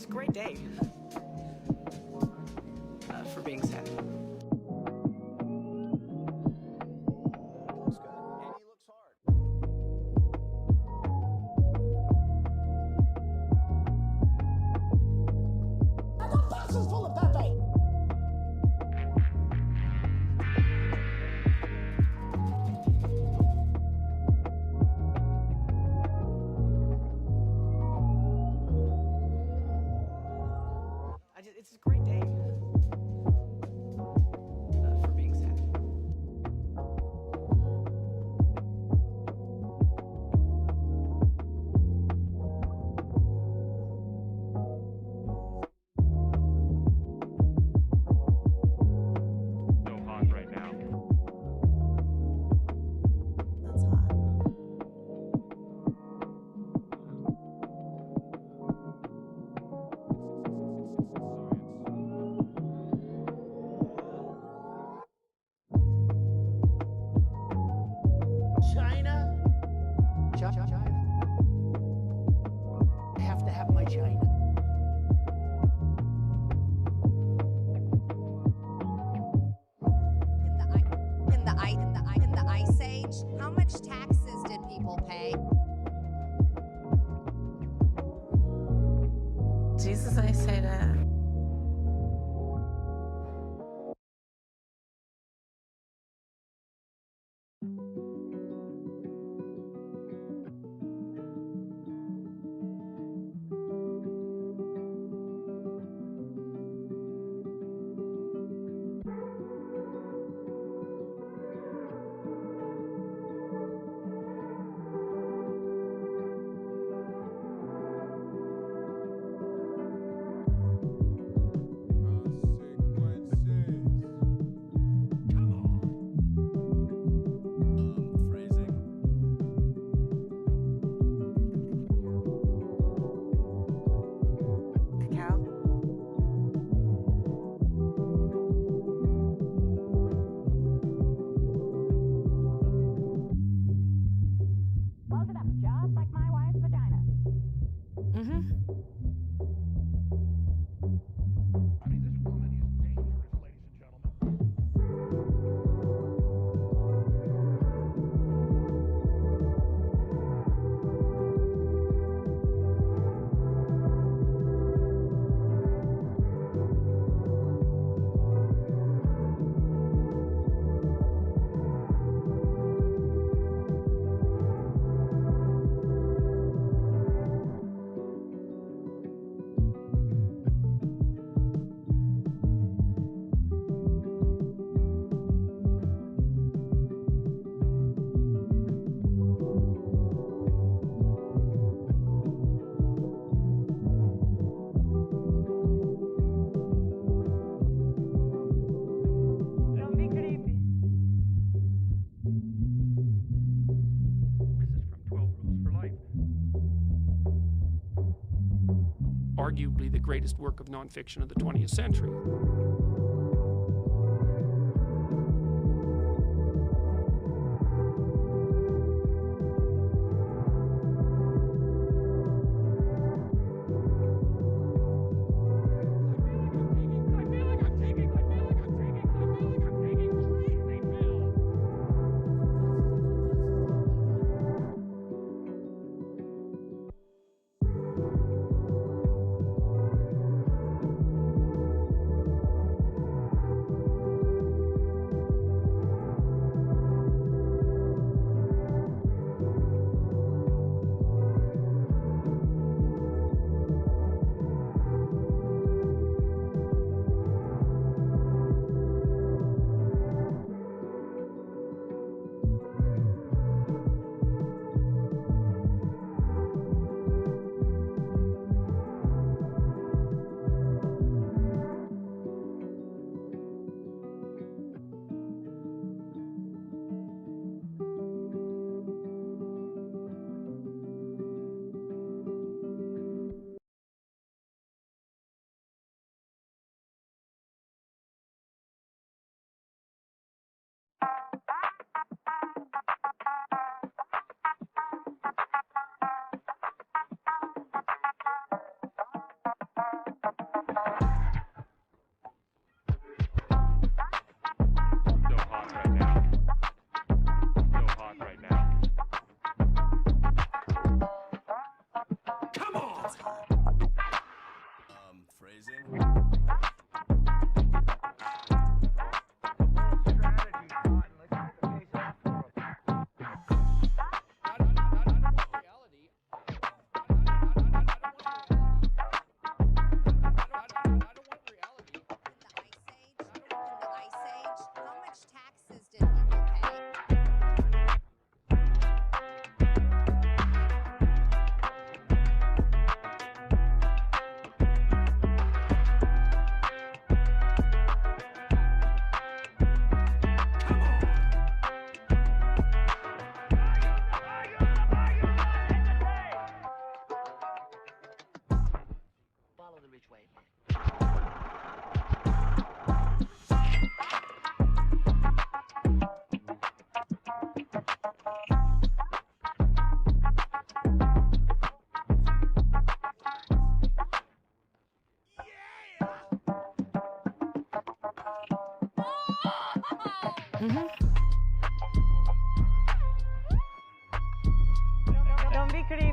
a great day for being sad. It's a great day for being sad. So hot right now. That's hot. China? China. I have to have my China. In the Ice Age, how much taxes did people pay? Jesus, I say that. Close it up, just like my wife's vagina. I mean, this woman is dangerous, ladies and gentlemen. Don't be creepy. This is from 12 Rules for Life. Arguably the greatest work of nonfiction of the 20th century.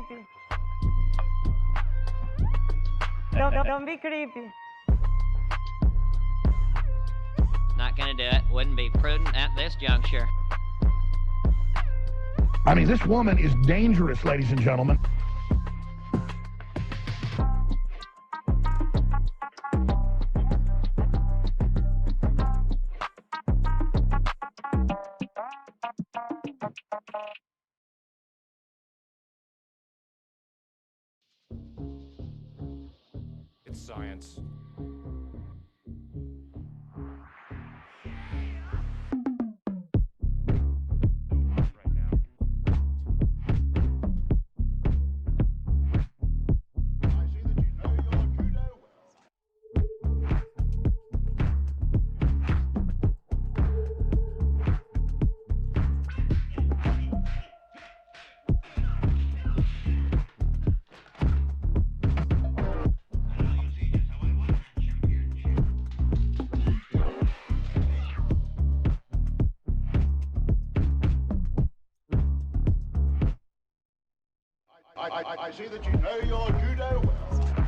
creepy. Don't be creepy. Not gonna do it. Wouldn't be prudent at this juncture. I mean, this woman is dangerous, ladies and gentlemen. It's science. I see that you know your judo well.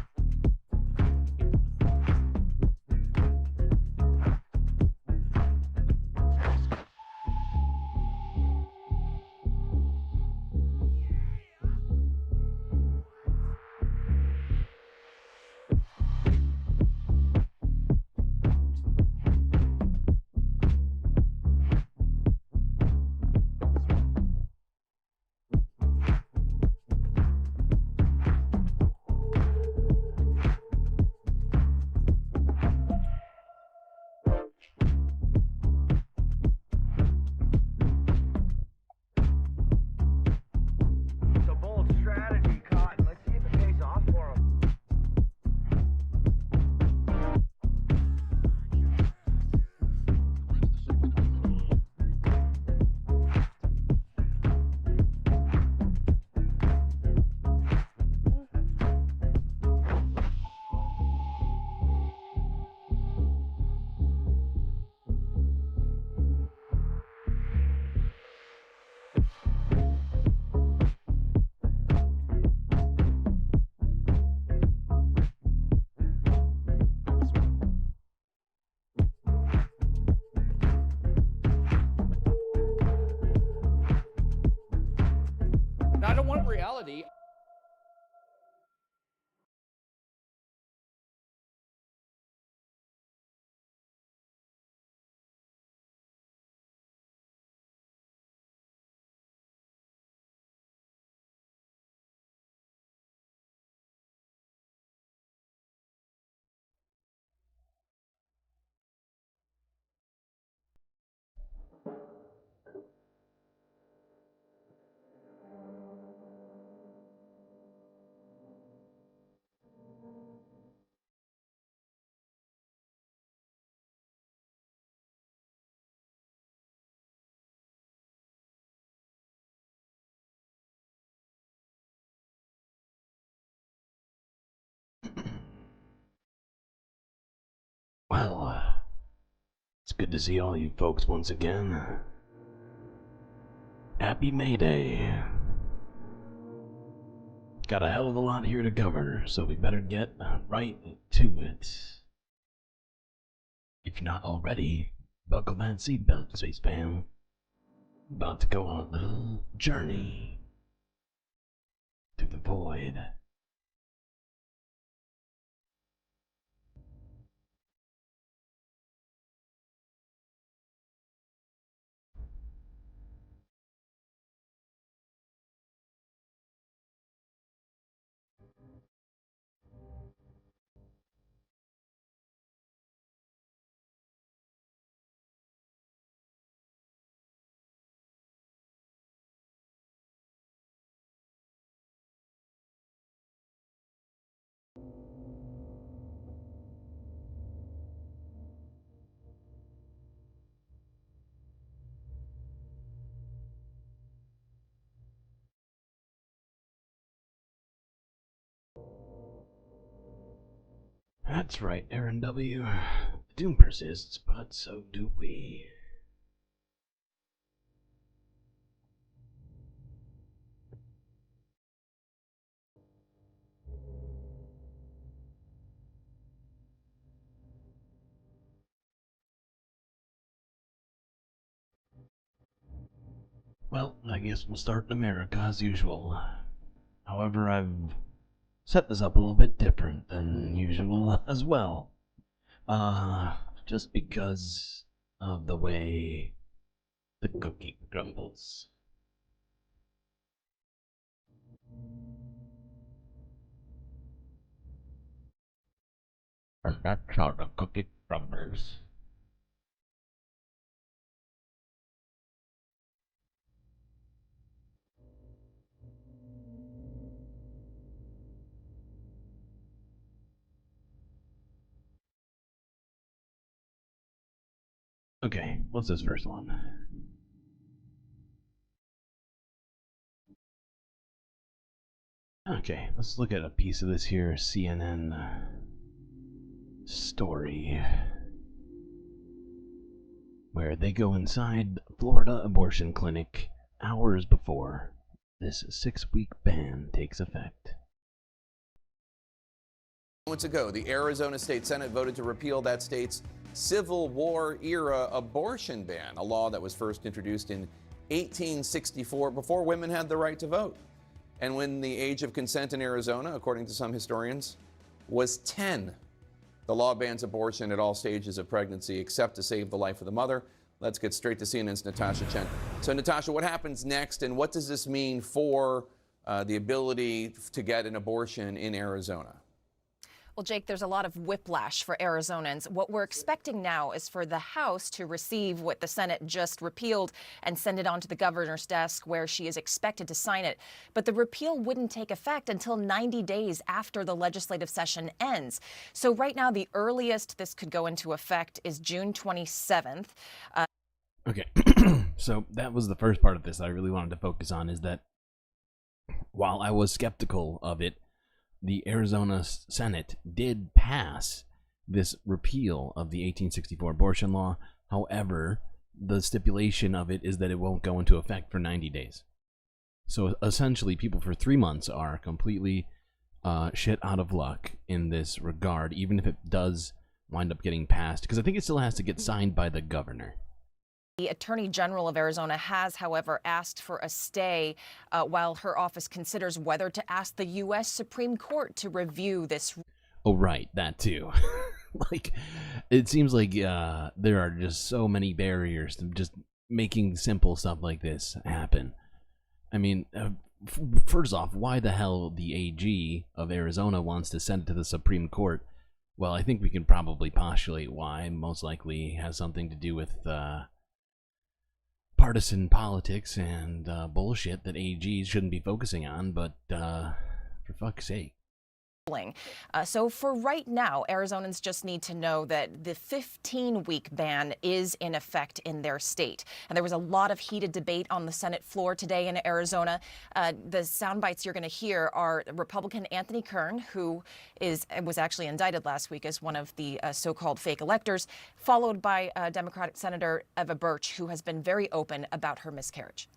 It's a bold strategy, Cotton. Let's see if it pays off for him. I don't want reality. Well, it's good to see all you folks once again. Happy May Day. Got a hell of a lot here to cover, so we better get right to it. If you're not already, buckle that seatbelt, Space Fam. About to go on a little journey through the void. That's right, Aaron W. Doom persists, but so do we. Well, I guess we'll start in America as usual. However, I've set this up a little bit different than usual as well. Just because of the way the cookie crumbles. And that's how the cookie crumbles. Okay, what's this first one? Okay, let's look at a piece of this here CNN story where they go inside Florida abortion clinic hours before this 6-week ban takes effect. Moments ago, the Arizona State Senate voted to repeal that state's Civil War era abortion ban, a law that was first introduced in 1864 before women had the right to vote. And when the age of consent in Arizona, according to some historians, was 10. The law bans abortion at all stages of pregnancy except to save the life of the mother. Let's get straight to CNN's Natasha Chen. So Natasha, what happens next and what does this mean for the ability to get an abortion in Arizona? Well, Jake, there's a lot of whiplash for Arizonans. What we're expecting now is for the House to receive what the Senate just repealed and send it on to the governor's desk where she is expected to sign it. But the repeal wouldn't take effect until 90 days after the legislative session ends. So right now, the earliest this could go into effect is June 27th. Okay, so that was the first part of this I really wanted to focus on, is that while I was skeptical of it, the Arizona Senate did pass this repeal of the 1864 abortion law. However, the stipulation of it is that it won't go into effect for 90 days. So essentially, people for 3 months are completely shit out of luck in this regard, even if it does wind up getting passed, because I think it still has to get signed by the governor. The Attorney General of Arizona has, however, asked for a stay while her office considers whether to ask the U.S. Supreme Court to review this. Oh, right, that too. Like, it seems like there are just so many barriers to just making simple stuff like this happen. I mean, first off, why the hell the AG of Arizona wants to send it to the Supreme Court? Well, I think we can probably postulate why. Most likely has something to do with partisan politics and bullshit that AGs shouldn't be focusing on, but for fuck's sake. So for right now, Arizonans just need to know that the 15-week ban is in effect in their state. And there was a lot of heated debate on the Senate floor today in Arizona. The sound bites you're going to hear are Republican Anthony Kern, who was actually indicted last week as one of the so-called fake electors, followed by Democratic Senator Eva Birch, who has been very open about her miscarriage.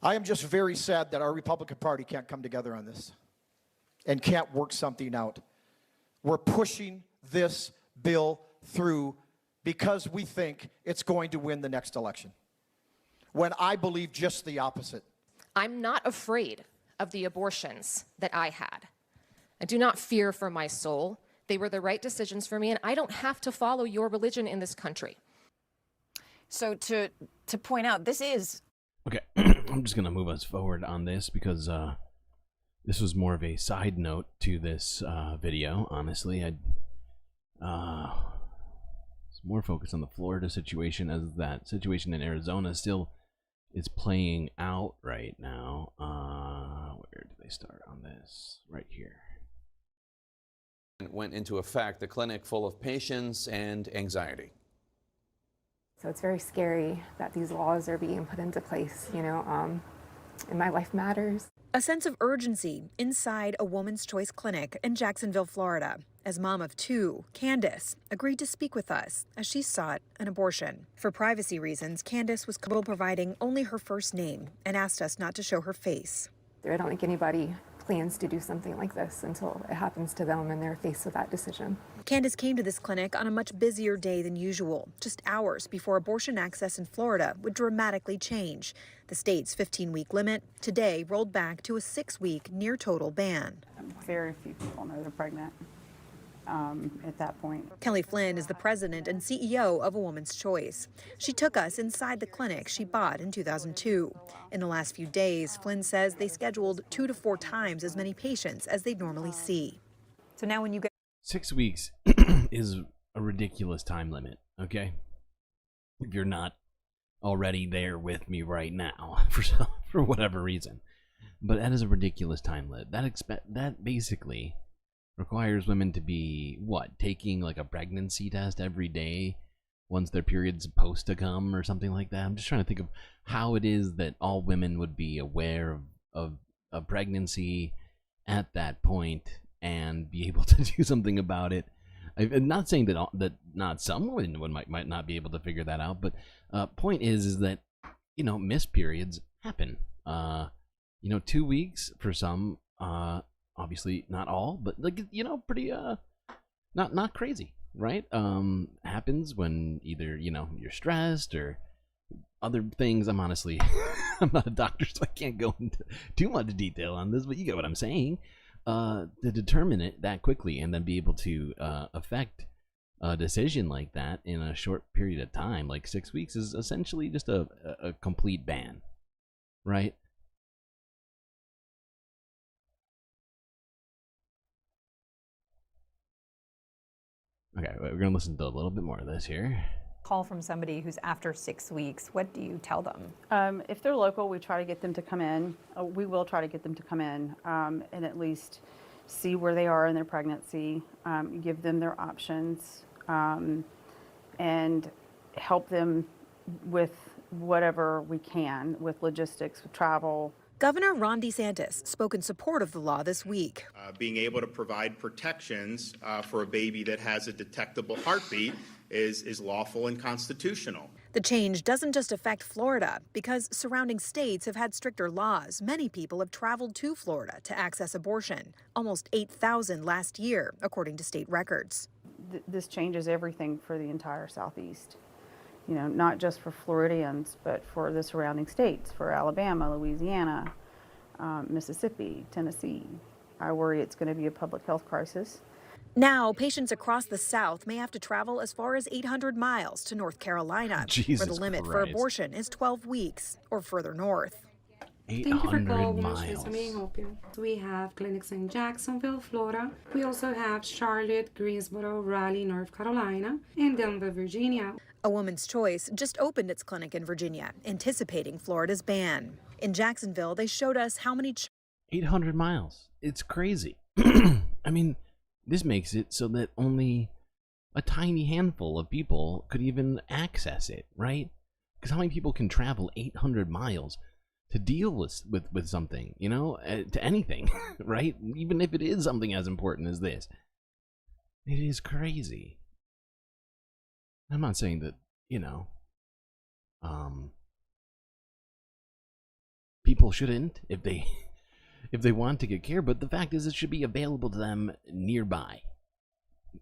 I am just very sad that our Republican Party can't come together on this and can't work something out. We're pushing this bill through because we think it's going to win the next election, when I believe just the opposite. I'm not afraid of the abortions that I had. I do not fear for my soul. They were the right decisions for me, and I don't have to follow your religion in this country. So to point out, this is... Okay, I'm just going to move us forward on this because this was more of a side note to this video, honestly. It's more focused on the Florida situation, as that situation in Arizona still is playing out right now. Where do they start on this? Right here. It went into effect, the clinic full of patients and anxiety. So it's very scary that these laws are being put into place, you know, and my life matters. A sense of urgency inside a woman's choice clinic in Jacksonville, Florida, as mom of two, Candace, agreed to speak with us as she sought an abortion. For privacy reasons, Candace was comfortable providing only her first name and asked us not to show her face. I don't think anybody plans to do something like this until it happens to them and they're faced with that decision. Candace came to this clinic on a much busier day than usual, just hours before abortion access in Florida would dramatically change. The state's 15-week limit today rolled back to a 6-week near-total ban. Very few people know they're pregnant at that point. Kelly Flynn is the president and CEO of A Woman's Choice. She took us inside the clinic she bought in 2002. In the last few days, Flynn says they scheduled 2 to 4 times as many patients as they normally see. So now when you get 6 weeks is a ridiculous time limit, okay? If you're not already there with me right now for whatever reason. But that is a ridiculous time limit. That basically requires women to be, what, taking like a pregnancy test every day once their period's supposed to come or something like that. I'm just trying to think of how it is that all women would be aware of a pregnancy at that point and be able to do something about it. I'm not saying that not some women might not be able to figure that out, but point is that, you know, missed periods happen. 2 weeks for some, obviously not all, but like, you know, pretty not crazy, right? Happens when either, you know, you're stressed or other things. I'm honestly I'm not a doctor, so I can't go into too much detail on this, but you get what I'm saying. To determine it that quickly and then be able to affect a decision like that in a short period of time, like 6 weeks, is essentially just a complete ban, right? Okay, we're gonna listen to a little bit more of this here. call from somebody who's after 6 weeks, what do you tell them? If they're local, we try to get them to come in. We will try to get them to come in and at least see where they are in their pregnancy, give them their options, and help them with whatever we can with logistics, with travel. Governor Ron DeSantis spoke in support of the law this week. Being able to provide protections for a baby that has a detectable heartbeat is lawful and constitutional. The change doesn't just affect Florida. Because surrounding states have had stricter laws, many people have traveled to Florida to access abortion. Almost 8,000 last year, according to state records. This changes everything for the entire Southeast. You know, not just for Floridians, but for the surrounding states, for Alabama, Louisiana, Mississippi, Tennessee. I worry it's going to be a public health crisis. Now, patients across the South may have to travel as far as 800 miles to North Carolina, where the limit for abortion is 12 weeks, or further north. 800 miles. Let me help you. We have clinics in Jacksonville, Florida. We also have Charlotte, Greensboro, Raleigh, North Carolina, and Denver, Virginia. A Woman's Choice just opened its clinic in Virginia, anticipating Florida's ban. In Jacksonville, they showed us how many 800 miles. It's crazy. I mean, this makes it so that only a tiny handful of people could even access it, right? Because how many people can travel 800 miles to deal with something, you know, to anything, right? Even if it is something as important as this. It is crazy. I'm not saying that, you know, people shouldn't if they want to get care, but the fact is it should be available to them nearby.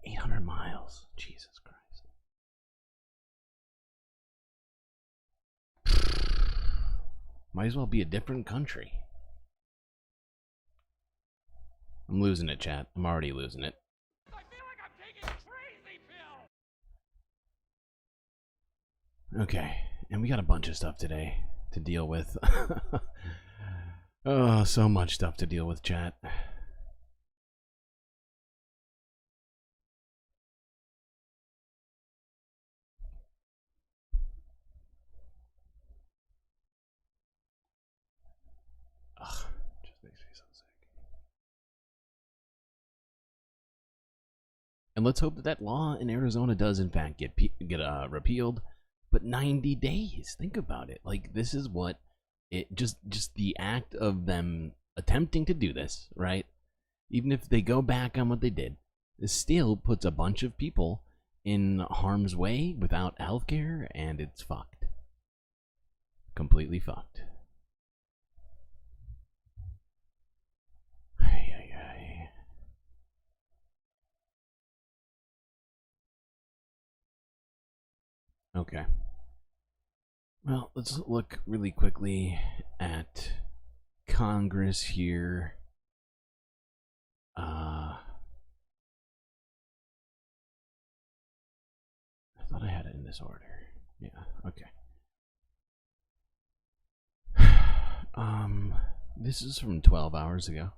800 miles. Jesus Christ. Might as well be a different country. I'm losing it, chat. I'm already losing it. Okay, and we got a bunch of stuff today to deal with. Oh, so much stuff to deal with, chat. Ugh, just makes me so sick. And let's hope that that law in Arizona does in fact get repealed. But 90 days, think about it. Like, this is what it just the act of them attempting to do this, right? Even if they go back on what they did, this still puts a bunch of people in harm's way without healthcare, and it's fucked. Completely fucked. Okay. Well, let's look really quickly at Congress here. I thought I had it in this order. Yeah, okay. This is from 12 hours ago.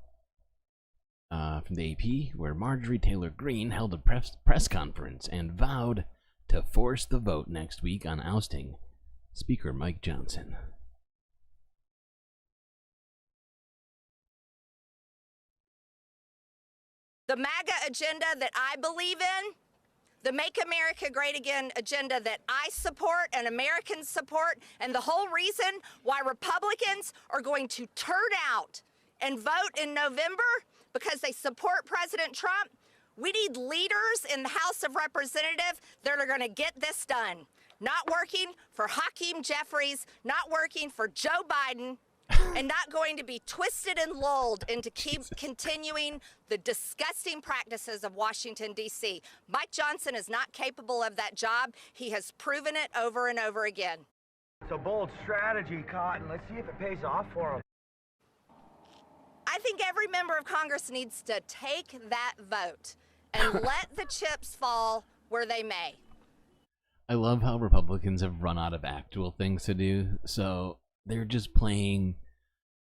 From the AP, where Marjorie Taylor Greene held a press conference and vowed to force the vote next week on ousting Speaker Mike Johnson. The MAGA agenda that I believe in, the Make America Great Again agenda that I support and Americans support, and the whole reason why Republicans are going to turn out and vote in November because they support President Trump. We need leaders in the House of Representatives that are going to get this done. Not working for Hakeem Jeffries, not working for Joe Biden, and not going to be twisted and lulled into continuing the disgusting practices of Washington, D.C. Mike Johnson is not capable of that job. He has proven it over and over again. It's a bold strategy, Cotton. Let's see if it pays off for him. I think every member of Congress needs to take that vote and let the chips fall where they may. I love how Republicans have run out of actual things to do, so they're just playing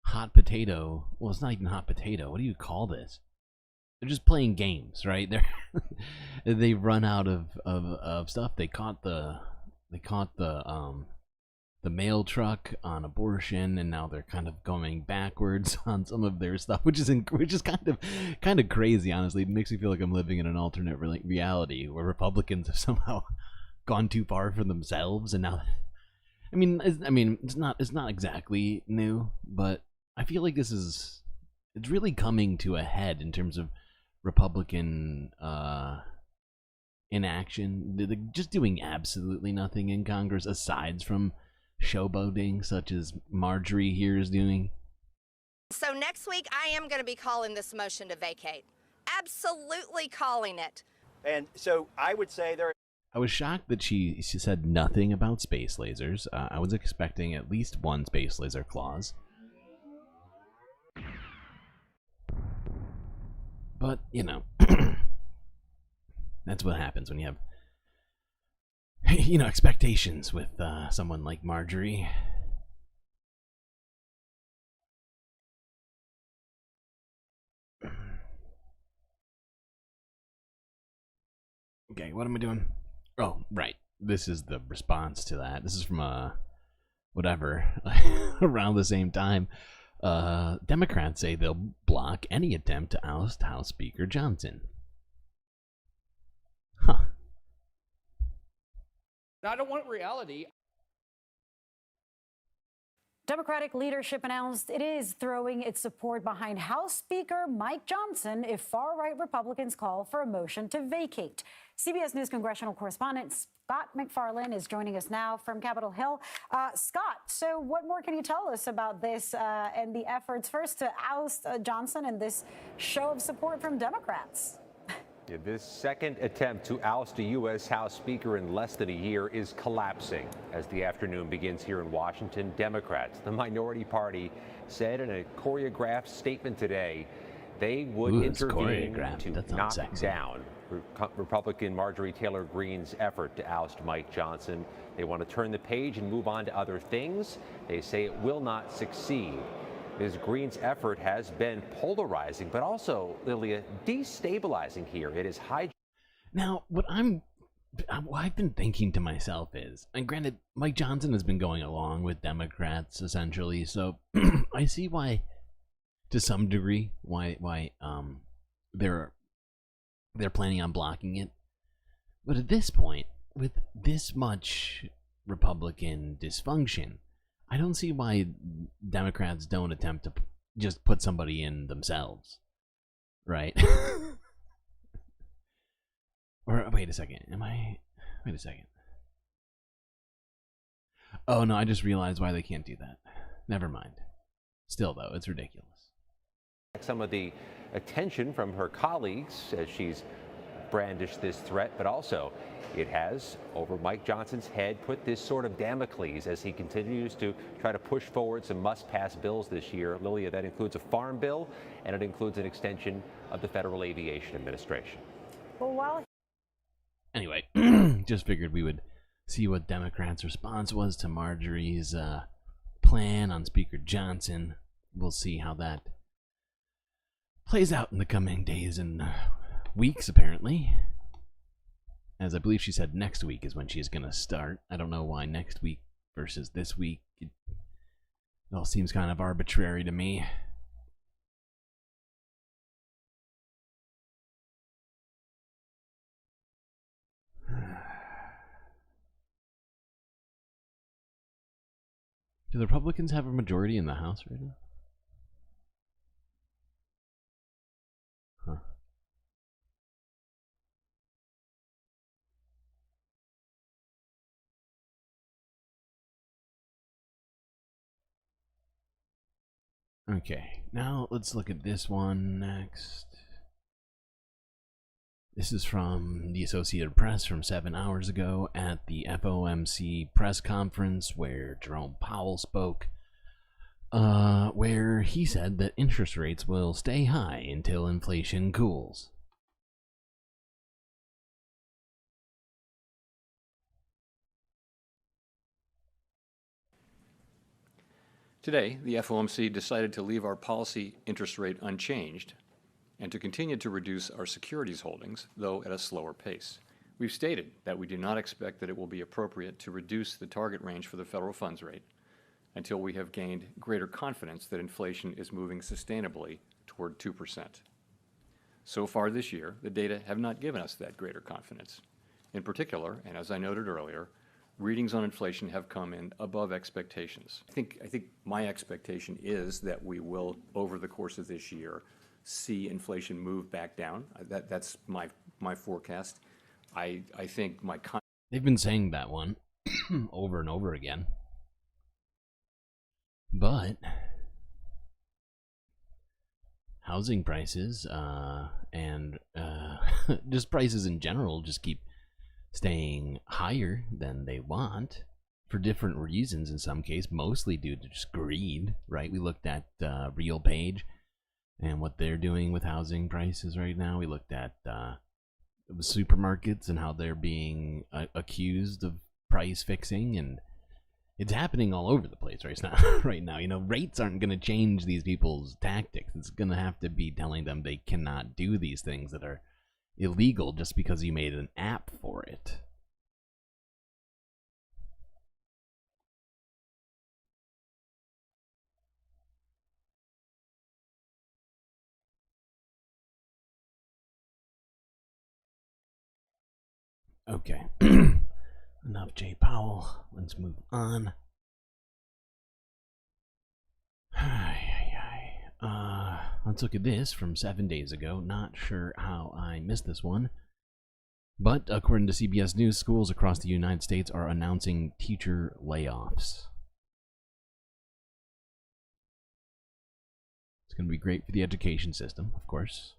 hot potato. Well, it's not even hot potato. What do you call this? They're just playing games, right? They've run out of stuff. They caught the mail truck on abortion, and now they're kind of going backwards on some of their stuff, which is kind of crazy. Honestly, it makes me feel like I'm living in an alternate reality where Republicans have somehow gone too far for themselves, and now, I mean, it's not exactly new, but I feel like it's really coming to a head in terms of Republican inaction. They're just doing absolutely nothing in Congress aside from showboating, such as Marjorie here is doing. So next week, I am going to be calling this motion to vacate. Absolutely calling it. And so I would say I was shocked that she said nothing about space lasers. I was expecting at least one space laser clause. But, you know, that's what happens when you have, you know, expectations with someone like Marjorie. Okay, what am I doing? Oh, right. This is the response to that. This is from, whatever, around the same time. Democrats say they'll block any attempt to oust House Speaker Johnson. Huh. I don't want reality. Democratic leadership announced it is throwing its support behind House Speaker Mike Johnson if far-right Republicans call for a motion to vacate. CBS News congressional correspondent Scott McFarlane is joining us now from Capitol Hill. Scott, so what more can you tell us about this and the efforts first to oust Johnson and this show of support from Democrats? Yeah, this second attempt to oust a U.S. House Speaker in less than a year is collapsing. As the afternoon begins here in Washington, Democrats, the minority party, said in a choreographed statement today they would intervene to knock down Republican Marjorie Taylor Greene's effort to oust Mike Johnson. They want to turn the page and move on to other things. They say it will not succeed. Ms. Greene's effort has been polarizing, but also, Lilia, destabilizing here. It is high. Now, what I've been thinking to myself is, and granted, Mike Johnson has been going along with Democrats essentially, so I see why, to some degree, why they're planning on blocking it. But at this point, with this much Republican dysfunction, I don't see why Democrats don't attempt to just put somebody in themselves, right? Or wait a second, wait a second. Oh no, I just realized why they can't do that. Never mind. Still though, it's ridiculous. Some of the attention from her colleagues as she's brandished this threat, but also it has, over Mike Johnson's head, put this sort of Damocles as he continues to try to push forward some must-pass bills this year. Lilia, that includes a farm bill, and it includes an extension of the Federal Aviation Administration. Well, Anyway, just figured we would see what Democrats' response was to Marjorie's plan on Speaker Johnson. We'll see how that plays out in the coming days and weeks, apparently. As I believe she said next week is when she's going to start. I don't know why next week versus this week. It all seems kind of arbitrary to me. Do the Republicans have a majority in the House right now? Huh. Okay, now let's look at this one next. This is from the Associated Press from 7 hours ago at the FOMC press conference where Jerome Powell spoke, where he said that interest rates will stay high until inflation cools. Today, the FOMC decided to leave our policy interest rate unchanged and to continue to reduce our securities holdings, though at a slower pace. We've stated that we do not expect that it will be appropriate to reduce the target range for the federal funds rate until we have gained greater confidence that inflation is moving sustainably toward 2%. So far this year, the data have not given us that greater confidence. In particular, and as I noted earlier, readings on inflation have come in above expectations. I think my expectation is that we will, over the course of this year, see inflation move back down. That's my forecast. I think they've been saying that one over and over again. But housing prices and just prices in general just keep staying higher than they want for different reasons in some case, mostly due to just greed, right? We looked at RealPage and what they're doing with housing prices right now. We looked at the supermarkets and how they're being accused of price fixing, and it's happening all over the place right now. You know, rates aren't going to change these people's tactics. It's going to have to be telling them they cannot do these things that are illegal just because you made an app for it. Okay. Enough Jay Powell. Let's move on. Let's look at this from 7 days ago. Not sure how I missed this one. But according to CBS News, schools across the United States are announcing teacher layoffs. It's going to be great for the education system, of course.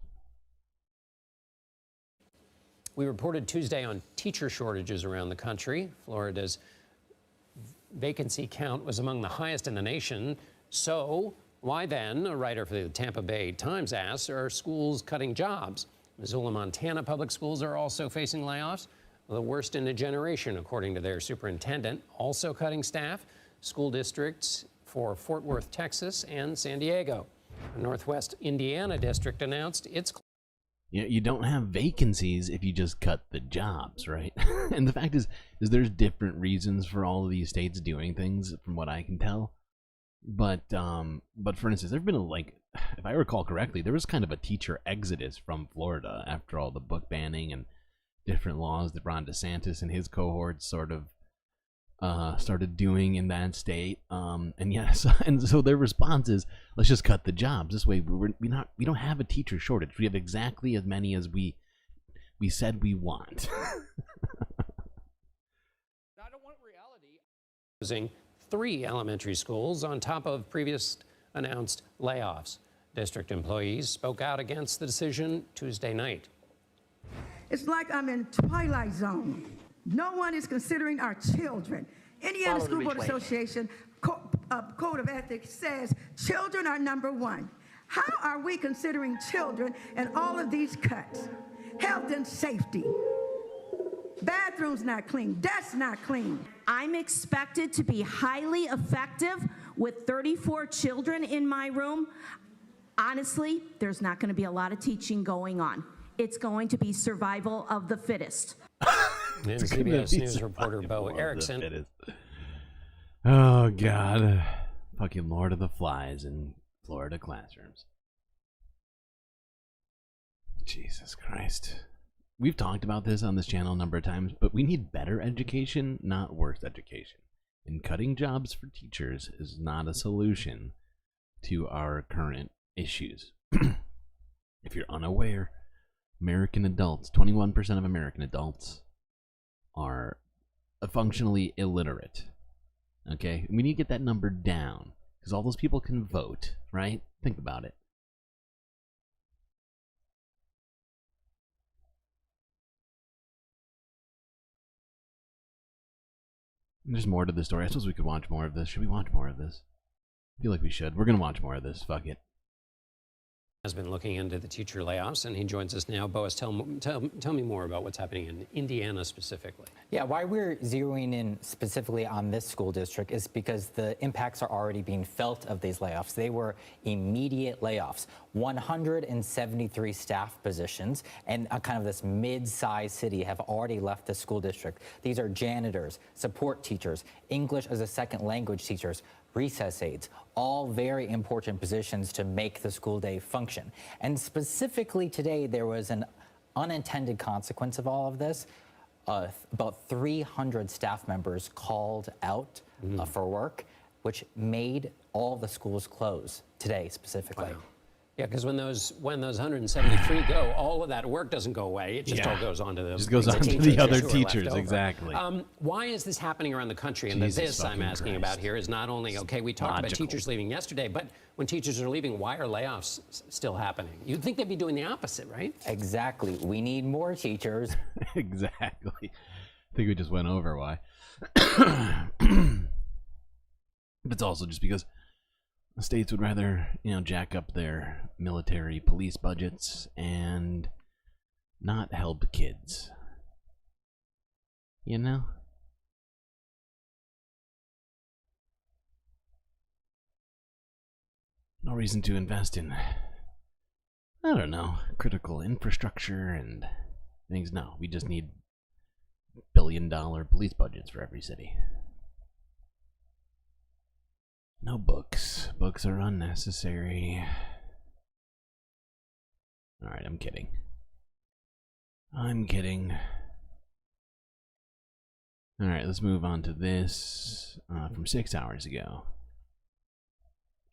We reported Tuesday on teacher shortages around the country. Florida's vacancy count was among the highest in the nation. So why then, a writer for the Tampa Bay Times asks, are schools cutting jobs? Missoula, Montana public schools are also facing layoffs, the worst in a generation, according to their superintendent. Also cutting staff, school districts for Fort Worth, Texas, and San Diego. The Northwest Indiana district announced its... Yeah, you don't have vacancies if you just cut the jobs, right? And the fact is there's different reasons for all of these states doing things, from what I can tell. But for instance, there've been if I recall correctly, there was kind of a teacher exodus from Florida after all the book banning and different laws that Ron DeSantis and his cohorts sort of started doing in that state. And yes, and so their response is, let's just cut the jobs. This way we don't have a teacher shortage. We have exactly as many as we said we want. I don't want reality. Closing 3 elementary schools on top of previous announced layoffs. District employees spoke out against the decision Tuesday night. It's like I'm in Twilight Zone. No one is considering our children. Indiana School Board Association Code of Ethics says children are number one. How are we considering children in all of these cuts? Health and safety. Bathrooms not clean, desks not clean. I'm expected to be highly effective with 34 children in my room. Honestly, there's not going to be a lot of teaching going on. It's going to be survival of the fittest. And CBS News reporter Bo Erickson. Oh, God. Fucking Lord of the Flies in Florida classrooms. Jesus Christ. We've talked about this on this channel a number of times, but we need better education, not worse education. And cutting jobs for teachers is not a solution to our current issues. If you're unaware, American adults, 21% of American adults are functionally illiterate. Okay? We need to get that number down, because all those people can vote, right? Think about it. There's more to this story. I suppose we could watch more of this. Should we watch more of this? I feel like we should. We're going to watch more of this. Fuck it. Has been looking into the teacher layoffs, and he joins us now. Boas, tell me more about what's happening in Indiana specifically. Yeah, why we're zeroing in specifically on this school district is because the impacts are already being felt of these layoffs. They were immediate layoffs. 173 staff positions and kind of this mid-sized city have already left the school district. These are janitors, support teachers, English as a second language teachers, recess aides, all very important positions to make the school day function. And specifically today, there was an unintended consequence of all of this. About 300 staff members called out for work, which made all the schools close today specifically. Wow. Yeah, because when those 173 go, all of that work doesn't go away. It just all goes on to the other teachers. Exactly. Why is this happening around the country? And this I'm asking about here is not only, okay, we talked about teachers leaving yesterday, but when teachers are leaving, why are layoffs still happening? You'd think they'd be doing the opposite, right? Exactly. We need more teachers. Exactly. I think we just went over why. But it's also just because the states would rather, jack up their military police budgets and not help kids. You know? No reason to invest in, I don't know, critical infrastructure and things. No, we just need billion-dollar police budgets for every city. No books. Books are unnecessary. Alright, I'm kidding. I'm kidding. Alright, let's move on to this from 6 hours ago.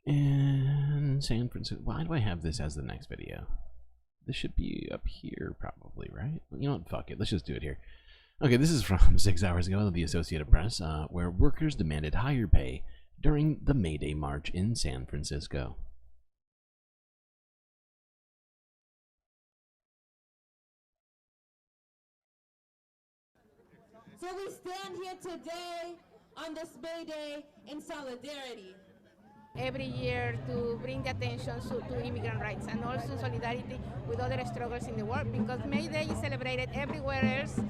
In San Francisco. Why do I have this as the next video? This should be up here probably, right? You know what? Fuck it. Let's just do it here. Okay, this is from 6 hours ago in the Associated Press, where workers demanded higher pay during the May Day March in San Francisco. So we stand here today on this May Day in solidarity. Every year to bring the attention to immigrant rights and also solidarity with other struggles in the world, because May Day is celebrated everywhere else.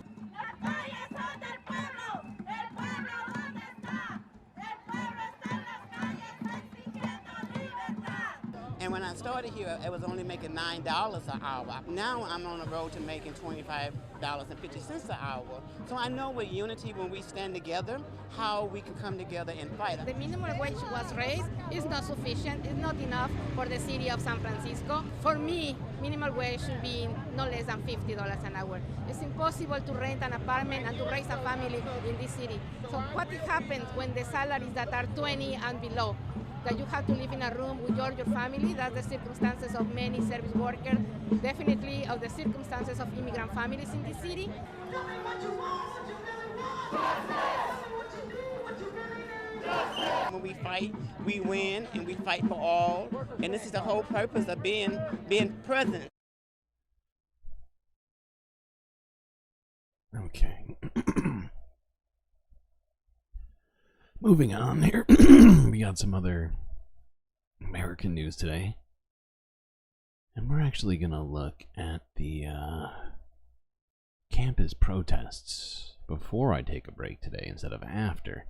And when I started here, it was only making $9 an hour. Now I'm on the road to making $25.50 an hour. So I know with unity, when we stand together, how we can come together and fight. The minimum wage was raised. It's not sufficient. It's not enough for the city of San Francisco. For me, minimum wage should be no less than $50 an hour. It's impossible to rent an apartment and to raise a family in this city. So what happens when the salaries that are 20 and below? That you have to live in a room with your family. That's the circumstances of many service workers, definitely of the circumstances of immigrant families in this city. When we fight, we win, and we fight for all. And this is the whole purpose of being present. Okay. Moving on here. We got some other American news today. And we're actually going to look at the campus protests before I take a break today instead of after.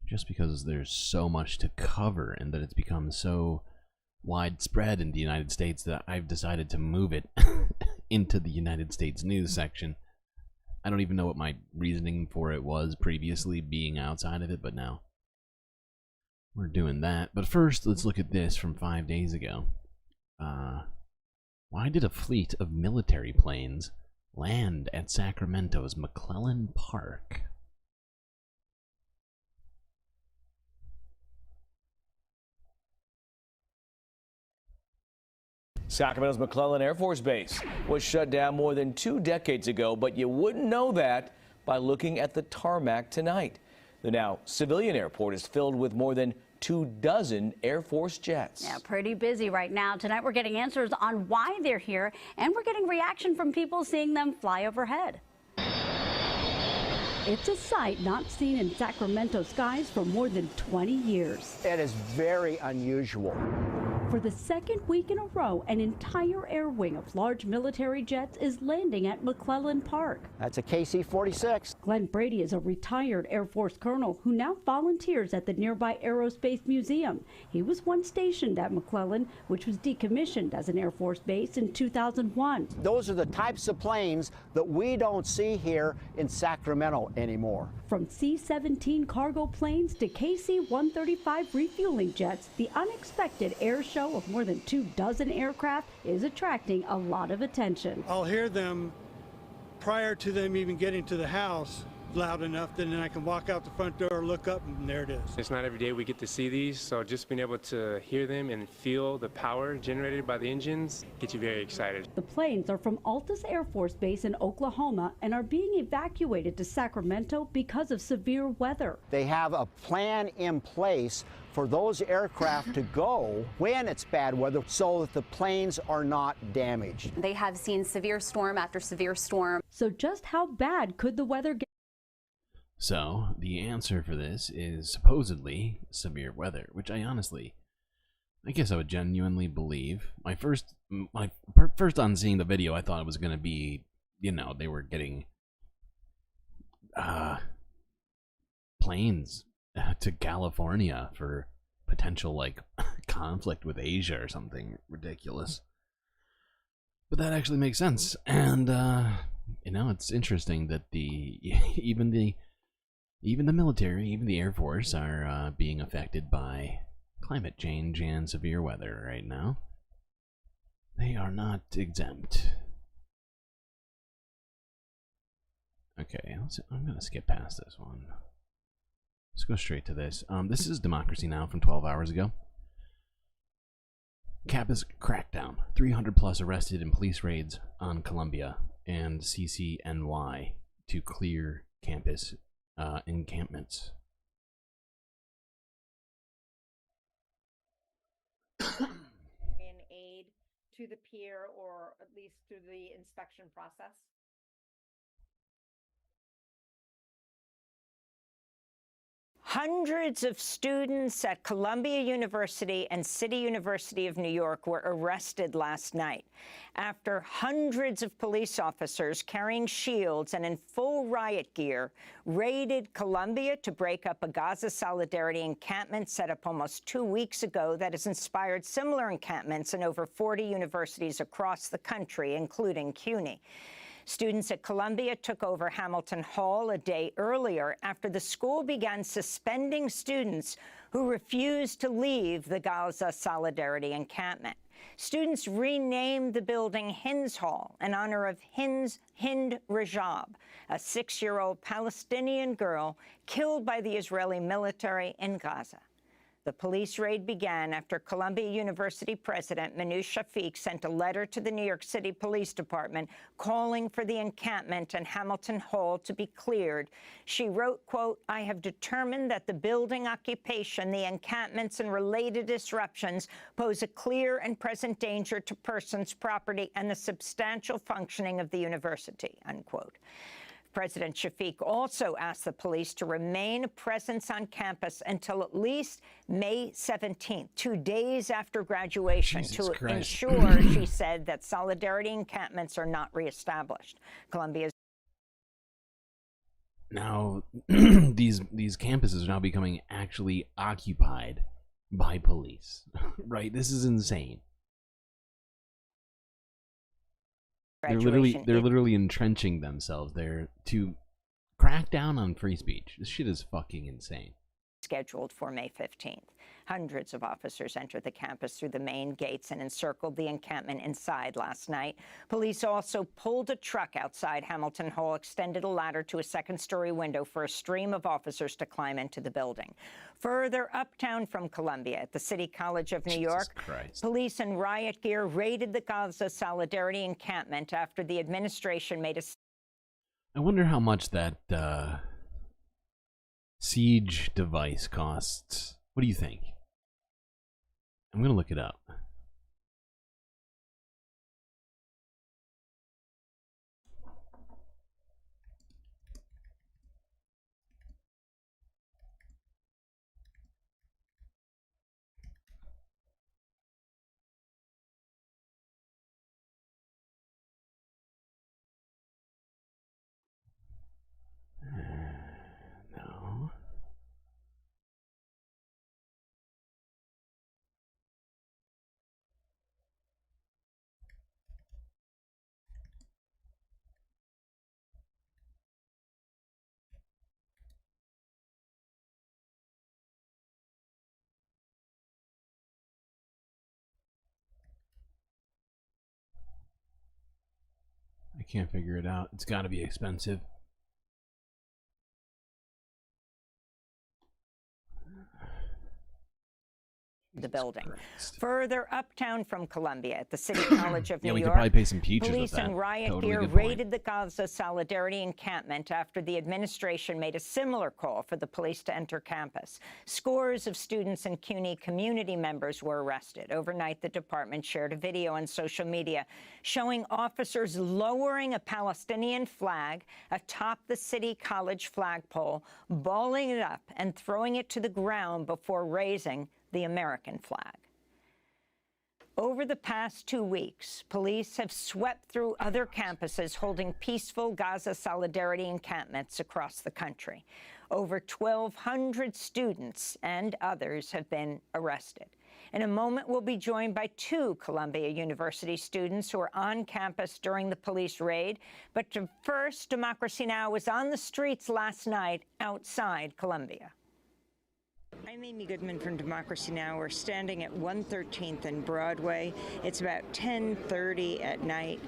Just because there's so much to cover and that it's become so widespread in the United States that I've decided to move it into the United States news section. I don't even know what my reasoning for it was previously being outside of it, but now we're doing that. But first, let's look at this from 5 days ago. Why did a fleet of military planes land at Sacramento's McClellan Park? Sacramento's McClellan Air Force Base was shut down more than 2 decades ago, but you wouldn't know that by looking at the tarmac tonight. The now civilian airport is filled with more than 24 Air Force jets. Yeah, pretty busy right now. Tonight we're getting answers on why they're here, and we're getting reaction from people seeing them fly overhead. It's a sight not seen in Sacramento skies for more than 20 years. It is very unusual. For the second week in a row, an entire air wing of large military jets is landing at McClellan Park. That's a KC-46. Glenn Brady is a retired Air Force colonel who now volunteers at the nearby Aerospace Museum. He was once stationed at McClellan, which was decommissioned as an Air Force base in 2001. Those are the types of planes that we don't see here in Sacramento anymore. From C-17 cargo planes to KC-135 refueling jets, the unexpected air show of more than 24 aircraft is attracting a lot of attention. I'll hear them prior to them even getting to the house loud enough that then I can walk out the front door, look up, and there it is. It's not every day we get to see these, so just being able to hear them and feel the power generated by the engines gets you very excited. The planes are from Altus Air Force Base in Oklahoma and are being evacuated to Sacramento because of severe weather. They have a plan in place for those aircraft to go when it's bad weather so that the planes are not damaged. They have seen severe storm after severe storm. So just how bad could the weather get? So, the answer for this is supposedly severe weather, which I guess I would genuinely believe. First on seeing the video, I thought it was going to be, they were getting planes to California for potential, conflict with Asia or something ridiculous. But that actually makes sense, and, it's interesting that even the military, even the Air Force, are being affected by climate change and severe weather right now. They are not exempt. Okay, I'm going to skip past this one. Let's go straight to this. This is Democracy Now! From 12 hours ago. Campus crackdown. 300 plus arrested in police raids on Columbia and CCNY to clear campus encampments. In aid to the pier, or at least through the inspection process? Hundreds of students at Columbia University and City University of New York were arrested last night after hundreds of police officers carrying shields and in full riot gear raided Columbia to break up a Gaza Solidarity encampment set up almost 2 weeks ago that has inspired similar encampments in over 40 universities across the country, including CUNY. Students at Columbia took over Hamilton Hall a day earlier after the school began suspending students who refused to leave the Gaza Solidarity encampment. Students renamed the building Hinds Hall in honor of Hind Rajab, a 6-year-old Palestinian girl killed by the Israeli military in Gaza. The police raid began after Columbia University President Manoush Shafiq sent a letter to the New York City Police Department calling for the encampment and Hamilton Hall to be cleared. She wrote, quote, "I have determined that the building occupation, the encampments, and related disruptions pose a clear and present danger to persons, property, and the substantial functioning of the university," unquote. President Shafiq also asked the police to remain a presence on campus until at least May 17th, 2 days after graduation, to ensure, she said, that solidarity encampments are not reestablished. Columbia's now these campuses are now becoming actually occupied by police. Right? This is insane. They're literally entrenching themselves there to crack down on free speech. This shit is fucking insane. Scheduled for May 15th. Hundreds of officers entered the campus through the main gates and encircled the encampment inside last night. Police also pulled a truck outside Hamilton Hall, extended a ladder to a second-story window for a stream of officers to climb into the building. Further uptown from Columbia, at the City College of New York, police in riot gear raided the Gaza Solidarity encampment after the administration made a... I wonder how much that siege device costs. What do you think? I'm gonna look it up. No. I can't figure it out. It's got to be expensive. The building. Further uptown from Columbia, at the City College of New York, we could probably pay some teachers police with that. in riot Totally gear good point. raided the Gaza Solidarity encampment after the administration made a similar call for the police to enter campus. Scores of students and CUNY community members were arrested. Overnight, the department shared a video on social media showing officers lowering a Palestinian flag atop the City College flagpole, balling it up and throwing it to the ground before raising the American flag. Over the past 2 weeks, police have swept through other campuses holding peaceful Gaza Solidarity encampments across the country. Over 1,200 students and others have been arrested. In a moment, we'll be joined by 2 Columbia University students who were on campus during the police raid. But first, Democracy Now! Was on the streets last night outside Columbia. I'm Amy Goodman from Democracy Now! We're standing at 113th and Broadway. It's about 10:30 at night.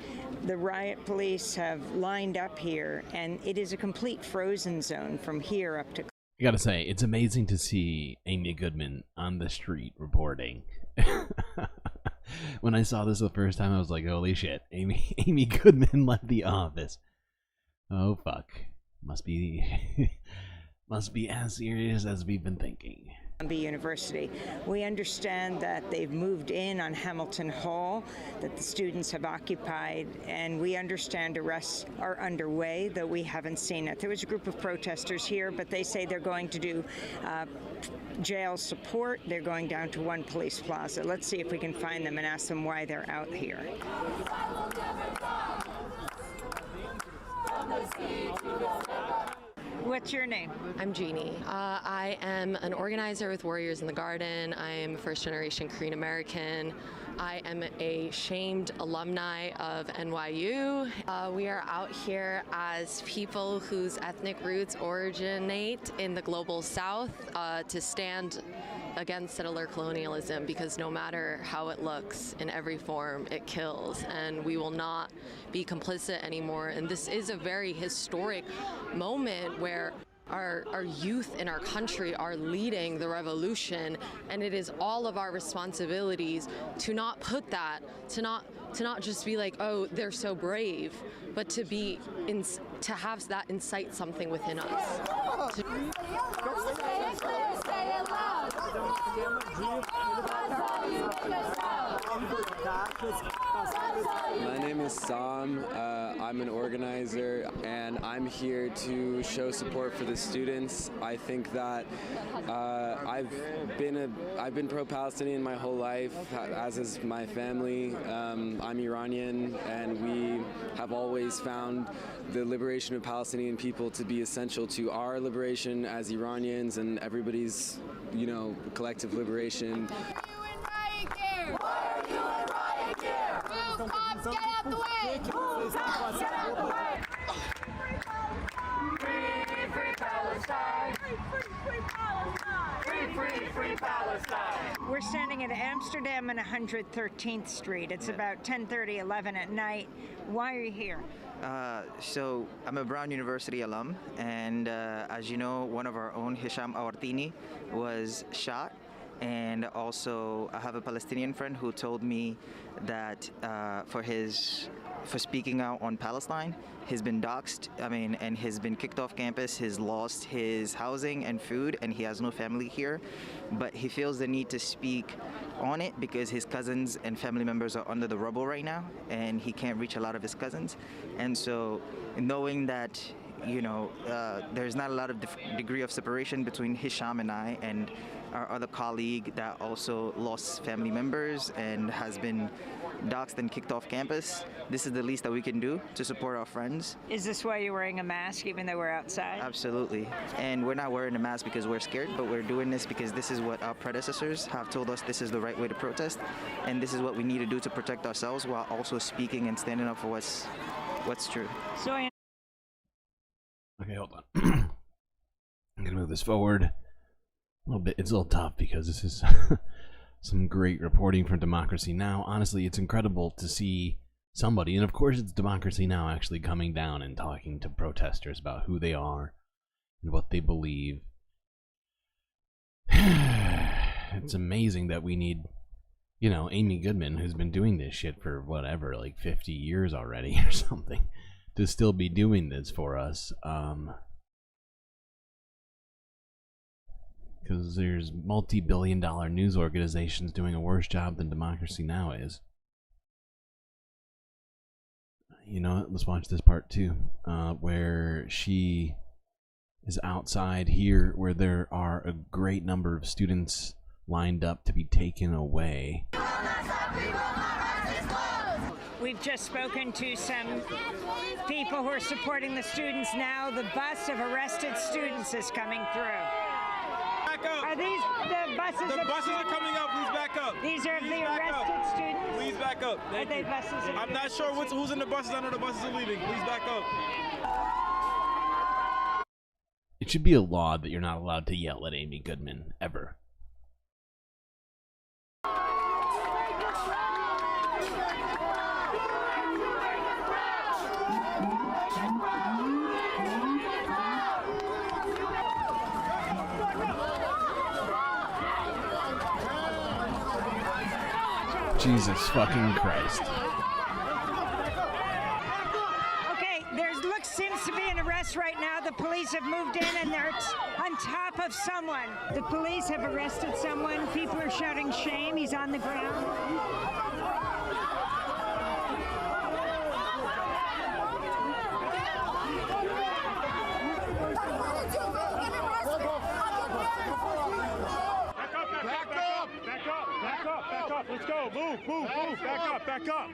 The riot police have lined up here, and it is a complete frozen zone from here up to... I gotta say, it's amazing to see Amy Goodman on the street reporting. When I saw this the first time, I was like, holy shit, Amy Goodman left the office. Oh, fuck. Must be as serious as we've been thinking. Columbia University. We understand that they've moved in on Hamilton Hall, that the students have occupied, and we understand arrests are underway, though we haven't seen it. There was a group of protesters here, but they say they're going to do jail support. They're going down to One Police Plaza. Let's see if we can find them and ask them why they're out here. What's your name? I'm Jeannie. I am an organizer with Warriors in the Garden. I am a first-generation Korean American. I am a shamed alumni of NYU. We are out here as people whose ethnic roots originate in the global South to stand against settler colonialism, because no matter how it looks, in every form, it kills, and we will not be complicit anymore. And this is a very historic moment where our youth in our country are leading the revolution, and it is all of our responsibilities to not put that, to not just be like, oh, they're so brave, but to be to have that incite something within us. My name is Sam. I'm an organizer, and I'm here to show support for the students. I think that I've been pro-Palestinian my whole life, as is my family. I'm Iranian, and we have always found the liberation of Palestinian people to be essential to our liberation as Iranians and everybody's, collective liberation. Get out the way! Get out the way! Free Palestine! Free Palestine! We're standing in Amsterdam and 113th Street. It's about 10:30, 11 at night. Why are you here? So I'm a Brown University alum, and as you know, one of our own, Hisham Awartini, was shot. And also, I have a Palestinian friend who told me that for speaking out on Palestine, he's been doxxed, and he's been kicked off campus, he's lost his housing and food, and he has no family here. But he feels the need to speak on it because his cousins and family members are under the rubble right now, and he can't reach a lot of his cousins. And so, knowing that, there's not a lot of degree of separation between Hisham and I and our other colleague that also lost family members and has been doxxed and kicked off campus. This is the least that we can do to support our friends. Is this why you're wearing a mask even though we're outside? Absolutely. And we're not wearing a mask because we're scared, but we're doing this because this is what our predecessors have told us this is the right way to protest, and this is what we need to do to protect ourselves while also speaking and standing up for what's true. So okay, hold on. I'm gonna move this forward a little bit. It's a little tough because this is some great reporting from Democracy Now! Honestly, it's incredible to see somebody, and of course it's Democracy Now! Actually coming down and talking to protesters about who they are and what they believe. It's amazing that we need, Amy Goodman, who's been doing this shit for whatever, like 50 years already or something, to still be doing this for us. Because there's multi-billion-dollar news organizations doing a worse job than Democracy Now! Is. Let's watch this part too, where she is outside here, where there are a great number of students lined up to be taken away. we've just spoken to some people who are supporting the students now. The bus of arrested students is coming through. Are these the buses? The buses are coming up. Please back up. These are Please the back arrested up. students? Please back up. Are they buses? I'm not sure who's in the buses. I know the buses are leaving. Please back up. It should be a law that you're not allowed to yell at Amy Goodman, ever. Jesus fucking Christ. Okay, seems to be an arrest right now. The police have moved in and they're on top of someone. The police have arrested someone. People are shouting shame. He's on the ground. Let's go. Move. Back up.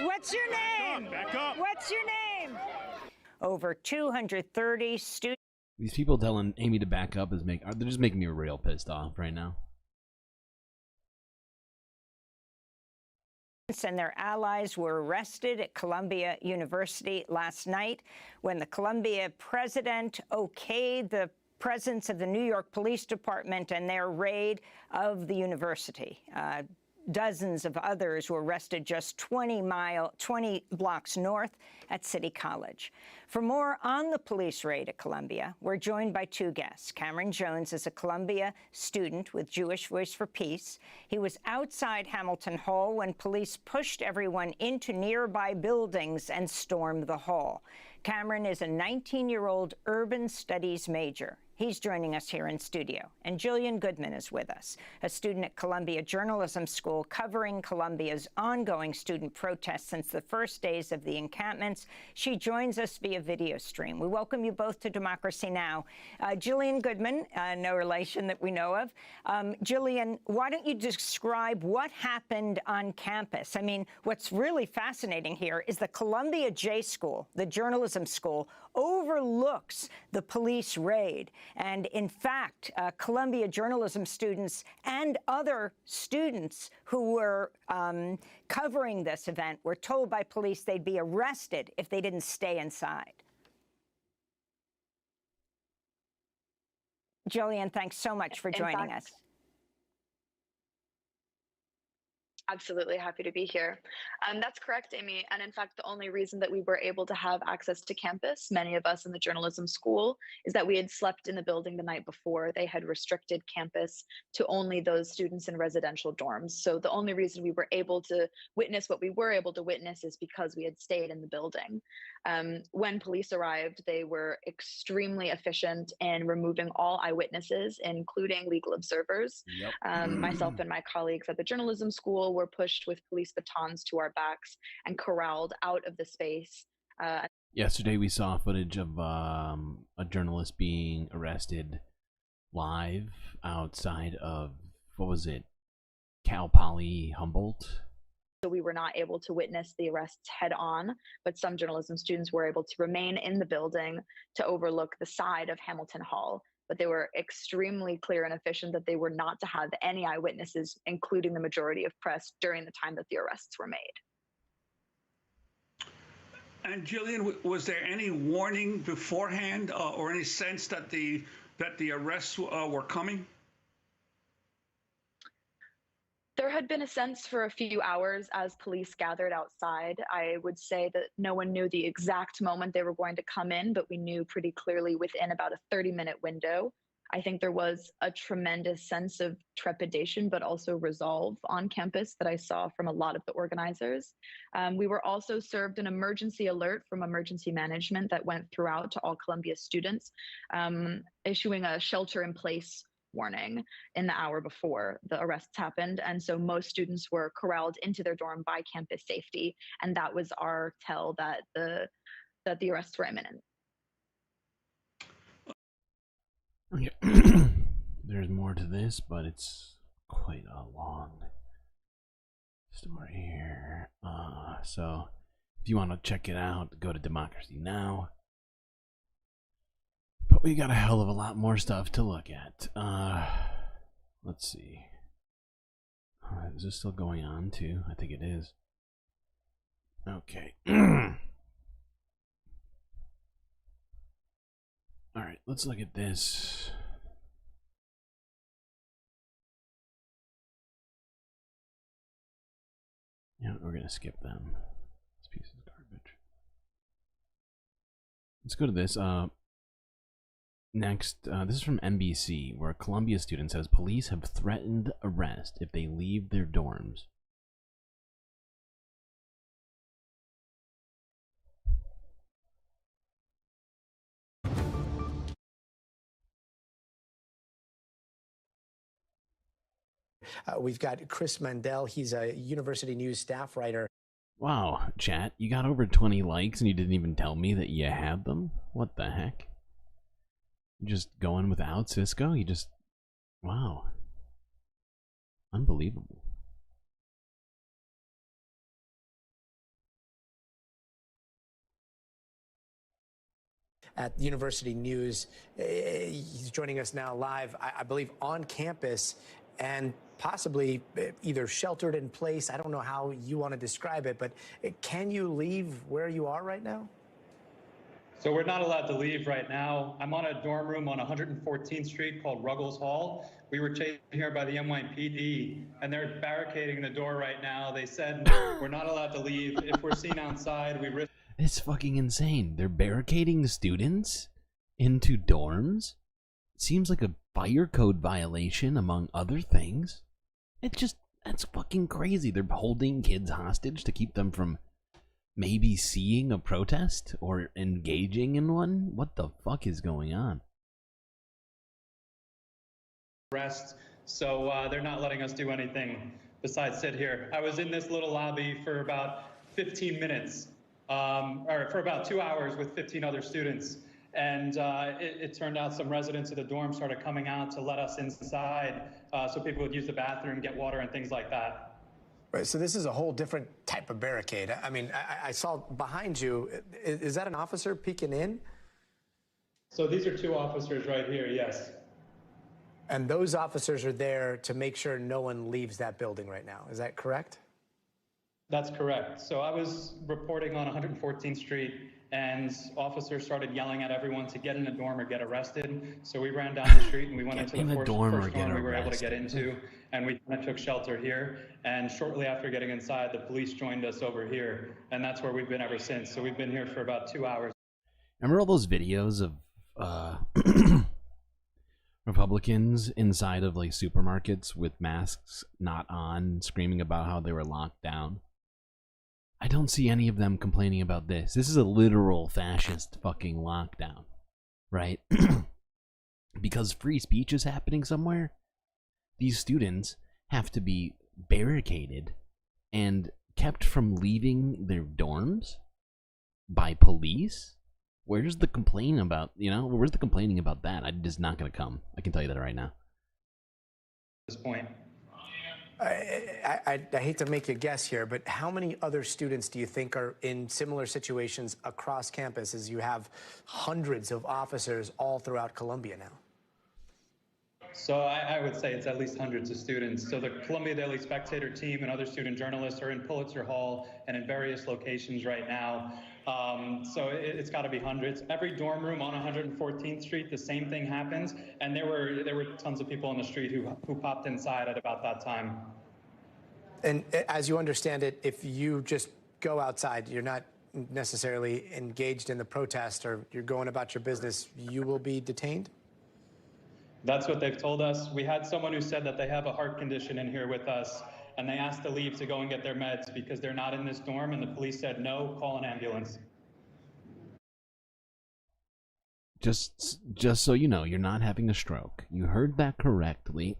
What's your name? Back up. What's your name? Over 230 students. These people telling Amy to back up they're just making me real pissed off right now. And their allies were arrested at Columbia University last night when the Columbia president okayed the presence of the New York Police Department and their raid of the university. Dozens of others were arrested just 20 blocks north at City College. For more on the police raid at Columbia, we're joined by two guests. Cameron Jones is a Columbia student with Jewish Voice for Peace. He was outside Hamilton Hall when police pushed everyone into nearby buildings and stormed the hall. Cameron is a 19-year-old urban studies major. He's joining us here in studio. And Jillian Goodman is with us, a student at Columbia Journalism School covering Columbia's ongoing student protests since the first days of the encampments. She joins us via video stream. We welcome you both to Democracy Now! Jillian Goodman, no relation that we know of. Jillian, why don't you describe what happened on campus? I mean, what's really fascinating here is the Columbia J School, the journalism school, overlooks the police raid. And in fact, Columbia journalism students and other students who were covering this event were told by police they'd be arrested if they didn't stay inside. Jillian, thanks so much for joining us. Absolutely happy to be here. That's correct, Amy. And in fact, the only reason that we were able to have access to campus, many of us in the journalism school, is that we had slept in the building the night before. They had restricted campus to only those students in residential dorms. So the only reason we were able to witness what we were able to witness is because we had stayed in the building. When police arrived, they were extremely efficient in removing all eyewitnesses, including legal observers. Yep. Myself and my colleagues at the journalism school were pushed with police batons to our backs and corralled out of the space. Yesterday we saw footage of a journalist being arrested live outside of, what was it, Cal Poly Humboldt? So we were not able to witness the arrests head on, but some journalism students were able to remain in the building to overlook the side of Hamilton Hall. But they were extremely clear and efficient that they were not to have any eyewitnesses, including the majority of press, during the time that the arrests were made. And Jillian, was there any warning beforehand or any sense that the arrests were coming? There had been a sense for a few hours as police gathered outside. I would say that no one knew the exact moment they were going to come in, but we knew pretty clearly within about a 30-minute window. I think there was a tremendous sense of trepidation, but also resolve on campus that I saw from a lot of the organizers. We were also served an emergency alert from emergency management that went throughout to all Columbia students, issuing a shelter-in-place warning in the hour before the arrests happened. And so most students were corralled into their dorm by campus safety. And that was our tell that the arrests were imminent. Okay. There's more to this, but it's quite a long story here. So if you want to check it out, go to Democracy Now! But we got a hell of a lot more stuff to look at. Let's see. Is this still going on too? I think it is. Okay. Alright, let's look at this. Yeah, we're gonna skip them. This piece is garbage. Let's go to this. Next, this is from NBC, where a Columbia student says police have threatened arrest if they leave their dorms. We've got Chris Mandel. He's a University News staff writer. Wow, chat, you got over 20 likes and you didn't even tell me that you had them? What the heck? You just going without Cisco? You just... Wow. Unbelievable. At University News, he's joining us now live, I believe, on campus, and possibly either sheltered in place. I don't know how you want to describe it, but can you leave where you are right now? So we're not allowed to leave right now. I'm on a dorm room on 114th Street called Ruggles Hall. We were chased here by the NYPD, and they're barricading the door right now. They said we're not allowed to leave. If we're seen outside, we risk... It's fucking insane. They're barricading students into dorms? Seems like a fire code violation, among other things. That's fucking crazy. They're holding kids hostage to keep them from maybe seeing a protest or engaging in one? What the fuck is going on? Rest, so they're not letting us do anything besides sit here. I was in this little lobby for about 15 minutes, or for about 2 hours with 15 other students, and it turned out some residents of the dorm started coming out to let us inside so people would use the bathroom, get water, and things like that. Right, so this is a whole different type of barricade. I mean, I saw behind you, is that an officer peeking in? So these are 2 officers right here, yes. And those officers are there to make sure no one leaves that building right now. Is that correct? That's correct. So I was reporting on 114th Street, and officers started yelling at everyone to get in the dorm or get arrested. So we ran down the street and we went into the first dorm we were able to get into, and we kind of took shelter here. And shortly after getting inside, the police joined us over here, and that's where we've been ever since. So we've been here for about 2 hours. Remember all those videos of Republicans inside of like supermarkets with masks not on, screaming about how they were locked down? I don't see any of them complaining about this. This is a literal fascist fucking lockdown, right? Because free speech is happening somewhere, these students have to be barricaded and kept from leaving their dorms by police. Where's the complaint about, where's the complaining about that? I'm just not going to come. I can tell you that right now. At this point. I hate to make you guess here, but how many other students do you think are in similar situations across campus, as you have hundreds of officers all throughout Columbia now? So I would say it's at least hundreds of students. So the Columbia Daily Spectator team and other student journalists are in Pulitzer Hall and in various locations right now. So it's got to be hundreds. Every dorm room on 114th Street, the same thing happens, and there were tons of people on the street who popped inside at about that time. And as you understand it, if you just go outside, you're not necessarily engaged in the protest, or you're going about your business, you will be detained? That's what they've told us. We had someone who said that they have a heart condition in here with us, and they asked to leave to go and get their meds because they're not in this dorm, and the police said, no, call an ambulance. Just so you know, you're not having a stroke. You heard that correctly.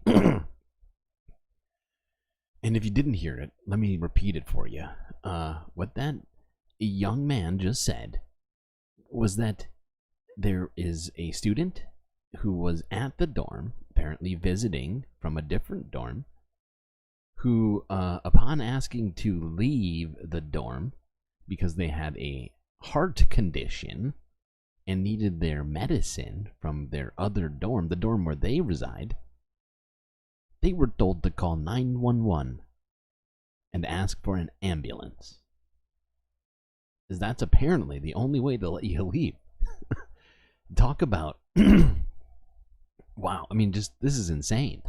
And if you didn't hear it, let me repeat it for you. What that young man just said was that there is a student who was at the dorm, apparently visiting from a different dorm, who, upon asking to leave the dorm because they had a heart condition and needed their medicine from their other dorm, the dorm where they reside, they were told to call 911 and ask for an ambulance. Because that's apparently the only way to let you leave. Talk about... Wow, I mean, this is insane.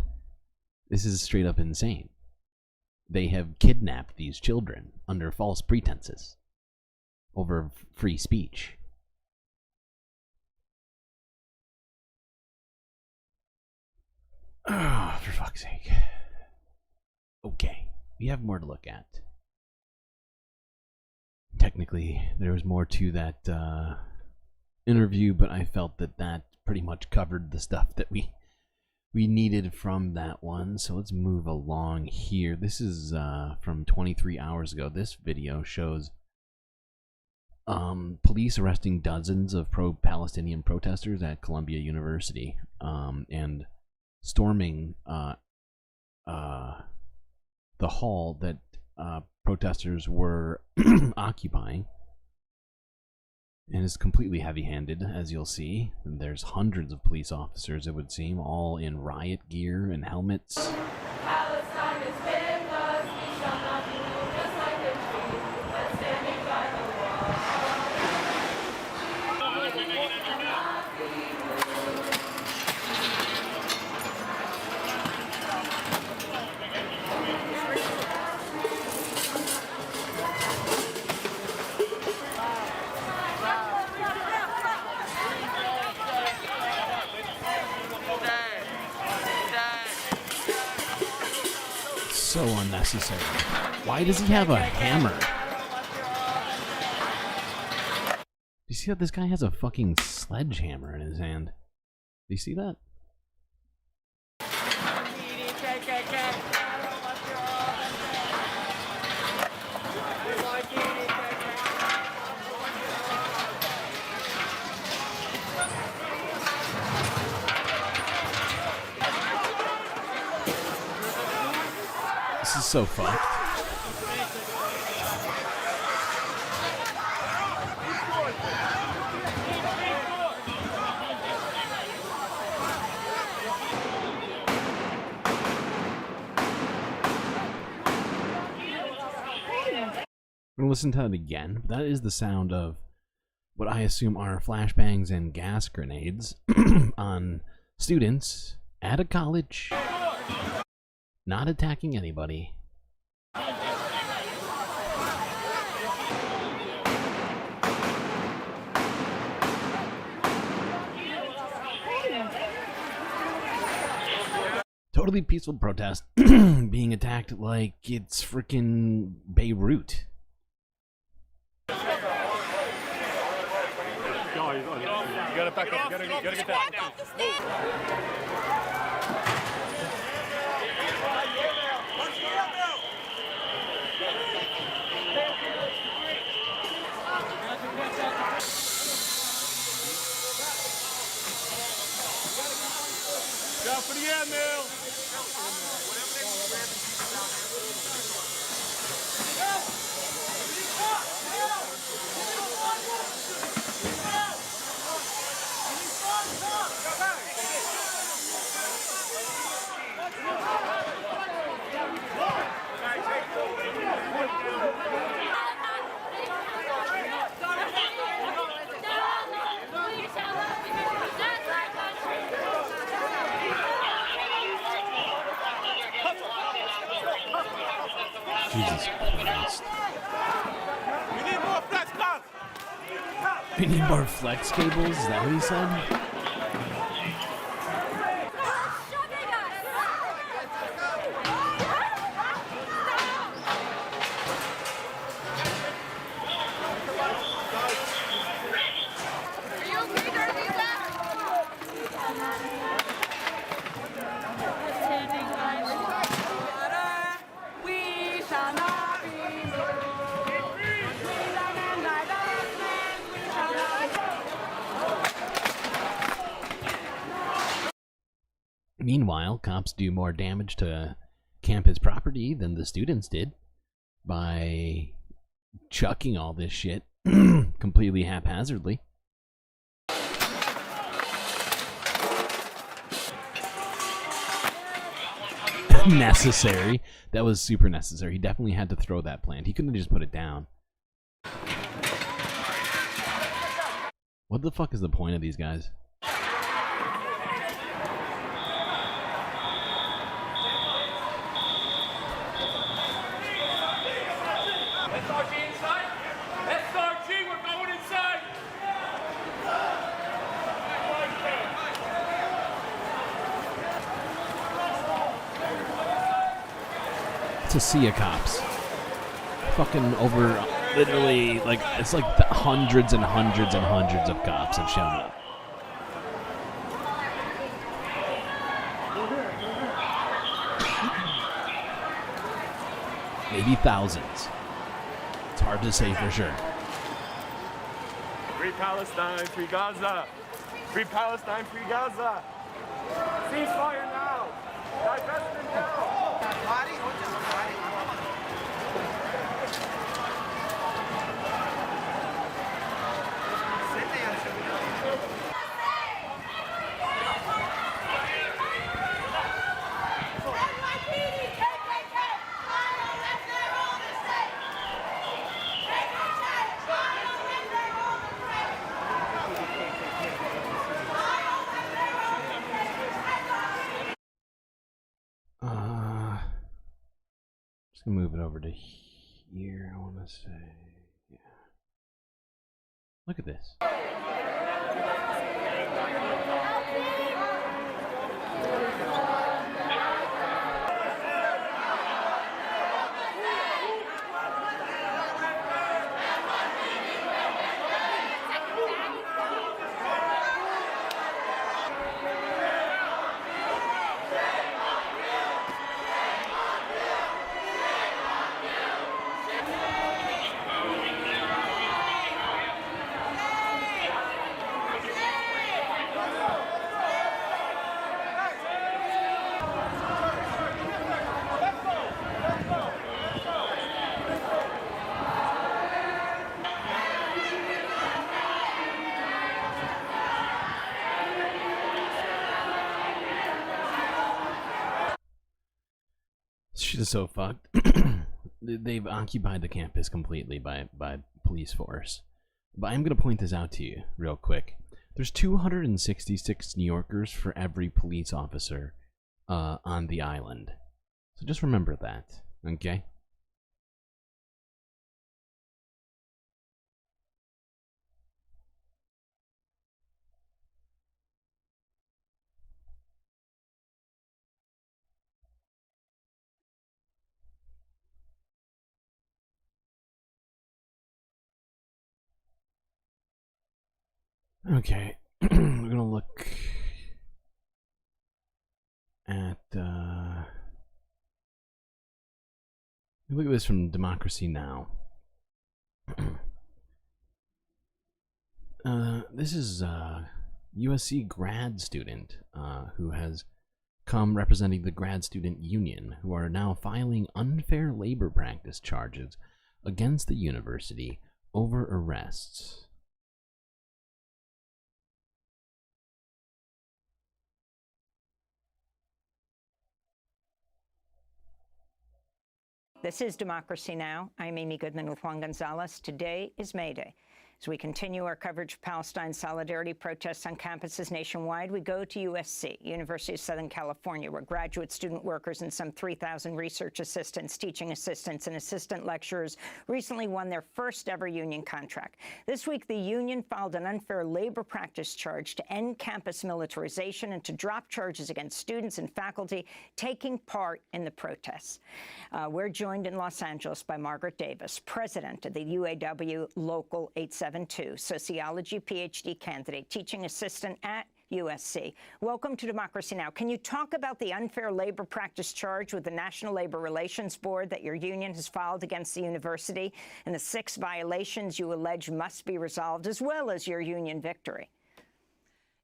This is straight up insane. They have kidnapped these children under false pretenses over free speech. Oh, for fuck's sake. Okay, we have more to look at. Technically, there was more to that interview, but I felt that pretty much covered the stuff that we needed from that one. So let's move along here. This is from 23 hours ago. This video shows police arresting dozens of pro-Palestinian protesters at Columbia University and storming the hall that protesters were occupying. And is completely heavy-handed, as you'll see. And there's hundreds of police officers, it would seem, all in riot gear and helmets. Palestine is with us, we shall not be moved, just like a tree that's standing by the wall. So unnecessary. Why does he have a hammer? Do you see that this guy has a fucking sledgehammer in his hand? Do you see that? This is so fucked. I'm gonna listen to that again. That is the sound of what I assume are flashbangs and gas grenades on students at a college, not attacking anybody. Totally peaceful protest being attacked like it's freaking Beirut. You gotta back up. You gotta get that. Down for the air, Mill. Jesus Christ. We need more flex cables. We need more flex cables? Is that what he said? Meanwhile, cops do more damage to campus property than the students did by chucking all this shit completely haphazardly. Necessary. That was super necessary. He definitely had to throw that plant. He couldn't have just put it down. What the fuck is the point of these guys? SRG inside. SRG, we're going inside. It's a sea of cops. Fucking over, literally, like, it's like hundreds and hundreds and hundreds of cops have shown up. Maybe thousands. It's hard to say for sure. Free Palestine, free Gaza. Free Palestine, free Gaza. Ceasefire now. Divestment now. Just gonna move it over to here, I wanna say. Yeah. Look at this. situation is so fucked. They've occupied the campus completely by police force. But I'm going to point this out to you real quick. There's 266 New Yorkers for every police officer on the island. So just remember that, okay? Okay, we're gonna look at look at this from Democracy Now. This is a USC grad student who has come representing the grad student union, who are now filing unfair labor practice charges against the university over arrests. This is Democracy Now! I'm Amy Goodman with Juan Gonzalez. Today is May Day. As we continue our coverage of Palestine solidarity protests on campuses nationwide, we go to USC, University of Southern California, where graduate student workers and some 3,000 research assistants, teaching assistants, and assistant lecturers recently won their first ever union contract. This week, the union filed an unfair labor practice charge to end campus militarization and to drop charges against students and faculty taking part in the protests. We're joined in Los Angeles by Margaret Davis, president of the UAW Local 872, sociology PhD candidate, teaching assistant at USC. Welcome to Democracy Now! Can you talk about the unfair labor practice charge with the National Labor Relations Board that your union has filed against the university and the 6 violations you allege must be resolved, as well as your union victory?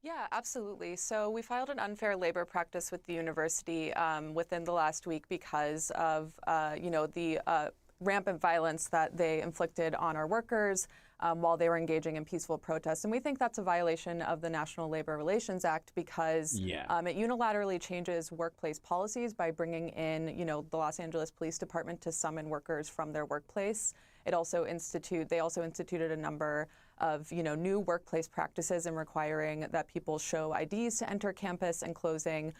Yeah, absolutely. So we filed an unfair labor practice with the university within the last week because of, the rampant violence that they inflicted on our workers while they were engaging in peaceful protests. And we think that's a violation of the National Labor Relations Act because it unilaterally changes workplace policies by bringing in, the Los Angeles Police Department to summon workers from their workplace. They also instituted a number of, new workplace practices and requiring that people show IDs to enter campus and closing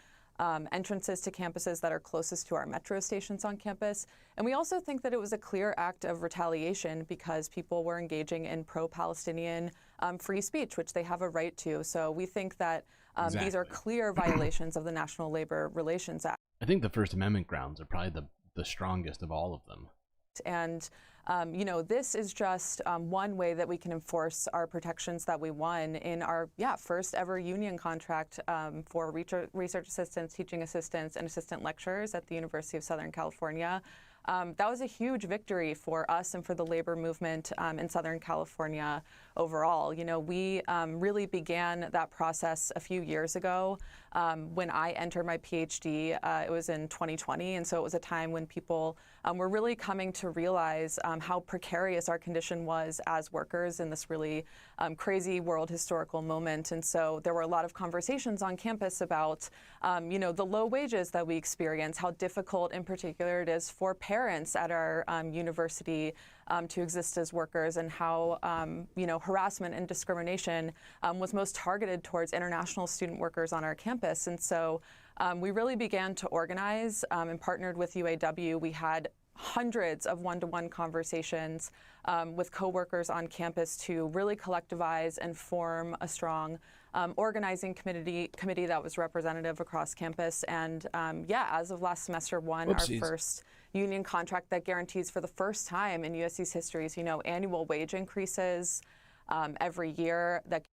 entrances to campuses that are closest to our metro stations on campus. And we also think that it was a clear act of retaliation because people were engaging in pro-Palestinian free speech, which they have a right to. So we think that these are clear violations of the National Labor Relations Act. I think the First Amendment grounds are probably the strongest of all of them. And, this is just one way that we can enforce our protections that we won in our, first ever union contract for research assistants, teaching assistants, and assistant lecturers at the University of Southern California. That was a huge victory for us and for the labor movement in Southern California overall. We really began that process a few years ago. When I entered my PhD, it was in 2020, and so it was a time when people were really coming to realize how precarious our condition was as workers in this really crazy world historical moment. And so there were a lot of conversations on campus about, the low wages that we experience, how difficult in particular it is for parents at our university to exist as workers, and how harassment and discrimination was most targeted towards international student workers on our campus. And so we really began to organize and partnered with UAW. We had hundreds of one-to-one conversations with coworkers on campus to really collectivize and form a strong organizing committee that was representative across campus. And as of last semester, won our first union contract that guarantees for the first time in USC's history, annual wage increases every year. That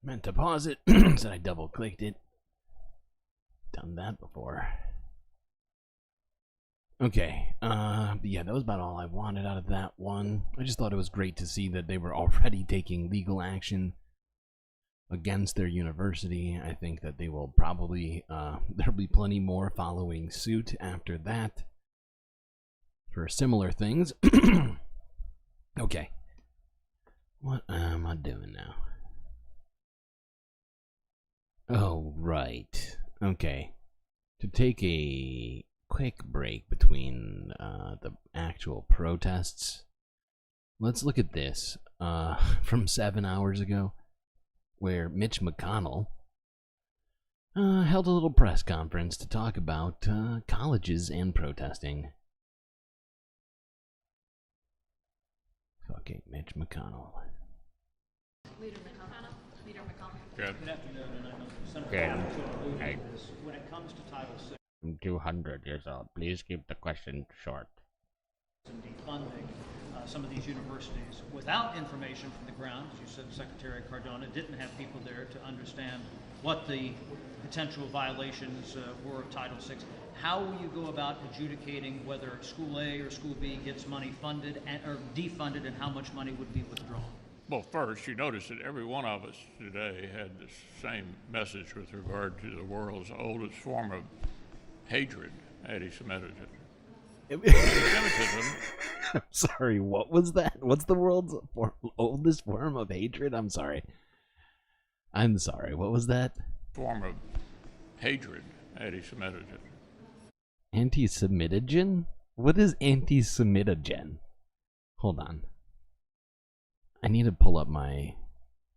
meant to pause it, so I double-clicked it. Done that before. Okay, that was about all I wanted out of that one. I just thought it was great to see that they were already taking legal action against their university. I think that they will probably, there'll be plenty more following suit after that for similar things. Okay. What am I doing now? Oh, right. Okay. To take a quick break between the actual protests. Let's look at this from 7 hours ago, where Mitch McConnell held a little press conference to talk about colleges and protesting. Fucking Mitch McConnell. Leader McConnell. Leader McConnell. Good. Good afternoon, and I know Senator Good. Hey. when it comes to Title VI. I'm 200 years old. Please keep the question short. And defunding some of these universities without information from the ground, as you said, Secretary Cardona didn't have people there to understand what the potential violations were of Title VI. How will you go about adjudicating whether School A or School B gets money funded or defunded, and how much money would be withdrawn? Well, first, you notice that every one of us today had the same message with regard to the world's oldest form of hatred, anti-Semitism. Anti-Semitism. I'm sorry, what was that? What's the world's oldest form of hatred? I'm sorry. What was that? Form of hatred, anti-Semitism. Anti-Semitogen? What is anti-Semitogen? Hold on. I need to pull up my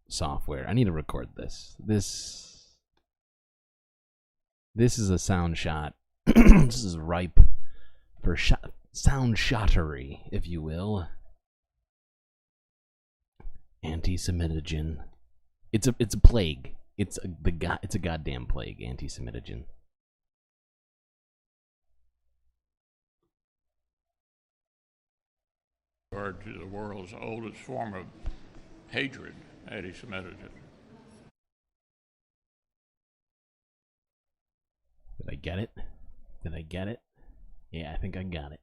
software. I need to record this. This is a sound shot. This is ripe for sound shottery, if you will. Anti-Semitogen. It's a plague. It's a goddamn plague. Anti-Semitogen. Regard to the world's oldest form of hatred, anti-Semitism. Did I get it? Did I get it? Yeah, I think I got it.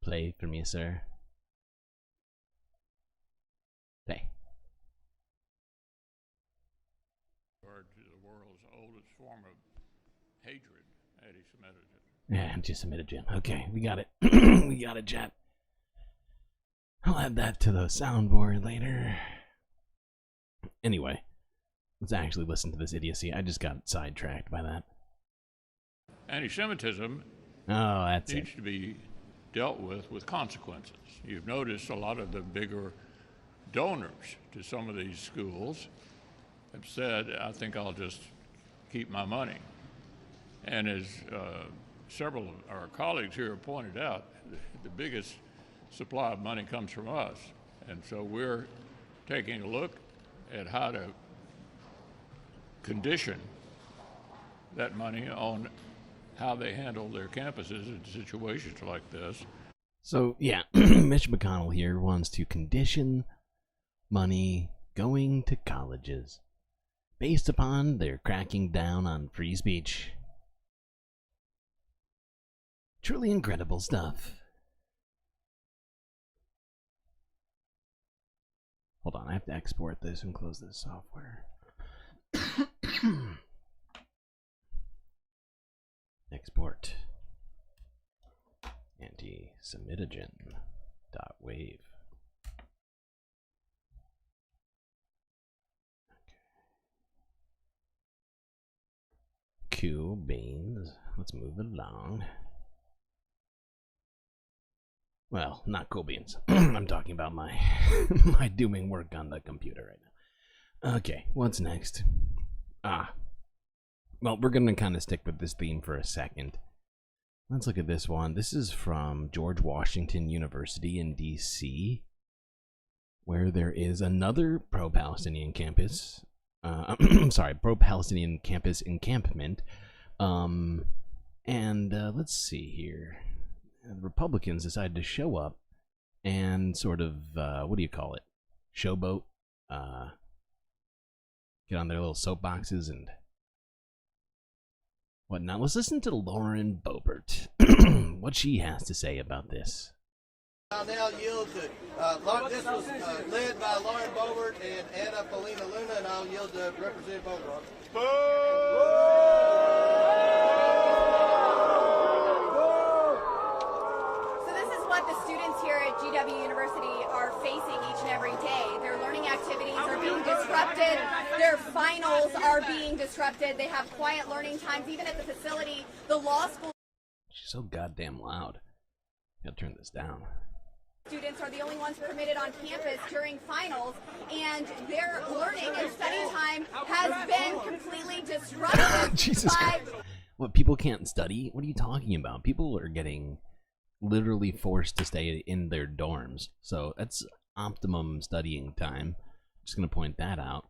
Play for me, sir. Play. Regard to the world's oldest form of hatred, anti-Semitism. Yeah, anti-Semitogen. Okay, we got it. We got it, chat. I'll add that to the soundboard later. Anyway, let's actually listen to this idiocy. I just got sidetracked by that. Anti-Semitism needs to be dealt with consequences. You've noticed a lot of the bigger donors to some of these schools have said, I think I'll just keep my money. And as several of our colleagues here have pointed out, the biggest supply of money comes from us. And so we're taking a look at how to condition that money on how they handle their campuses in situations like this. So, yeah, Mitch McConnell here wants to condition money going to colleges based upon their cracking down on free speech. Truly incredible stuff. Hold on, I have to export this and close this software. Export. Anti-Semitogen.wave. Q beans. Let's move it along. Well, not cool beans. I'm talking about my my doing work on the computer right now. Okay, what's next? Well, we're gonna kind of stick with this theme for a second. Let's look at this one. This is from George Washington University in DC, where there is another pro-Palestinian campus. Sorry, pro-Palestinian campus encampment. And let's see here. The Republicans decided to show up and sort of, what do you call it? Showboat? Get on their little soapboxes and whatnot. Let's listen to Lauren Boebert, what she has to say about this. I'll now yield to, this was led by Lauren Boebert and Anna Paulina Luna, and I'll yield to Representative Boebert. What the students here at GW University are facing each and every day. Their learning activities are being disrupted. Their finals are being disrupted. They have quiet learning times. Even at the facility, the law school. so goddamn loud. Gotta turn this down. Students are the only ones permitted on campus during finals, and their learning and study time has been completely disrupted. Jesus Christ. What, people can't study? What are you talking about? People are getting literally forced to stay in their dorms. So that's optimum studying time. Just gonna point that out.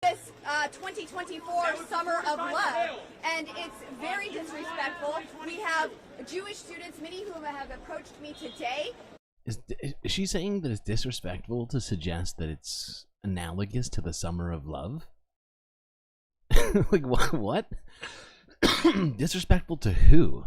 This 2024 Summer of Love, and it's very disrespectful. We have Jewish students, many who have approached me today. Is she saying that it's disrespectful to suggest that it's analogous to the Summer of Love? Like, what? Disrespectful to who?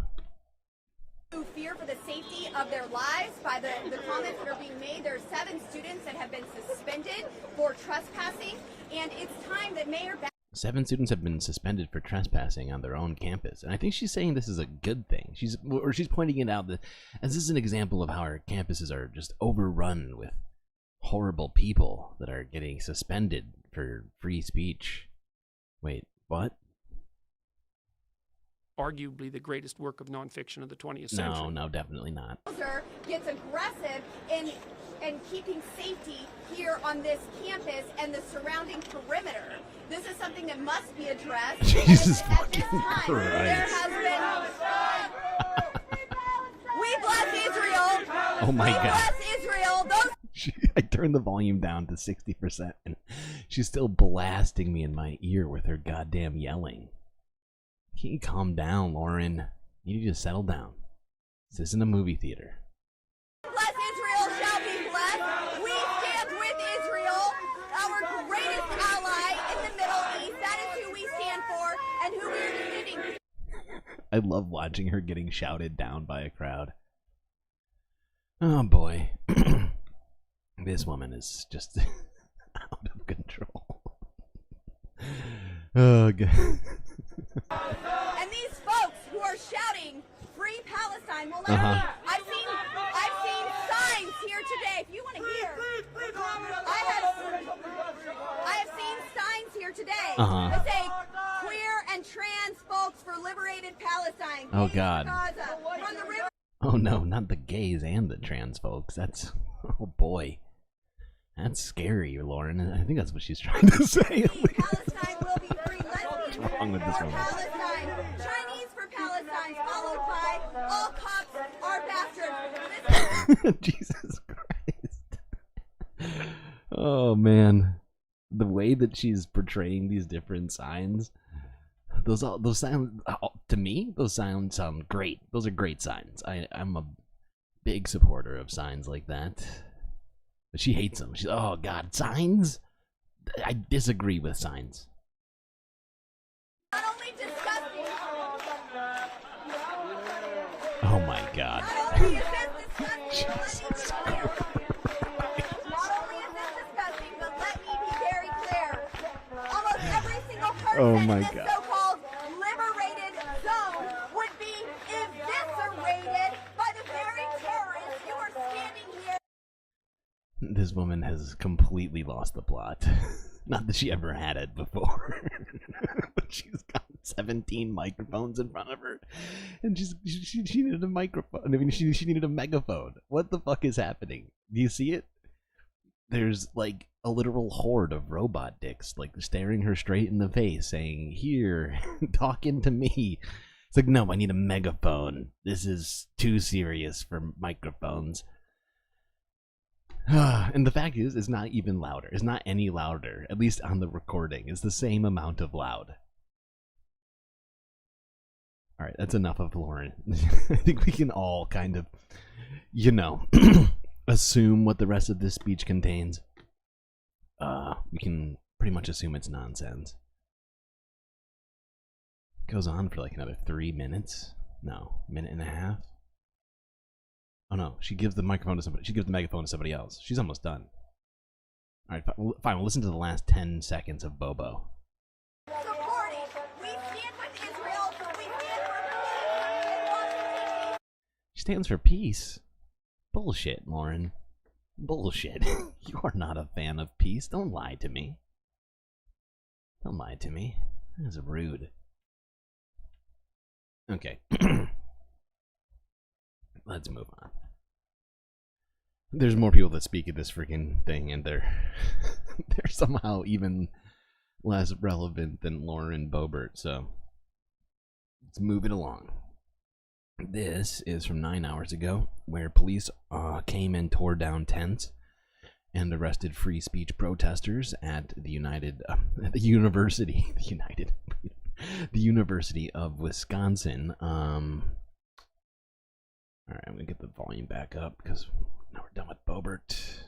Who fear for the safety of their lives by the comments that are being made. There are 7 students that have been suspended for trespassing, and it's time that Mayor 7 students have been suspended for trespassing on their own campus, and I think she's saying this is a good thing. She's pointing it out that as this is an example of how our campuses are just overrun with horrible people that are getting suspended for free speech. Wait, what? Arguably the greatest work of nonfiction of the 20th century. No, definitely not. Gets aggressive in keeping safety here on this campus and the surrounding perimeter. This is something that must be addressed. Jesus at this fucking time, Christ. there has been. We bless Israel. Oh my God. We bless Israel. I turned the volume down to 60%, and she's still blasting me in my ear with her goddamn yelling. Can you calm down, Lauren? You need to settle down. This isn't a movie theater. Bless Israel shall be blessed. We stand with Israel, our greatest ally in the Middle East. That is who we stand for and who we are defending. I love watching her getting shouted down by a crowd. Oh boy. This woman is just out of control. Oh God. And these folks who are shouting "Free Palestine" will let me. I've seen signs here today. If you want to hear, I have seen signs here today that say "Queer and trans folks for liberated Palestine." Oh Gays God. for Gaza, from the river. Oh no, not the gays and the trans folks. That's, oh boy. That's scary, Lauren. I think that's what she's trying to say. Palestine will be free. What's wrong with this woman? Palestine, Chinese for Palestine, followed by all cops are bastards. Jesus Christ. Oh man. The way that she's portraying these different signs, those sound, to me, those signs sound great. Those are great signs. I'm a big supporter of signs like that. But she hates them. She's, oh God, signs? I disagree with signs. Not only disgusting. Oh my God. Not only is this disgusting, but let me be very clear. Almost every single person in this so-called liberated zone would be eviscerated by the very terrorists you are standing here. This woman has completely lost the plot. Not that she ever had it before. But she's got 17 microphones in front of her. And she needed a microphone. I mean, she needed a megaphone. What the fuck is happening? Do you see it? There's like a literal horde of robot dicks like staring her straight in the face saying, here, talking to me. It's like, no, I need a megaphone. This is too serious for microphones. And the fact is, it's not even louder. It's not any louder, at least on the recording. It's the same amount of loud. Alright, that's enough of Lauren. I think we can all kind of, you know, assume what the rest of this speech contains. We can pretty much assume it's nonsense. It goes on for like another 3 minutes. No, minute and a half. Oh no, she gives the microphone to somebody. She gives the megaphone to somebody else. She's almost done. Alright, fine, we'll listen to the last 10 seconds of Bobo. Supporting. We stand with Israel. We stand for peace. She stands for peace? Bullshit, Lauren. Bullshit. You are not a fan of peace. Don't lie to me. Don't lie to me. That is rude. Okay. Let's move on. There's more people that speak at this freaking thing, and they're they're somehow even less relevant than Lauren Boebert, so let's move it along. This is from 9 hours ago, where police came and tore down tents and arrested free speech protesters at the University of Wisconsin. All right, I'm gonna get the volume back up because now we're done with Boebert.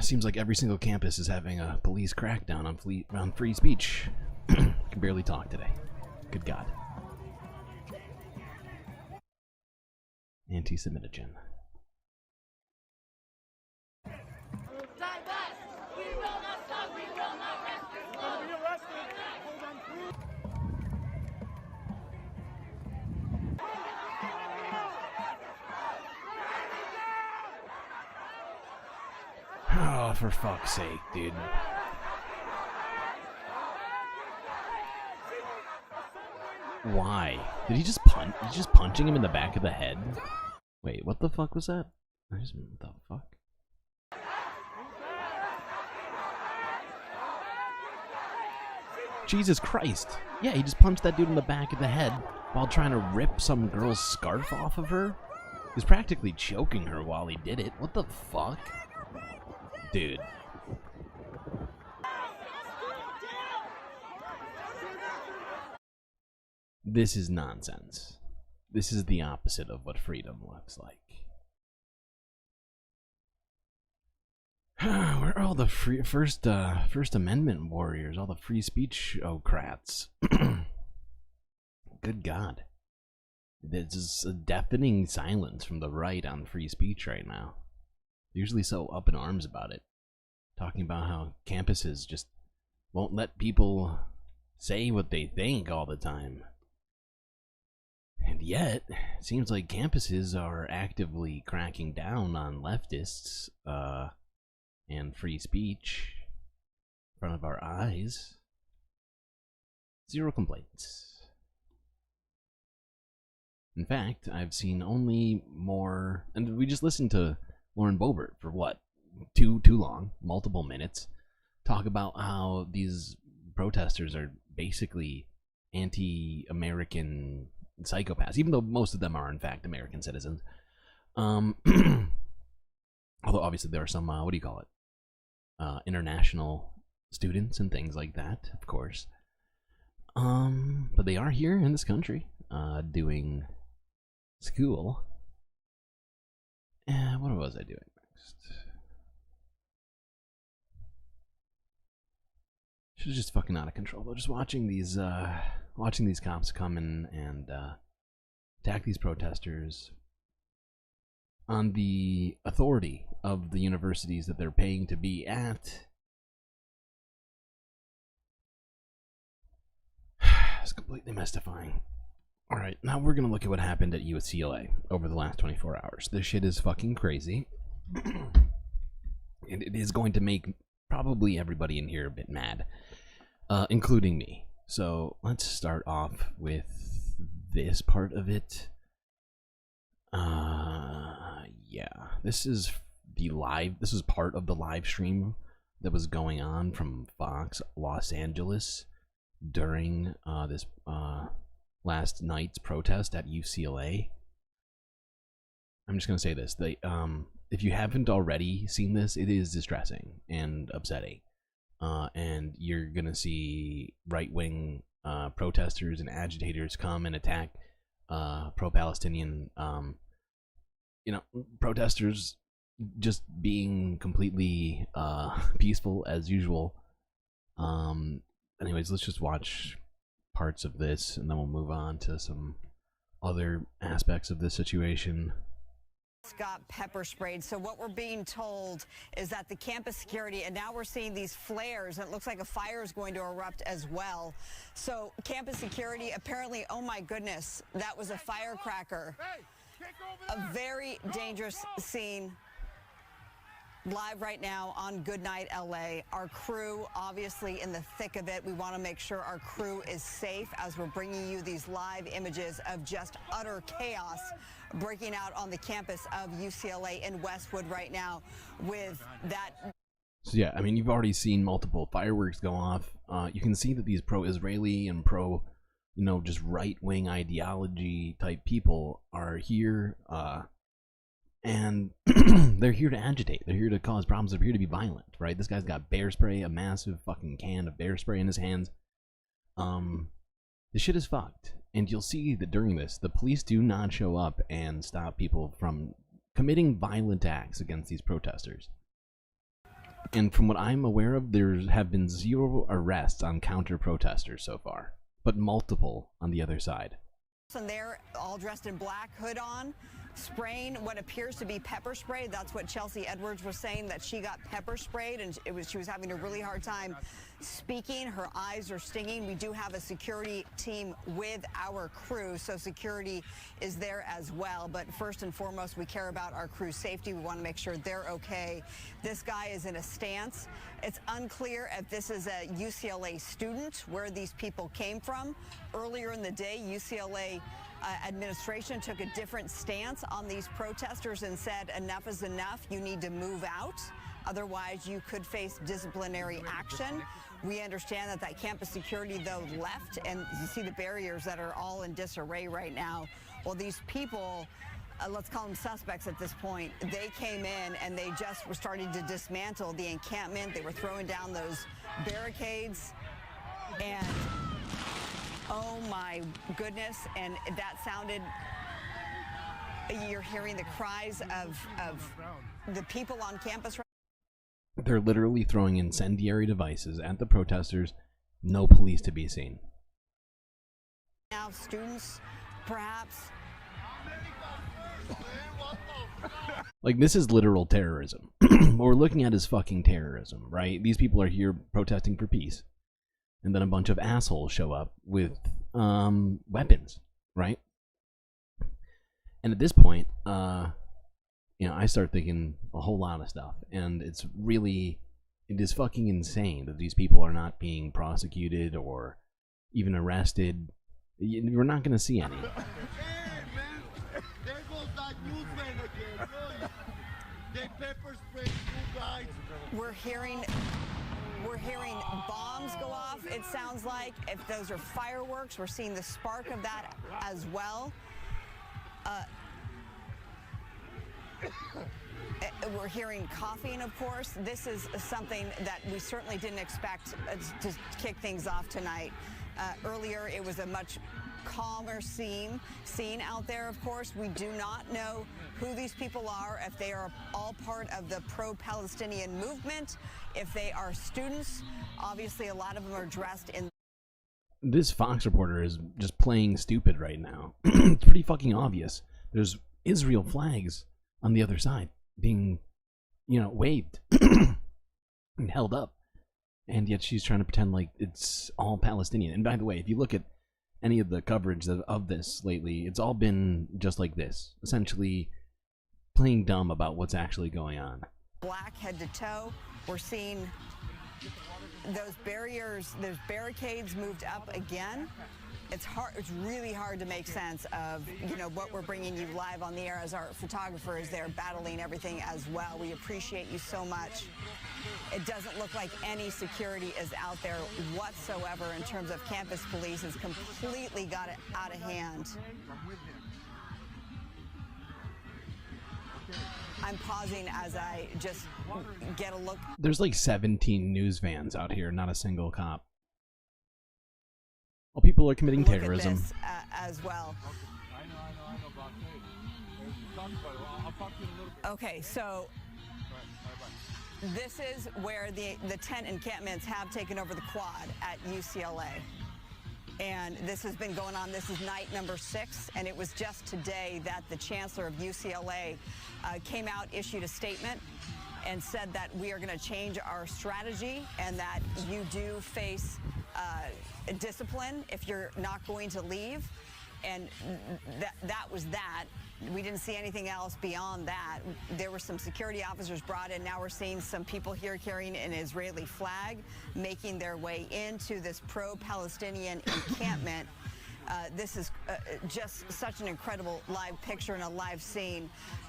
Seems like every single campus is having a police crackdown on free speech. Can barely talk today. Good God. Anti-Semitogen. Oh, for fuck's sake, dude. Why? Did he just punch? Did he just punching him in the back of the head? Wait, what the fuck was that? What the fuck? Jesus Christ. Yeah, he just punched that dude in the back of the head while trying to rip some girl's scarf off of her. He was practically choking her while he did it. What the fuck? Dude. This is nonsense. This is the opposite of what freedom looks like. Where are all the First Amendment warriors, all the free speech ocrats? Good God. There's a deafening silence from the right on free speech right now. They're usually so up in arms about it. Talking about how campuses just won't let people say what they think all the time. And yet, it seems like campuses are actively cracking down on leftists and free speech in front of our eyes. Zero complaints. In fact, I've seen only more, and we just listened to Lauren Boebert for what? Too long, multiple minutes, talk about how these protesters are basically anti-American psychopaths, even though most of them are in fact American citizens. Although obviously there are some, what do you call it? International students and things like that, of course. But they are here in this country, doing school. And what was I doing next? She was just fucking out of control. Though, just watching these cops come in and attack these protesters on the authority of the universities that they're paying to be at. It's completely mystifying. Alright, now we're gonna look at what happened at UCLA over the last 24 hours. This shit is fucking crazy. And it is going to make probably everybody in here a bit mad, including me. So let's start off with this part of it. Yeah, this is part of the live stream that was going on from Fox Los Angeles during this last night's protest at UCLA. I'm just gonna say this: if you haven't already seen this, it is distressing and upsetting. And you're gonna see right-wing protesters and agitators come and attack pro-Palestinian, protesters just being completely peaceful as usual. Anyways, let's just watch parts of this, and then we'll move on to some other aspects of this situation. Got pepper sprayed. So what we're being told is that the campus security, and now we're seeing these flares, and it looks like a fire is going to erupt as well. So campus security, apparently, oh my goodness, that was a firecracker. A very dangerous scene. Live right now on Goodnight LA. Our crew obviously in the thick of it. We want to make sure our crew is safe as we're bringing you these live images of just utter chaos breaking out on the campus of UCLA in Westwood right now with that. So yeah, I mean, you've already seen multiple fireworks go off. You can see that these pro-Israeli and pro, you know, just right-wing ideology type people are here, and they're here to agitate. They're here to cause problems. They're here to be violent, right? This guy's got bear spray, a massive fucking can of bear spray in his hands. This shit is fucked. And you'll see that during this, the police do not show up and stop people from committing violent acts against these protesters. And from what I'm aware of, there have been 0 arrests on counter-protesters so far, but multiple on the other side. And they're all dressed in black, hood on, spraying what appears to be pepper spray. That's what Chelsea Edwards was saying, that she got pepper sprayed, and she was having a really hard time speaking. Her eyes are stinging. We do have a security team with our crew, so security is there as well. But first and foremost, we care about our crew's safety. We want to make sure they're okay. This guy is in a stance. It's unclear if this is a UCLA student, where these people came from. Earlier in the day, UCLA administration took a different stance on these protesters and said, enough is enough. You need to move out. Otherwise, you could face disciplinary action. We understand that campus security, though, left, and you see the barriers that are all in disarray right now. Well, these people, let's call them suspects at this point, they came in and they just were starting to dismantle the encampment. They were throwing down those barricades, and oh my goodness, and that sounded, you're hearing the cries of the people on campus. They're literally throwing incendiary devices at the protesters. No police to be seen. Now, students, perhaps. Like, this is literal terrorism. What we're looking at is fucking terrorism, right? These people are here protesting for peace. And then a bunch of assholes show up with weapons, right? And at this point, you know, I start thinking a whole lot of stuff, and it is fucking insane that these people are not being prosecuted or even arrested. We're not going to see any. Hey, man, there goes that newsman again. They pepper sprayed you guys. We're hearing bombs go off, it sounds like. If those are fireworks, we're seeing the spark of that as well. We're hearing coughing, of course. This is something that we certainly didn't expect to kick things off tonight. Earlier, it was a much calmer scene out there, of course. We do not know who these people are, if they are all part of the pro-Palestinian movement, if they are students. Obviously, a lot of them are dressed in... This Fox reporter is just playing stupid right now. It's pretty fucking obvious. There's Israel flags on the other side being, you know, waved and held up. And yet she's trying to pretend like it's all Palestinian. And by the way, if you look at any of the coverage of this lately, it's all been just like this. Essentially playing dumb about what's actually going on. Black head to toe. We're seeing those barriers, those barricades moved up again. It's hard. It's really hard to make sense of, you know, what we're bringing you live on the air, as our photographer is there battling everything as well. We appreciate you so much. It doesn't look like any security is out there whatsoever in terms of campus police. Has completely got it out of hand. I'm pausing as I just get a look. There's like 17 news vans out here, not a single cop. Well, people are committing terrorism. This, as well. Okay, so this is where the tent encampments have taken over the quad at UCLA. And this has been going on. This is night number 6, and it was just today that the chancellor of UCLA came out, issued a statement, and said that we are going to change our strategy and that you do face discipline if you're not going to leave. And that was that. We didn't see anything else beyond that. There were some security officers brought in. Now we're seeing some people here carrying an Israeli flag, making their way into this pro-Palestinian encampment. This is just such an incredible live picture and a live scene.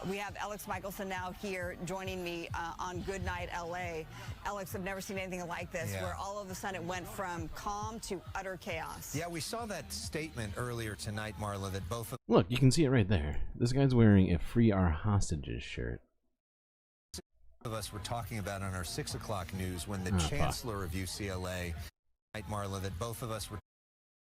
We have Alex Michelson now here joining me on Good Night LA. Alex, I've never seen anything like this, where all of a sudden it went from calm to utter chaos. Yeah, we saw that statement earlier tonight, Marla, that both of Look, you can see it right there. This guy's wearing a Free Our Hostages shirt. us were talking about on our 6 o'clock news when the chancellor of UCLA, Marla, that both of us were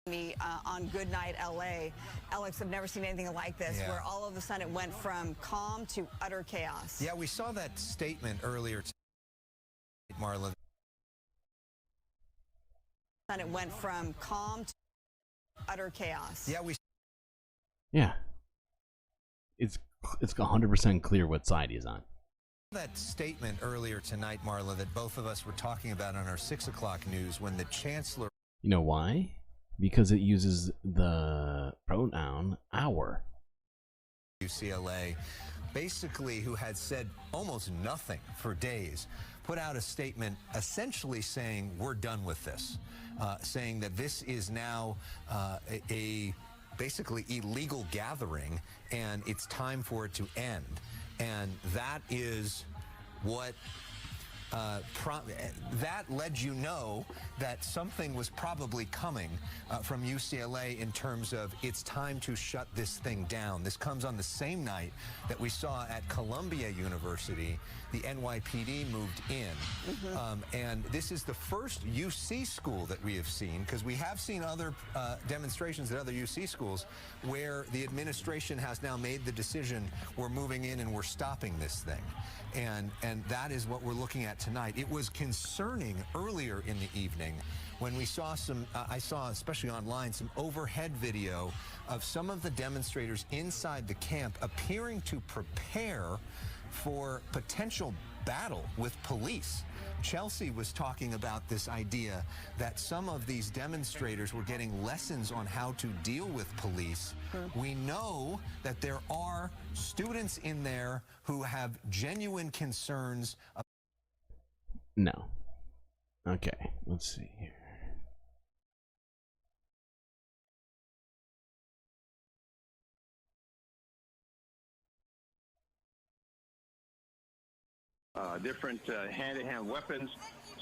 me on Good Night LA. Alex, I've never seen anything like this, where all of a sudden it went from calm to utter chaos. Yeah, we saw that statement earlier tonight, Marla. And it went from calm to utter chaos. Yeah. It's 100% clear what side he's on. That statement earlier tonight, Marla, that both of us were talking about on our 6 o'clock news when the chancellor... You know why? Because it uses the pronoun our. UCLA, basically, who had said almost nothing for days, put out a statement essentially saying we're done with this, saying that this is now a basically illegal gathering and it's time for it to end. And that is what that led you know that something was probably coming from UCLA in terms of it's time to shut this thing down. This comes on the same night that we saw at Columbia University, the NYPD moved in. And this is the first UC school that we have seen, because we have seen other demonstrations at other UC schools where the administration has now made the decision, we're moving in and we're stopping this thing. And that is what we're looking at tonight. It was concerning earlier in the evening when we saw some, I saw especially online, some overhead video of some of the demonstrators inside the camp appearing to prepare for potential battle with police. Chelsea was talking about this idea that some of these demonstrators were getting lessons on how to deal with police. We know that there are students in there who have genuine concerns. No. Okay, let's see here. Different hand-to-hand weapons,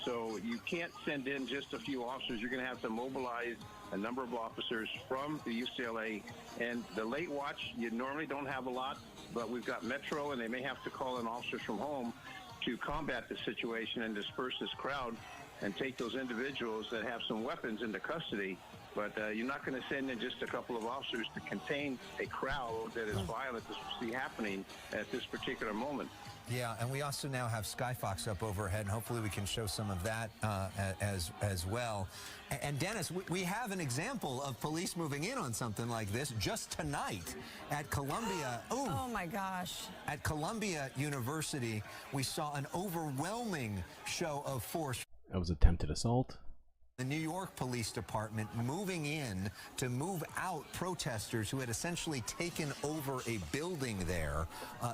so you can't send in just a few officers. You're going to have to mobilize a number of officers from the UCLA. And the late watch, you normally don't have a lot, but we've got Metro, and they may have to call in officers from home to combat the situation and disperse this crowd and take those individuals that have some weapons into custody. But you're not going to send in just a couple of officers to contain a crowd that is violent as we see happening at this particular moment. Yeah, and we also now have Skyfox up overhead, and hopefully we can show some of that as well. And Dennis, we have an example of police moving in on something like this just tonight at Columbia. Oh my gosh. At Columbia University, we saw an overwhelming show of force. That was attempted assault. The New York Police Department moving in to move out protesters who had essentially taken over a building there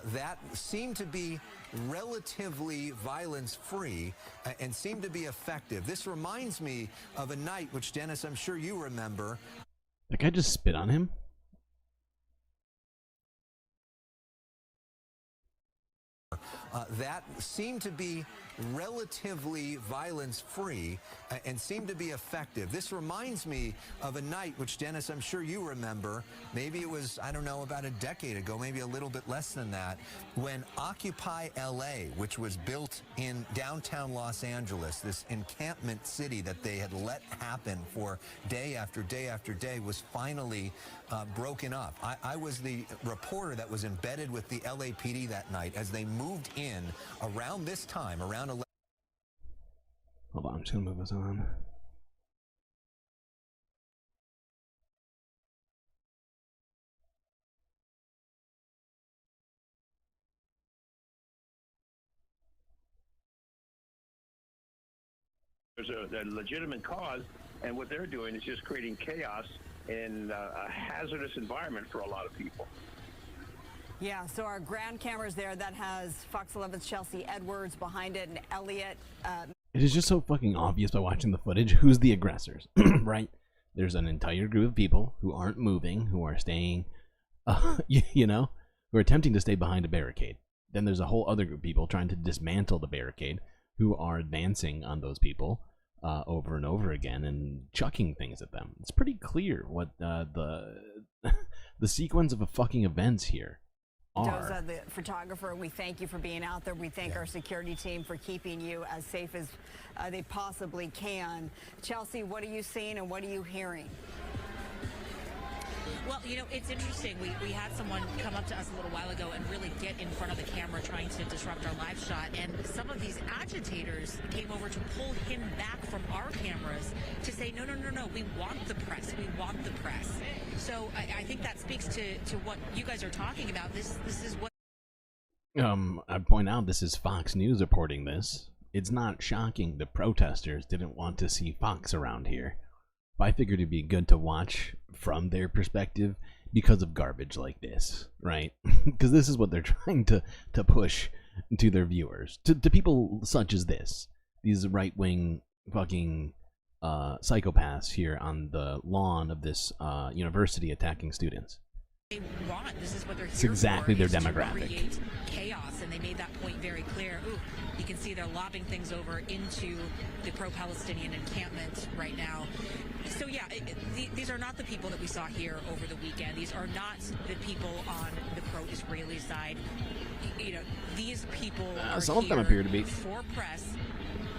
that seemed to be relatively violence-free and seemed to be effective. This reminds me of a night which, Dennis, I'm sure you remember. That guy just spit on him? That seemed to be relatively violence-free and seemed to be effective. This reminds me of a night which, Dennis, I'm sure you remember. Maybe it was, I don't know, about a decade ago, maybe a little bit less than that, when Occupy LA, which was built in downtown Los Angeles, this encampment city that they had let happen for day after day after day, was finally broken up. I was the reporter that was embedded with the LAPD that night as they moved in around this time, around 11. Hold on, I'm just gonna move us on. There's a legitimate cause, and what they're doing is just creating chaos in a hazardous environment for a lot of people. Yeah, so our ground cameras there, that has Fox 11's Chelsea Edwards behind it and Elliot. It is just so fucking obvious by watching the footage who's the aggressors, right? There's an entire group of people who aren't moving, who are staying, you know, who are attempting to stay behind a barricade. Then there's a whole other group of people trying to dismantle the barricade, who are advancing on those people over and over again and chucking things at them. It's pretty clear what the sequence of a fucking events here are. Doza, the photographer, we thank you for being out there. We thank our security team for keeping you as safe as they possibly can. Chelsea, what are you seeing and what are you hearing? Well, you know, it's interesting. We had someone come up to us a little while ago and really get in front of the camera trying to disrupt our live shot. And some of these agitators came over to pull him back from our cameras to say, no, we want the press. We want the press. So I think that speaks to what you guys are talking about. This is what... I'd point out this is Fox News reporting this. It's not shocking the protesters didn't want to see Fox around here. I figured it'd be good to watch from their perspective because of garbage like this, right? Because this is what they're trying to push to their viewers, to people such as this, these right-wing fucking psychopaths here on the lawn of this university attacking students. They want. This is what they're here It's exactly for, their is to demographic. create chaos, and they made that point very clear. Ooh, you can see they're lobbing things over into the pro-Palestinian encampment right now. So yeah, these are not the people that we saw here over the weekend. These are not the people on the pro-Israeli side. You know, these people are some of them here appear to be for press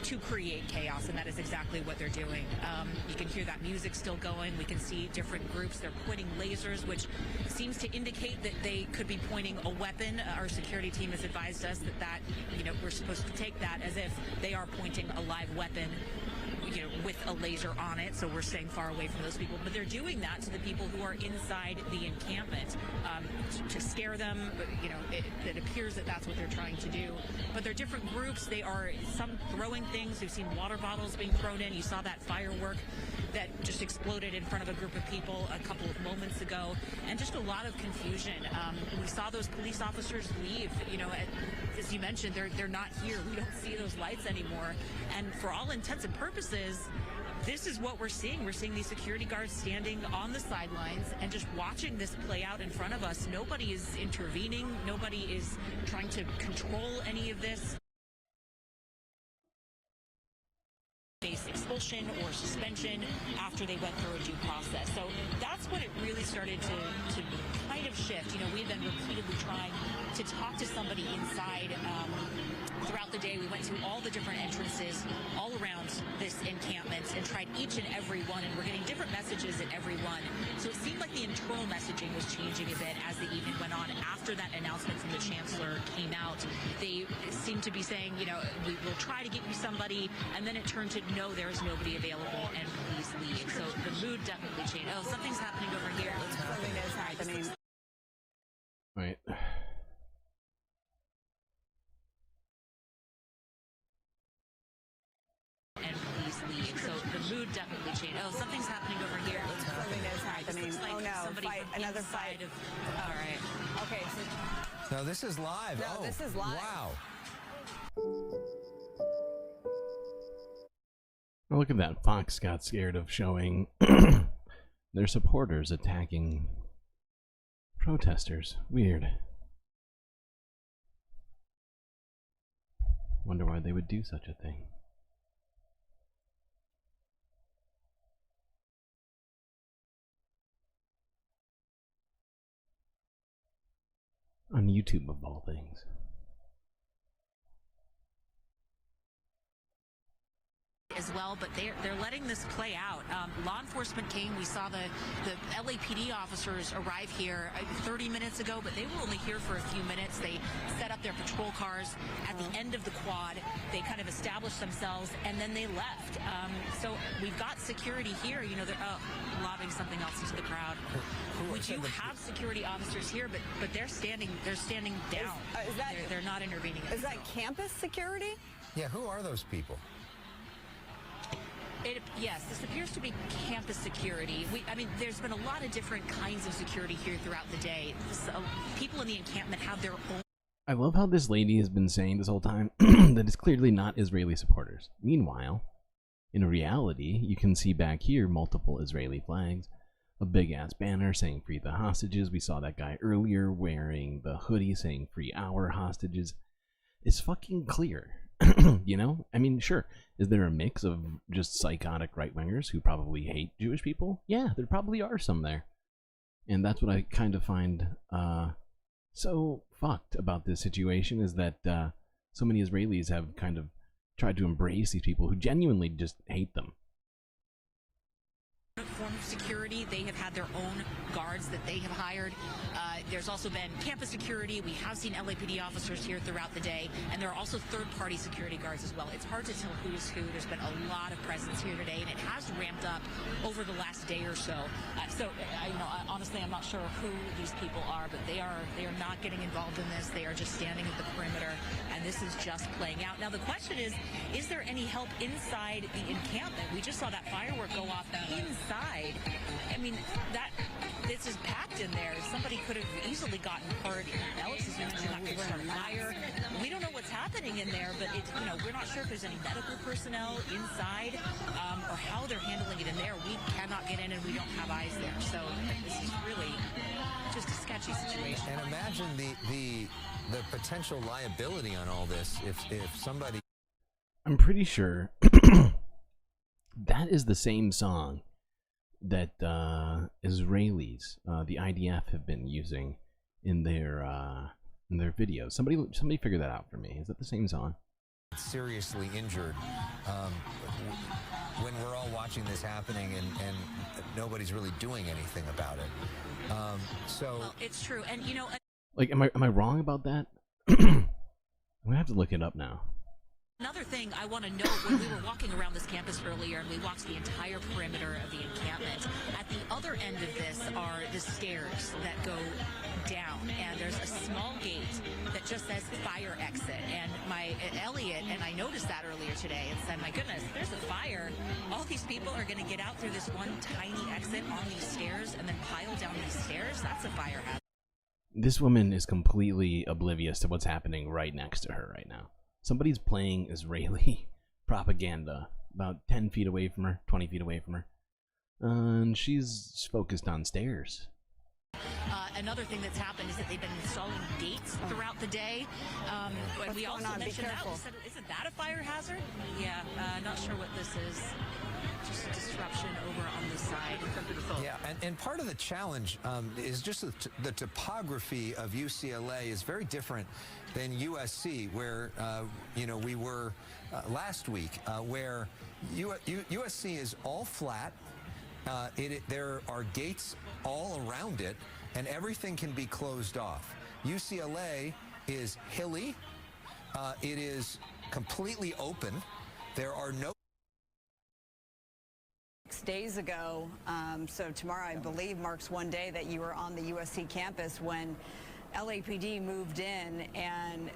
to create chaos, and that is exactly what they're doing. You can hear that music still going. We can see different groups. They're pointing lasers, which seems to indicate that they could be pointing a weapon. Our security team has advised us that you know, we're supposed to take that as if they are pointing a live weapon, you know, with a laser on it, so we're staying far away from those people. But they're doing that to the people who are inside the encampment to scare them. You know, it appears that that's what they're trying to do. But they're different groups. They are some throwing things. We've seen water bottles being thrown in. You saw that firework that just exploded in front of a group of people a couple of moments ago, and just a lot of confusion. We saw those police officers leave. You know, as you mentioned, they're not here. We don't see those lights anymore. And for all intents and purposes, this is what we're seeing. We're seeing these security guards standing on the sidelines and just watching this play out in front of us. Nobody is intervening. Nobody is trying to control any of this. Face expulsion or suspension after they went through a due process. So that's when it really started to kind of shift. You know, we've been repeatedly trying to talk to somebody inside. Throughout the day, we went to all the different entrances all around this encampment and tried each and every one, and we're getting different messages at every one. So it seemed like the internal messaging was changing a bit as the evening went on. After that announcement from the chancellor came out, they seemed to be saying, you know, we will try to get you somebody, and then it turned to, no, there is nobody available, and please leave. So the mood definitely changed. Oh, something's happening over here. Something is happening. Right. And please leave. So the mood definitely changed. Oh, something's happening over here. Something is happening. Like oh no, fight, another fight. All right. Okay. No, this is live. No, this is live. Wow. Oh, look at that. Fox got scared of showing their supporters attacking protesters. Weird. Wonder why they would do such a thing. On YouTube, of all things. As well, but they're letting this play out. Law enforcement came. We saw the LAPD officers arrive here 30 minutes ago, but they were only here for a few minutes. They set up their patrol cars at the end of the quad. They kind of established themselves, and then they left. So we've got security here. You know, they're lobbing something else into the crowd. We do have security officers here, but they're standing down. They're not intervening. Is that campus security? Yeah, who are those people? Yes, this appears to be campus security. I mean, there's been a lot of different kinds of security here throughout the day. People in the encampment have their own. I love how this lady has been saying this whole time that it's clearly not Israeli supporters. Meanwhile, in reality, you can see back here multiple Israeli flags, a big-ass banner saying free the hostages. We saw that guy earlier wearing the hoodie saying free our hostages. It's fucking clear. You know? I mean, sure. Is there a mix of just psychotic right-wingers who probably hate Jewish people? Yeah, there probably are some there. And that's what I kind of find so fucked about this situation, is that so many Israelis have kind of tried to embrace these people who genuinely just hate them. Form of security. They have had their own guards that they have hired. There's also been campus security. We have seen LAPD officers here throughout the day, and there are also third-party security guards as well. It's hard to tell who's who. There's been a lot of presence here today, and it has ramped up over the last day or so. Honestly, I'm not sure who these people are, but they are not getting involved in this. They are just standing at the perimeter, and this is just playing out. Now, the question is there any help inside the encampment? We just saw that firework go off inside. I mean, this is packed in there. Somebody could have easily gotten hurt. Alex has mentioned that could start a fire. We don't know what's happening in there, but we're not sure if there's any medical personnel inside or how they're handling it in there. We cannot get in, and we don't have eyes there. So this is really just a sketchy situation. And imagine the potential liability on all this if somebody. I'm pretty sure that is the same song that Israelis, the IDF, have been using in their videos. Somebody figure that out for me. Is that the same song? Seriously injured. When we're all watching this happening and nobody's really doing anything about it. Well, it's true, and like, am I wrong about that? I'm gonna have to look it up now. Another thing I want to note, when we were walking around this campus earlier and we walked the entire perimeter of the encampment, at the other end of this are the stairs that go down, and there's a small gate that just says fire exit. And Elliot and I noticed that earlier today and said, my goodness, there's a fire. All these people are going to get out through this one tiny exit on these stairs and then pile down these stairs. That's a fire hazard. This woman is completely oblivious to what's happening right next to her right now. Somebody's playing Israeli propaganda about 10 feet away from her, 20 feet away from her. And she's focused on stairs. Another thing that's happened is that they've been installing gates throughout the day. And we also mentioned that. We said, isn't that a fire hazard? Yeah, not sure what this is. Just disruption over on this side. Yeah, and part of the challenge is just the topography of UCLA is very different than USC, where we were last week, where USC is all flat. There are gates all around it, and everything can be closed off. UCLA is hilly. It is completely open. There are no. 6 days ago, so tomorrow I believe marks one day that you were on the USC campus when LAPD moved in and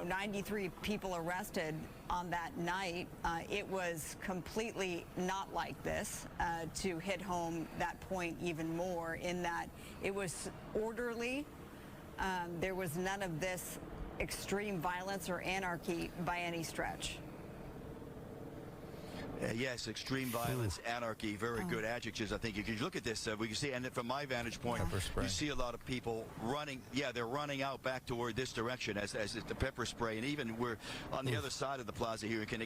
93 people arrested on that night. It was completely not like this, to hit home that point even more, in that it was orderly. There was none of this extreme violence or anarchy by any stretch. Yes, extreme violence, anarchy, very good adjectives. I think if you look at this, we can see, and from my vantage point, you see a lot of people running. Yeah, they're running out back toward this direction as the pepper spray, and even we're on the other side of the plaza here. You can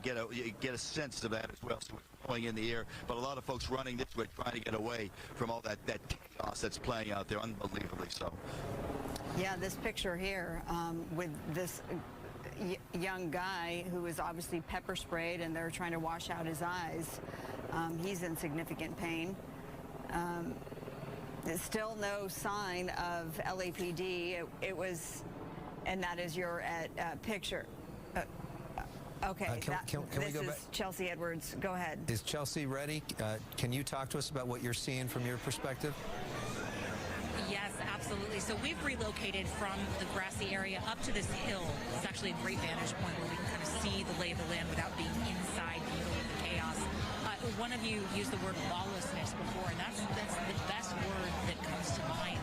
get a sense of that as well. So it's going in the air, but a lot of folks running this way, trying to get away from all that chaos that's playing out there, unbelievably so. Yeah, this picture here with this young guy who was obviously pepper sprayed, and they're trying to wash out his eyes. He's in significant pain. There's still no sign of LAPD. It was, and that is your picture. Okay, can we go back? Chelsea Edwards. Go ahead. Is Chelsea ready? Can you talk to us about what you're seeing from your perspective? Yes, absolutely. So we've relocated from the grassy area up to this hill. It's actually a great vantage point where we can kind of see the lay of the land without being inside the middle of the chaos. one of you used the word lawlessness before, and that's the best word that comes to mind.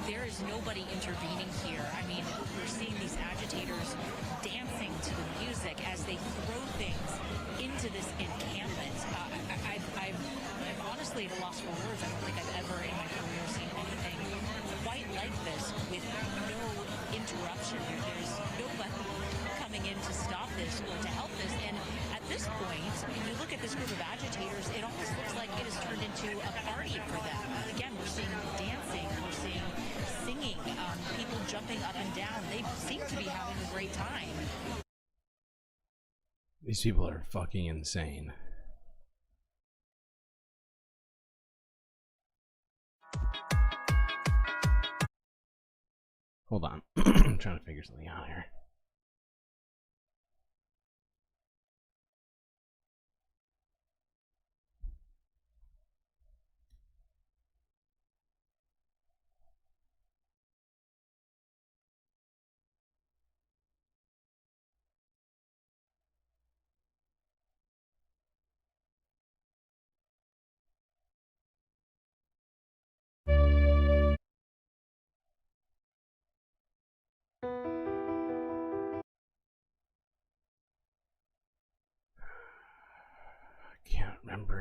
There is nobody intervening here. I mean, we're seeing these agitators dancing to the music as they throw things into this encampment. I'm honestly at a loss for words. I don't think I've ever in my career seen anything quite like this with no interruption. There's nobody coming in to stop this or to help this. And at this point, when you look at this group of agitators, it almost looks like it has turned into a party for them. Again, we're seeing dancing, we're seeing singing, people jumping up and down. They seem to be having a great time. These people are fucking insane. Hold on. I'm trying to figure something out here.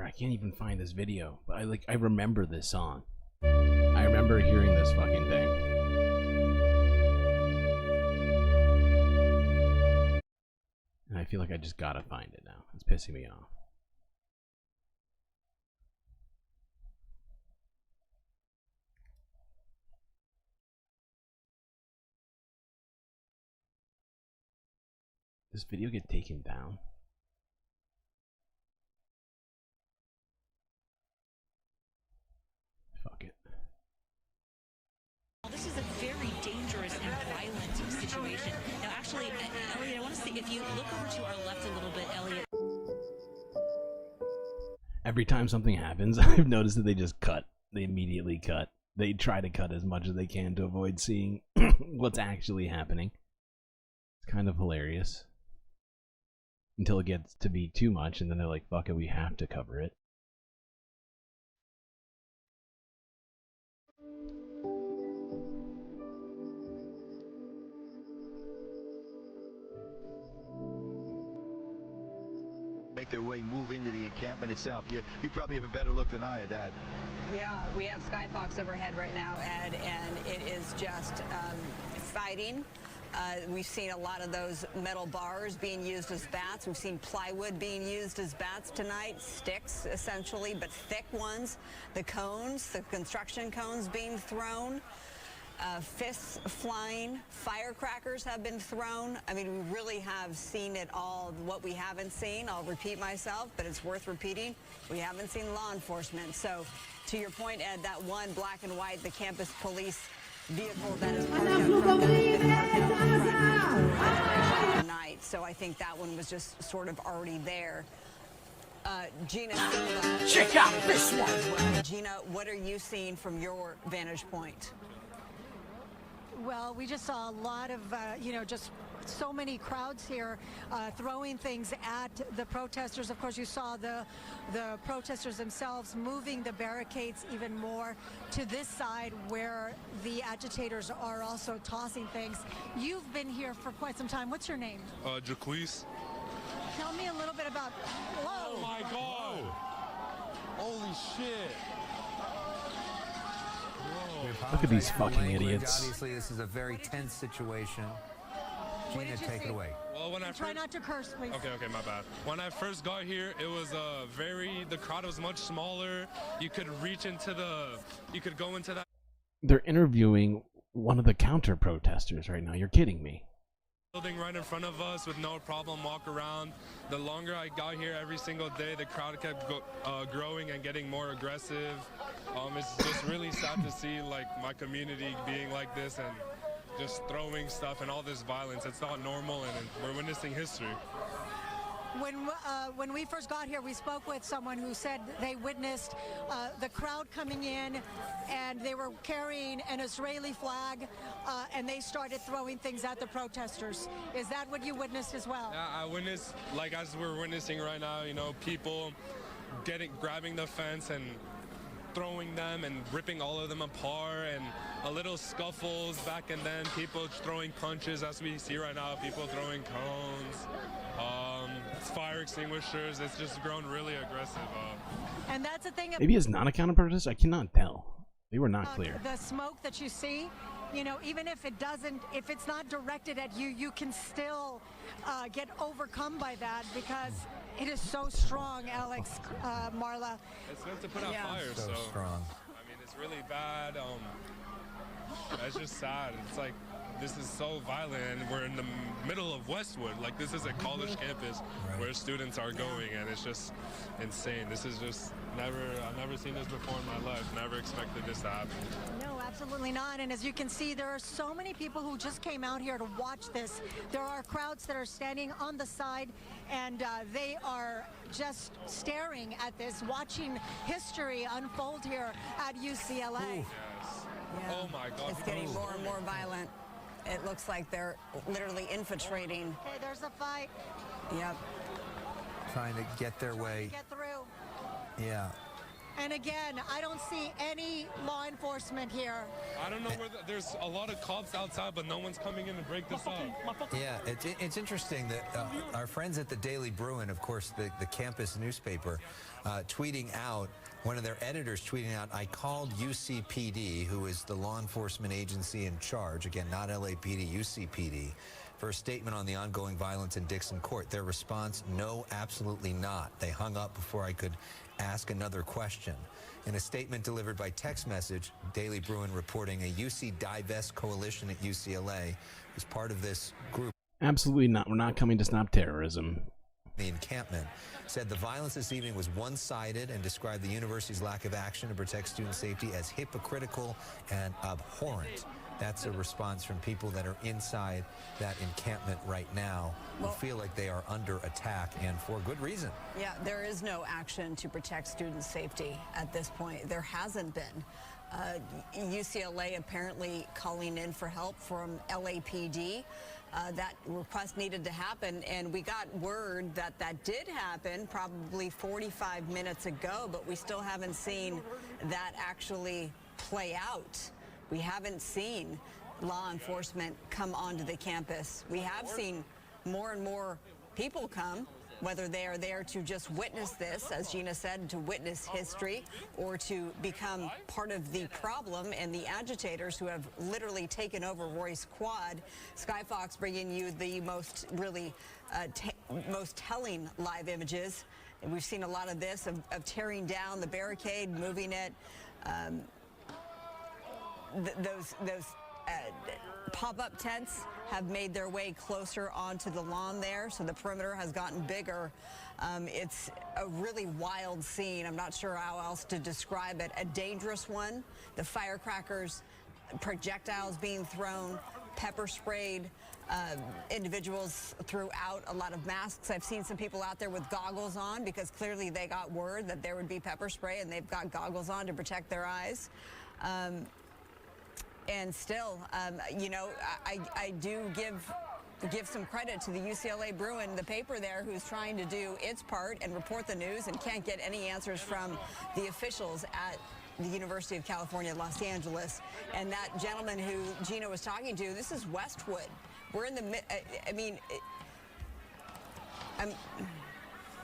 I can't even find this video, but I remember this song. I remember hearing this fucking thing. And I feel like I just gotta find it now. It's pissing me off. Does this video get taken down? Fuck it. Well, this is a very dangerous and violent situation. Now, actually, Elliot, I want to see if you look over to our left a little bit, Elliot. Every time something happens, I've noticed that they just cut. They immediately cut. They try to cut as much as they can to avoid seeing what's actually happening. It's kind of hilarious. Until it gets to be too much, and then they're like, fuck it, we have to cover it. Make their way, move into the encampment itself. You probably have a better look than I at that. Yeah, we have Skyfox overhead right now, Ed, and it is just fighting. We've seen a lot of those metal bars being used as bats. We've seen plywood being used as bats tonight, sticks essentially, but thick ones. The cones, the construction cones being thrown. Fists flying, firecrackers have been thrown. I mean, we really have seen it all. What we haven't seen, I'll repeat myself, but it's worth repeating, we haven't seen law enforcement. So, to your point, Ed, that one black and white, the campus police vehicle that is parked out front tonight. So I think that one was just sort of already there. Gina, check out this one. Gina, what are you seeing from your vantage point? Well, we just saw a lot of, just so many crowds here throwing things at the protesters. Of course, you saw the protesters themselves moving the barricades even more to this side where the agitators are also tossing things. You've been here for quite some time. What's your name? Jaquise. Tell me a little bit about... Whoa! Oh, my God! Holy shit! Look at these fucking idiots. Obviously, this is a very tense situation. Gina, take it away. Well, when I try not to curse, please. Okay, my bad. When I first got here, it was the crowd was much smaller. You could reach into you could go into that. They're interviewing one of the counter protesters right now. You're kidding me. Building right in front of us with no problem, walk around. The longer I got here every single day, the crowd kept growing and getting more aggressive. It's just really sad to see like my community being like this and just throwing stuff and all this violence. It's not normal, and we're witnessing history. When we first got here, we spoke with someone who said they witnessed the crowd coming in, and they were carrying an Israeli flag, and they started throwing things at the protesters. Is that what you witnessed as well? Yeah, I witnessed, like as we're witnessing right now, people grabbing the fence and throwing them and ripping all of them apart, and a little scuffles back and then, people throwing punches as we see right now, people throwing cones, fire extinguishers. It's just grown really aggressive. And that's the thing. Maybe it's not a counter protest. I cannot tell. They were not clear. The smoke that you see, you know, even if it's not directed at you, you can still get overcome by that because it is so strong, Alex, Marla. It's meant to put out fires, so strong. I mean, it's really bad. It's just sad. It's like, this is so violent, and we're in the middle of Westwood. Like, this is a college campus where students are going, and it's just insane. This is just I've never seen this before in my life. Never expected this to happen. No, absolutely not. And as you can see, there are so many people who just came out here to watch this. There are crowds that are standing on the side, and they are just staring at this, watching history unfold here at UCLA. Yeah. Oh my God. It's getting more and more violent. It looks like they're literally infiltrating. Okay, there's a fight. Yep. Trying to get their way. Get through. Yeah. And again, I don't see any law enforcement here. I don't know where there's a lot of cops outside, but no one's coming in to break this up. Yeah, it's interesting that our friends at the Daily Bruin, of course, the campus newspaper, tweeting out, one of their editors tweeting out, I called UCPD, who is the law enforcement agency in charge, again, not LAPD, UCPD, for a statement on the ongoing violence in Dixon Court. Their response, no, absolutely not. They hung up before I could ask another question. In a statement delivered by text message, Daily Bruin reporting a UC Divest coalition at UCLA was part of this group. Absolutely not. We're not coming to stop terrorism. The encampment said the violence this evening was one-sided and described the university's lack of action to protect student safety as hypocritical and abhorrent. That's a response from people that are inside that encampment right now who feel like they are under attack, and for good reason. Yeah, there is no action to protect student safety at this point. There hasn't been. UCLA apparently calling in for help from LAPD. That request needed to happen, and we got word that that did happen probably 45 minutes ago, but we still haven't seen that actually play out. We haven't seen law enforcement come onto the campus. We have seen more and more people come, whether they are there to just witness this, as Gina said, to witness history, or to become part of the problem and the agitators who have literally taken over Royce Quad. Sky Fox bringing you the most telling live images. And we've seen a lot of this, of tearing down the barricade, moving it. Those pop-up tents have made their way closer onto the lawn there, so the perimeter has gotten bigger. It's a really wild scene. I'm not sure how else to describe it. A dangerous one. The firecrackers, projectiles being thrown, pepper sprayed. Individuals threw out a lot of masks. I've seen some people out there with goggles on because clearly they got word that there would be pepper spray, and they've got goggles on to protect their eyes. And still, you know, I do give some credit to the UCLA Bruin, the paper there, who's trying to do its part and report the news and can't get any answers from the officials at the University of California, Los Angeles. And that gentleman who Gina was talking to, this is Westwood. We're in the I mean,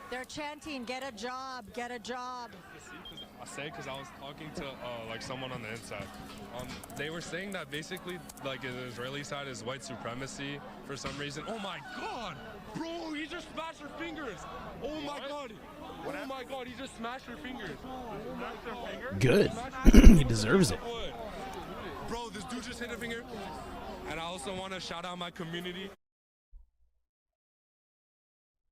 they're chanting, get a job, get a job. I say because I was talking to like someone on the inside. They were saying that basically like the Israeli side is white supremacy for some reason. Oh my God, bro, he just smashed her fingers. Oh my God. Oh my God, he just smashed her fingers. Good. He deserves it. Bro, this dude just hit a finger. And I also want to shout out my community.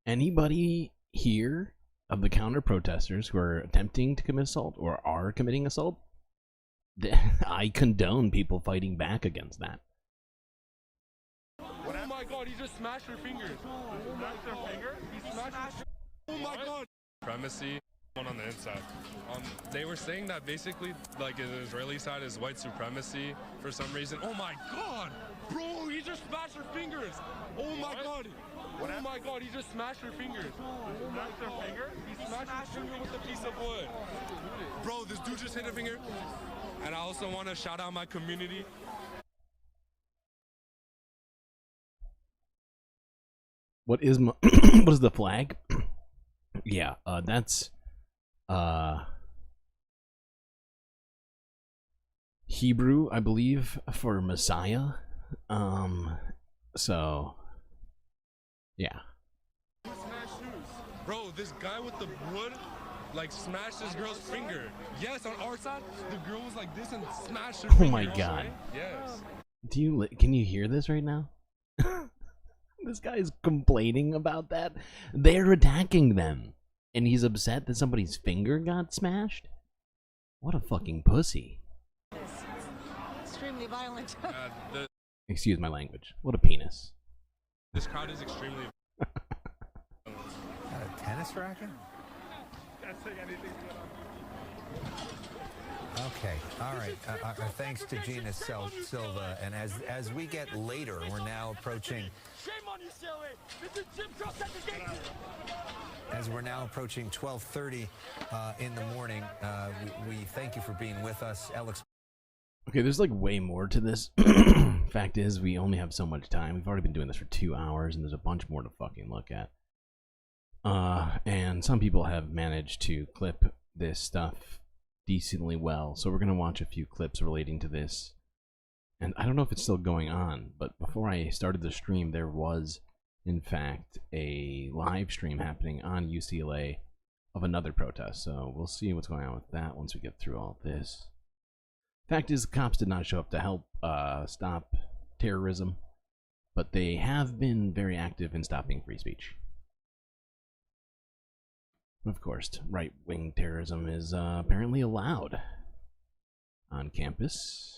Anybody here of the counter protesters who are attempting to commit assault or are committing assault, I condone people fighting back against that. Oh my God, he just smashed her fingers. He smashed her finger? He smashed her. Oh my God. Supremacy on the inside. They were saying that basically like the Israeli side is white supremacy for some reason. Oh my God, bro, he just smashed her fingers. Oh my God. Oh my God, he just smashed her finger. Smashed her finger? He smashed her finger with a piece of wood. Bro, this dude just hit a finger. And I also want to shout out my community. What is what is the flag? Yeah, that's Hebrew, I believe, for Messiah. So yeah. Bro, this guy with the wood like smashed this girl's finger. Yes, on our side, the girl was like this and smashed her finger. Oh my God. Yes. Can you hear this right now? This guy's complaining about that. They're attacking them, and he's upset that somebody's finger got smashed. What a fucking pussy. Extremely violent. Excuse my language. What a penis. This crowd is extremely. A tennis racket? Can't say anything. Okay, all right. Thanks to Gina Silva. And as we get later, we're now approaching. Shame on you, Silly! This is Jim Cross at the gate! As we're now approaching 12:30 in the morning, we thank you for being with us, Alex. Okay, there's like way more to this. Fact is, we only have so much time. We've already been doing this for 2 hours, and there's a bunch more to fucking look at. And some people have managed to clip this stuff decently well, so we're gonna watch a few clips relating to this. And I don't know if it's still going on, but before I started the stream, there was, in fact, a live stream happening on UCLA of another protest. So we'll see what's going on with that once we get through all this. Fact is, the cops did not show up to help stop terrorism, but they have been very active in stopping free speech. Of course, right-wing terrorism is apparently allowed on campus.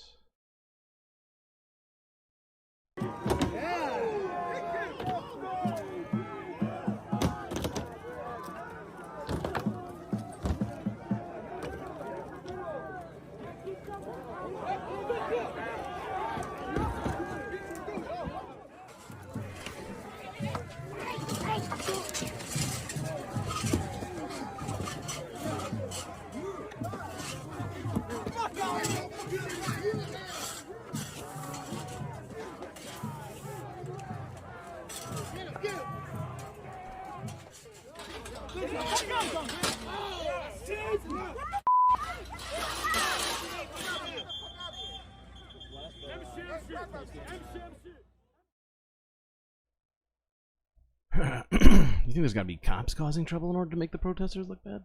You think there's gotta be cops causing trouble in order to make the protesters look bad?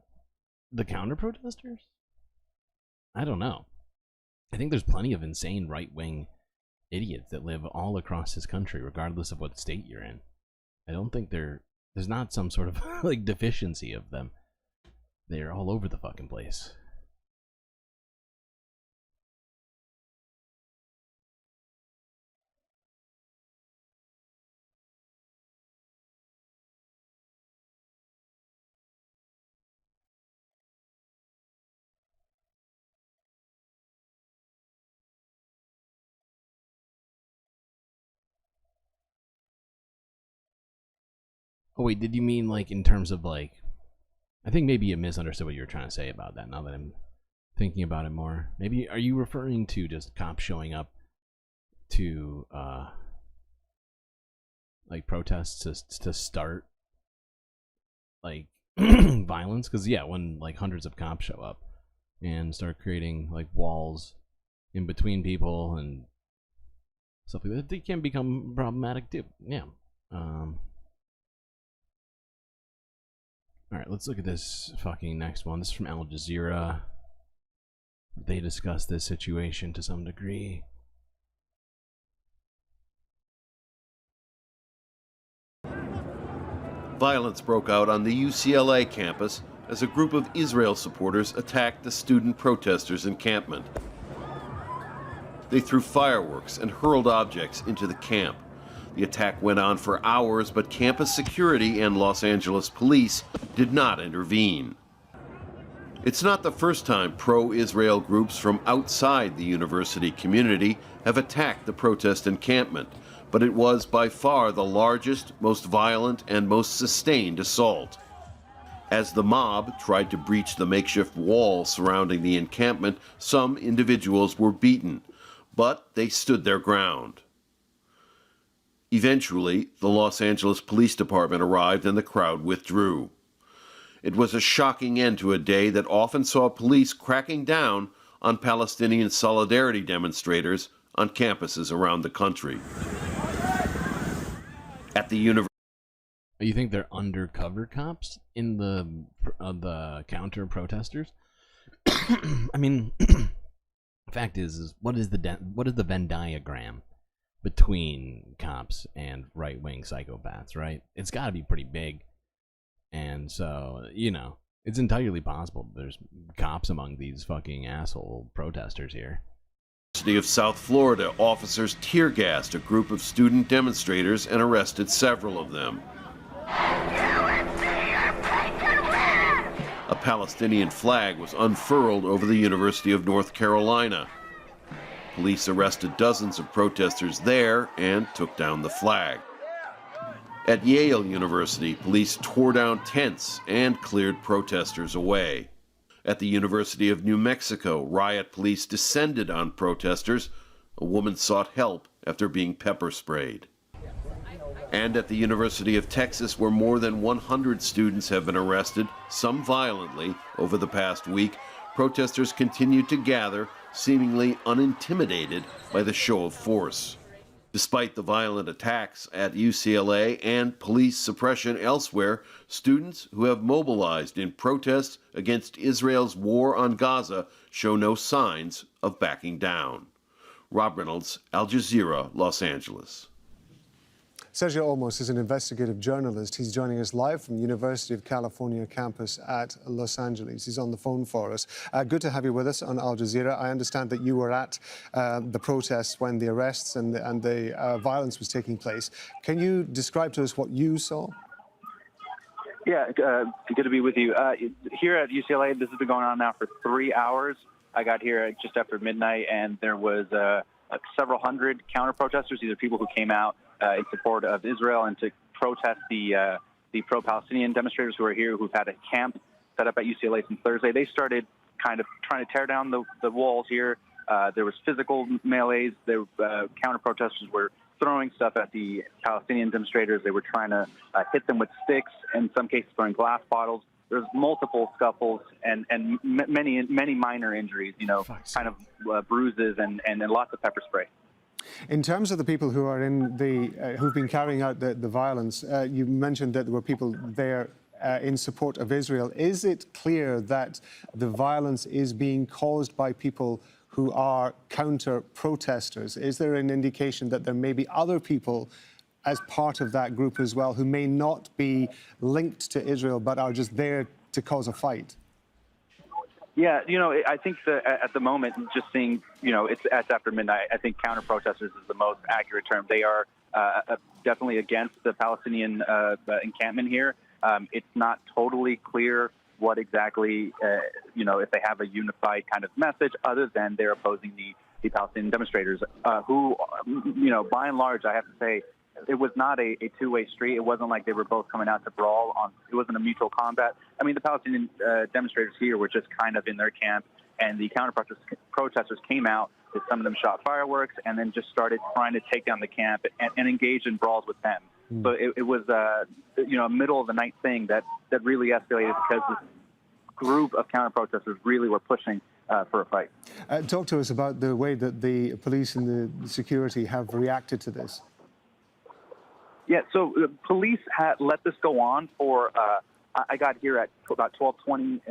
The counter-protesters? I don't know. I think there's plenty of insane right-wing idiots that live all across this country, regardless of what state you're in. I don't think there's not some sort of like deficiency of them. They're all over the fucking place. Oh wait, did you mean like in terms of like, I think maybe you misunderstood what you were trying to say about that now that I'm thinking about it more. Maybe, are you referring to just cops showing up to like protests to start like violence? Because yeah, when like hundreds of cops show up and start creating like walls in between people and stuff like that, they can become problematic too. Yeah. Alright, let's look at this fucking next one. This is from Al Jazeera. They discuss this situation to some degree. Violence broke out on the UCLA campus as a group of Israel supporters attacked the student protesters' encampment. They threw fireworks and hurled objects into the camp. The attack went on for hours, but campus security and Los Angeles police did not intervene. It's not the first time pro-Israel groups from outside the university community have attacked the protest encampment. but it was by far the largest, most violent, and most sustained assault. As the mob tried to breach the makeshift wall surrounding the encampment, some individuals were beaten, but they stood their ground. Eventually, the Los Angeles Police Department arrived and the crowd withdrew. It was a shocking end to a day that often saw police cracking down on Palestinian solidarity demonstrators on campuses around the country. At the university, You think they're undercover cops in the counter protesters? I mean, fact is what is the Venn diagram between cops and right-wing psychopaths, right? It's got to be pretty big. And so, you know, it's entirely possible there's cops among these fucking asshole protesters here. University of South Florida, officers tear-gassed a group of student demonstrators and arrested several of them. A Palestinian flag was unfurled over the University of North Carolina. Police arrested dozens of protesters there and took down the flag. At Yale University, police tore down tents and cleared protesters away. At the University of New Mexico, riot police descended on protesters. A woman sought help after being pepper sprayed. And at the University of Texas, where more than 100 students have been arrested, some violently, over the past week, protesters continued to gather, seemingly unintimidated by the show of force. Despite the violent attacks at UCLA and police suppression elsewhere, students who have mobilized in protest against Israel's war on Gaza show no signs of backing down. Rob Reynolds, Al Jazeera, Los Angeles. Sergio Olmos is an investigative journalist. He's joining us live from the University of California campus at Los Angeles. He's on the phone for us. Good to have you with us on Al Jazeera. I understand that you were at the protests when the arrests and the violence was taking place. Can you describe to us what you saw? Yeah, good to be with you. Here at UCLA, this has been going on now for 3 hours. I got here just after midnight, and there was several hundred counter-protesters. These are people who came out in support of Israel and to protest the pro-Palestinian demonstrators who are here, who've had a camp set up at UCLA since Thursday. They started kind of trying to tear down the walls here. There was physical melees. Counter-protesters were throwing stuff at the Palestinian demonstrators. They were trying to hit them with sticks, in some cases throwing glass bottles. There's multiple scuffles and many minor injuries, kind of bruises and lots of pepper spray. In terms of the people who are who've been carrying out the violence, you mentioned that there were people there in support of Israel. Is it clear that the violence is being caused by people who are counter-protesters? Is there an indication that there may be other people as part of that group as well who may not be linked to Israel but are just there to cause a fight? Yeah, I think that at the moment, just seeing, it's after midnight, I think counter-protesters is the most accurate term. They are definitely against the Palestinian encampment here. It's not totally clear what exactly, if they have a unified kind of message other than they're opposing the Palestinian demonstrators, who, by and large, I have to say, it was not a two-way street. It wasn't like they were both coming out to brawl. It wasn't a mutual combat. I mean, the Palestinian demonstrators here were just kind of in their camp, and the counter-protesters came out. Some of them shot fireworks and then just started trying to take down the camp and engage in brawls with them. So it was, a middle-of-the-night thing that really escalated because this group of counter-protesters really were pushing for a fight. Talk to us about the way that the police and the security have reacted to this. Yeah, so the police had let this go on for, I got here at about 12:20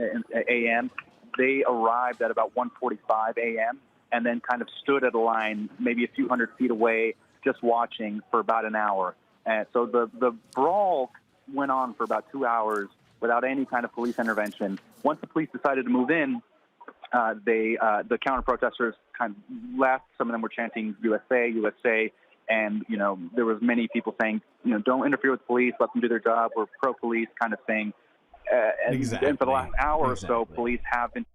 a.m. They arrived at about 1:45 a.m. and then kind of stood at a line maybe a few hundred feet away just watching for about an hour. And so the brawl went on for about 2 hours without any kind of police intervention. Once the police decided to move in, the counter-protesters kind of left. Some of them were chanting USA, USA. And, there was many people saying, don't interfere with police, let them do their job. We're pro-police kind of thing. Exactly. And for the last hour or so, police have been...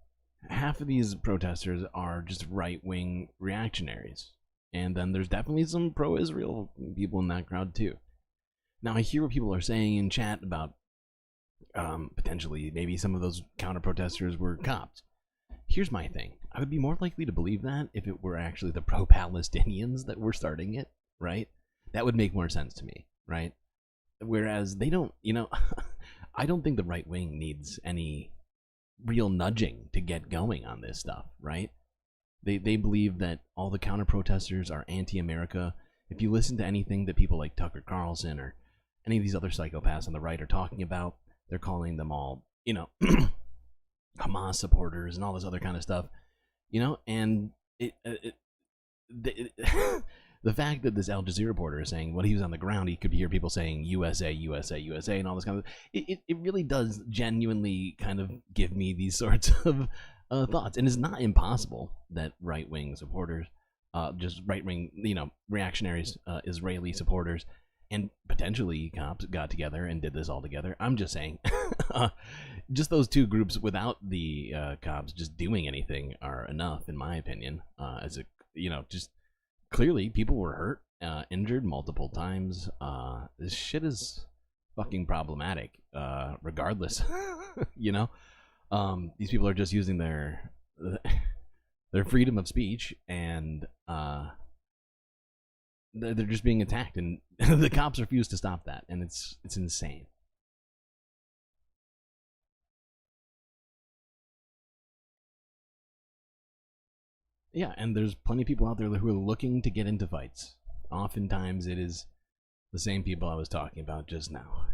Half of these protesters are just right-wing reactionaries. And then there's definitely some pro-Israel people in that crowd too. Now I hear what people are saying in chat about potentially maybe some of those counter-protesters were cops. Here's my thing. I would be more likely to believe that if it were actually the pro-Palestinians that were starting it, right? That would make more sense to me, right? Whereas they don't, you know, I don't think the right wing needs any real nudging to get going on this stuff, right? They believe that all the counter-protesters are anti-America. If you listen to anything that people like Tucker Carlson or any of these other psychopaths on the right are talking about, they're calling them all, you know, Hamas supporters and all this other kind of stuff, you know, and the fact that this Al Jazeera reporter is saying when he was on the ground, he could hear people saying USA, USA, USA, and all this kind of, it really does genuinely kind of give me these sorts of thoughts. And it's not impossible that right-wing supporters, just right-wing, you know, reactionaries, Israeli supporters, and potentially cops got together and did this all together. I'm just saying, just those two groups without the cops just doing anything are enough, in my opinion. As a, you know, just clearly people were hurt, injured multiple times. This shit is fucking problematic, regardless. You know, these people are just using their freedom of speech, and they're just being attacked, and the cops refuse to stop that, and it's insane. Yeah, and there's plenty of people out there who are looking to get into fights. Oftentimes it is the same people I was talking about just now.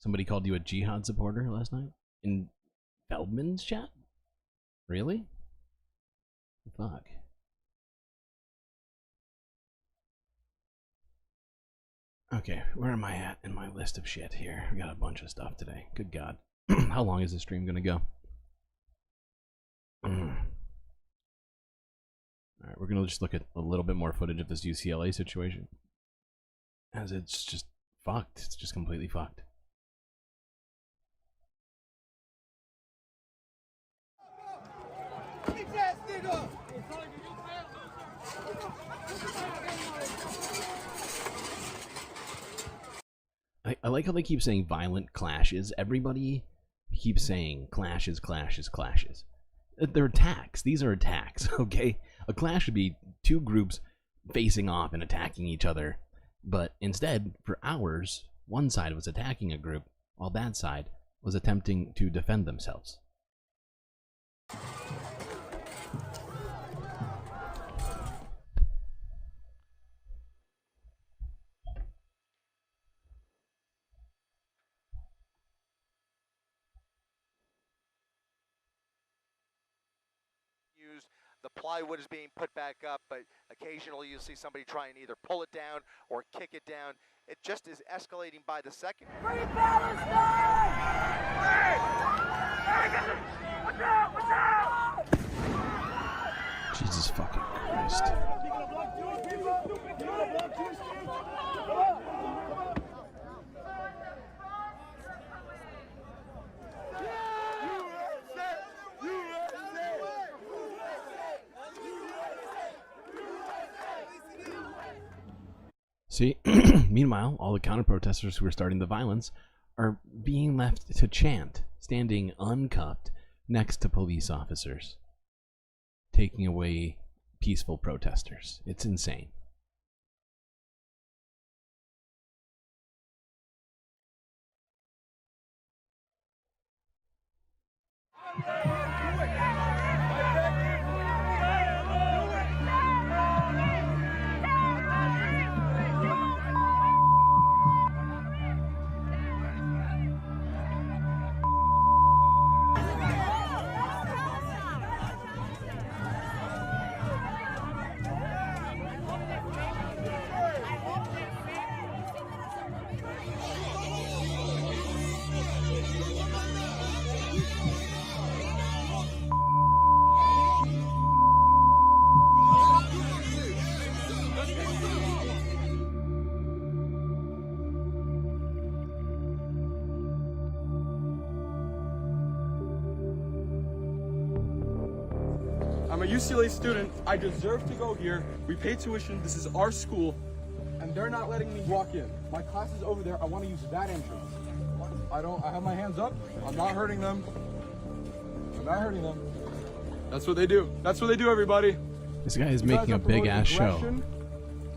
Somebody called you a jihad supporter last night? In Feldman's chat? Really? Fuck. Okay, where am I at in my list of shit here? We got a bunch of stuff today. Good God. How long is this stream gonna go? Alright, we're gonna just look at a little bit more footage of this UCLA situation. As it's just fucked. It's just completely fucked. I like how they keep saying violent clashes. Everybody keeps saying clashes, clashes, clashes. They're attacks. These are attacks, okay? A clash would be two groups facing off and attacking each other. But instead, for hours, one side was attacking a group, while that side was attempting to defend themselves. The plywood is being put back up, but occasionally you'll see somebody try and either pull it down or kick it down. It just is escalating by the second. Free Palestine! Hey! Hey, watch out! Watch out! Jesus fucking Christ. See, meanwhile, all the counter-protesters who are starting the violence are being left to chant, standing uncuffed next to police officers, taking away peaceful protesters. It's insane. I'm a UCLA student. I deserve to go here. We pay tuition. This is our school. And they're not letting me walk in. My class is over there. I want to use that entrance. I have my hands up. I'm not hurting them. I'm not hurting them. That's what they do. That's what they do, everybody. This guy is making a big ass show.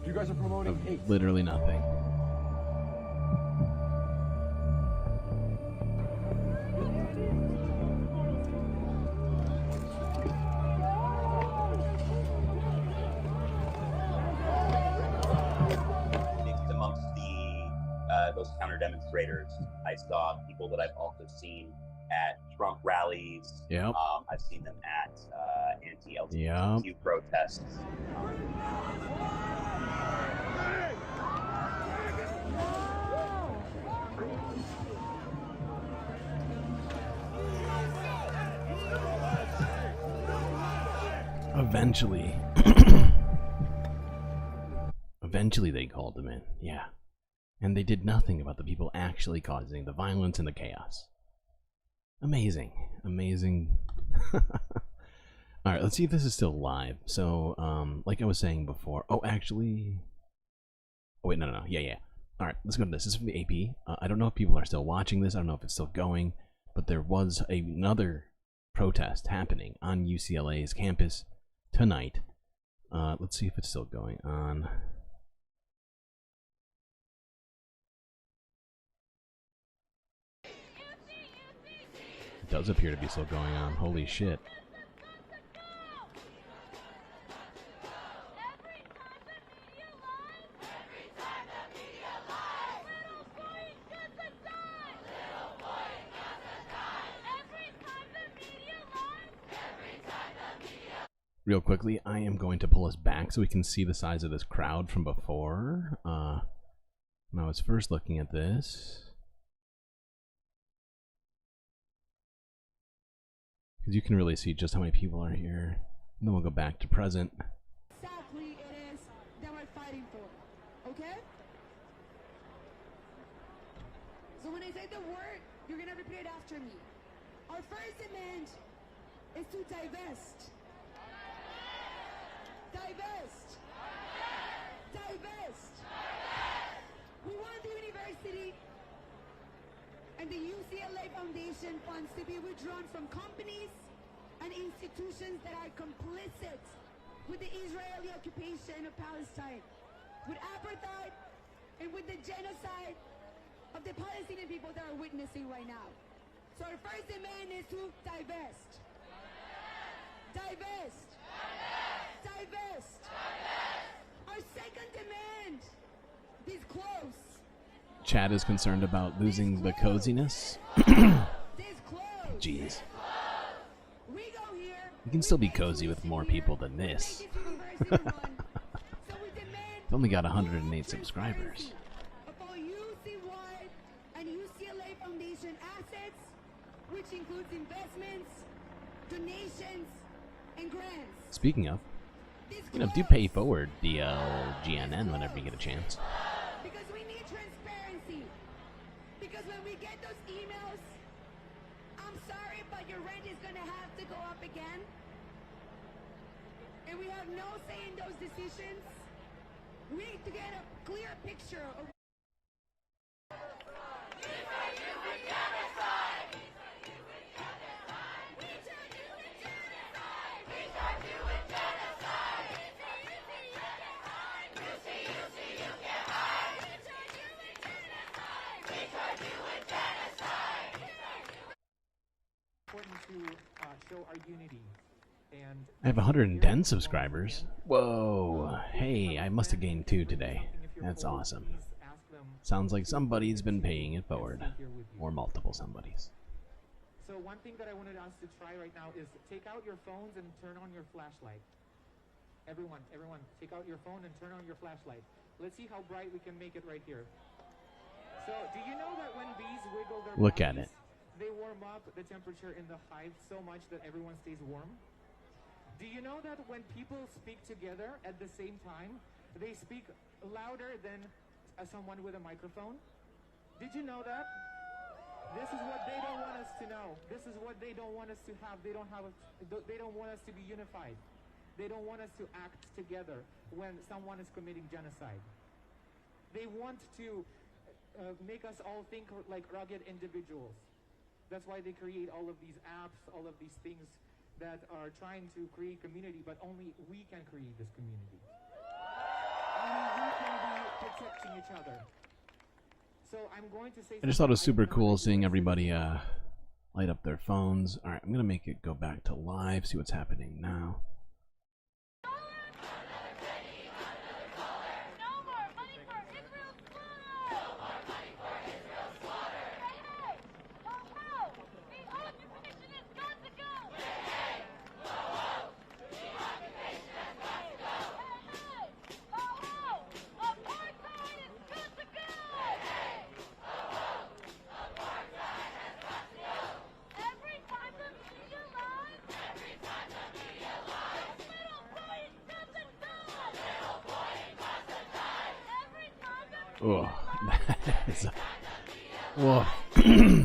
You guys are promoting hate. Literally nothing. Amongst those counter demonstrators, I saw people that I've also seen at Trump rallies. Yep. I've seen them at anti-LGBTQ protests. Eventually they called them in, yeah. And they did nothing about the people actually causing the violence and the chaos. Amazing. Amazing. Alright, let's see if this is still live. So, like I was saying before... Oh, actually... Oh, wait, no. Yeah. Alright, let's go to this. This is from the AP. I don't know if people are still watching this. I don't know if it's still going. But there was another protest happening on UCLA's campus tonight. Let's see if it's still going on. It does appear to be still going on. Holy shit. Real quickly, I am going to pull us back so we can see the size of this crowd from before. When I was first looking at this. Because you can really see just how many people are here. And then we'll go back to present. Exactly it is that we're fighting for, okay? So when I say the word, you're gonna repeat it after me. Our first demand is to divest. Divest. Divest. We want the university and the UCLA Foundation funds to be withdrawn from companies and institutions that are complicit with the Israeli occupation of Palestine, with apartheid, and with the genocide of the Palestinian people that are witnessing right now. So our first demand is to divest. Divest. Divest. Our second demand, these clothes. Chad is concerned about losing the coziness. Jeez. You can still be cozy with more people than this. It's only got 108 subscribers. About UC-wide and UCLA Foundation assets, which includes investments, donations, and grants. Speaking of, do pay forward the GNN whenever you get a chance. Because we need transparency. Because when we get those emails, I'm sorry, but your rent is going to have to go up again. And we have no say in those decisions. We need to get a clear picture of show our unity. And I have 110 subscribers. Whoa. Hey, I must have gained 2 today. That's awesome. Sounds like somebody's been paying it forward. Or multiple somebodies. So one thing that I wanted us to try right now is take out your phones and turn on your flashlight. Everyone, take out your phone and turn on your flashlight. Let's see how bright we can make it right here. So, do you know that when bees wiggle their Look at bodies, it. they warm up the temperature in the hive so much that everyone stays warm? Do you know that when people speak together at the same time, they speak louder than someone with a microphone? Did you know that? This is what they don't want us to know. This is what they don't want us to have. They don't want us to be unified. They don't want us to act together when someone is committing genocide. They want to make us all think like rugged individuals. That's why they create all of these apps, all of these things that are trying to create community, but only we can create this community. Only we can be protecting each other. So I'm going to say I just thought it was super cool seeing everybody light up their phones. All right, I'm gonna make it go back to live, see what's happening now. Oh, whoa,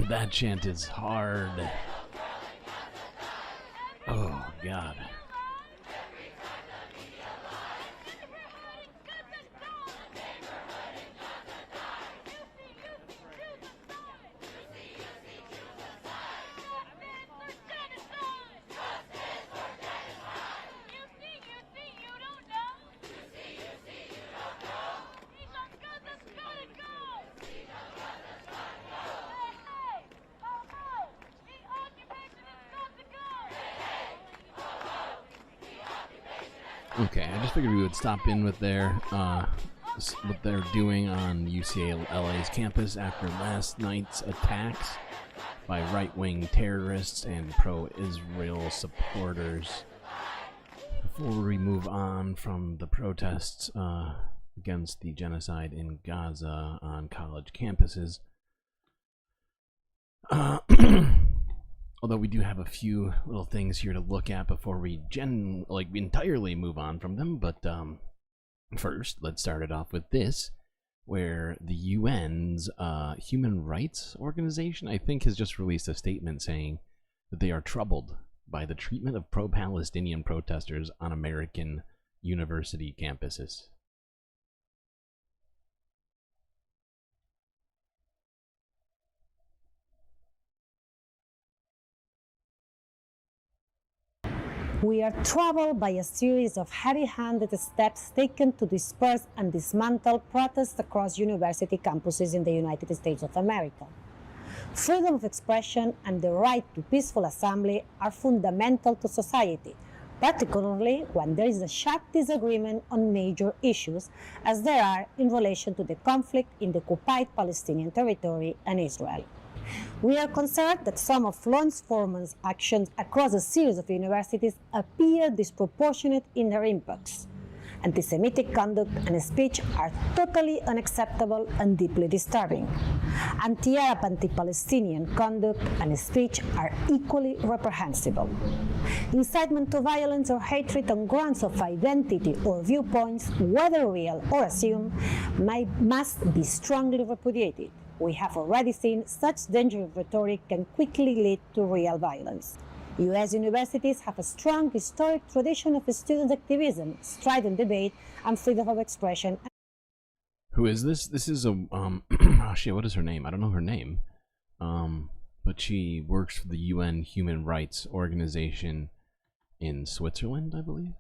that chant is hard. Oh, God. Okay, I just figured we would stop in with what they're doing on UCLA's campus after last night's attacks by right-wing terrorists and pro-Israel supporters. Before we move on from the protests against the genocide in Gaza on college campuses, although we do have a few little things here to look at before we entirely move on from them, but first, let's start it off with this, where the UN's Human Rights Organization, I think, has just released a statement saying that they are troubled by the treatment of pro-Palestinian protesters on American university campuses. We are troubled by a series of heavy-handed steps taken to disperse and dismantle protests across university campuses in the United States of America. Freedom of expression and the right to peaceful assembly are fundamental to society, particularly when there is a sharp disagreement on major issues, as there are in relation to the conflict in the occupied Palestinian territory and Israel. We are concerned that some of law enforcement's actions across a series of universities appear disproportionate in their impacts. Anti-Semitic conduct and speech are totally unacceptable and deeply disturbing. Anti-Arab, anti-Palestinian conduct and speech are equally reprehensible. Incitement to violence or hatred on grounds of identity or viewpoints, whether real or assumed, must be strongly repudiated. We have already seen such dangerous rhetoric can quickly lead to real violence. U.S. universities have a strong historic tradition of student activism, strident debate, and freedom of expression. Who is this? This is a, oh shit, what is her name? I don't know her name. But she works for the UN Human Rights Organization in Switzerland, I believe.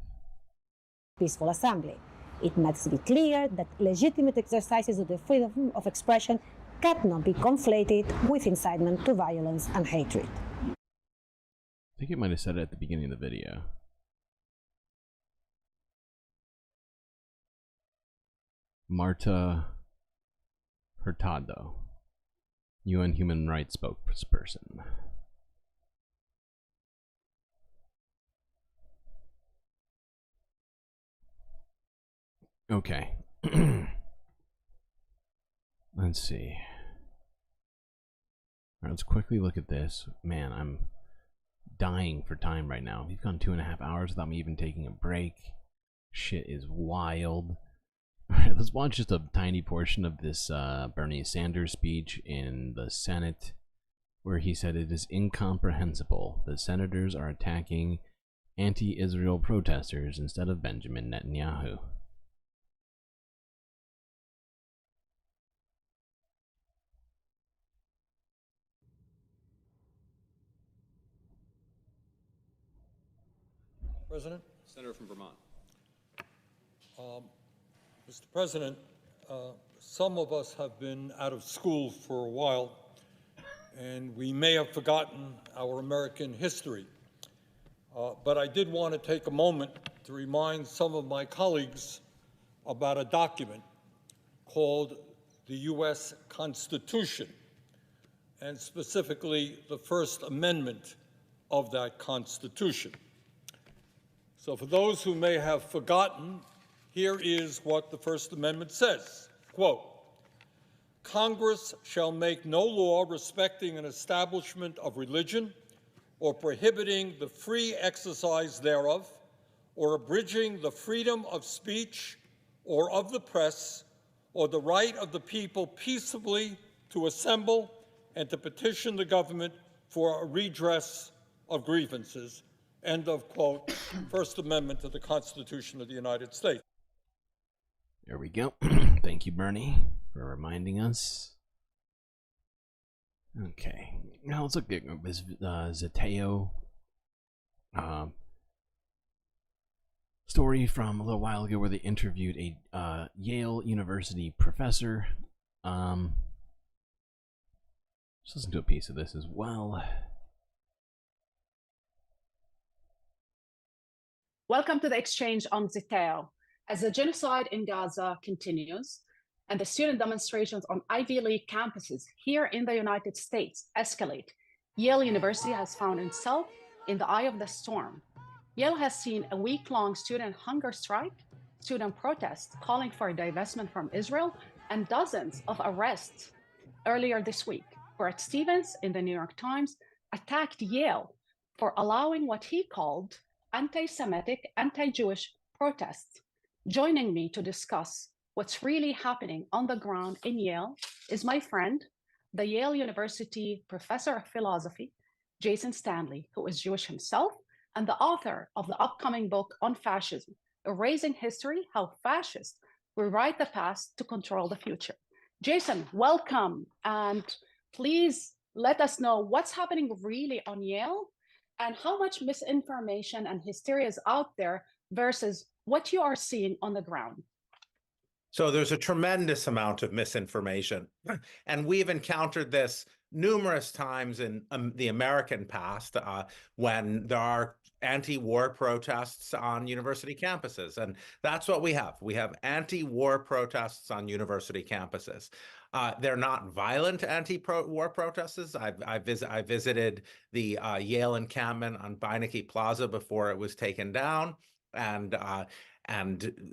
Peaceful assembly. It must be clear that legitimate exercises of the freedom of expression cannot be conflated with incitement to violence and hatred. I think it might have said it at the beginning of the video. Marta Hurtado, UN Human Rights spokesperson. Okay. Let's see. Alright, let's quickly look at this. Man, I'm dying for time right now. We've gone 2.5 hours without me even taking a break. Shit is wild. Alright, let's watch just a tiny portion of this Bernie Sanders speech in the Senate where he said it is incomprehensible that senators are attacking anti-Israel protesters instead of Benjamin Netanyahu. President? Senator from Vermont. Mr. President, some of us have been out of school for a while, and we may have forgotten our American history. But I did want to take a moment to remind some of my colleagues about a document called the U.S. Constitution, and specifically the First Amendment of that Constitution. So for those who may have forgotten, here is what the First Amendment says, quote, Congress shall make no law respecting an establishment of religion or prohibiting the free exercise thereof or abridging the freedom of speech or of the press or the right of the people peaceably to assemble and to petition the government for a redress of grievances. End of quote. First Amendment to the Constitution of the United States. There we go. Thank you, Bernie, for reminding us. Okay, now let's look at this Zeteo story from a little while ago where they interviewed a Yale University professor. Let's listen to a piece of this as well. Welcome to the exchange on Zeteo. As the genocide in Gaza continues and the student demonstrations on Ivy League campuses here in the United States escalate, Yale University has found itself in the eye of the storm. Yale has seen a week-long student hunger strike, student protests calling for divestment from Israel, and dozens of arrests. Earlier this week, Bret Stephens in the New York Times attacked Yale for allowing what he called anti-Semitic, anti-Jewish protests. Joining me to discuss what's really happening on the ground in Yale is my friend, the Yale University professor of philosophy, Jason Stanley, who is Jewish himself and the author of the upcoming book on fascism, Erasing History, How Fascists Rewrite the Past to Control the Future. Jason, welcome, and please let us know what's happening really on Yale and how much misinformation and hysteria is out there versus what you are seeing on the ground. So there's a tremendous amount of misinformation, and we've encountered this numerous times in the American past when there are anti-war protests on university campuses, and that's what we have. We have anti-war protests on university campuses. They're not violent anti-war protests. I visited the Yale encampment on Beinecke Plaza before it was taken down, and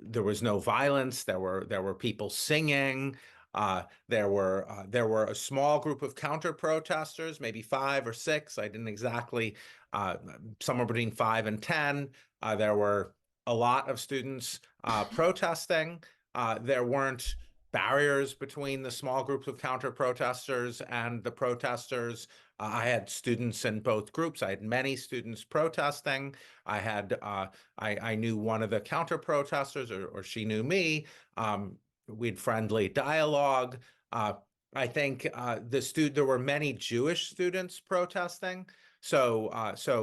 there was no violence. There were people singing. There were a small group of counter protesters, maybe 5 or 6. I didn't exactly, somewhere between 5 and 10. There were a lot of students protesting. There weren't barriers between the small groups of counter protesters and the protesters. I had students in both groups. I had many students protesting. I knew one of the counter protesters, or she knew me. We had friendly dialogue. I think there were many Jewish students protesting. So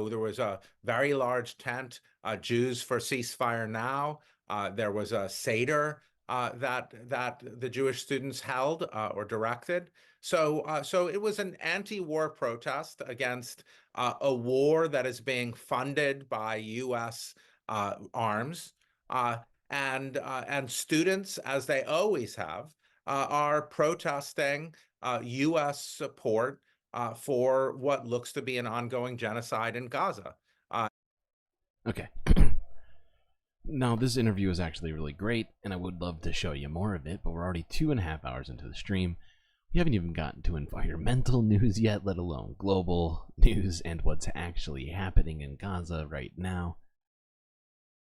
there was a very large tent, Jews for Ceasefire Now. There was a Seder that the Jewish students held or directed. So it was an anti-war protest against a war that is being funded by U.S. arms, and students, as they always have, are protesting U.S. support for what looks to be an ongoing genocide in Gaza. Okay. Now, this interview is actually really great, and I would love to show you more of it, but we're already 2.5 hours into the stream. We haven't even gotten to environmental news yet, let alone global news and what's actually happening in Gaza right now.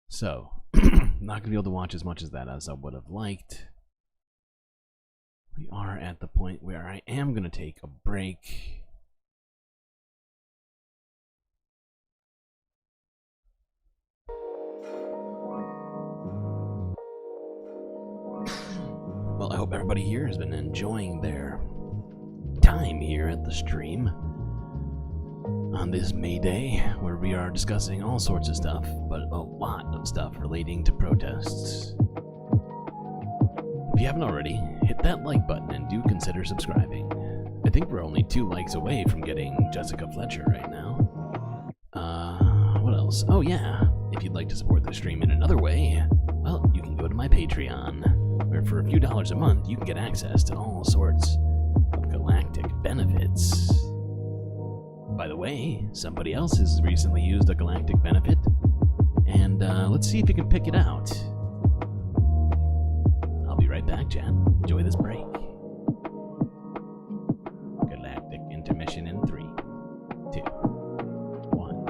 So, I'm not going to be able to watch as much of that as I would have liked. We are at the point where I am going to take a break. Well, I hope everybody here has been enjoying their time here at the stream on this May Day, where we are discussing all sorts of stuff, but a lot of stuff relating to protests. If you haven't already, hit that like button and do consider subscribing. I think we're only 2 likes away from getting Jessica Fletcher right now. What else? Oh yeah, if you'd like to support the stream in another way, well, you can go to my Patreon, where for a few dollars a month, you can get access to all sorts of Galactic benefits. By the way, somebody else has recently used a Galactic benefit, and let's see if you can pick it out. I'll be right back, chat. Enjoy this break. Galactic intermission in 3, 2, 1.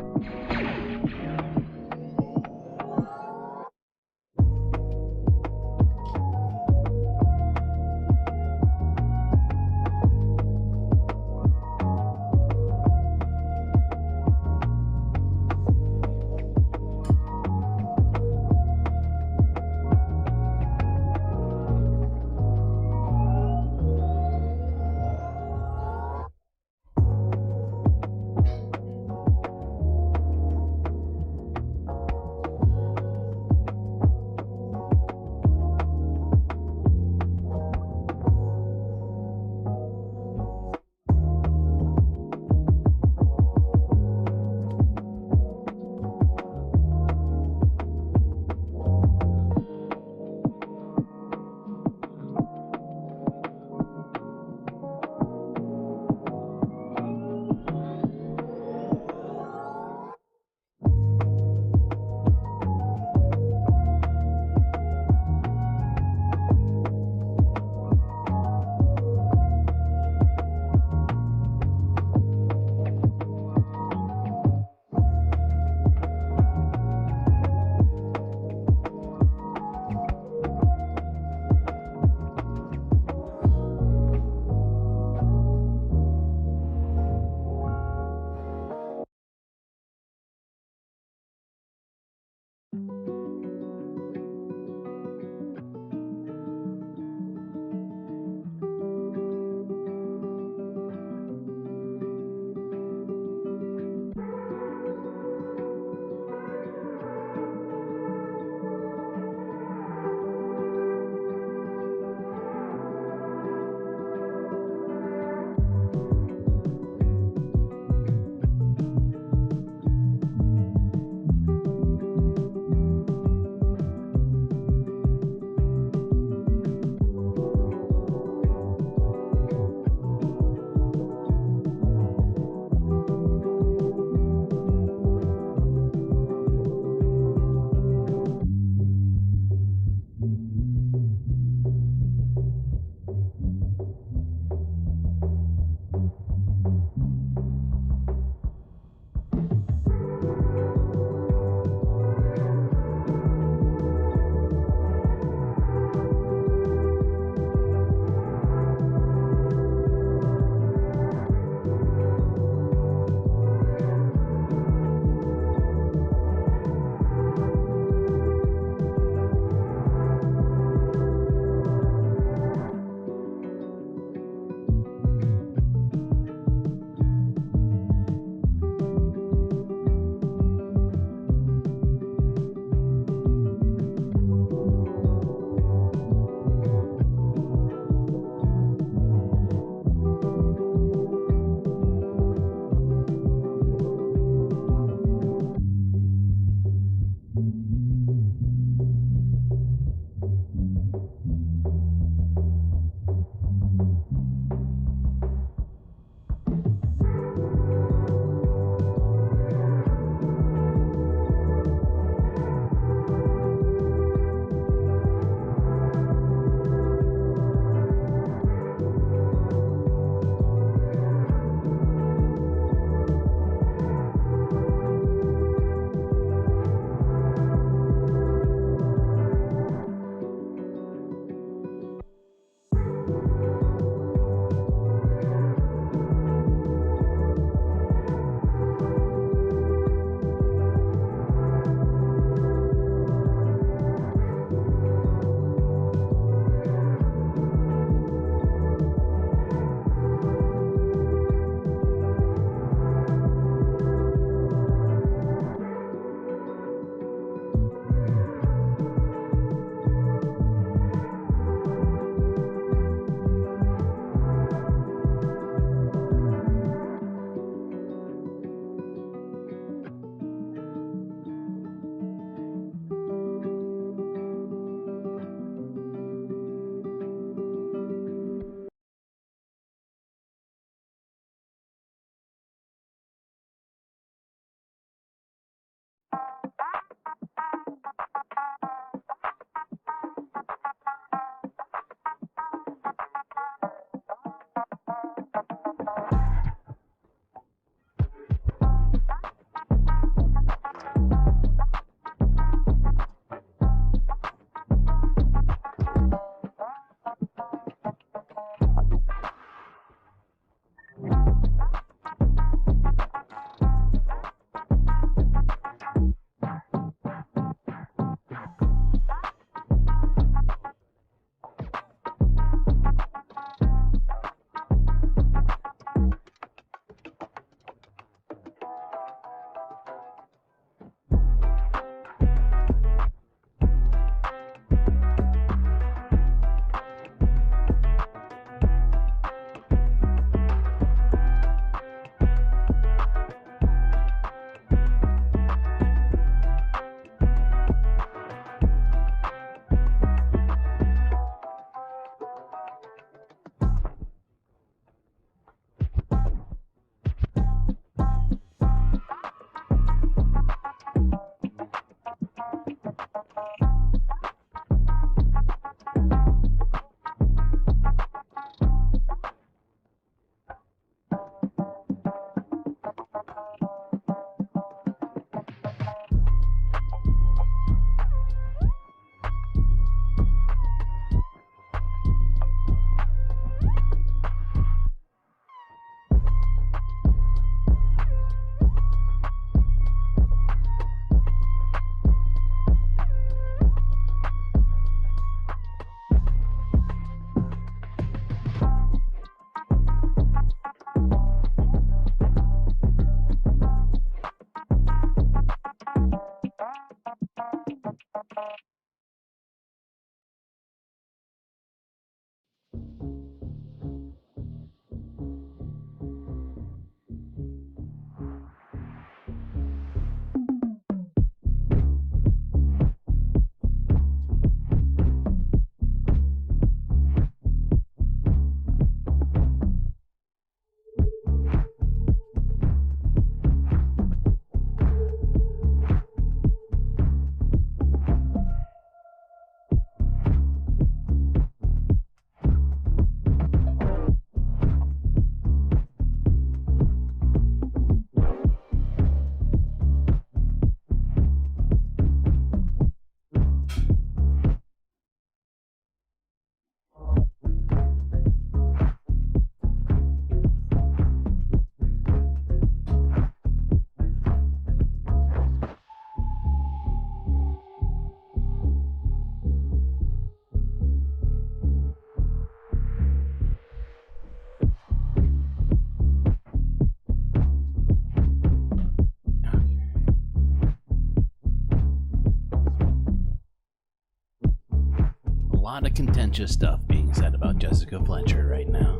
lot of contentious stuff being said about Jessica Fletcher right now.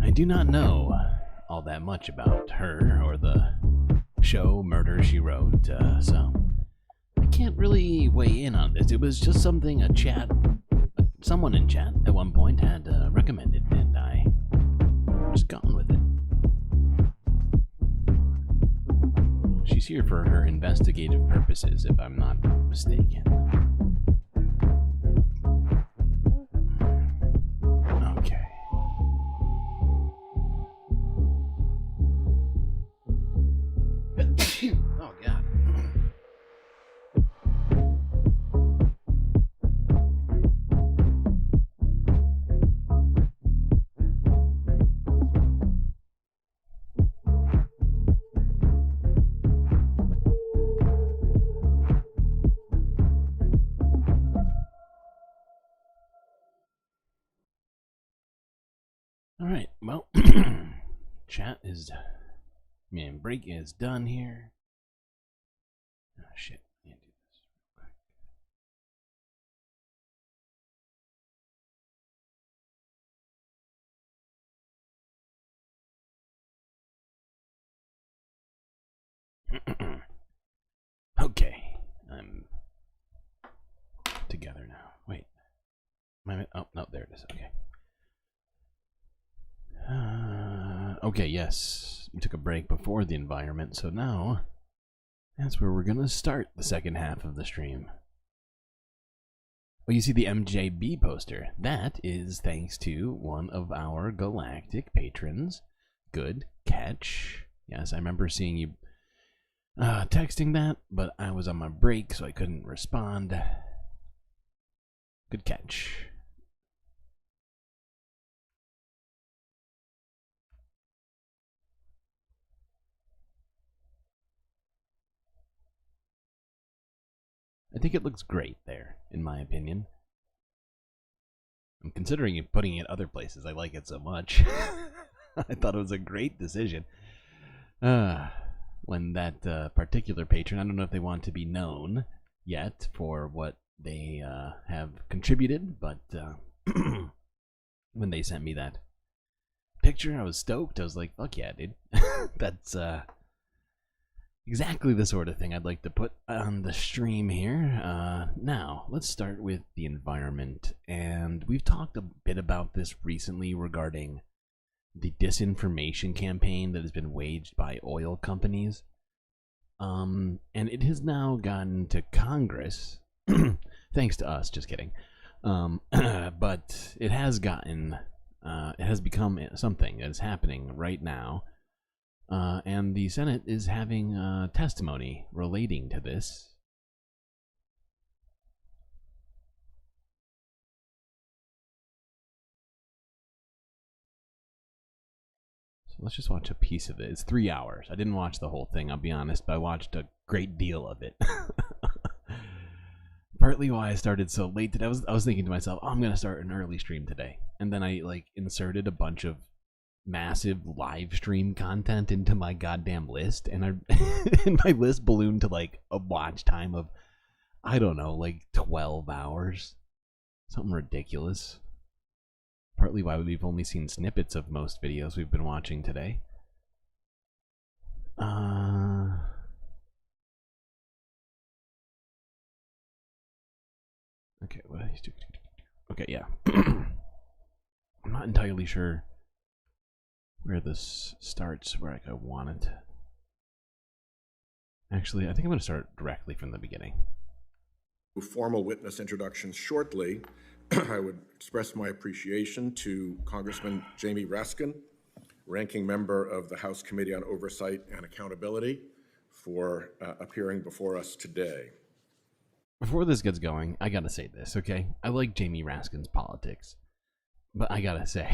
I do not know all that much about her or the show Murder, She Wrote, so I can't really weigh in on this. It was just something someone in chat at one point had recommended, and I just gone with it. She's here for her investigative purposes, if I'm not mistaken. Okay. Oh, God. Alright, well, break is done here. Oh, shit. I can't do this real quick. Okay, I'm together now. Wait. Oh, no, there it is. Okay. Okay, yes. We took a break before the environment, so now that's where we're gonna start the second half of the stream. Well, you see the MJB poster. That is thanks to one of our Galactic patrons. Good catch. Yes, I remember seeing you texting that, but I was on my break, so I couldn't respond. Good catch. I think it looks great there, in my opinion. I'm considering putting it other places. I like it so much. I thought it was a great decision. When that particular patron, I don't know if they want to be known yet for what they have contributed, but when they sent me that picture, I was stoked. I was like, fuck yeah, dude. That's exactly the sort of thing I'd like to put on the stream here. Now, let's start with the environment. And we've talked a bit about this recently regarding the disinformation campaign that has been waged by oil companies. And it has now gotten to Congress, thanks to us, just kidding. But it has gotten, it has become something that is happening right now. And the Senate is having testimony relating to this. So let's just watch a piece of it. It's 3 hours. I didn't watch the whole thing, I'll be honest, but I watched a great deal of it. Partly why I started so late today, I was thinking to myself, oh, I'm going to start an early stream today. And then I inserted a bunch of massive live stream content into my goddamn list, and and my list ballooned to a watch time of, I don't know, 12 hours. Something ridiculous. Partly why we've only seen snippets of most videos we've been watching today. Okay, what are these two? Okay, yeah. I'm not entirely sure where this starts, where I want it. Actually, I think I'm going to start directly from the beginning. Formal witness introductions shortly. I would express my appreciation to Congressman Jamie Raskin, ranking member of the House Committee on Oversight and Accountability, for appearing before us today. Before this gets going, I gotta say this, okay? I like Jamie Raskin's politics, but I gotta say,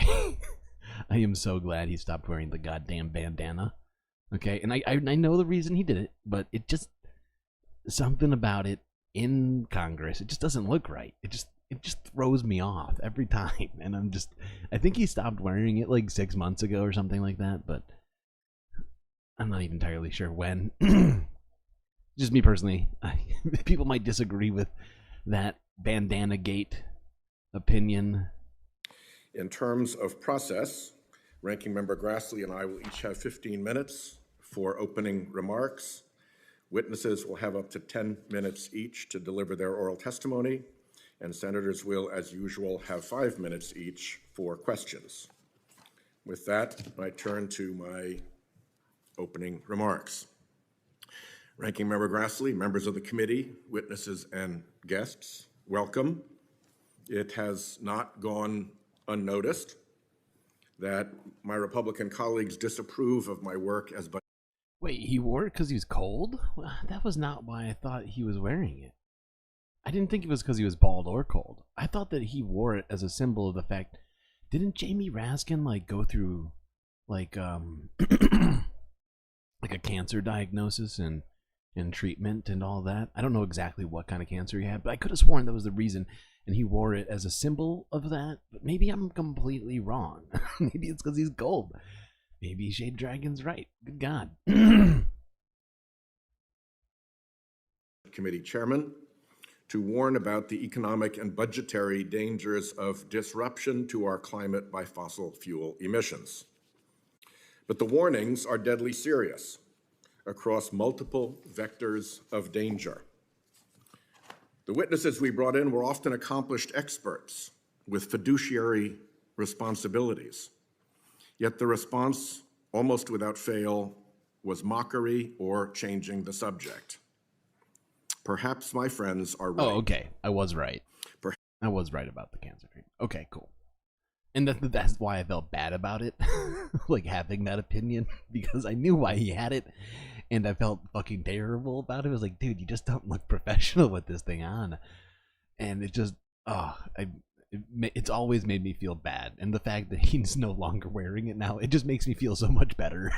I am so glad he stopped wearing the goddamn bandana, okay? And I know the reason he did it, but it just, something about it in Congress, it just doesn't look right. It just throws me off every time, and I think he stopped wearing it 6 months ago or something like that, but I'm not even entirely sure when. Just me personally, people might disagree with that bandana gate opinion. In terms of process, Ranking Member Grassley and I will each have 15 minutes for opening remarks. Witnesses will have up to 10 minutes each to deliver their oral testimony, and senators will, as usual, have 5 minutes each for questions. With that, I turn to my opening remarks. Ranking Member Grassley, members of the committee, witnesses, and guests, welcome. It has not gone unnoticed that my Republican colleagues disapprove of my work as budget. Wait, he wore it because he was cold? That was not why I thought he was wearing it. I didn't think it was because he was bald or cold. I thought that he wore it as a symbol of the fact. Didn't Jamie Raskin like go through like like a cancer diagnosis and treatment and all that? I don't know exactly what kind of cancer he had, but I could have sworn that was the reason, and he wore it as a symbol of that. But maybe I'm completely wrong. Maybe it's because he's gold. Maybe Shade Dragon's right. Good God. Committee Chairman to warn about the economic and budgetary dangers of disruption to our climate by fossil fuel emissions. But the warnings are deadly serious across multiple vectors of danger. The witnesses we brought in were often accomplished experts with fiduciary responsibilities. Yet the response, almost without fail, was mockery or changing the subject. Perhaps my friends are right. Oh, okay. I was right. I was right about the cancer treatment. Okay, cool. And that's why I felt bad about it, like having that opinion, because I knew why he had it, and I felt fucking terrible about it. I was like, dude, you just don't look professional with this thing on. And it just, it's always made me feel bad. And the fact that he's no longer wearing it now, it just makes me feel so much better.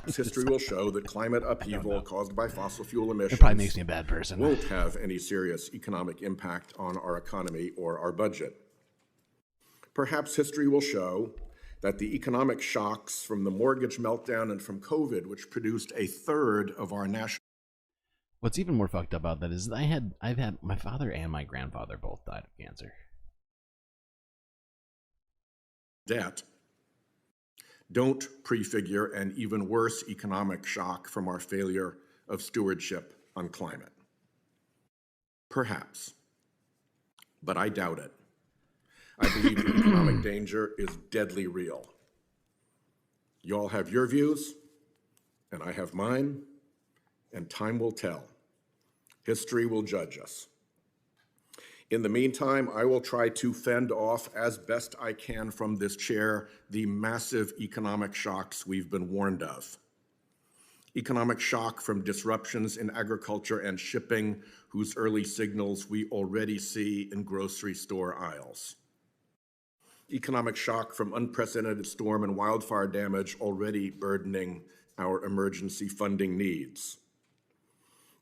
History will show that climate upheaval caused by fossil fuel emissions it probably makes me a bad person. Won't have any serious economic impact on our economy or our budget. Perhaps history will show that the economic shocks from the mortgage meltdown and from COVID, which produced a third of our national. What's even more fucked up about that is I've had my father and my grandfather both died of cancer. Debt don't prefigure an even worse economic shock from our failure of stewardship on climate. Perhaps, but I doubt it. I believe the economic danger is deadly real. You all have your views, and I have mine, and time will tell. History will judge us. In the meantime, I will try to fend off as best I can from this chair the massive economic shocks we've been warned of. Economic shock from disruptions in agriculture and shipping, whose early signals we already see in grocery store aisles. Economic shock from unprecedented storm and wildfire damage already burdening our emergency funding needs.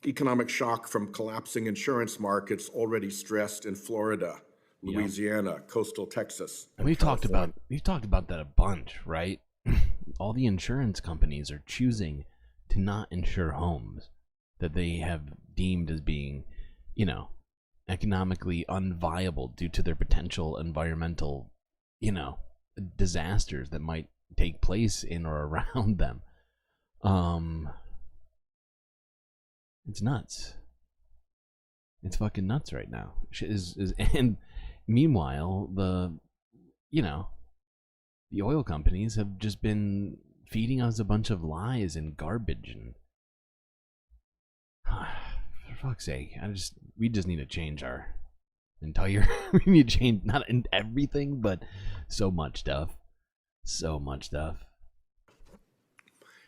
Economic shock from collapsing insurance markets already stressed in Florida, Louisiana, coastal Texas. And we've talked about that a bunch, right? All the insurance companies are choosing to not insure homes that they have deemed as being, economically unviable due to their potential environmental, disasters that might take place in or around them. It's nuts. It's fucking nuts right now. And meanwhile, the oil companies have just been feeding us a bunch of lies and garbage, and for fuck's sake, we just need to change our entire. We need to change not in everything, but so much stuff.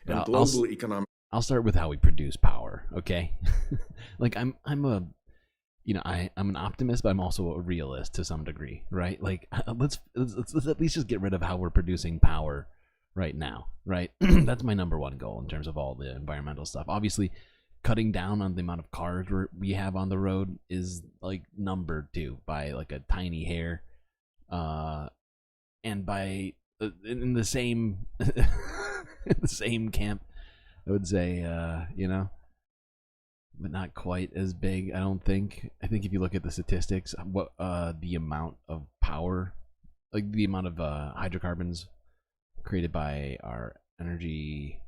And global economic. I'll start with how we produce power, okay? Like I'm an optimist, but I'm also a realist to some degree, right? Like let's at least just get rid of how we're producing power right now, right? That's my number one goal in terms of all the environmental stuff. Obviously, cutting down on the amount of cars we have on the road is like number 2 by like a tiny hair, and by in the same in the same camp. I would say, but not quite as big, I don't think. I think if you look at the statistics, what the amount of power, like the amount of hydrocarbons created by our energy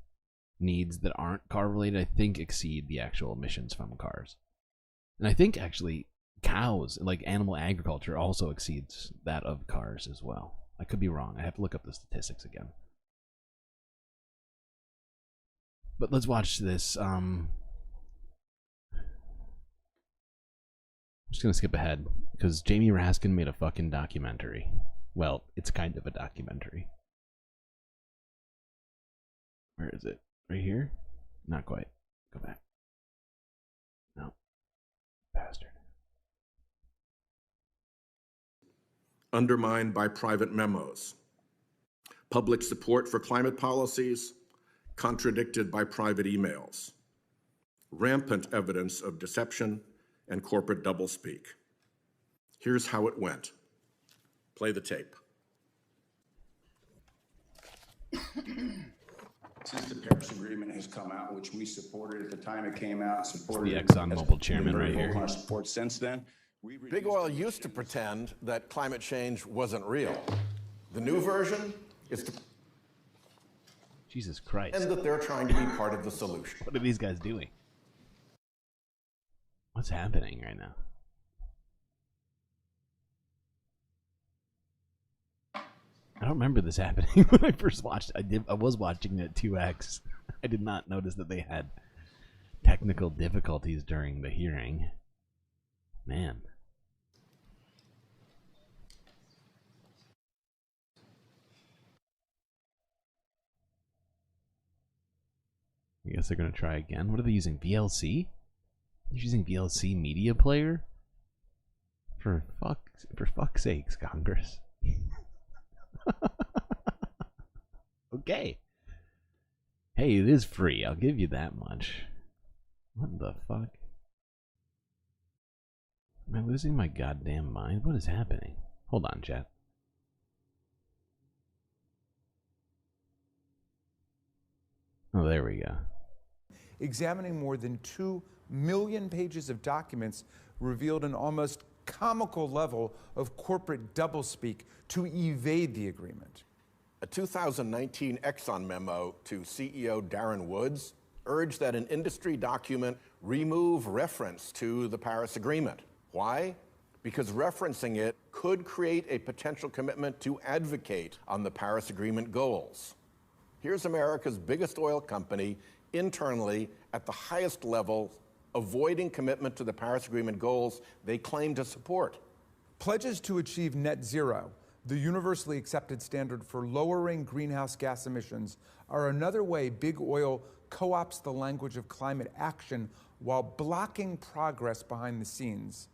needs that aren't car related, I think exceed the actual emissions from cars. And I think actually cows, like animal agriculture, also exceeds that of cars as well. I could be wrong. I have to look up the statistics again. But let's watch this. I'm just gonna skip ahead because Jamie Raskin made a fucking documentary. Well, it's kind of a documentary. Where is it? Right here? Not quite. Go back. No. Bastard. Undermined by private memos. Public support for climate policies contradicted by private emails. Rampant evidence of deception and corporate doublespeak. Here's how it went. Play the tape. Since the Paris Agreement has come out, which we supported at the time it came out, supported the ExxonMobil chairman right here. Our support since then. Big Oil used to pretend that climate change wasn't real. The new version is to Jesus Christ. And that they're trying to be part of the solution. What are these guys doing? What's happening right now? I don't remember this happening when I first watched it. I was watching it at 2x. I did not notice that they had technical difficulties during the hearing. Man. I guess they're going to try again. What are they using? VLC? They're using VLC media player? For fuck's sakes, Congress. Okay. Hey, it is free. I'll give you that much. What the fuck? Am I losing my goddamn mind? What is happening? Hold on, chat. Oh, there we go. Examining more than 2 million pages of documents revealed an almost comical level of corporate doublespeak to evade the agreement. A 2019 Exxon memo to CEO Darren Woods urged that an industry document remove reference to the Paris Agreement. Why? Because referencing it could create a potential commitment to advocate on the Paris Agreement goals. Here's America's biggest oil company internally at the highest level avoiding commitment to the Paris Agreement goals they claim to support. Pledges to achieve net zero, the universally accepted standard for lowering greenhouse gas emissions, are another way big oil co-opts the language of climate action while blocking progress behind the scenes.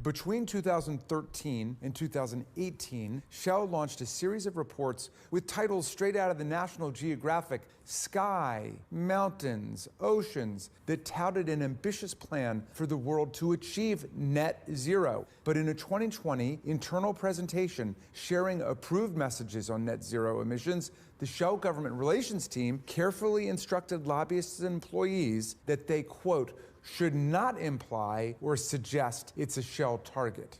Between 2013 and 2018, Shell launched a series of reports with titles straight out of the National Geographic, Sky, Mountains, Oceans, that touted an ambitious plan for the world to achieve net zero. But in a 2020 internal presentation sharing approved messages on net zero emissions, the Shell government relations team carefully instructed lobbyists and employees that they, quote, should not imply or suggest it's a Shell target.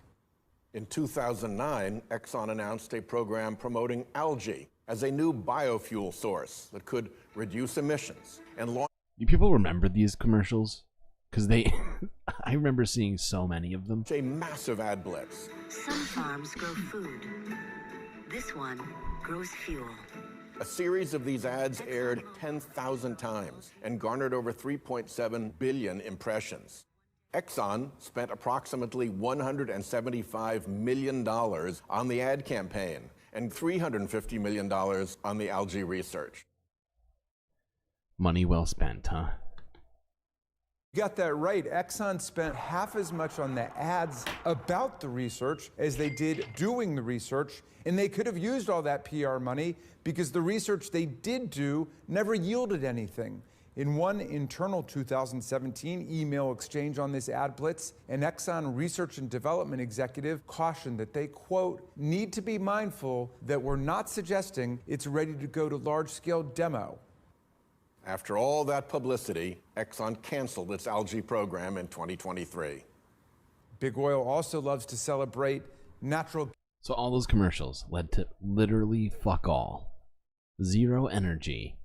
In 2009, Exxon announced a program promoting algae as a new biofuel source that could reduce emissions and launch. Do people remember these commercials? Because they, I remember seeing so many of them. A massive ad blitz. Some farms grow food. This one grows fuel. A series of these ads aired 10,000 times and garnered over 3.7 billion impressions. Exxon spent approximately $175 million on the ad campaign and $350 million on the algae research. Money well spent, huh? You got that right. Exxon spent half as much on the ads about the research as they did doing the research, and they could have used all that PR money because the research they did do never yielded anything. In one internal 2017 email exchange on this ad blitz, an Exxon research and development executive cautioned that they, quote, need to be mindful that we're not suggesting it's ready to go to large-scale demo. After all that publicity, Exxon canceled its algae program in 2023. Big Oil also loves to celebrate natural. So all those commercials led to literally fuck all. Zero energy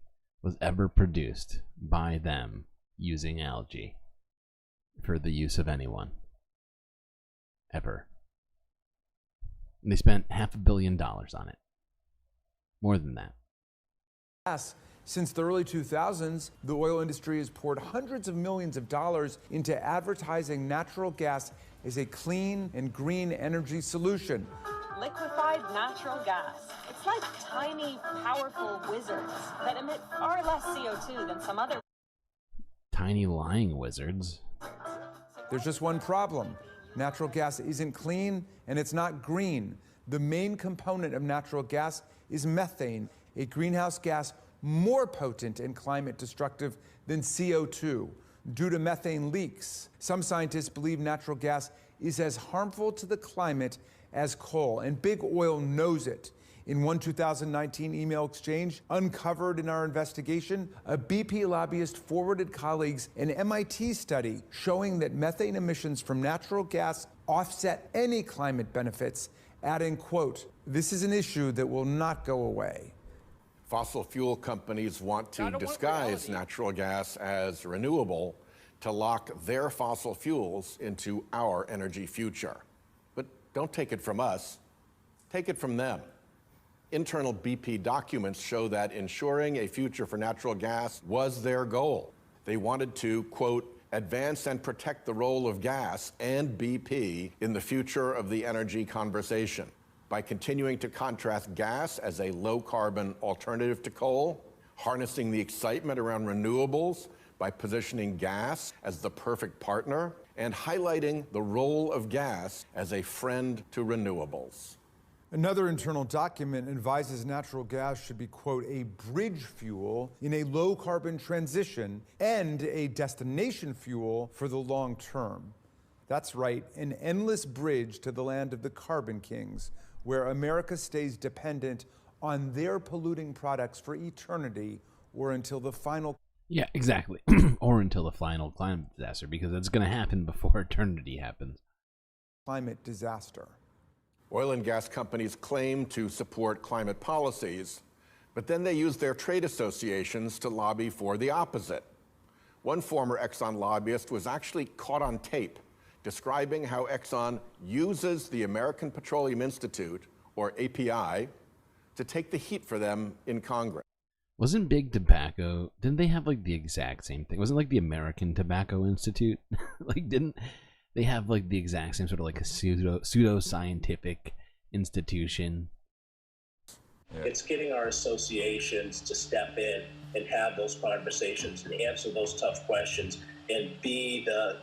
was ever produced by them using algae for the use of anyone. Ever. And they spent $500 million on it. More than that. Gas. Since the early 2000s, the oil industry has poured hundreds of millions of dollars into advertising natural gas as a clean and green energy solution. Liquefied natural gas. It's like tiny, powerful wizards that emit far less CO2 than some other Tiny lying wizards. There's just one problem. Natural gas isn't clean and it's not green. The main component of natural gas is methane, a greenhouse gas more potent and climate destructive than CO2 due to methane leaks. Some scientists believe natural gas is as harmful to the climate as coal, and Big Oil knows it. In one 2019 email exchange uncovered in our investigation, a BP lobbyist forwarded colleagues an MIT study showing that methane emissions from natural gas offset any climate benefits, adding, quote, "This is an issue that will not go away." Fossil fuel companies want to disguise natural gas as renewable to lock their fossil fuels into our energy future. But don't take it from us, take it from them. Internal BP documents show that ensuring a future for natural gas was their goal. They wanted to, quote, advance and protect the role of gas and BP in the future of the energy conversation by continuing to contrast gas as a low-carbon alternative to coal, harnessing the excitement around renewables by positioning gas as the perfect partner, and highlighting the role of gas as a friend to renewables. Another internal document advises natural gas should be, quote, a bridge fuel in a low-carbon transition and a destination fuel for the long term. That's right, an endless bridge to the land of the carbon kings, where America stays dependent on their polluting products for eternity or until the final... Yeah, exactly. Or until the final climate disaster, because it's going to happen before eternity happens. Climate disaster. Oil and gas companies claim to support climate policies, but then they use their trade associations to lobby for the opposite. One former Exxon lobbyist was actually caught on tape describing how Exxon uses the American Petroleum Institute, or API, to take the heat for them in Congress. Wasn't Big Tobacco, didn't they have like the exact same thing? Wasn't like the American Tobacco Institute? Like, didn't they have like the exact same sort of like a pseudo-scientific institution? It's getting our associations to step in and have those conversations and answer those tough questions and be the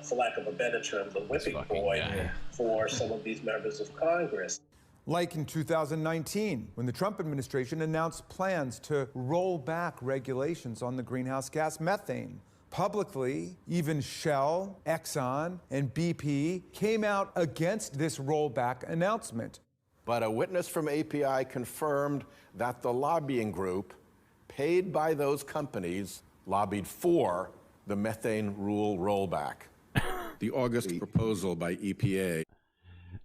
for lack of a better term, the whipping boy for some of these members of Congress. Like in 2019, when the Trump administration announced plans to roll back regulations on the greenhouse gas methane. Publicly, even Shell, Exxon, and BP came out against this rollback announcement. But a witness from API confirmed that the lobbying group, paid by those companies, lobbied for the methane rule rollback. The August proposal by EPA.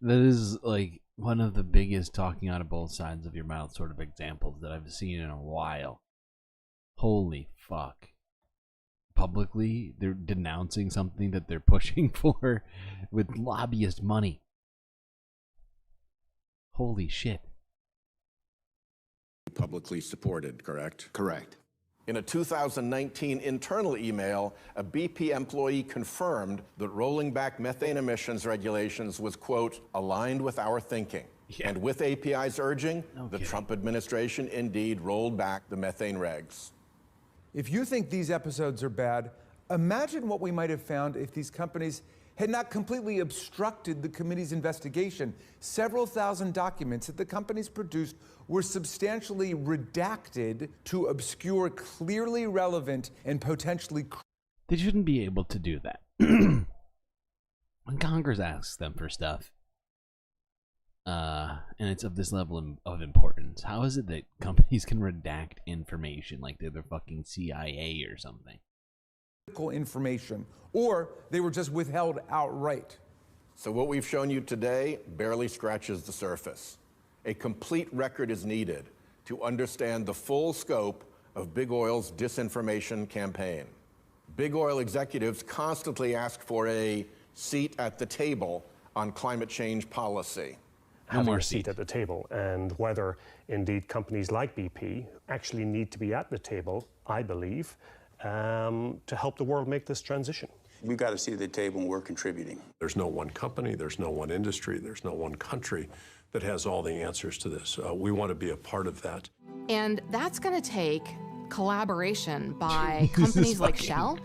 That is like one of the biggest talking out of both sides of your mouth sort of examples that I've seen in a while. Holy fuck. Publicly, they're denouncing something that they're pushing for with lobbyist money. Holy shit. Publicly supported, correct? Correct. In a 2019 internal email, a BP employee confirmed that rolling back methane emissions regulations was, quote, aligned with our thinking. Yeah. And with API's urging, the Trump administration indeed rolled back the methane regs. If you think these episodes are bad, imagine what we might have found if these companies had not completely obstructed the committee's investigation. Several thousand documents that the companies produced were substantially redacted to obscure clearly relevant and potentially... They shouldn't be able to do that. When Congress asks them for stuff, and it's of this level of importance. How is it that companies can redact information like they're the fucking CIA or something? Information, or they were just withheld outright. So what we've shown you today barely scratches the surface. A complete record is needed to understand the full scope of Big Oil's disinformation campaign. Big Oil executives constantly ask for a seat at the table on climate change policy. Having a seat at the table, and whether indeed companies like BP actually need to be at the table, I believe, to help the world make this transition. We've got a seat at the table and we're contributing. There's no one company, there's no one industry, there's no one country that has all the answers to this. We want to be a part of that. And that's going to take collaboration by companies like Shell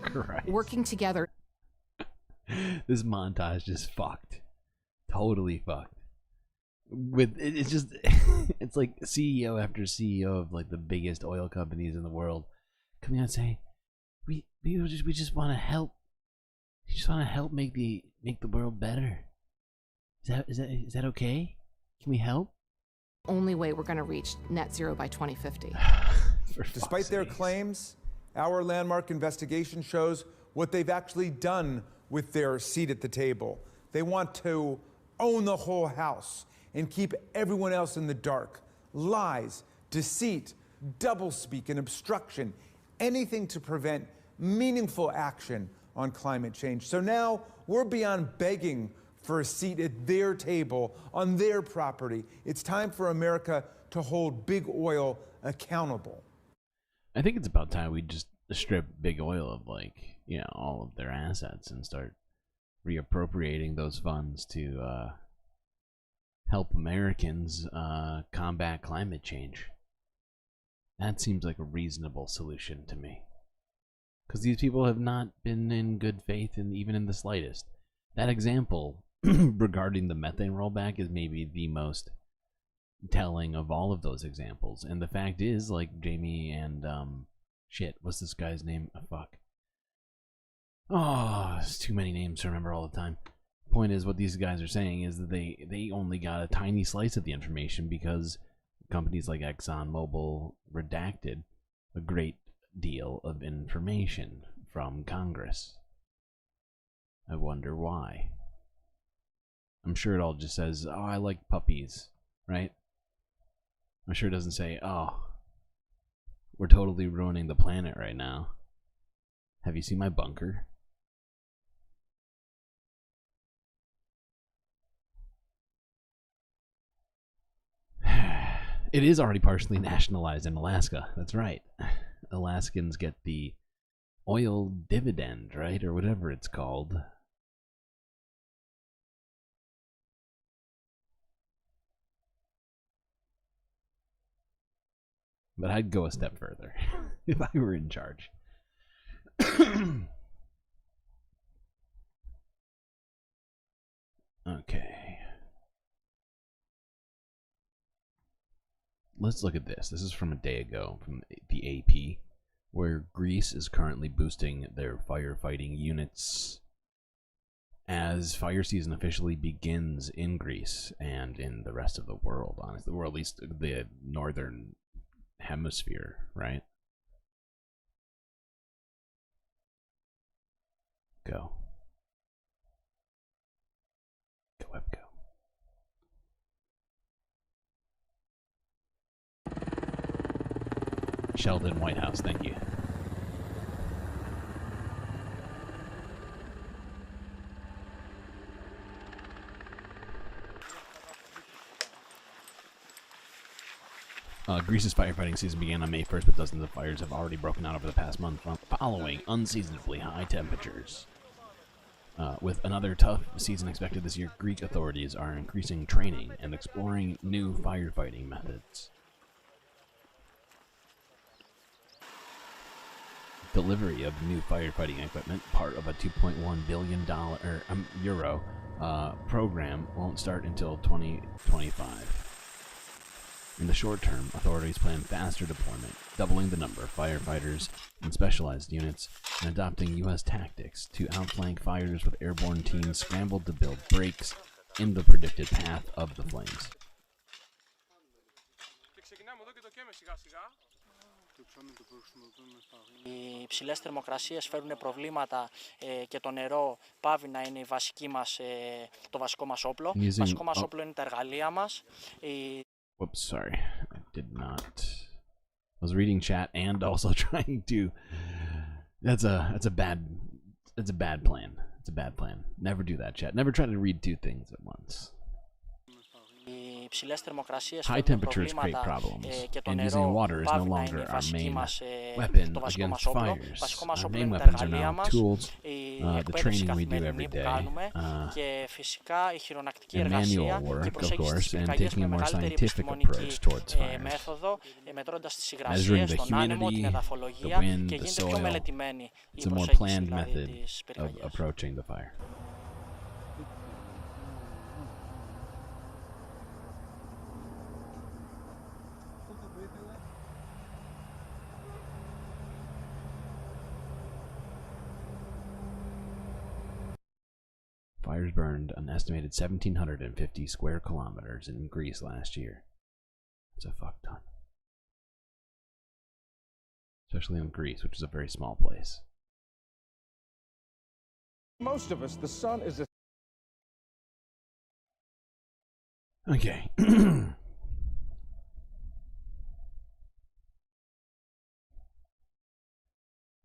working together. This montage is fucked. Totally fucked. It's just it's like CEO after CEO of like the biggest oil companies in the world coming out and saying, we just want to help. We just want to help make the world better. Is that okay? Can we help? Only way we're going to reach net zero by 2050. Despite their claims, our landmark investigation shows what they've actually done with their seat at the table. They want to own the whole house and keep everyone else in the dark. Lies, deceit, doublespeak, and obstruction. Anything to prevent meaningful action on climate change. So now we're beyond begging for a seat at their table on their property. It's time for America to hold Big Oil accountable. I think it's about time we just strip Big Oil of all of their assets and start reappropriating those funds to help Americans combat climate change. That seems like a reasonable solution to me. Because these people have not been in good faith, even in the slightest. That example regarding the methane rollback is maybe the most telling of all of those examples. And the fact is, like Jamie and what's this guy's name? There's too many names to remember all the time. Point is, what these guys are saying is that they only got a tiny slice of the information because companies like ExxonMobil redacted a great deal of information from Congress. I wonder why. I'm sure it all just says, oh, I like puppies, right? I'm sure it doesn't say, oh, we're totally ruining the planet right now. Have you seen my bunker? It is already partially nationalized in Alaska. That's right. Alaskans get the oil dividend, right? Or whatever it's called. But I'd go a step further if I were in charge. Okay. Let's look at this. This is from a day ago from the AP, where Greece is currently boosting their firefighting units as fire season officially begins in Greece and in the rest of the world, honestly, or at least the northern hemisphere, right? Go. Go, web, go. Sheldon Whitehouse, thank you. Greece's firefighting season began on May 1st, but dozens of fires have already broken out over the past month following unseasonably high temperatures. With another tough season expected this year, Greek authorities are increasing training and exploring new firefighting methods. Delivery of new firefighting equipment, part of a $2.1 billion euro program, won't start until 2025. In the short term, authorities plan faster deployment, doubling the number of firefighters and specialized units, and adopting U.S. tactics to outflank fires with airborne teams scrambled to build breaks in the predicted path of the flames. Οι υψηλές θερμοκρασίες φέρουν προβλήματα και το νερό πάβει να είναι το βασικό μας όπλο. Το βασικό μας όπλο είναι τα εργαλεία μας. Whoops, sorry. I did not. I was reading chat and also trying to. That's a bad plan. It's a bad plan. Never do that, chat. Never try to read two things at once. High temperatures create problems, and using water is no longer our main weapon against fires. Our main weapons are now tools, the training we do every day, and manual work, of course, and taking a more scientific approach towards fires. Measuring the humidity, the wind, the soil. It's a more planned method of approaching the fire. Fires burned an estimated 1,750 square kilometers in Greece last year. That's a fuck ton. Especially in Greece, which is a very small place. Most of us, the sun is a... Okay.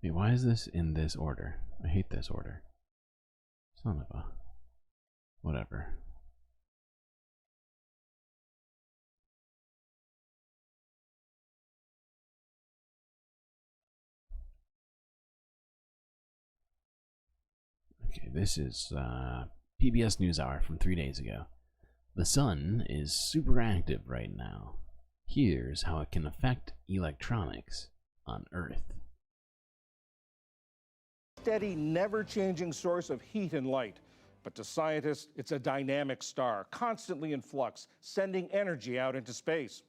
Wait, why is this in this order? I hate this order. Son of a... Whatever. Okay, this is PBS NewsHour from 3 days ago. The sun is super active right now. Here's how it can affect electronics on Earth. Steady, never-changing source of heat and light. But to scientists, it's a dynamic star, constantly in flux, sending energy out into space.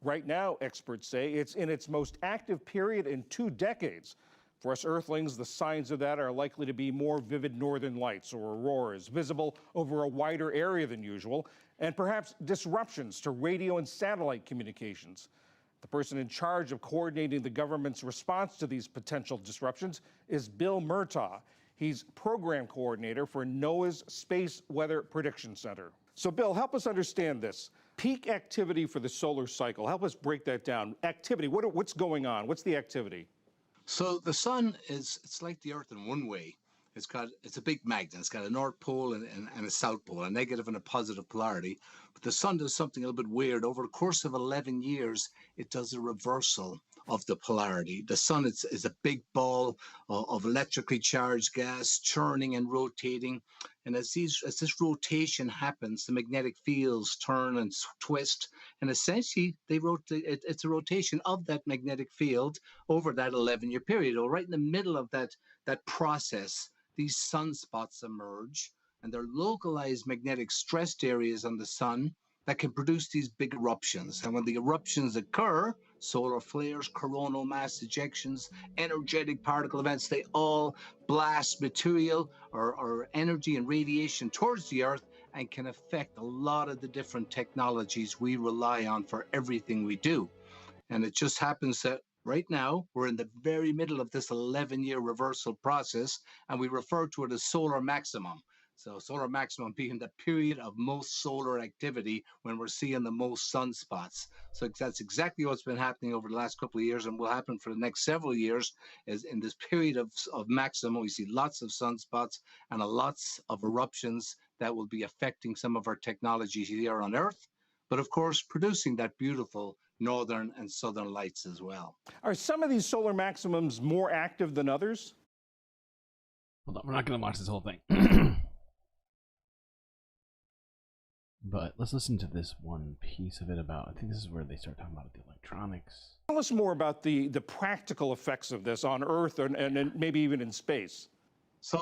Right now, experts say it's in its most active period in 2 decades. For us Earthlings, the signs of that are likely to be more vivid northern lights or auroras, visible over a wider area than usual, and perhaps disruptions to radio and satellite communications. The person in charge of coordinating the government's response to these potential disruptions is Bill Murtaugh. He's program coordinator for NOAA's Space Weather Prediction Center. So, Bill, help us understand this. Peak activity for the solar cycle. Help us break that down. Activity, what's going on? What's the activity? So the sun it's like the Earth in one way. It's a big magnet. It's got a north pole and a south pole, a negative and a positive polarity. But the sun does something a little bit weird. Over the course of 11 years, it does a reversal of the polarity. The sun is a big ball of electrically charged gas churning and rotating. And as this rotation happens, the magnetic fields turn and twist. And essentially, it's a rotation of that magnetic field over that 11-year period. Or right in the middle of that process, these sunspots emerge, and they're localized magnetic stressed areas on the sun that can produce these big eruptions. And when the eruptions occur, solar flares, coronal mass ejections, energetic particle events, they all blast material or energy and radiation towards the Earth and can affect a lot of the different technologies we rely on for everything we do. And it just happens that right now, we're in the very middle of this 11-year reversal process, and we refer to it as solar maximum. So solar maximum being the period of most solar activity when we're seeing the most sunspots. So that's exactly what's been happening over the last couple of years and will happen for the next several years. Is in this period of maximum, we see lots of sunspots and lots of eruptions that will be affecting some of our technologies here on Earth, but of course, producing that beautiful northern and southern lights as well. Are some of these solar maximums more active than others? Hold on, we're not going to watch this whole thing. But let's listen to this one piece of it about, I think this is where they start talking about the electronics. Tell us more about the practical effects of this on Earth and maybe even in space. So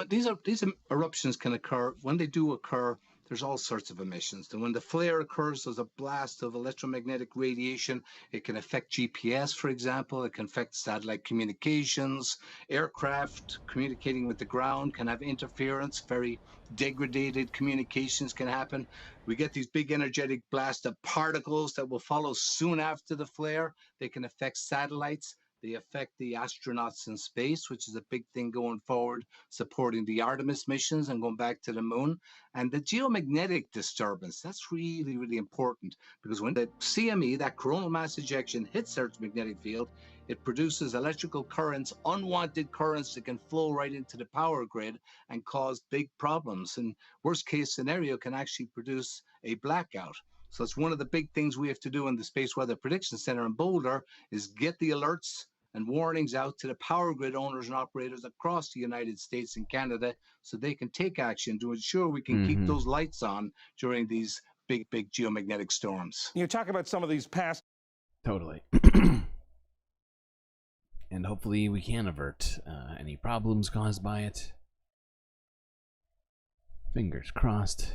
these eruptions can occur. When they do occur, there's all sorts of emissions. And when the flare occurs, there's a blast of electromagnetic radiation. It can affect GPS, for example. It can affect satellite communications. Aircraft communicating with the ground can have interference. Very degraded communications can happen. We get these big energetic blast of particles that will follow soon after the flare. They can affect satellites. They affect the astronauts in space, which is a big thing going forward, supporting the Artemis missions and going back to the moon. And the geomagnetic disturbance, that's really, really important, because when the CME, that coronal mass ejection, hits Earth's magnetic field, it produces electrical currents, unwanted currents that can flow right into the power grid and cause big problems. And worst case scenario can actually produce a blackout. So it's one of the big things we have to do in the Space Weather Prediction Center in Boulder is get the alerts and warnings out to the power grid owners and operators across the United States and Canada so they can take action to ensure we can keep those lights on during these big, big geomagnetic storms. You talk about some of these past... Totally. And hopefully we can avert any problems caused by it. Fingers crossed.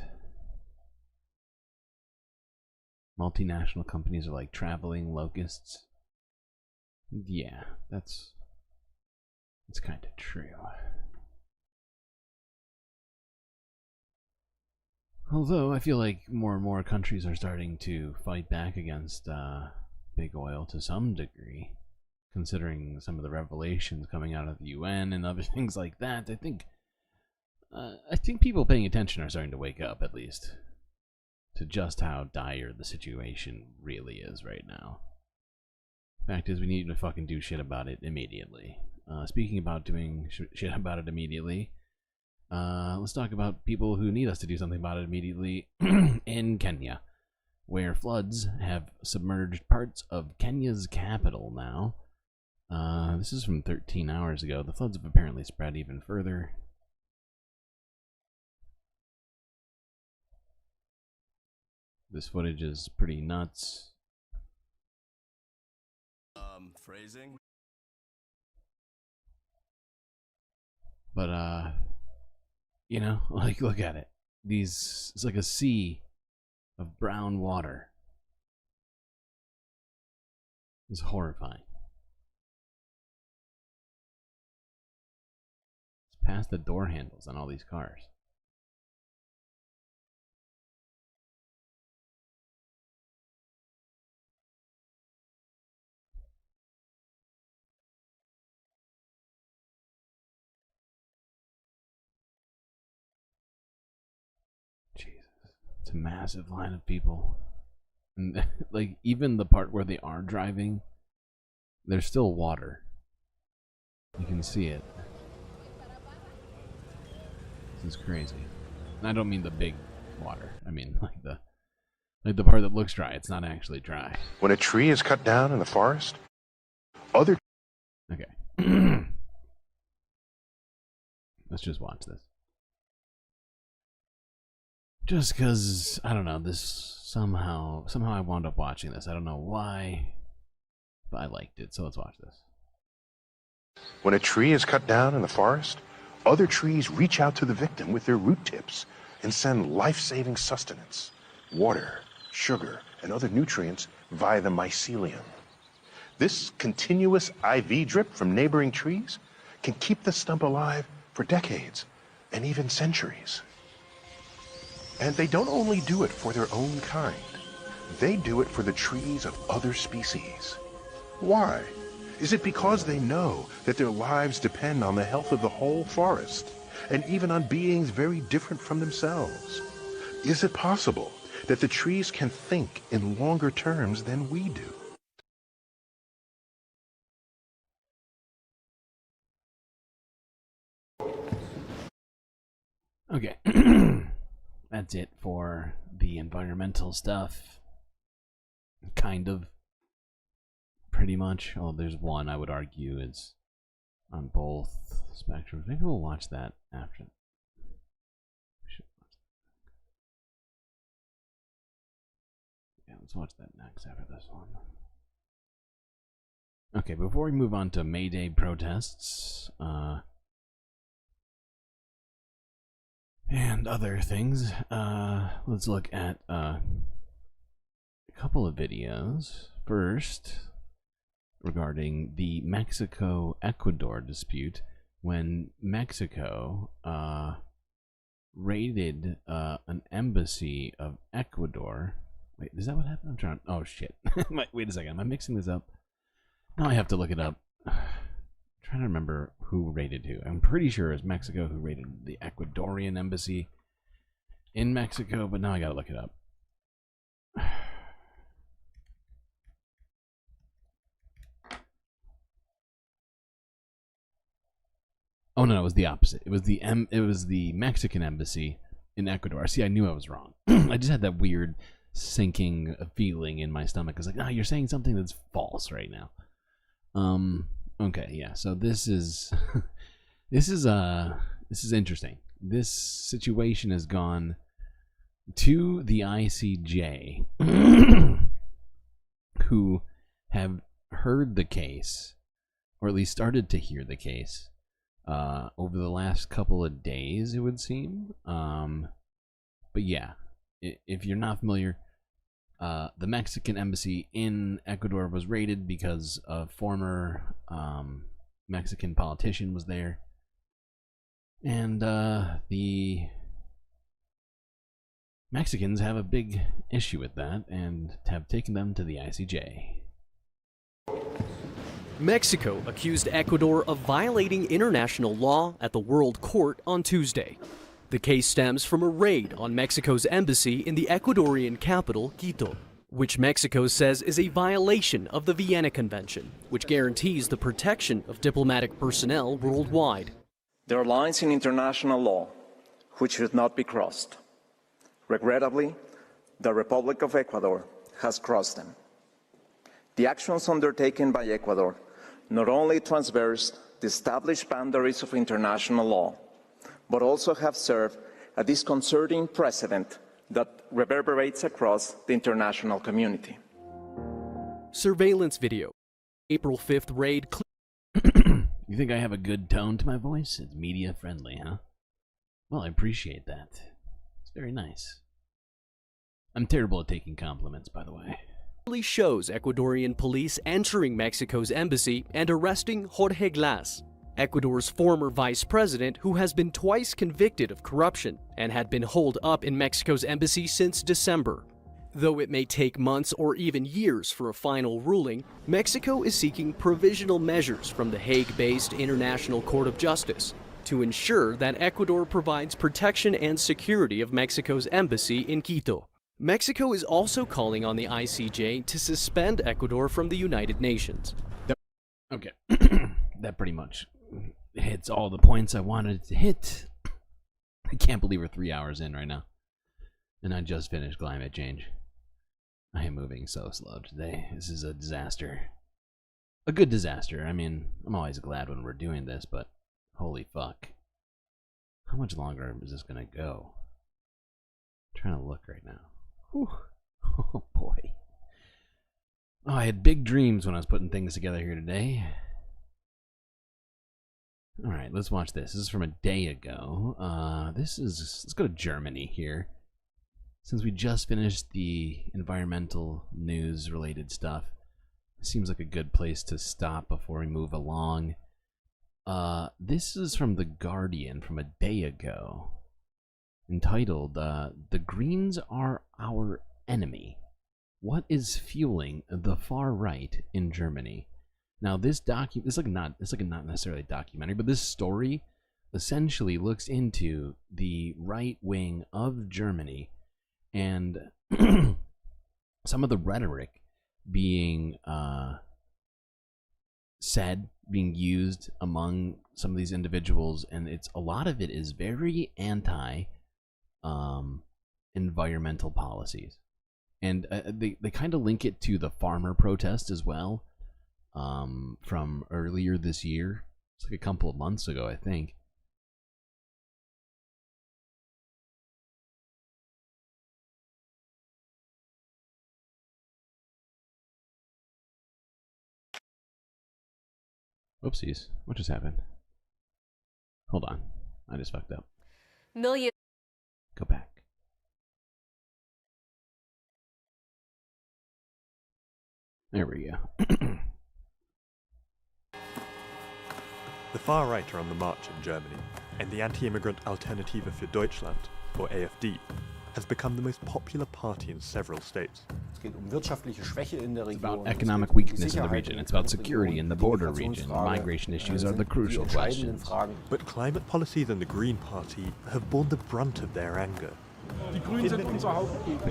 Multinational companies are like traveling locusts. Yeah, that's kind of true. Although I feel like more and more countries are starting to fight back against big oil to some degree, considering some of the revelations coming out of the UN and other things like that. I think people paying attention are starting to wake up, at least, to just how dire the situation really is right now. Fact is, we need to fucking do shit about it immediately. Speaking about doing shit about it immediately, let's talk about people who need us to do something about it immediately in Kenya, where floods have submerged parts of Kenya's capital now. This is from 13 hours ago. The floods have apparently spread even further. This footage is pretty nuts. Phrasing. But you know, like, look at it. It's like a sea of brown water. It's horrifying. It's past the door handles on all these cars. It's a massive line of people. And like, even the part where they are driving, there's still water. You can see it. This is crazy. And I don't mean the big water. I mean like the part that looks dry. It's not actually dry. When a tree is cut down in the forest, other... Okay. Let's just watch this. Just because, I don't know, this somehow I wound up watching this. I don't know why, but I liked it, so let's watch this. When a tree is cut down in the forest, other trees reach out to the victim with their root tips and send life-saving sustenance, water, sugar, and other nutrients via the mycelium. This continuous IV drip from neighboring trees can keep the stump alive for decades and even centuries. And they don't only do it for their own kind. They do it for the trees of other species. Why? Is it because they know that their lives depend on the health of the whole forest, and even on beings very different from themselves? Is it possible that the trees can think in longer terms than we do? Okay. That's it for the environmental stuff. Kind of. Pretty much. Oh, there's one I would argue is on both spectrums. Maybe we'll watch that after. Yeah, let's watch that next after this one. Okay, before we move on to May Day protests, and other things. Let's look at a couple of videos. First, regarding the Mexico-Ecuador dispute, when Mexico raided an embassy of Ecuador. Wait, is that what happened? I'm trying. Oh shit! Wait a second. Am I mixing this up? Now I have to look it up. I'm trying to remember who raided who. I'm pretty sure it was Mexico who raided the Ecuadorian embassy in Mexico, but now I gotta look it up. Oh no, it was the opposite. It was the Mexican embassy in Ecuador. See, I knew I was wrong. I just had that weird sinking feeling in my stomach. It's like, no, you're saying something that's false right now. Okay, yeah. So this is this is interesting. This situation has gone to the ICJ, who have heard the case, or at least started to hear the case, over the last couple of days, it would seem. But yeah, if you're not familiar, the Mexican embassy in Ecuador was raided because a former Mexican politician was there. And the Mexicans have a big issue with that and have taken them to the ICJ. Mexico accused Ecuador of violating international law at the World Court on Tuesday. The case stems from a raid on Mexico's embassy in the Ecuadorian capital, Quito, which Mexico says is a violation of the Vienna Convention, which guarantees the protection of diplomatic personnel worldwide. There are lines in international law which should not be crossed. Regrettably, the Republic of Ecuador has crossed them. The actions undertaken by Ecuador not only transgress the established boundaries of international law, but also have served a disconcerting precedent that reverberates across the international community. Surveillance video. April 5th raid. You think I have a good tone to my voice? It's media friendly, huh? Well, I appreciate that. It's very nice. I'm terrible at taking compliments, by the way. Shows Ecuadorian police entering Mexico's embassy and arresting Jorge Glass, Ecuador's former vice president who has been twice convicted of corruption and had been holed up in Mexico's embassy since December. Though it may take months or even years for a final ruling, Mexico is seeking provisional measures from the Hague-based International Court of Justice to ensure that Ecuador provides protection and security of Mexico's embassy in Quito. Mexico is also calling on the ICJ to suspend Ecuador from the United Nations. Okay, that pretty much hits all the points I wanted to hit. I can't believe we're 3 hours in right now. And I just finished climate change. I am moving so slow today. This is a disaster. A good disaster. I mean, I'm always glad when we're doing this, but holy fuck. How much longer is this gonna go? I'm trying to look right now. Whew. Oh boy. Oh, I had big dreams when I was putting things together here today. Alright, let's watch this. This is from a day ago. Let's go to Germany here. Since we just finished the environmental news related stuff, it seems like a good place to stop before we move along. This is from The Guardian from a day ago, entitled, "The Greens Are Our Enemy. What is fueling the far right in Germany?" Now, it's not necessarily a documentary, but this story essentially looks into the right wing of Germany and some of the rhetoric being being used among some of these individuals, and a lot of it is very anti environmental policies, and they kind of link it to the farmer protest as well, from earlier this year. It's like a couple of months ago, I think. Oopsies, what just happened? Hold on, I just fucked up. Millions Go back. There we go. The far right are on the march in Germany, and the anti-immigrant Alternative für Deutschland, or AfD, has become the most popular party in several states. It's about economic weakness in the region. It's about security in the border region. Migration issues are the crucial questions. But climate policies and the Green Party have borne the brunt of their anger. The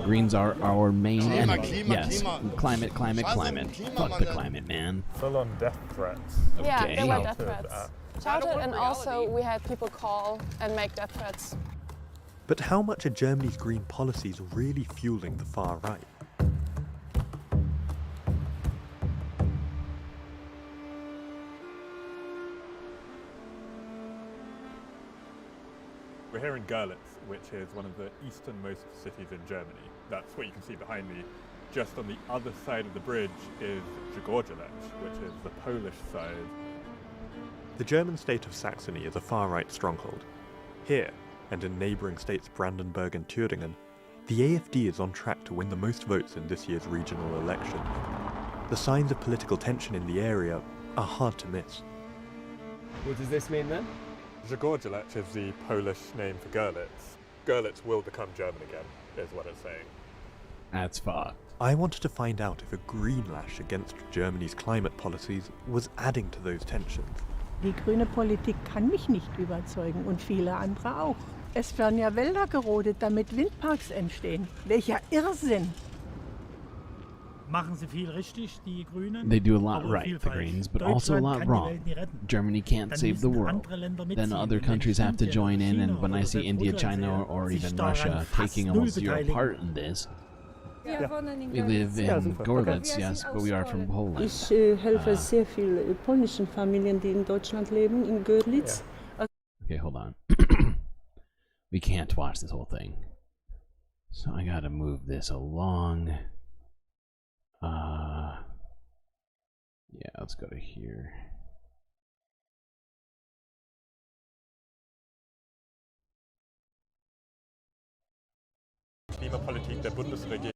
Greens are our main enemy. Yes, climate. Fuck the climate, man. Full-on death threats. Yeah, Okay. there were death threats. Shouted, and also we had people call and make death threats. But how much are Germany's green policies really fueling the far right? We're here in Görlitz, which is one of the easternmost cities in Germany. That's what you can see behind me. Just on the other side of the bridge is Zgorzelec, which is the Polish side. The German state of Saxony is a far-right stronghold. Here, and in neighbouring states Brandenburg and Thüringen, the AfD is on track to win the most votes in this year's regional election. The signs of political tension in the area are hard to miss. What does this mean then? Zgorzelec is the Polish name for Görlitz. Görlitz will become German again, is what it's saying. That's fucked. I wanted to find out if a green lash against Germany's climate policies was adding to those tensions. Die grüne Politik kann mich nicht überzeugen und viele andere auch. Es werden ja Wälder gerodet, damit Windparks entstehen. Welcher Irrsinn! Machen sie viel richtig, die Grünen. They do a lot aber right, viel the falsch. Greens, but also a Deutschland lot kann die wrong. Welt nie retten. Germany can't Dann save the müssen world. andere Länder Then mitziehen. other Und countries have to Indien join in, oder and when I China see oder India, Russland China, or sich even daran Russia fast taking null almost zero beteiligen. part in this. Wir wohnen in We live in Gorlitz, yes, but we are from Poland. Ich helfe sehr vielen polnischen Familien, die in Deutschland leben, in Görlitz. Okay, hold on. We can't watch this whole thing. So I gotta move this along. Yeah, let's go to here. Klimapolitik der Bundesregierung.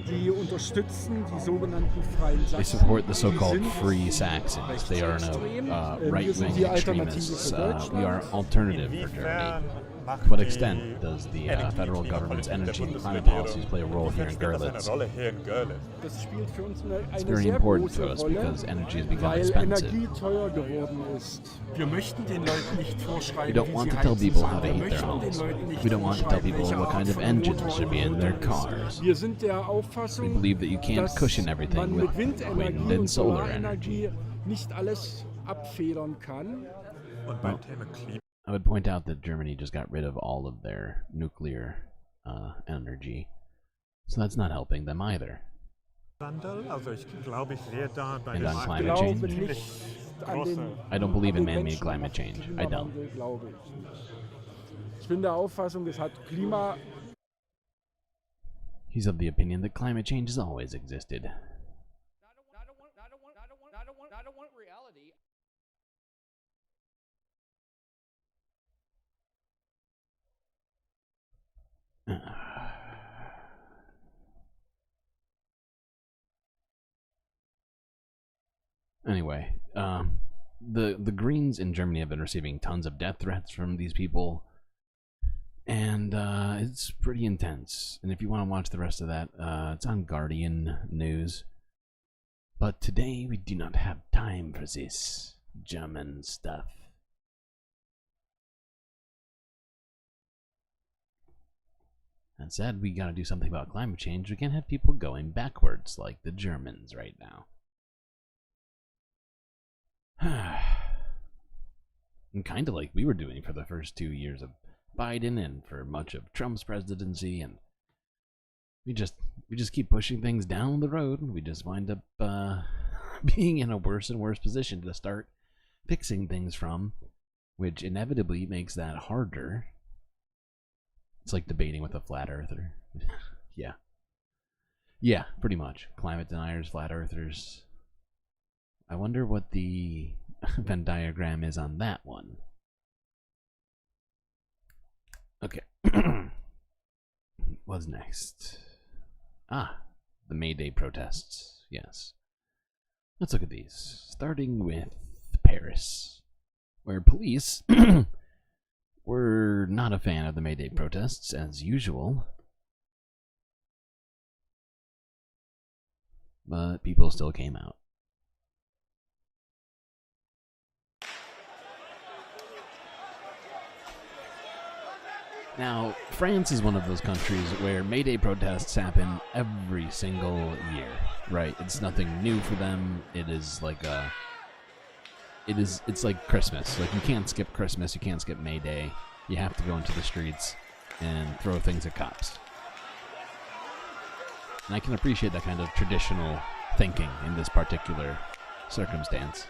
Sie unterstützen die sogenannten freien They Sachsen. support the so-called Free Saxons. They are no right-wing extremists. We are alternative for Germany. To what extent does the federal government's energy and climate policies play a role here in Görlitz? Das spielt für uns eine It's very sehr important große to us Rolle, because energy has become weil expensive. Energie teuer geworden ist. Wir möchten den Leuten nicht We vorschreiben, don't wie want sie to tell heizen people sollen. how to Wir heat their möchten den homes. Leuten nicht We don't want to tell people vorschreiben, what kind of welche Art von engines Motor should be in ein their Motor cars. ist. Wir sind der Auffassung, We believe that you can't dass cushion everything man with mit wind Windenergie and und solar energy. Solarenergie nicht alles abfedern kann. Und beim Thema Klima I would point out that Germany just got rid of all of their nuclear energy, so that's not helping them either. Also ich glaube, ich sehe da bei And on der climate change? große I don't believe in man-made climate change. I don't. Glaube ich nicht. Ich bin der Auffassung, das hat Klima. He's of the opinion that climate change has always existed. Anyway, the Greens in Germany have been receiving tons of death threats from these people, and it's pretty intense. And if you want to watch the rest of that, it's on Guardian News. But today we do not have time for this German stuff. That said, we gotta do something about climate change. We can't have people going backwards like the Germans right now. And kind of like we were doing for the first 2 years of Biden and for much of Trump's presidency, and we just keep pushing things down the road, and we just wind up being in a worse and worse position to start fixing things from, which inevitably makes that harder. It's like debating with a flat earther. Yeah, pretty much. Climate deniers, flat earthers. I wonder what the Venn diagram is on that one. Okay. What's next? Ah, the May Day protests. Yes. Let's look at these. Starting with Paris, where police were not a fan of the May Day protests, as usual. But people still came out. Now, France is one of those countries where May Day protests happen every single year, right? It's nothing new for them. It is like it's like Christmas. Like, you can't skip Christmas, you can't skip May Day. You have to go into the streets and throw things at cops. And I can appreciate that kind of traditional thinking in this particular circumstance.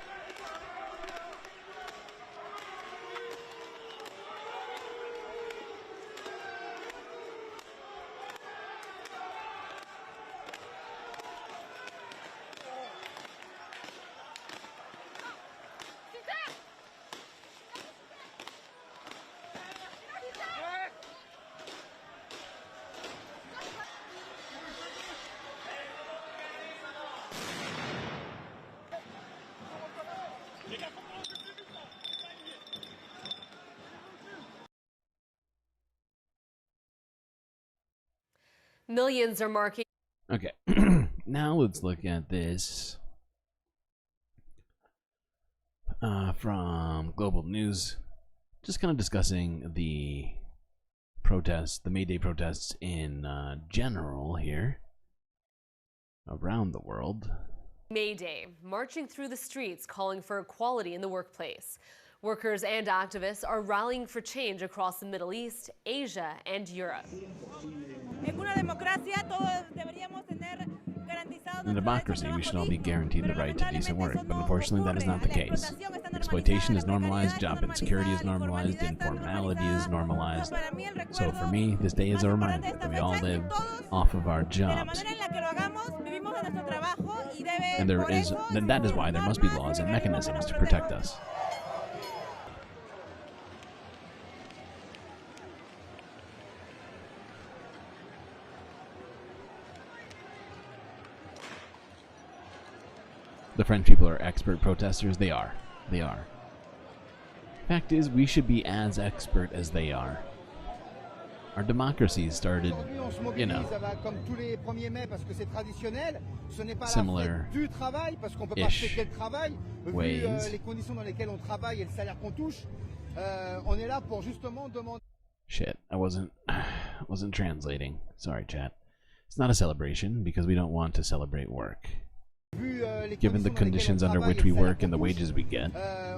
Millions are marking. Okay, now let's look at this from Global News. Just kind of discussing the protests, the May Day protests in general here around the world. May Day, marching through the streets calling for equality in the workplace. Workers and activists are rallying for change across the Middle East, Asia, and Europe. In a democracy, we should all be guaranteed the right to decent work, but unfortunately that is not the case. Exploitation is normalized, job insecurity is normalized, informality is normalized. So for me, this day is a reminder that we all live off of our jobs. And that is why there must be laws and mechanisms to protect us. The French people are expert protesters. They are. They are. Fact is, we should be as expert as they are. Our democracy started, you know, similar-ish ways. Shit, I wasn't translating. Sorry, chat. It's not a celebration because we don't want to celebrate work. Given the conditions under which we work and the wages we get,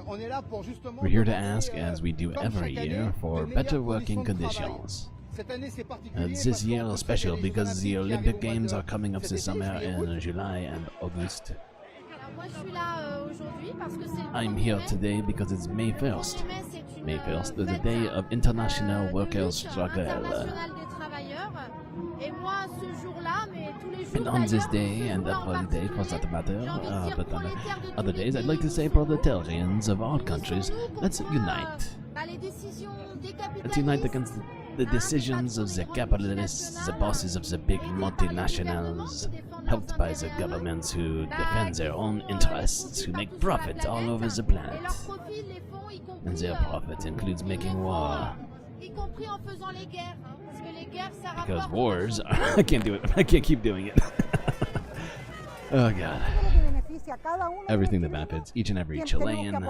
we're here to ask, as we do every year, for better working conditions. This year is special because the Olympic Games are coming up this summer in July and August. I'm here today because it's May 1st. May 1st is the day of International Workers' Struggle. And on this day, and every day for that matter, but on other days, I'd like to say, proletarians of all countries, let's unite. Let's unite against the decisions of the capitalists, the bosses of the big multinationals, helped by the governments who defend their own interests, who make profit all over the planet. And their profit includes making war. Because wars are I can't do it. I can't keep doing it. Oh god. Everything that benefits each and every Chilean.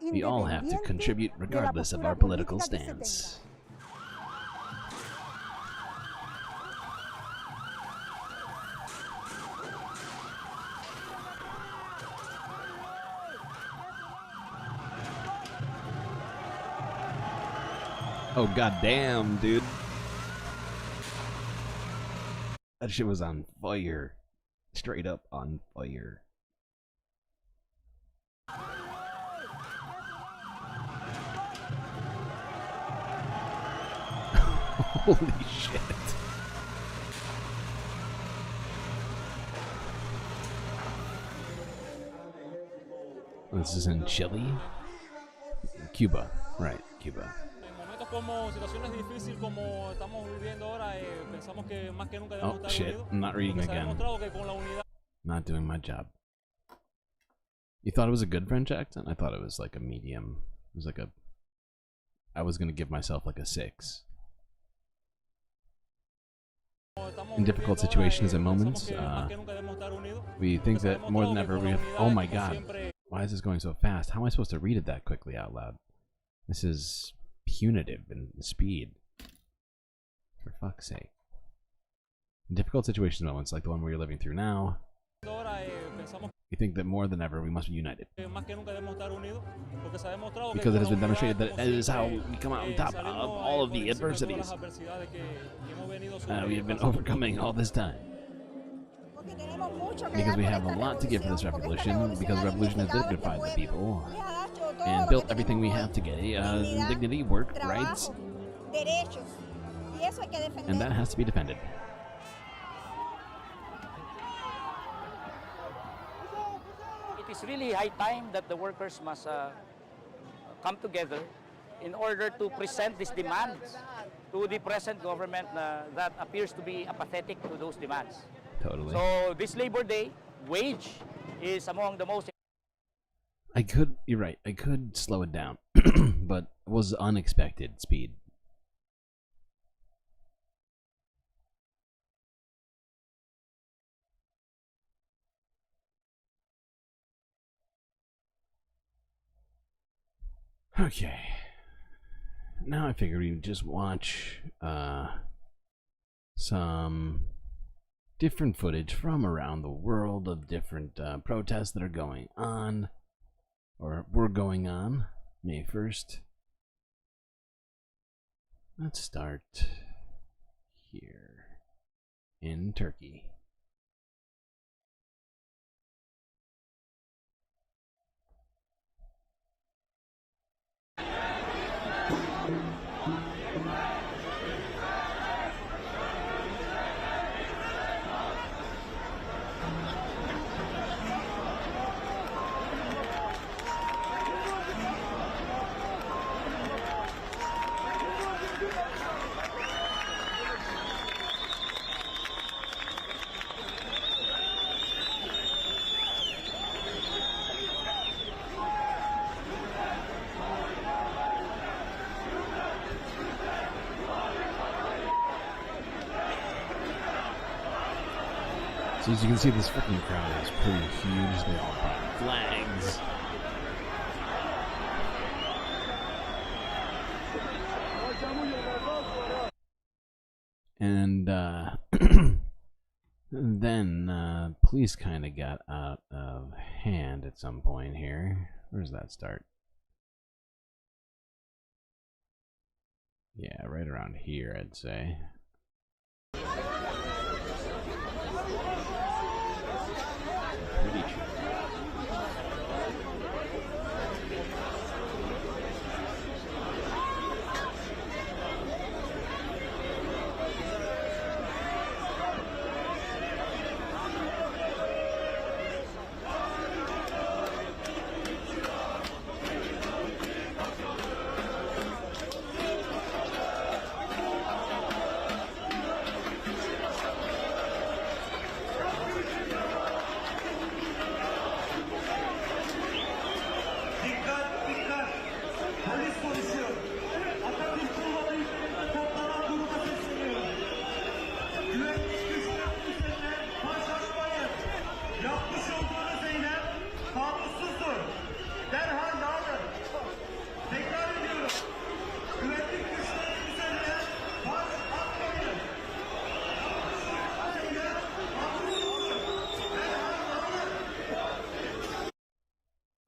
We all have to contribute regardless of our political stance. Oh goddamn, dude. That shit was on fire. Straight up on fire. Holy shit. This is in Chile? Cuba. Right, Cuba. Oh shit, I'm not reading again. Not doing my job. You thought it was a good French accent? I thought it was like a medium. It was like a... I was gonna give myself like a 6. In difficult situations and moments, we think that more than ever we have... Oh my god. Why is this going so fast? How am I supposed to read it that quickly out loud? This is punitive in speed. For fuck's sake. In difficult situations and moments like the one we're living through now, we think that more than ever we must be united. Because it has been demonstrated that it is how we come out on top of all of the adversities we have been overcoming all this time. Because we have a lot to give for this revolution, because revolution has dignified the people and built everything we have to get dignity, work, rights, and that has to be defended. It is really high time that the workers must come together in order to present these demands to the present government that appears to be apathetic to those demands. Totally. So this Labor Day wage is among the most... You're right, I could slow it down, but it was unexpected speed. Okay. Now I figured we would just watch some different footage from around the world of different protests that are going on, or were going on, May 1st. Let's start here in Turkey. So as you can see, this freaking crowd is pretty huge. They all have flags. And then police kind of got out of hand at some point here. Where does that start? Yeah, right around here, I'd say. Pretty sure.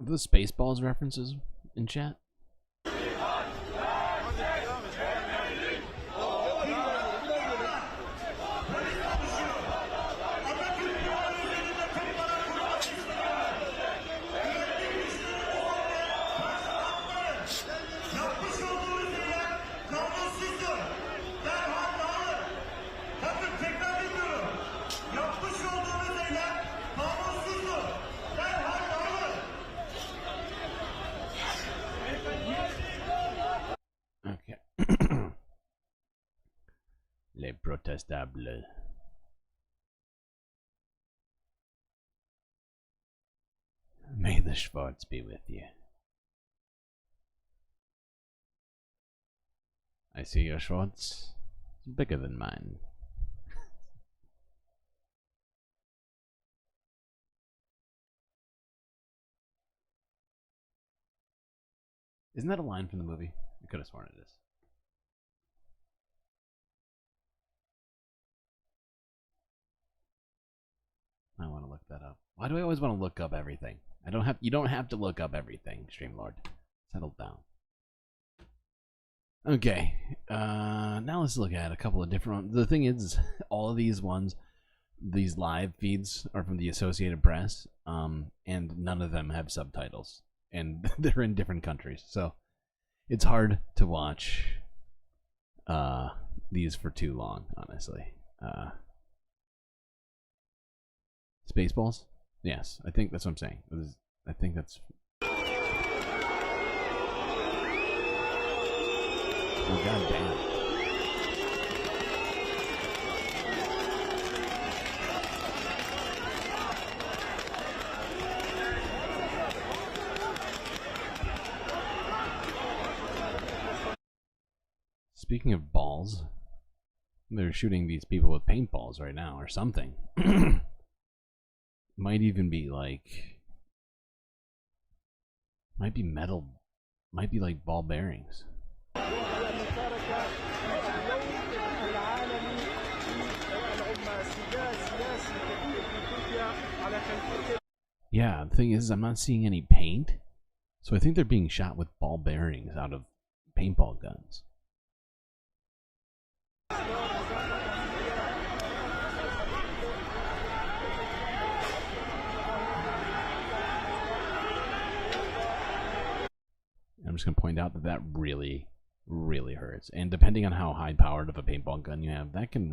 Are those Spaceballs references in chat? protestable. May the Schwartz be with you. I see your Schwartz. It's bigger than mine. Isn't that a line from the movie? I could have sworn it is. I want to look that up. Why do I always want to look up everything? You don't have to look up everything, Streamlord. Settle down. Okay. Now let's look at a couple of different. The thing is, all of these ones, these live feeds are from the Associated Press, and none of them have subtitles, and they're in different countries, so it's hard to watch these for too long, honestly. Spaceballs? Yes, I think that's what I'm saying. I think that's... Oh, god damn. Speaking of balls, they're shooting these people with paintballs right now, or something. Might even be like... Might be metal. Might be like ball bearings. Yeah, the thing is, I'm not seeing any paint. So I think they're being shot with ball bearings out of paintball guns. I'm just going to point out that that really, really hurts. And depending on how high-powered of a paintball gun you have, that can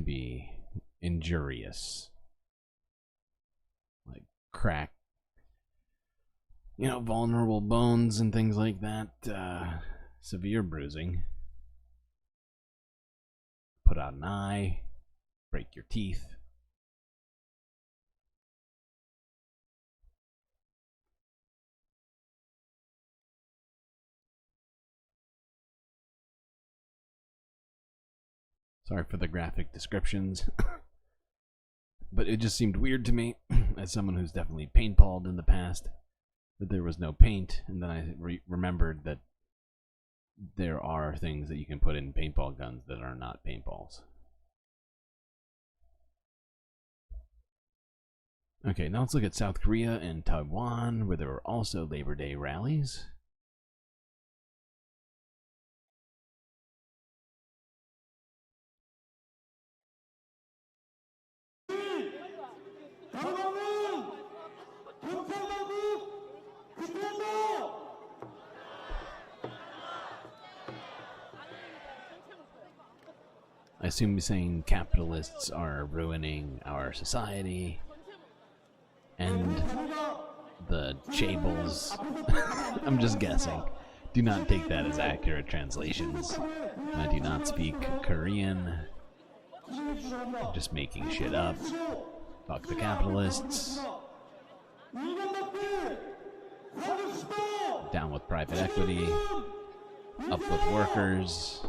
be injurious. Like, crack, vulnerable bones and things like that. Severe bruising. Put out an eye. Break your teeth. Sorry for the graphic descriptions. But it just seemed weird to me, as someone who's definitely paintballed in the past, that there was no paint, and then I remembered that there are things that you can put in paintball guns that are not paintballs. Okay, now let's look at South Korea and Taiwan, where there were also Labor Day rallies. I assume you're saying capitalists are ruining our society, and the chaebols, I'm just guessing. Do not take that as accurate translations. I do not speak Korean. I'm just making shit up. Fuck the capitalists. Down with private equity. Up with workers.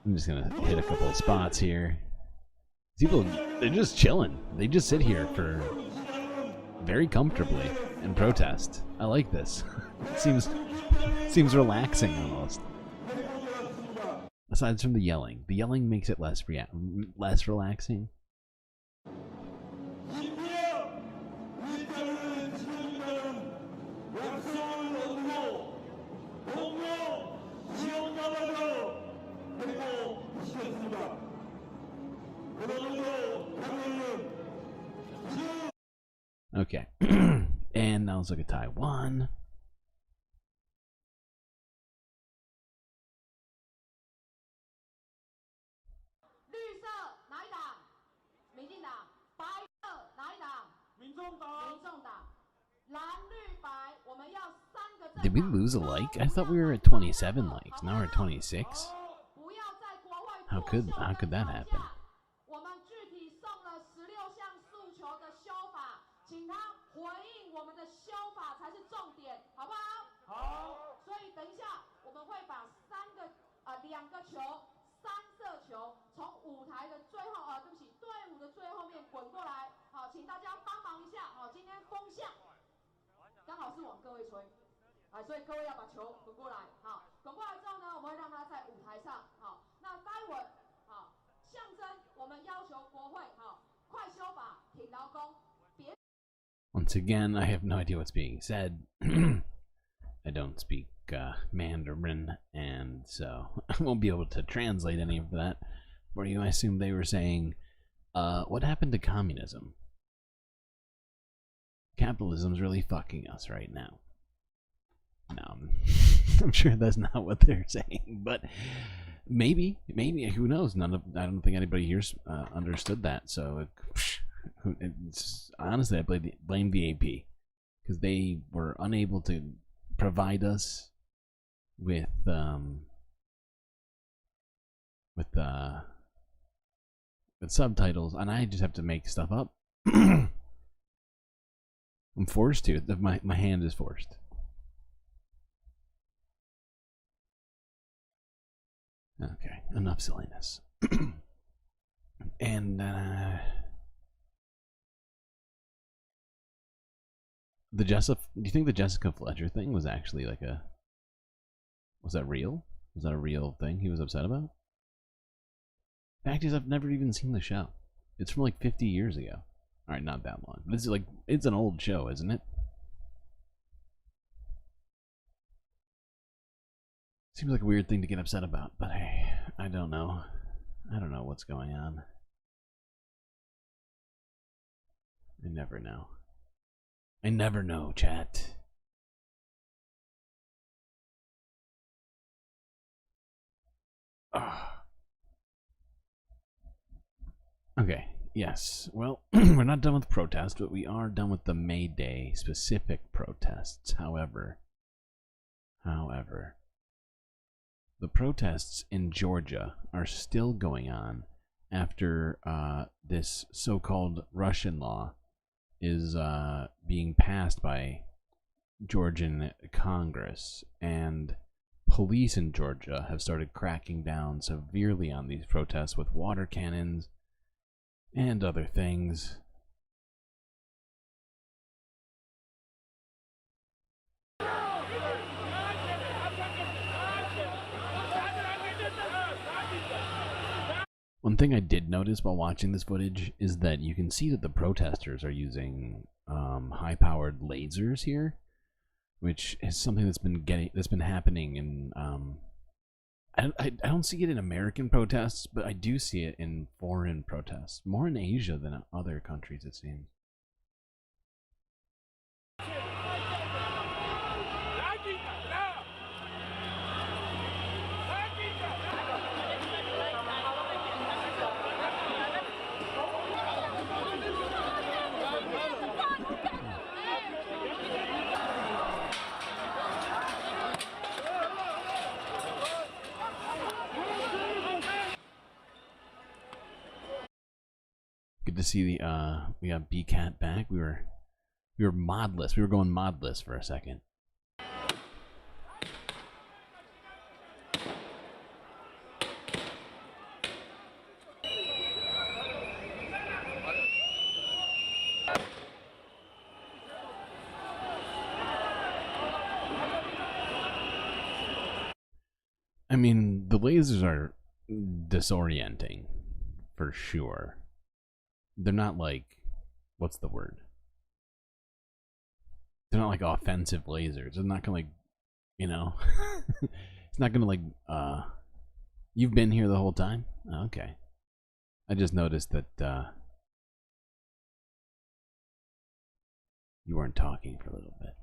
I'm just gonna hit a couple of spots here. People, they're just chilling. They just sit here for very comfortably and protest. I like this. It seems relaxing almost. Aside from the yelling makes it less relaxing. Okay. And now let's look at Taiwan. did we lose a like? I thought we were at 27 likes. Now we're at 26. How could that happen? Once again, I have no idea what's being said. I don't speak Mandarin, and so I won't be able to translate any of that for you. I assume they were saying, what happened to communism? Capitalism's really fucking us right now. No, I'm sure that's not what they're saying, but maybe, who knows? I don't think anybody here's understood that, so honestly, I blame the AP, because they were unable to provide us with subtitles, and I just have to make stuff up. I'm forced to. My hand is forced. Okay, enough silliness. And do you think the Jessica Fletcher thing was actually like was that real? Was that a real thing he was upset about? Fact is, I've never even seen the show. It's from like 50 years ago. Alright, not that long. But it's an old show, isn't it? Seems like a weird thing to get upset about, but hey, I don't know. I don't know what's going on. I never know. I never know, chat. Okay, yes. Well, we're not done with protests, but we are done with the May Day specific protests. However, the protests in Georgia are still going on after this so-called Russian law is being passed by Georgian Congress, and police in Georgia have started cracking down severely on these protests with water cannons and other things. One thing I did notice while watching this footage is that you can see that the protesters are using high-powered lasers here, which is something that's been happening in I don't see it in American protests, but I do see it in foreign protests, more in Asia than other countries, it seems. Good to see we got B-Cat back. We were modless. We were going modless for a second. I mean, the lasers are disorienting for sure. They're not like, what's the word? They're not like offensive lasers. They're not gonna like, you know, it's not gonna like, you've been here the whole time? Okay. I just noticed that, you weren't talking for a little bit.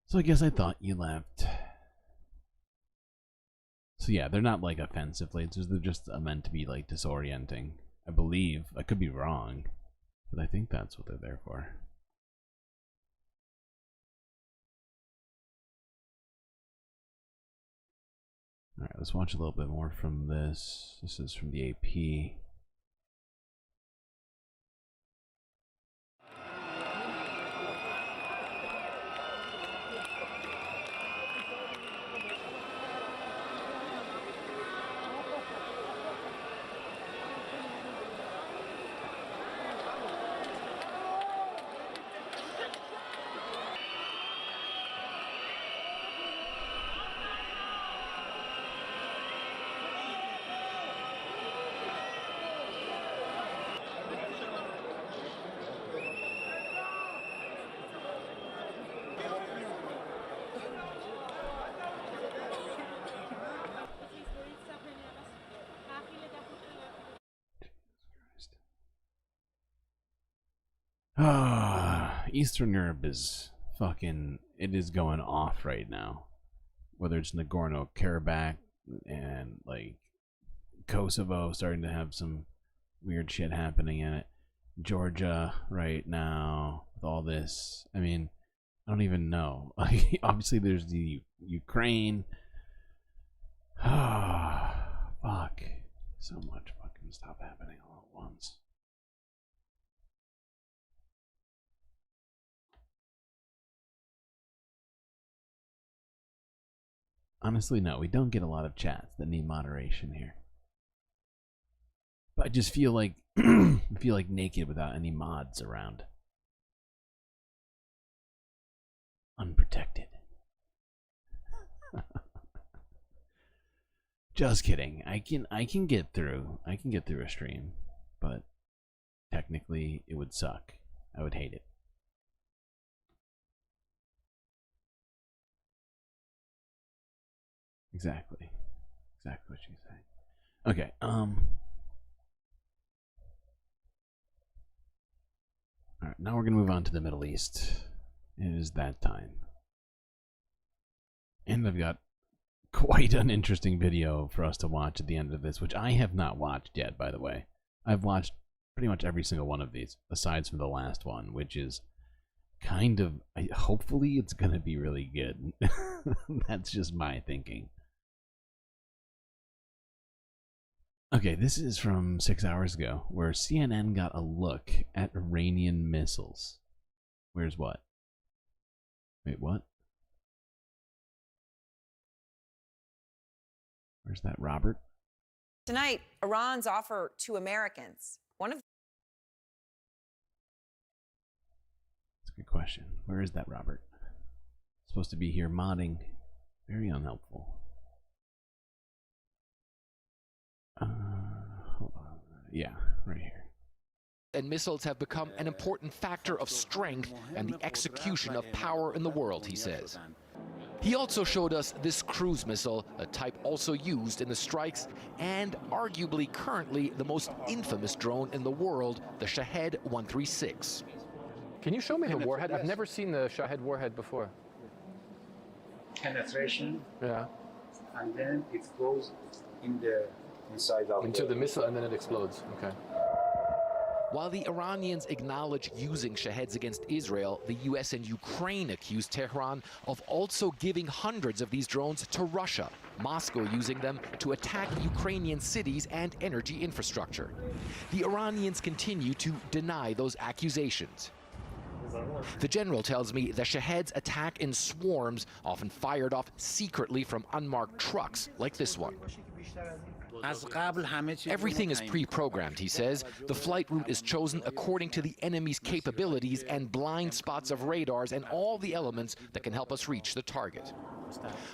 So I guess I thought you left. So yeah, they're not like offensive lasers. They're just meant to be like disorienting. I believe. I could be wrong, but I think that's what they're there for. Alright, let's watch a little bit more from this. This is from the AP. Eastern Europe is fucking, it is going off right now. Whether it's Nagorno-Karabakh and like Kosovo starting to have some weird shit happening in it. Georgia right now with all this. I mean, I don't even know. Obviously there's the Ukraine. Fuck. So much fucking stuff happening all at once. Honestly, no, we don't get a lot of chats that need moderation here. But I just feel like I feel like naked without any mods around. Unprotected. Just kidding. I can get through. I can get through a stream, but technically it would suck. I would hate it. Exactly. Exactly what she's saying. Okay, Alright, now we're gonna move on to the Middle East. It is that time. And I've got quite an interesting video for us to watch at the end of this, which I have not watched yet, by the way. I've watched pretty much every single one of these, aside from the last one, which is kind of, hopefully it's gonna be really good. That's just my thinking. Okay, this is from 6 hours ago, where CNN got a look at Iranian missiles. Where's what? Wait, what? Where's that, Robert? Tonight, Iran's offer to Americans. That's a good question. Where is that, Robert? Supposed to be here modding. Very unhelpful. Hold on. Yeah, right here. And missiles have become an important factor of strength and the execution of power in the world, he says. He also showed us this cruise missile, a type also used in the strikes, and arguably currently the most infamous drone in the world, the Shahed 136. Can you show me the warhead? I've never seen the Shahed warhead before. Penetration. Yeah. And then it goes inside of into the missile, and then it explodes. Okay. While the Iranians acknowledge using Shaheds against Israel, the US and Ukraine accuse Tehran of also giving hundreds of these drones to Russia, Moscow using them to attack Ukrainian cities and energy infrastructure. The Iranians continue to deny those accusations. The general tells me the Shaheds attack in swarms, often fired off secretly from unmarked trucks, like this one. Everything is pre-programmed, he says. The flight route is chosen according to the enemy's capabilities and blind spots of radars and all the elements that can help us reach the target.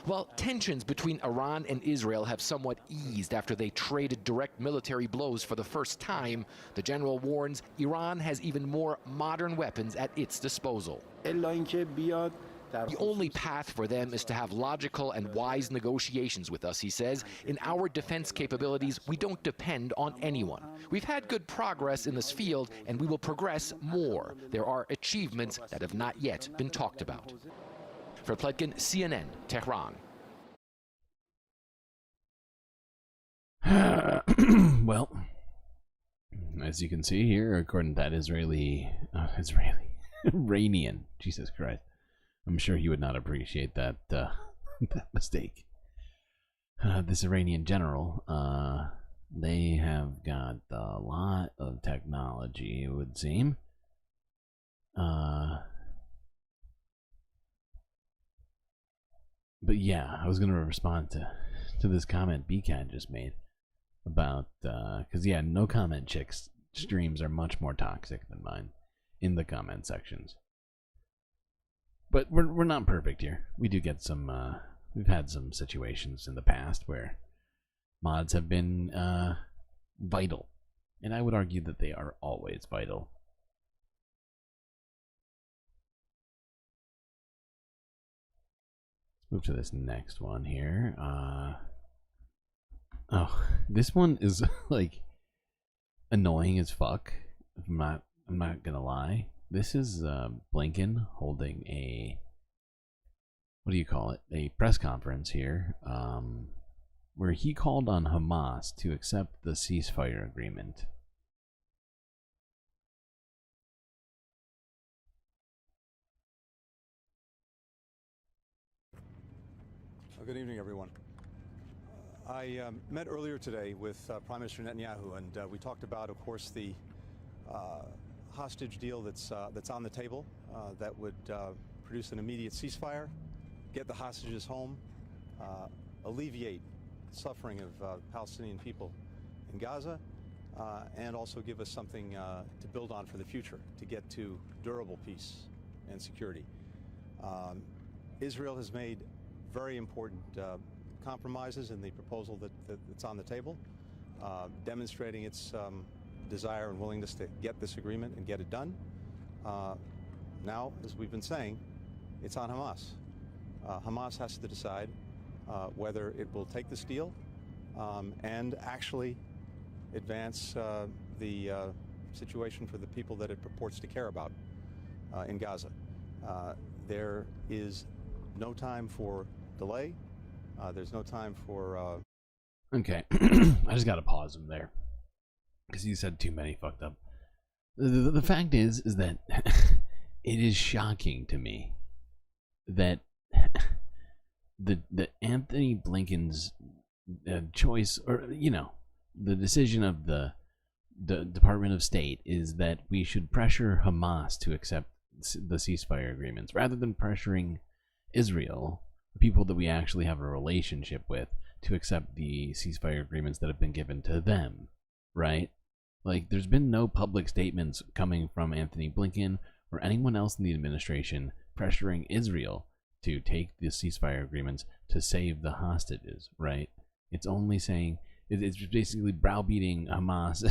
Well, tensions between Iran and Israel have somewhat eased after they traded direct military blows for the first time. The general warns Iran has even more modern weapons at its disposal. The only path for them is to have logical and wise negotiations with us, he says. In our defense capabilities, we don't depend on anyone. We've had good progress in this field, and we will progress more. There are achievements that have not yet been talked about. For Pletkin, CNN, Tehran. Well, as you can see here, according to that Iranian, Jesus Christ. I'm sure he would not appreciate that that mistake. this Iranian general, they have got a lot of technology, it would seem. But yeah, I was going to respond to this comment BCAT just made about, because yeah, no comment chicks streams are much more toxic than mine in the comment sections. But we're not perfect here. We do get some, we've had some situations in the past where mods have been vital. And I would argue that they are always vital. Move to this next one here. Oh, this one is like annoying as fuck. I'm not gonna lie. This is Blinken holding a, what do you call it? A press conference here, where he called on Hamas to accept the ceasefire agreement. Good evening, everyone. I met earlier today with Prime Minister Netanyahu, and we talked about, of course, the hostage deal that's on the table that would produce an immediate ceasefire, get the hostages home, alleviate the suffering of Palestinian people in Gaza, and also give us something to build on for the future, to get to durable peace and security. Israel has made very important compromises in the proposal that's on the table, demonstrating its desire and willingness to get this agreement and get it done. Now, as we've been saying, it's on Hamas. Hamas has to decide whether it will take this deal and actually advance the situation for the people that it purports to care about in Gaza. There is no time for delay. There's no time for... Okay, I just gotta pause him there, because he said too many fucked up. The fact is that it is shocking to me that the Anthony Blinken's choice, or the decision of the Department of State is that we should pressure Hamas to accept the ceasefire agreements rather than pressuring Israel, the people that we actually have a relationship with, to accept the ceasefire agreements that have been given to them, right? Like, there's been no public statements coming from Anthony Blinken or anyone else in the administration pressuring Israel to take the ceasefire agreements to save the hostages, right? It's only saying, it's basically browbeating Hamas.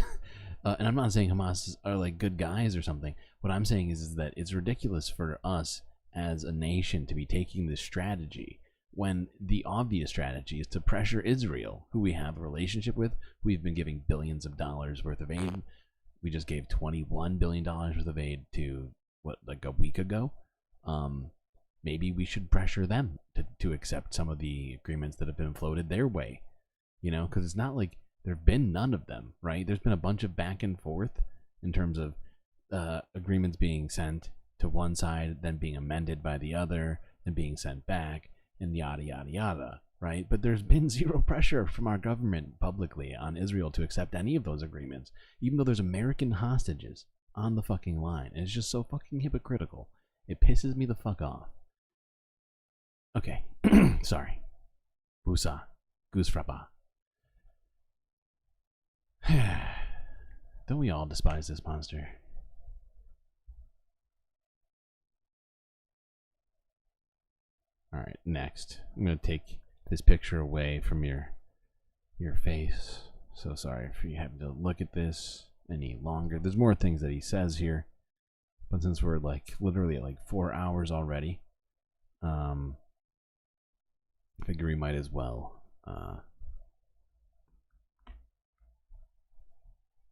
And I'm not saying Hamas are like good guys or something. What I'm saying is that it's ridiculous for us as a nation to be taking this strategy when the obvious strategy is to pressure Israel, who we have a relationship with. We've been giving billions of dollars worth of aid. We just gave $21 billion worth of aid to, what, like a week ago? Maybe we should pressure them to accept some of the agreements that have been floated their way, because it's not like there have been none of them, right? There's been a bunch of back and forth in terms of agreements being sent to one side, then being amended by the other, and being sent back, and yada yada yada, right? But there's been zero pressure from our government publicly on Israel to accept any of those agreements, even though there's American hostages on the fucking line. And it's just so fucking hypocritical. It pisses me the fuck off. Okay, sorry. Busa. Goose frappa. Don't we all despise this monster? Alright, next. I'm going to take this picture away from your face. So sorry for you having to look at this any longer. There's more things that he says here. But since we're like literally at like 4 hours already, I figure we might as well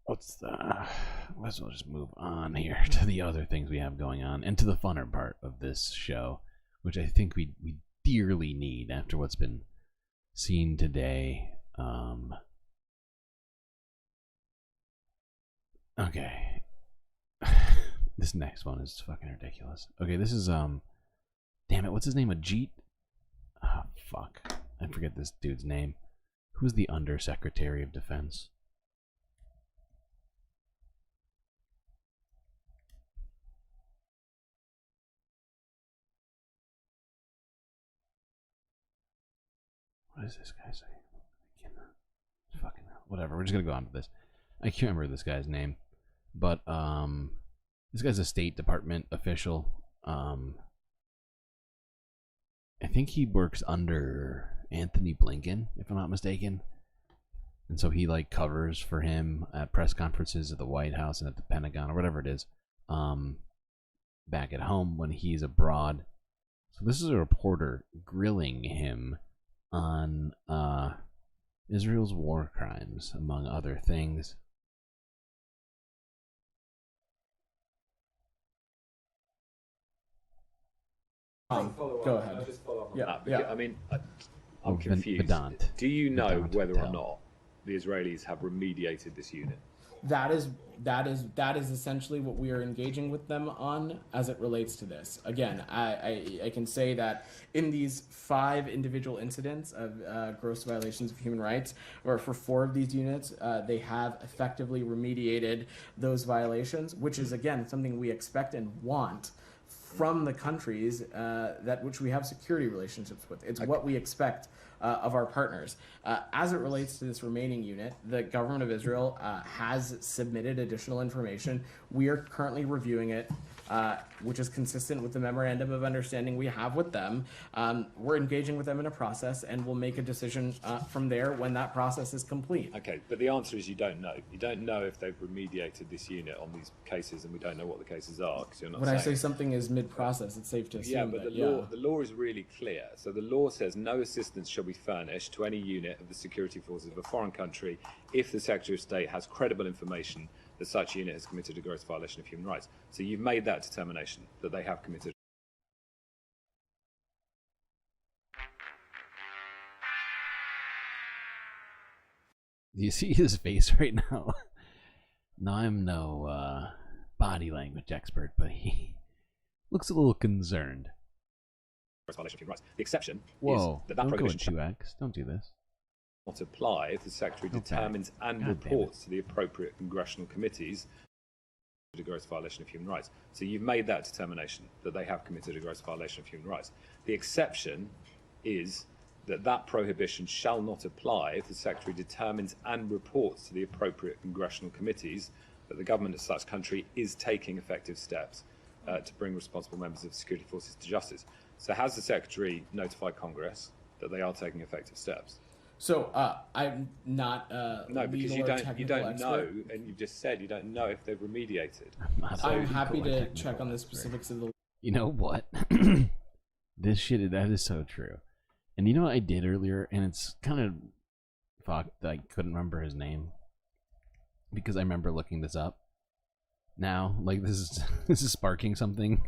let's just move on here to the other things we have going on and to the funner part of this show, which I think we dearly need after what's been seen today. Okay. This next one is fucking ridiculous. Okay, this is damn it, what's his name? Ajit? Oh, fuck. I forget this dude's name. Who's the Undersecretary of Defense? What does this guy say? I cannot. Fucking hell. Whatever. We're just gonna go on to this. I can't remember this guy's name, but this guy's a State Department official. I think he works under Anthony Blinken, if I'm not mistaken. And so he like covers for him at press conferences at the White House and at the Pentagon or whatever it is, back at home when he's abroad. So this is a reporter grilling him on Israel's war crimes, among other things. Go ahead. Yeah. I mean, I'm confused. Vedant. Do you know Vedant whether Patel. or not the Israelis have remediated this unit? That is essentially what we are engaging with them on as it relates to this. Again, I can say that in these 5 individual incidents of gross violations of human rights, or for 4 of these units, they have effectively remediated those violations, which is again something we expect and want from the countries that which we have security relationships with. It's what we expect of our partners. As it relates to this remaining unit, the government of Israel has submitted additional information. We are currently reviewing it, which is consistent with the memorandum of understanding we have with them. We're engaging with them in a process, and we'll make a decision from there when that process is complete. Okay, but the answer is you don't know. You don't know if they've remediated this unit on these cases, and we don't know what the cases are because you're not When saying I say something is mid-process, it's safe to assume yeah, but that, the law is really clear. So the law says no assistance shall be furnished to any unit of the security forces of a foreign country if the Secretary of State has credible information that such unit has committed a gross violation of human rights. So you've made that determination that they have committed. Do you see his face right now? Now, I'm no body language expert, but he looks a little concerned. Gross violation of human rights. The exception Whoa, is that don't go prohibition in 2x. Don't do this. not apply if the Secretary Okay. determines and God damn it. reports to the appropriate congressional committees a gross violation of human rights. So you've made that determination that they have committed a gross violation of human rights. The exception is that that prohibition shall not apply if the Secretary determines and reports to the appropriate congressional committees that the government of such country is taking effective steps to bring responsible members of security forces to justice. So has the Secretary notified Congress that they are taking effective steps? So I'm not no, because legal you or don't technical know, expert. and you've just said you don't know if they've remediated. I'm happy to check on the specifics of the. You know what? This shit, that is so true. And you know what I did earlier? And it's kind of fucked that I couldn't remember his name. Because I remember looking this up. Now, like, this is sparking something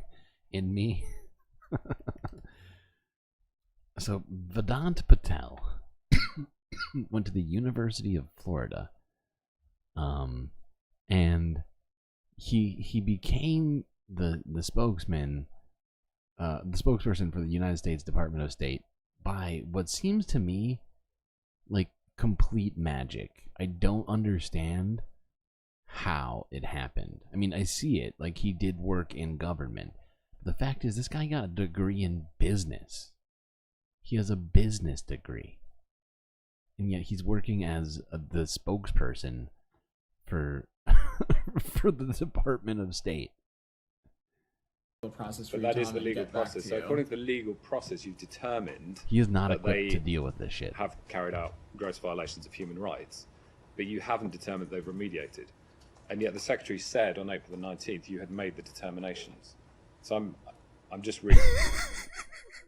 in me. So, Vedant Patel went to the University of Florida. And he became the spokesman, the spokesperson for the United States Department of State by what seems to me like complete magic. I don't understand how it happened. I mean, I see it, like he did work in government. The fact is, this guy got a degree in business. He has a business degree. And yet he's working as the spokesperson for for the Department of State. Process But that is the legal process. So according to the legal process, you've determined He is not that equipped they to deal with this shit. have carried out gross violations of human rights, but you haven't determined they've remediated. And yet the Secretary said on April the 19th you had made the determinations. So I'm just really...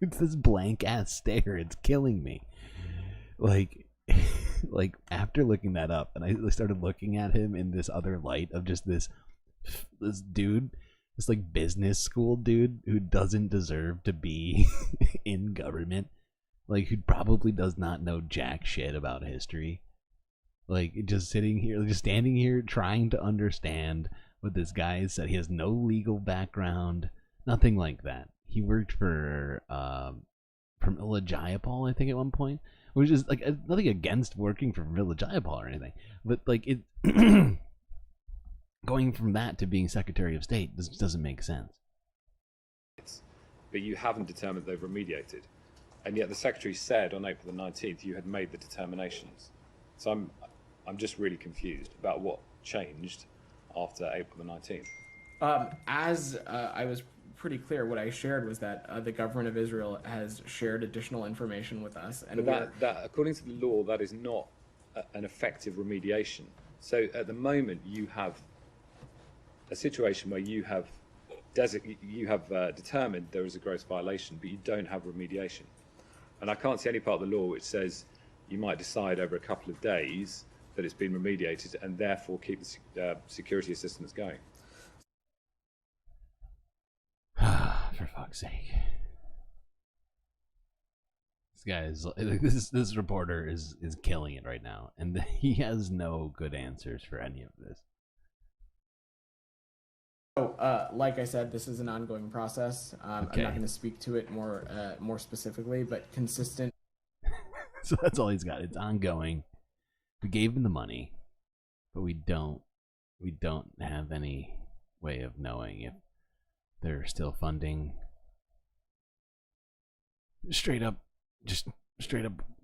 It's this blank ass stare. It's killing me. Like after looking that up, and I started looking at him in this other light of just this dude, this like business school dude who doesn't deserve to be in government, like who probably does not know jack shit about history. Like just sitting here, just standing here, trying to understand what this guy said. He has no legal background, nothing like that. He worked for from Illajayapal, I think, at one point, which is like nothing against working for Village Eyeball or anything, but like it going from that to being Secretary of State doesn't make sense. But you haven't determined they've remediated, and yet the Secretary said on April the 19th you had made the determinations. So I'm just really confused about what changed after April the 19th. As I was pretty clear, what I shared was that the government of Israel has shared additional information with us, and but that according to the law, that is not an effective remediation. So at the moment, you have a situation where you have determined there is a gross violation, but you don't have remediation. And I can't see any part of the law which says you might decide over a couple of days that it's been remediated and therefore keep the security assistance going. For fuck's sake. This guy is this reporter is killing it right now, and he has no good answers for any of this. So, like I said, this is an ongoing process. Okay. I'm not going to speak to it more specifically, but consistent. So that's all he's got. It's ongoing. We gave him the money, but we don't have any way of knowing if they're still funding straight up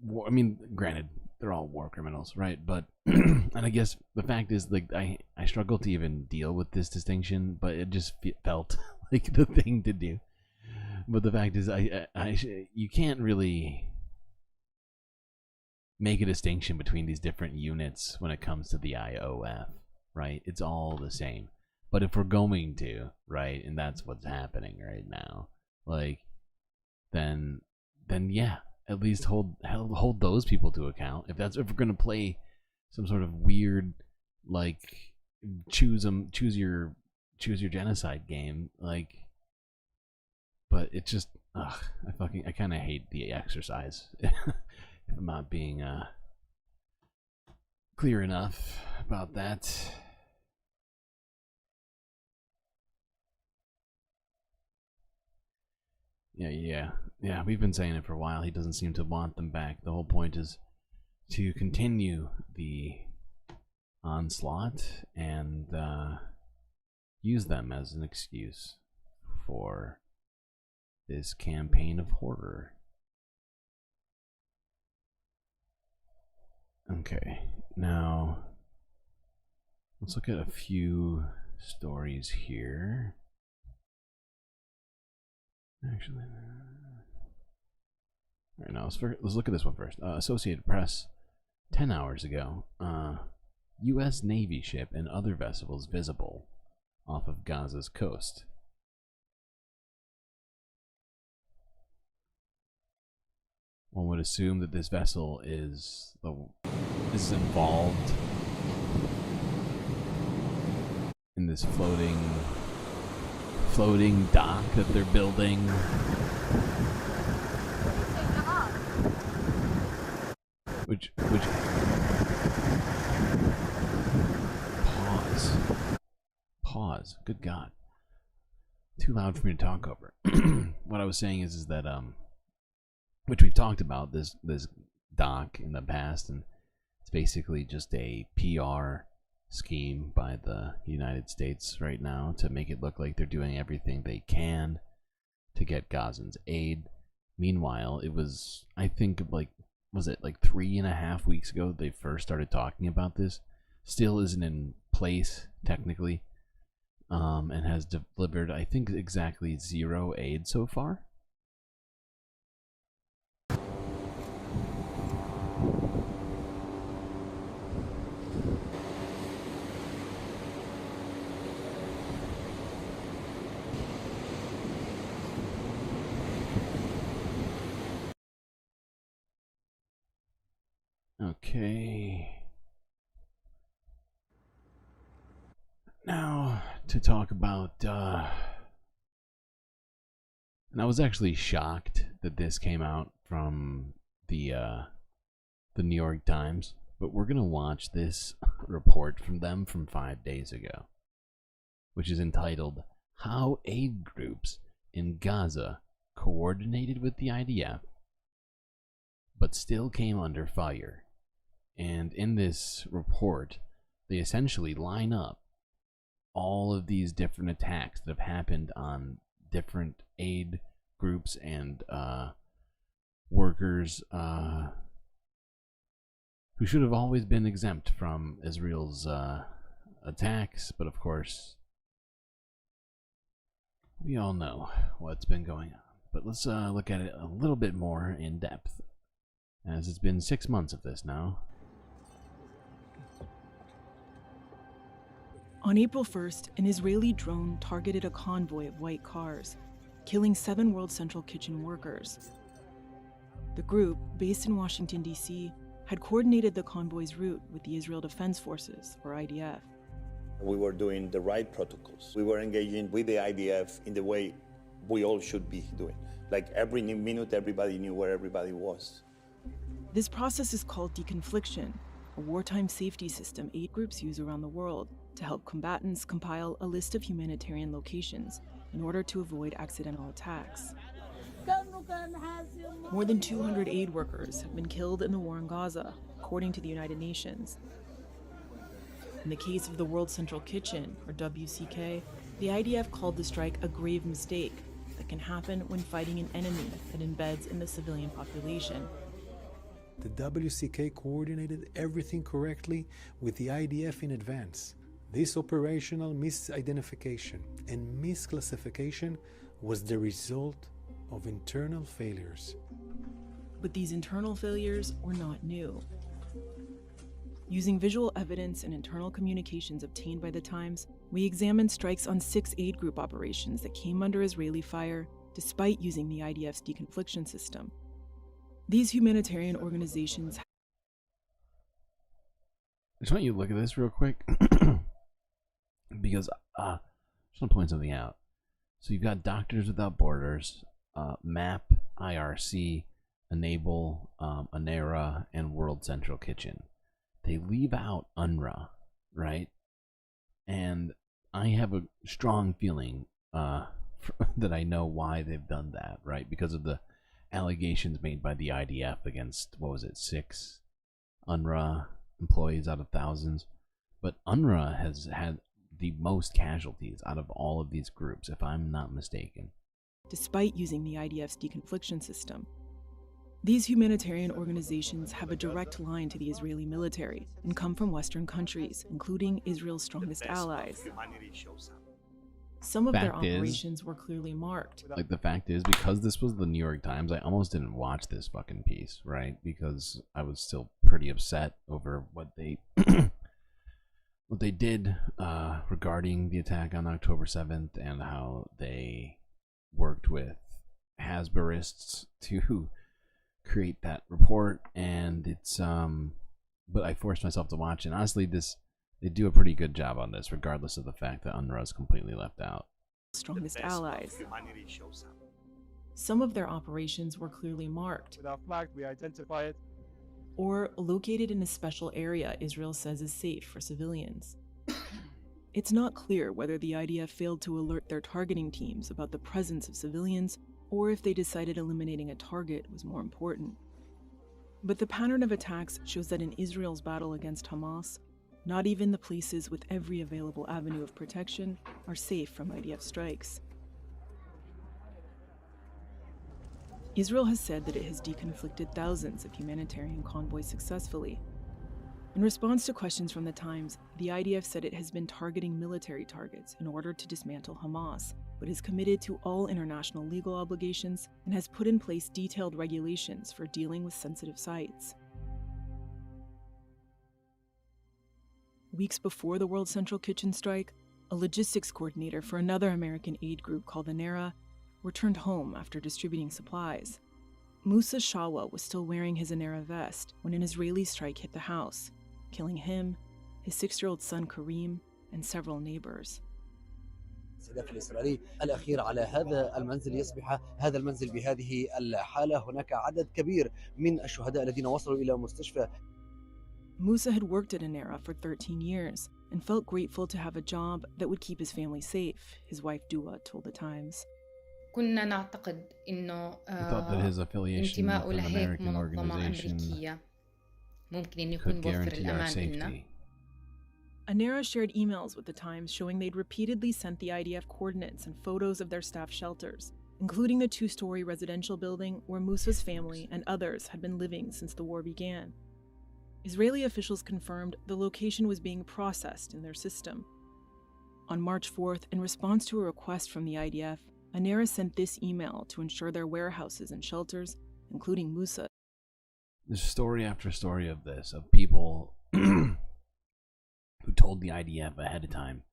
war. I mean, granted, they're all war criminals, right? But and I guess the fact is, like, I struggle to even deal with this distinction, but it just felt like the thing to do. But the fact is, you can't really make a distinction between these different units when it comes to the IOF, right? It's all the same. But if we're going to, right, and that's what's happening right now, like, then yeah, at least hold those people to account. If we're gonna play some sort of weird, like, choose your genocide game, like, but it's just, I kind of hate the exercise. If I'm not being clear enough about that. Yeah, we've been saying it for a while. He doesn't seem to want them back. The whole point is to continue the onslaught and use them as an excuse for this campaign of horror. Okay, now let's look at a few stories here. Actually, right now, let's look at this one first. Associated Press, 10 hours ago, U.S. Navy ship and other vessels visible off of Gaza's coast. One would assume that this vessel is involved in this floating dock that they're building. Which pause. Good God. Too loud for me to talk over. What I was saying is that which we've talked about this dock in the past, and it's basically just a PR scheme by the United States right now to make it look like they're doing everything they can to get Gazans aid. Meanwhile, it was, I think, was it 3.5 weeks ago they first started talking about this? Still isn't in place technically, and has delivered, I think, exactly 0 aid so far. Okay. Now to talk about and I was actually shocked that this came out from the New York Times, but we're gonna watch this report from them from 5 days ago, which is entitled "How Aid Groups in Gaza Coordinated with the IDF but still came under fire. And in this report, they essentially line up all of these different attacks that have happened on different aid groups and workers who should have always been exempt from Israel's attacks, but of course, we all know what's been going on. But let's look at it a little bit more in depth, as it's been 6 months of this now. On April 1st, an Israeli drone targeted a convoy of white cars, killing 7 World Central Kitchen workers. The group, based in Washington, D.C., had coordinated the convoy's route with the Israel Defense Forces, or IDF. We were doing the right protocols. We were engaging with the IDF in the way we all should be doing. Like every minute, everybody knew where everybody was. This process is called deconfliction, a wartime safety system aid groups use around the world to help combatants compile a list of humanitarian locations in order to avoid accidental attacks. More than 200 aid workers have been killed in the war in Gaza, according to the United Nations. In the case of the World Central Kitchen, or WCK, the IDF called the strike a grave mistake that can happen when fighting an enemy that embeds in the civilian population. The WCK coordinated everything correctly with the IDF in advance. This operational misidentification and misclassification was the result of internal failures. But these internal failures were not new. Using visual evidence and internal communications obtained by the Times, we examined strikes on 6 aid group operations that came under Israeli fire despite using the IDF's deconfliction system. These humanitarian organizations... I just want you to look at this real quick, because I just want to point something out. So you've got Doctors Without Borders, MAP, IRC, Enable, ANERA, and World Central Kitchen. They leave out UNRWA, right? And I have a strong feeling that I know why they've done that, right? Because of the allegations made by the IDF against, 6 UNRWA employees out of thousands. But UNRWA has had the most casualties out of all of these groups, if I'm not mistaken. Despite using the IDF's deconfliction system. These humanitarian organizations have a direct line to the Israeli military and come from Western countries, including Israel's strongest allies. Some of their operations were clearly marked. Like, the fact is, because this was the New York Times, I almost didn't watch this fucking piece, right? Because I was still pretty upset over what they what they did regarding the attack on October 7th and how they worked with Hasbarists to create that report. And it's but I forced myself to watch it. And honestly, they do a pretty good job on this, regardless of the fact that UNRWA is completely left out. Strongest allies. Some of their operations were clearly marked. With our flag, we identify it. Or located in a special area Israel says is safe for civilians. It's not clear whether the IDF failed to alert their targeting teams about the presence of civilians, or if they decided eliminating a target was more important. But the pattern of attacks shows that in Israel's battle against Hamas, not even the places with every available avenue of protection are safe from IDF strikes. Israel has said that it has deconflicted thousands of humanitarian convoys successfully. In response to questions from the Times, the IDF said it has been targeting military targets in order to dismantle Hamas, but is committed to all international legal obligations and has put in place detailed regulations for dealing with sensitive sites. Weeks before the World Central Kitchen strike, a logistics coordinator for another American aid group called ANERA returned home after distributing supplies. Musa Shawa was still wearing his ANERA vest when an Israeli strike hit the house, killing him, his 6-year-old son Kareem, and several neighbors. الاستهداف الإسرائيلي الأخير على هذا المنزل يصبح هذا المنزل بهذه الحالة. هناك عدد كبير من الشهداء الذين وصلوا إلى مستشفى. Musa had worked at ANERA for 13 years and felt grateful to have a job that would keep his family safe, his wife Dua told the Times. كنا نعتقد إنه I thought that his affiliation with انتماءه an لهيك American منظمة organization أمريكية ممكن إنه يكون could بوفر guarantee our الأمان إلنا. safety. Anera shared emails with the Times showing they'd repeatedly sent the IDF coordinates and photos of their staff shelters, including the two-story residential building where Musa's family and others had been living since the war began. Israeli officials confirmed the location was being processed in their system. On March 4th, in response to a request from the IDF, Anera sent this email to ensure their warehouses and shelters, including Musa. There's story after story of this, of people who told the IDF ahead of time,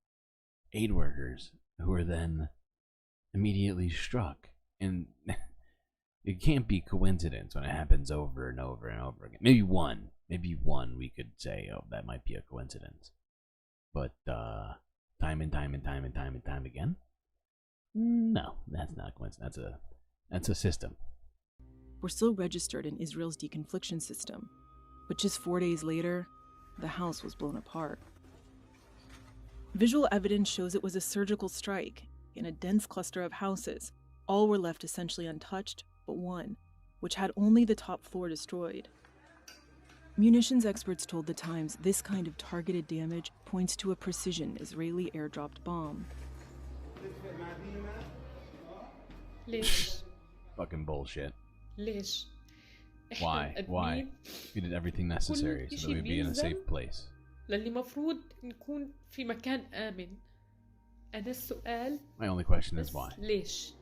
aid workers who were then immediately struck. And it can't be coincidence when it happens over and over and over again. Maybe one we could say, oh, that might be a coincidence. But time and time again? No, that's not a coincidence. That's a system. Were still registered in Israel's deconfliction system, but just 4 days later, the house was blown apart. Visual evidence shows it was a surgical strike in a dense cluster of houses. All were left essentially untouched, but one, which had only the top floor destroyed. Munitions experts told The Times this kind of targeted damage points to a precision Israeli airdropped bomb. ليش؟ Fucking bullshit. ليش؟ Why? Why? We did everything necessary so that we'd be in a safe place. للي مفروض نكون في مكان آمن. أنا السؤال My only question is why. ليش؟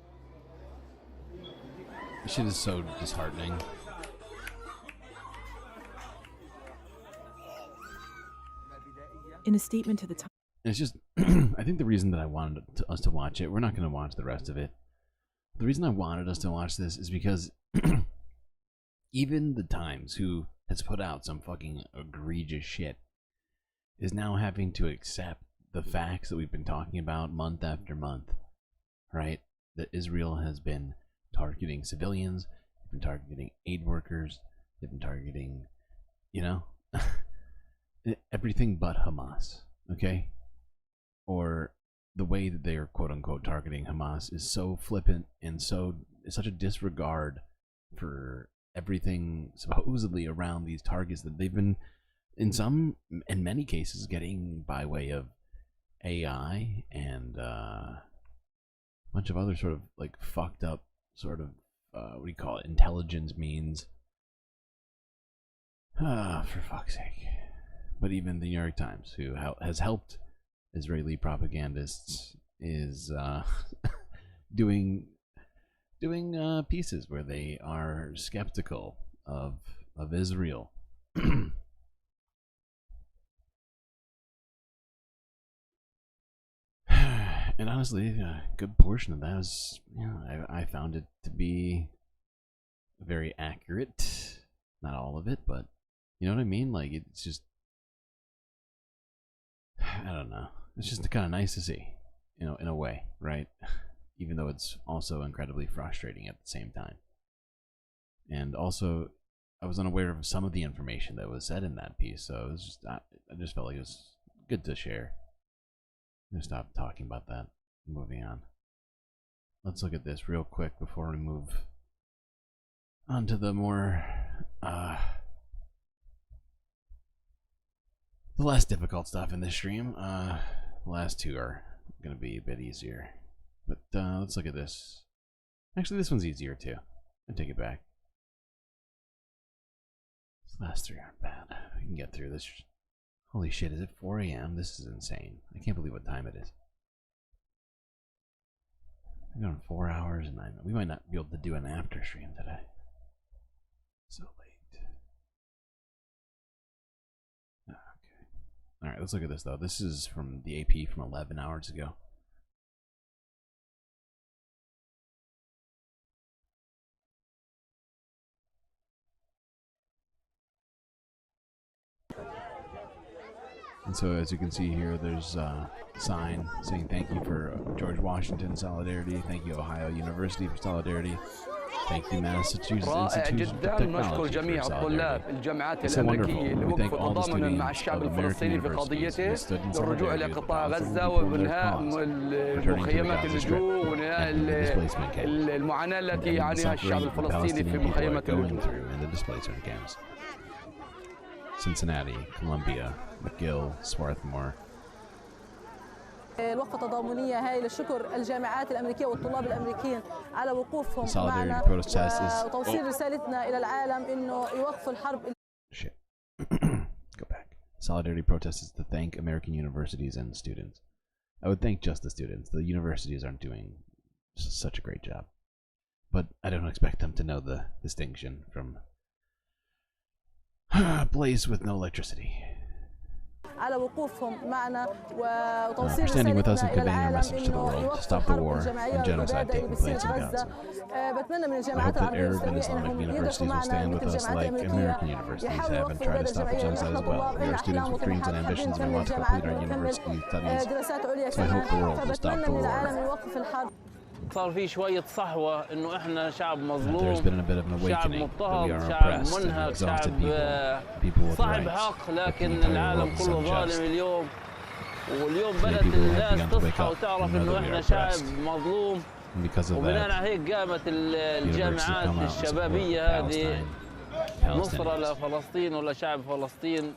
This shit is so disheartening. In a statement to The Times, It's just, I think the reason that I wanted us to watch it, we're not going to watch the rest of it. The reason I wanted us to watch this is because even The Times, who has put out some fucking egregious shit, is now having to accept the facts that we've been talking about month after month, right? That Israel has been targeting civilians, they've been targeting aid workers, they've been targeting, you know, everything but Hamas, okay? Or the way that they are quote-unquote targeting Hamas is so flippant and such a disregard for everything supposedly around these targets that they've been, in many cases, getting by way of AI and a bunch of other sort of like fucked up sort of what do you call it, intelligence means. For fuck's sake. But even the New York Times, who has helped Israeli propagandists, is doing pieces where they are skeptical of Israel. And honestly, a good portion of that is, you know, I found it to be very accurate. Not all of it, but you know what I mean? Like, it's just, I don't know. It's just kind of nice to see, you know, in a way, right? Even though it's also incredibly frustrating at the same time. And also, I was unaware of some of the information that was said in that piece, so it was just, I just felt like it was good to share. I'm gonna stop talking about that. Moving on. Let's look at this real quick before we move on to the more, the less difficult stuff in this stream. The last two are gonna be a bit easier. But let's look at this. Actually, this one's easier too. I take it back. These last three aren't bad. We can get through this. Holy shit, is it 4 a.m.? This is insane. I can't believe what time it is. We're going 4 hours and 9 minutes. We might not be able to do an after stream today. So late. Okay. Alright, let's look at this though. This is from the AP from 11 hours ago. And so as you can see here, there's a sign saying thank you for George Washington solidarity, thank you Ohio University for solidarity, Thank the Massachusetts رائع Institute of جدا نشكر Technology جميع for الطلاب solidarity. الجامعات It's so wonderful. الأمريكية اللي We thank وقفوا all the تضامنا مع students الشعب of American الفلسطيني في universities قضيته who stood in للرجوع solidarity with لقطاع thousands of غزة people in their وبإنهاء cause, returning to the مخيمات Gaza Strip, اللجوء وإنهاء and the displacement camp, المعاناة and التي ending the يعانيها الشعب suffering the الفلسطيني في Palestinian people are مخيمات going اللجوء. through in the displacement camps. Cincinnati, Columbia, McGill, Swarthmore. الوقفة التضامنية هاي للشكر الجامعات الأمريكية والطلاب الأمريكيين على وقوفهم معنا وتوصيل رسالتنا إلى العالم إنه يوقفوا الحرب. Shit. Go back. Solidarity protest is to thank American universities and students. I would thank just the students. The universities aren't doing such a great job. But I don't expect them to know the distinction from a place with no electricity. على وقوفهم معنا وتوصيل For standing with us and رسالتنا إلى conveying our العالم message to the إنه world to يوقفوا stop the الحرب war الجماعية and genocide والإبادة اللي taking بتصير place in غزة. Gaza. بتمنى من I الجامعات hope that العربية Arab and والإسلامية Islamic إنهم يقفوا universities will معنا stand with مثل us الجامعات like الأمريكية American universities يحاولوا have and يوقفوا try to الإبادة stop the الجماعية. genocide نحن as well. طلاب We إلنا are students أحلام with dreams and وطموحات ambitions حابين and we want to نكمل complete جامعاتنا our ونكمل university studies. دراسات عليا So I hope the world will stop فبتمنى the من war. العالم يوقف الحرب. صار في شوية صحوة إنه إحنا شعب مظلوم، There's been a bit of an شعب awakening that we مضطهد، are شعب oppressed and منهك، exhausted شعب people with صاحب rights. حق، But the لكن entire العالم world is كله unjust. ظالم اليوم. واليوم Many بدأت people have الناس begun to wake تصحى up وتعرف and know إنه that we إحنا are شعب oppressed. مظلوم. And because of وبناء that, على هيك قامت الجامعات come out and support الشبابية هذه نصرة Palestinians. لفلسطين ولشعب فلسطين.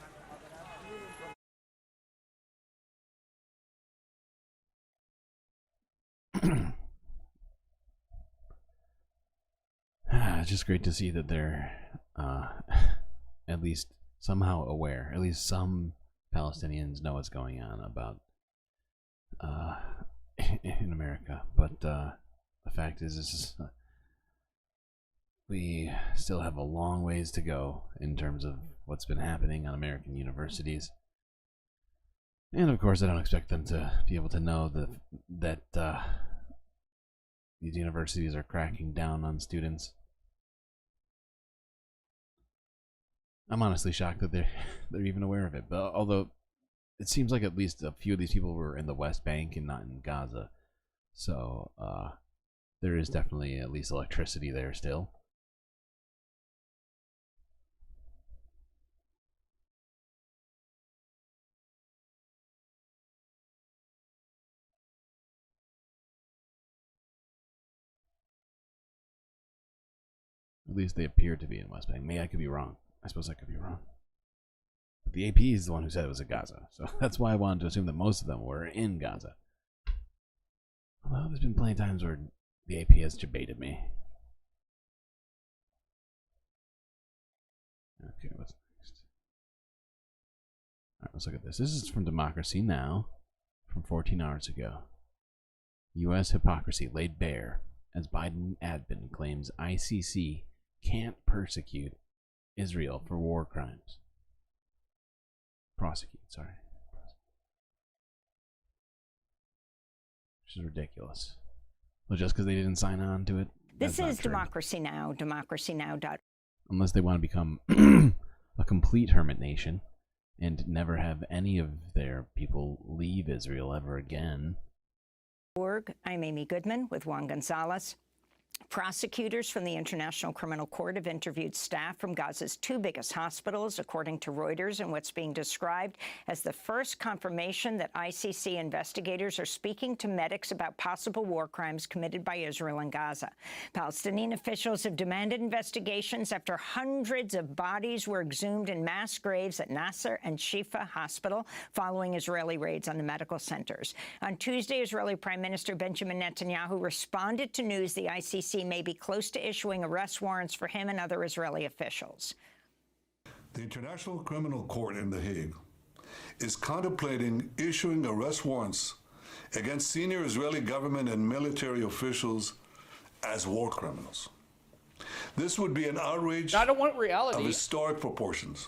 It's just great to see that they're at least somehow aware. At least some Palestinians know what's going on about in America. But the fact is we still have a long ways to go in terms of what's been happening on American universities. And of course, I don't expect them to be able to know that these universities are cracking down on students. I'm honestly shocked that they're even aware of it. But although it seems like at least a few of these people were in the West Bank and not in Gaza, so there is definitely at least electricity there still. At least they appear to be in West Bank. Maybe I could be wrong. I suppose I could be wrong. But the AP is the one who said it was in Gaza. So that's why I wanted to assume that most of them were in Gaza. Although there's been plenty of times where the AP has debated me. Okay, what's next? Alright, let's look at this. This is from Democracy Now! From 14 hours ago. U.S. hypocrisy laid bare as Biden admin claims ICC can't persecute Israel for war crimes. Prosecute, sorry. Which is ridiculous. Well, just because they didn't sign on to it? This is Democracy Now!, democracynow.org. Unless they want to become a complete hermit nation and never have any of their people leave Israel ever again. I'm Amy Goodman with Juan Gonzalez. Prosecutors from the International Criminal Court have interviewed staff from Gaza's two biggest hospitals, according to Reuters, in what's being described as the first confirmation that ICC investigators are speaking to medics about possible war crimes committed by Israel in Gaza. Palestinian officials have demanded investigations after hundreds of bodies were exhumed in mass graves at Nasser and Shifa Hospital following Israeli raids on the medical centers. On Tuesday, Israeli Prime Minister Benjamin Netanyahu responded to news the ICC may be close to issuing arrest warrants for him and other Israeli officials. The International Criminal Court in The Hague is contemplating issuing arrest warrants against senior Israeli government and military officials as war criminals. This would be an outrage I don't want reality. of historic proportions.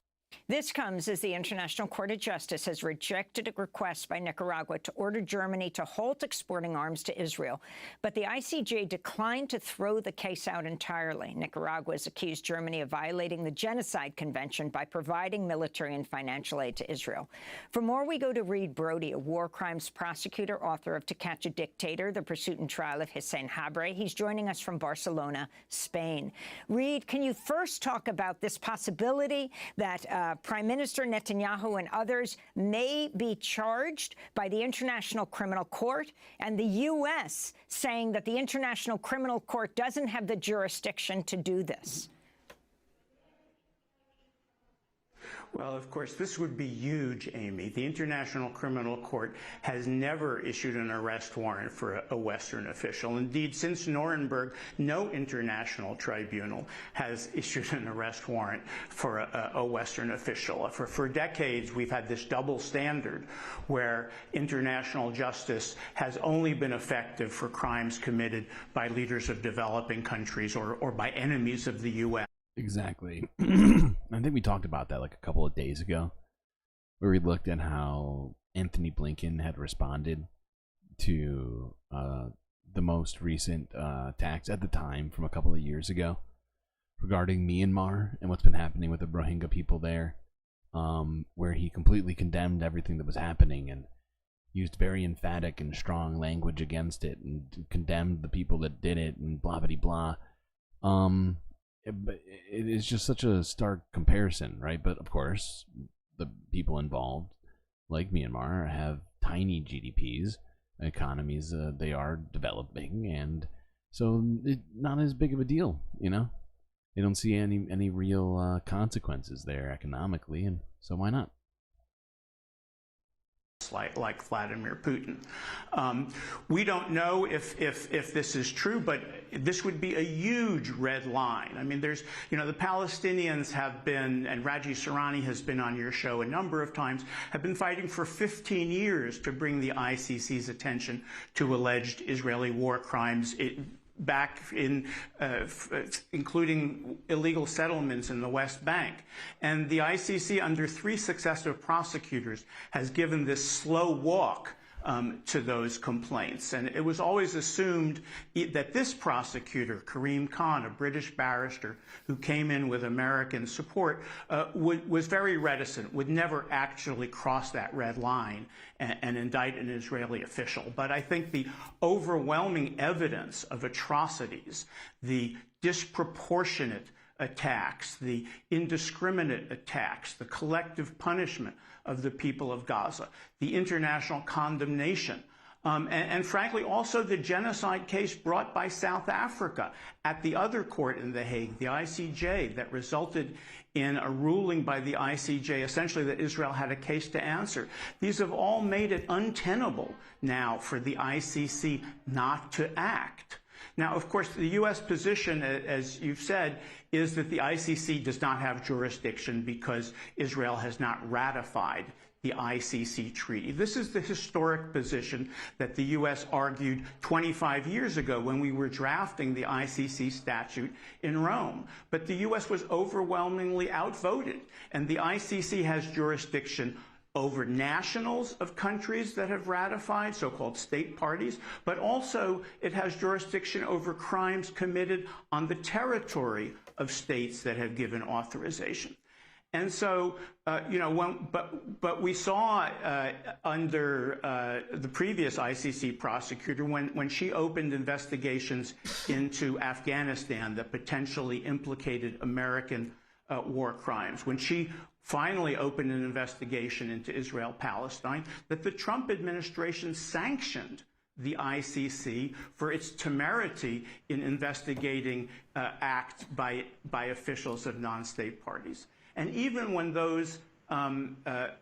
This comes as the International Court of Justice has rejected a request by Nicaragua to order Germany to halt exporting arms to Israel. But the ICJ declined to throw the case out entirely. Nicaragua has accused Germany of violating the Genocide Convention by providing military and financial aid to Israel. For more, we go to Reed Brody, a war crimes prosecutor, author of To Catch a Dictator, The Pursuit and Trial of Hissène Habré. He's joining us from Barcelona, Spain. Reed, can you first talk about this possibility that Prime Minister Netanyahu and others may be charged by the International Criminal Court, and the U.S. saying that the International Criminal Court doesn't have the jurisdiction to do this? Well, of course, this would be huge, Amy. The International Criminal Court has never issued an arrest warrant for a Western official. Indeed, since Nuremberg, no international tribunal has issued an arrest warrant for a Western official. For decades, we've had this double standard where international justice has only been effective for crimes committed by leaders of developing countries or by enemies of the U.S. Exactly. I think we talked about that like a couple of days ago, where we looked at how Anthony Blinken had responded to the most recent attacks at the time from a couple of years ago regarding Myanmar and what's been happening with the Rohingya people there, where he completely condemned everything that was happening and used very emphatic and strong language against it and condemned the people that did it and blah blah blah. But it is just such a stark comparison, right? But of course, the people involved, like Myanmar, have tiny GDPs, economies they are developing, and so it's not as big of a deal, you know? They don't see any real consequences there economically, and so why not? Like Vladimir Putin. We don't know if this is true, but this would be a huge red line. I mean, there's, you know, the Palestinians have been, and Raji Sourani has been on your show a number of times, have been fighting for 15 years to bring the ICC's attention to alleged Israeli war crimes. Back in, including illegal settlements in the West Bank. And the ICC, under 3 successive prosecutors, has given this slow walk to those complaints. And it was always assumed that this prosecutor, Karim Khan, a British barrister who came in with American support, was very reticent, would never actually cross that red line and indict an Israeli official. But I think the overwhelming evidence of atrocities, the disproportionate attacks, the indiscriminate attacks, the collective punishment of the people of Gaza, the international condemnation, and frankly also the genocide case brought by South Africa at the other court in The Hague, the ICJ, that resulted in a ruling by the ICJ essentially that Israel had a case to answer. These have all made it untenable now for the ICC not to act. Now, of course, the U.S. position, as you've said, is that the ICC does not have jurisdiction because Israel has not ratified the ICC treaty. This is the historic position that the U.S. argued 25 years ago when we were drafting the ICC statute in Rome. But the U.S. was overwhelmingly outvoted, and the ICC has jurisdiction over nationals of countries that have ratified, so-called state parties, but also it has jurisdiction over crimes committed on the territory of states that have given authorization. And so, you know, but we saw under the previous ICC prosecutor, when she opened investigations into Afghanistan that potentially implicated American war crimes, when she finally opened an investigation into Israel-Palestine, that the Trump administration sanctioned the ICC for its temerity in investigating acts by officials of non-state parties. And even when those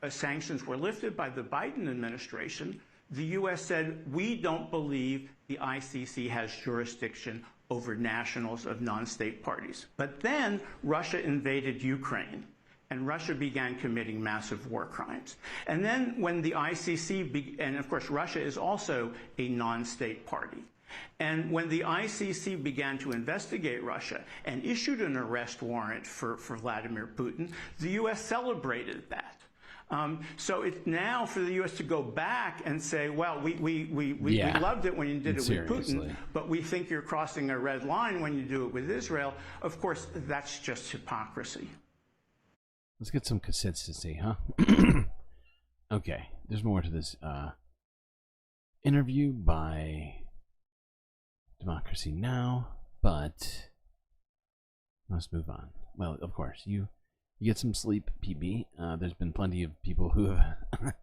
sanctions were lifted by the Biden administration, the U.S. said, we don't believe the ICC has jurisdiction over nationals of non-state parties. But then Russia invaded Ukraine, and Russia began committing massive war crimes. And then when the ICC, and of course Russia is also a non-state party, And when the ICC began to investigate Russia and issued an arrest warrant for Vladimir Putin, the U.S. celebrated that. So it's now for the U.S. to go back and say, well, we loved it when you did it with Putin, but we think you're crossing a red line when you do it with Israel. Of course, that's just hypocrisy. Let's get some consistency, huh? Okay, there's more to this interview by Democracy Now!, but let's move on. Well, of course, you get some sleep, PB. There's been plenty of people who have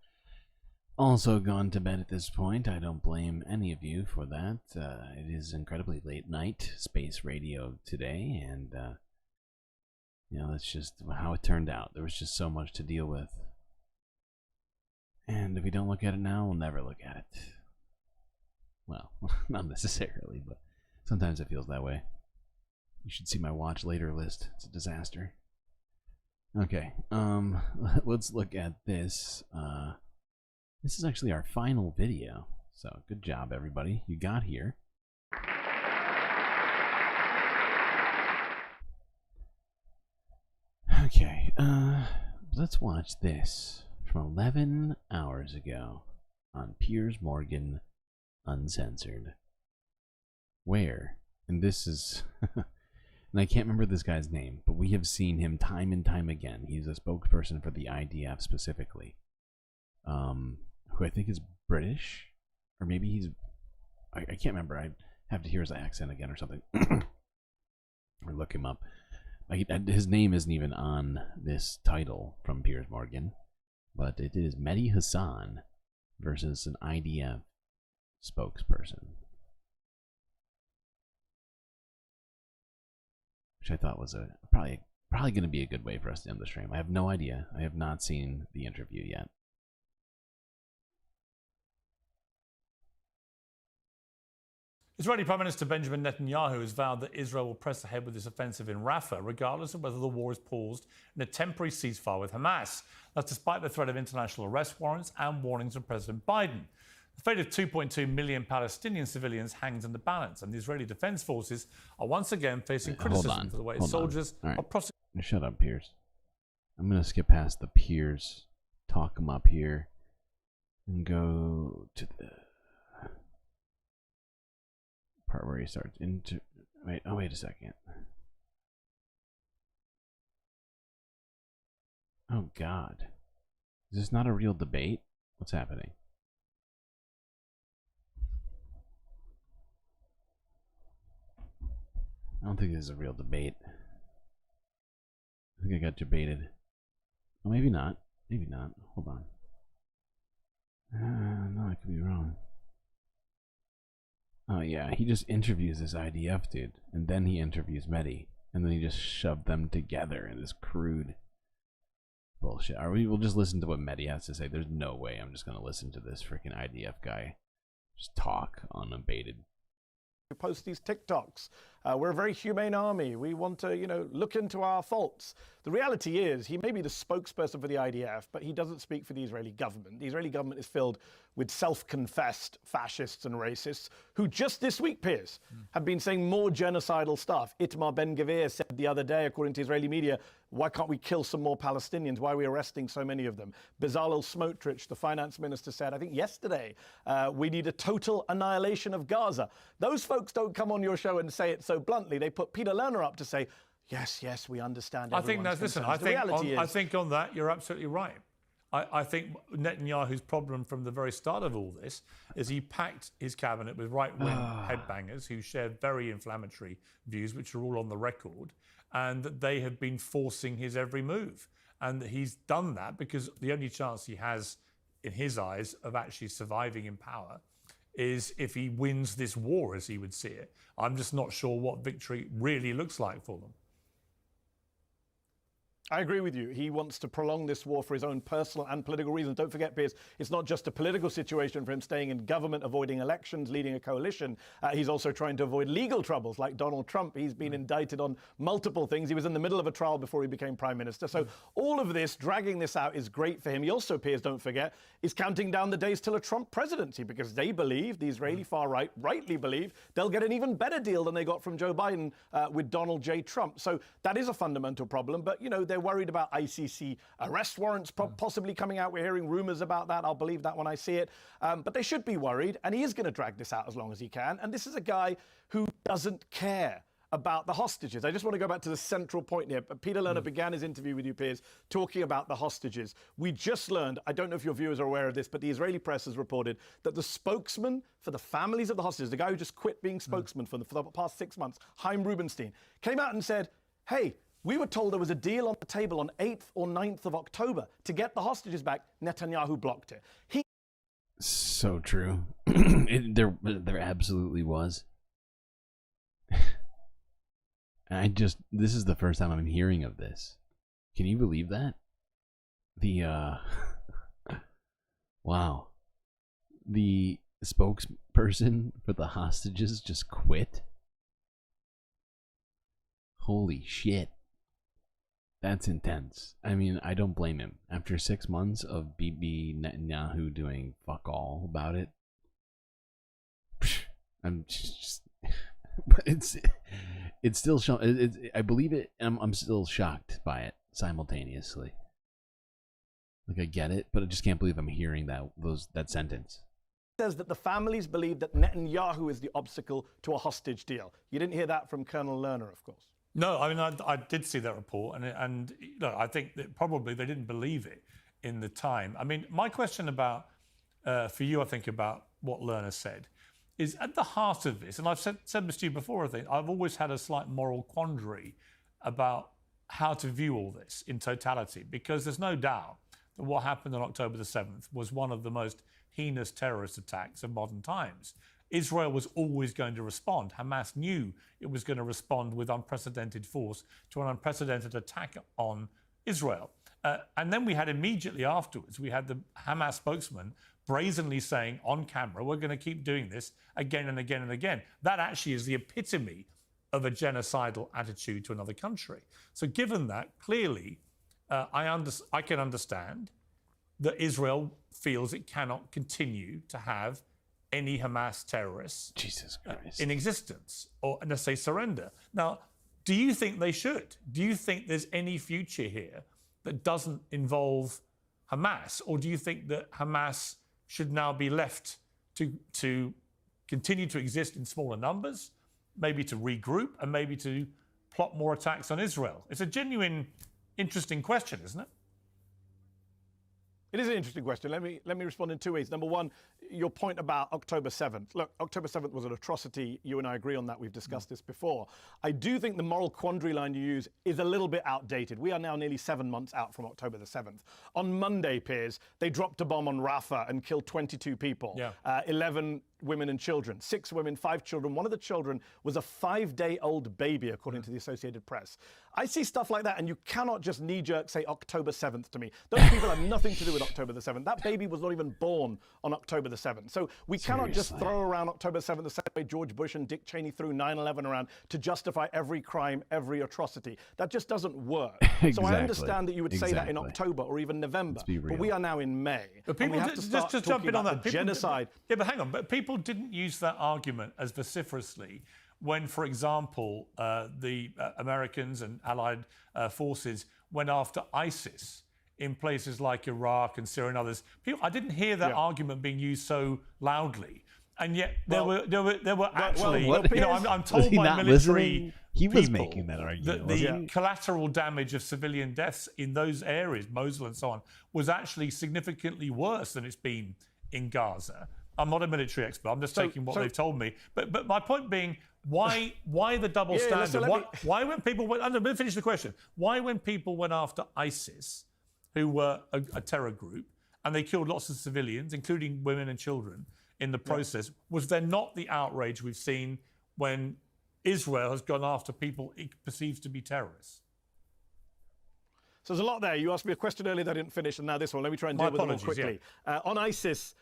also gone to bed at this point. I don't blame any of you for that. It is incredibly late night space radio today, and you know, that's just how it turned out. There was just so much to deal with. And if we don't look at it now, we'll never look at it. Well, not necessarily, but sometimes it feels that way. You should see my watch later list. It's a disaster. Okay, let's look at this. This is actually our final video. So, good job, everybody. You got here. Okay, let's watch this from 11 hours ago on Piers Morgan Uncensored. Where, and this is, and I can't remember this guy's name, but we have seen him time and time again. He's a spokesperson for the IDF specifically, who I think is British, or maybe he's, I can't remember. I have to hear his accent again or something, or look him up. His name isn't even on this title from Piers Morgan, but it is Mehdi Hassan versus an IDF spokesperson, which I thought was probably going to be a good way for us to end the stream. I have no idea. I have not seen the interview yet. Israeli Prime Minister Benjamin Netanyahu has vowed that Israel will press ahead with this offensive in Rafah, regardless of whether the war is paused in a temporary ceasefire with Hamas. That's despite the threat of international arrest warrants and warnings from President Biden. The fate of 2.2 million Palestinian civilians hangs in the balance, and the Israeli Defense Forces are once again facing criticism for the way its soldiers are prosecuted. Shut up, Piers. I'm going to skip past the Piers, talk him up here, and go to the part where he starts into. Wait a second. Oh God, is this not a real debate? What's happening? I don't think this is a real debate. I think I got debated. Well, maybe not. Maybe not. Hold on. No, I could be wrong. Oh yeah, he just interviews this IDF dude, and then he interviews Mehdi, and then he just shoved them together in this crude bullshit. We'll just listen to what Mehdi has to say. There's no way I'm just gonna listen to this freaking IDF guy just talk unabated. Post these TikToks. We're a very humane army. We want to, look into our faults. The reality is he may be the spokesperson for the IDF, but he doesn't speak for the Israeli government. The Israeli government is filled with self-confessed fascists and racists who just this week, Piers, have been saying more genocidal stuff. Itamar Ben-Gvir said the other day, according to Israeli media, why can't we kill some more Palestinians? Why are we arresting so many of them? Bezalel Smotrich, the finance minister, said, I think yesterday, we need a total annihilation of Gaza. Those folks don't come on your show and say it so bluntly. They put Peter Lerner up to say, yes, we understand. I think on that, you're absolutely right. I think Netanyahu's problem from the very start of all this is he packed his cabinet with right-wing headbangers who shared very inflammatory views, which are all on the record, and that they have been forcing his every move. And he's done that because the only chance he has, in his eyes, of actually surviving in power is if he wins this war, as he would see it. I'm just not sure what victory really looks like for them. I agree with you. He wants to prolong this war for his own personal and political reasons. Don't forget, Piers, it's not just a political situation for him staying in government, avoiding elections, leading a coalition. He's also trying to avoid legal troubles like Donald Trump. He's been indicted on multiple things. He was in the middle of a trial before he became prime minister. So all of this, dragging this out, is great for him. He also, Piers, don't forget, is counting down the days till a Trump presidency because they believe, the Israeli far right, rightly believe, they'll get an even better deal than they got from Joe Biden with Donald J. Trump. So that is a fundamental problem. But, you know, they're worried about ICC arrest warrants possibly coming out. We're hearing rumors about that. I'll believe that when I see it. But they should be worried. And he is going to drag this out as long as he can. And this is a guy who doesn't care about the hostages. I just want to go back to the central point here. Peter Lerner began his interview with you, Piers, talking about the hostages. We just learned, I don't know if your viewers are aware of this, but the Israeli press has reported that the spokesman for the families of the hostages, the guy who just quit being spokesman for the past 6 months, Chaim Rubenstein, came out and said, hey, we were told there was a deal on the table on 8th or 9th of October to get the hostages back. Netanyahu blocked it. So true. There absolutely was. This is the first time I'm hearing of this. Can you believe that? Wow. The spokesperson for the hostages just quit? Holy shit. That's intense. I mean, I don't blame him. After 6 months of Bibi Netanyahu doing fuck all about it, I'm just but it's still I believe it, and I'm still shocked by it simultaneously. Like, I get it, but I just can't believe I'm hearing that sentence. Says that the families believe that Netanyahu is the obstacle to a hostage deal. You didn't hear that from Colonel Lerner, of course. No, I mean, I did see that report, and you know, I think that probably they didn't believe it in the time. I mean, my question about, for you, I think, about what Lerner said, is at the heart of this, and I've said this to you before, I think, I've always had a slight moral quandary about how to view all this in totality, because there's no doubt that what happened on October the 7th was one of the most heinous terrorist attacks of modern times. Israel was always going to respond. Hamas knew it was going to respond with unprecedented force to an unprecedented attack on Israel. And then we had immediately afterwards, we had the Hamas spokesman brazenly saying on camera, we're going to keep doing this again and again and again. That actually is the epitome of a genocidal attitude to another country. So given that, clearly, I can understand that Israel feels it cannot continue to have any Hamas terrorists in existence, or let's say surrender. Now, do you think they should? Do you think there's any future here that doesn't involve Hamas, or do you think that Hamas should now be left to continue to exist in smaller numbers, maybe to regroup, and maybe to plot more attacks on Israel? It's a genuine, interesting question, isn't it? It is an interesting question. Let me respond in two ways. Number one, your point about October 7th. Look, October 7th was an atrocity. You and I agree on that. We've discussed this before. I do think the moral quandary line you use is a little bit outdated. We are now nearly 7 months out from October the 7th. On Monday, Piers, they dropped a bomb on Rafah and killed 22 people. 11 women and children, 6 women, 5 children. One of the children was a 5-day-old baby, according to the Associated Press. I see stuff like that, and you cannot just knee-jerk say October 7th to me. Those people have nothing to do with October the 7th. That baby was not even born on October the 7th. So we cannot just throw around October 7th the same way George Bush and Dick Cheney threw 9/11 around to justify every crime, every atrocity. That just doesn't work. So I understand that you would say that in October or even November, but we are now in May. But people, just jump in on that. Genocide. Yeah, but hang on. But people didn't use that argument as vociferously when, for example, the Americans and allied forces went after ISIS in places like Iraq and Syria and others. I didn't hear that argument being used so loudly, and yet there were actually. I'm told by military he was people making that argument. That the collateral damage of civilian deaths in those areas, Mosul and so on, was actually significantly worse than it's been in Gaza. I'm not a military expert. I'm just taking what they've told me. But my point being, why the double standard? Why when people went? Let me finish the question. Why when people went after ISIS, who were a terror group, and they killed lots of civilians, including women and children, in the process, was there not the outrage we've seen when Israel has gone after people it perceives to be terrorists? So there's a lot there. You asked me a question earlier that I didn't finish, and now this one. Let me try and deal with them all quickly. Yeah. On ISIS,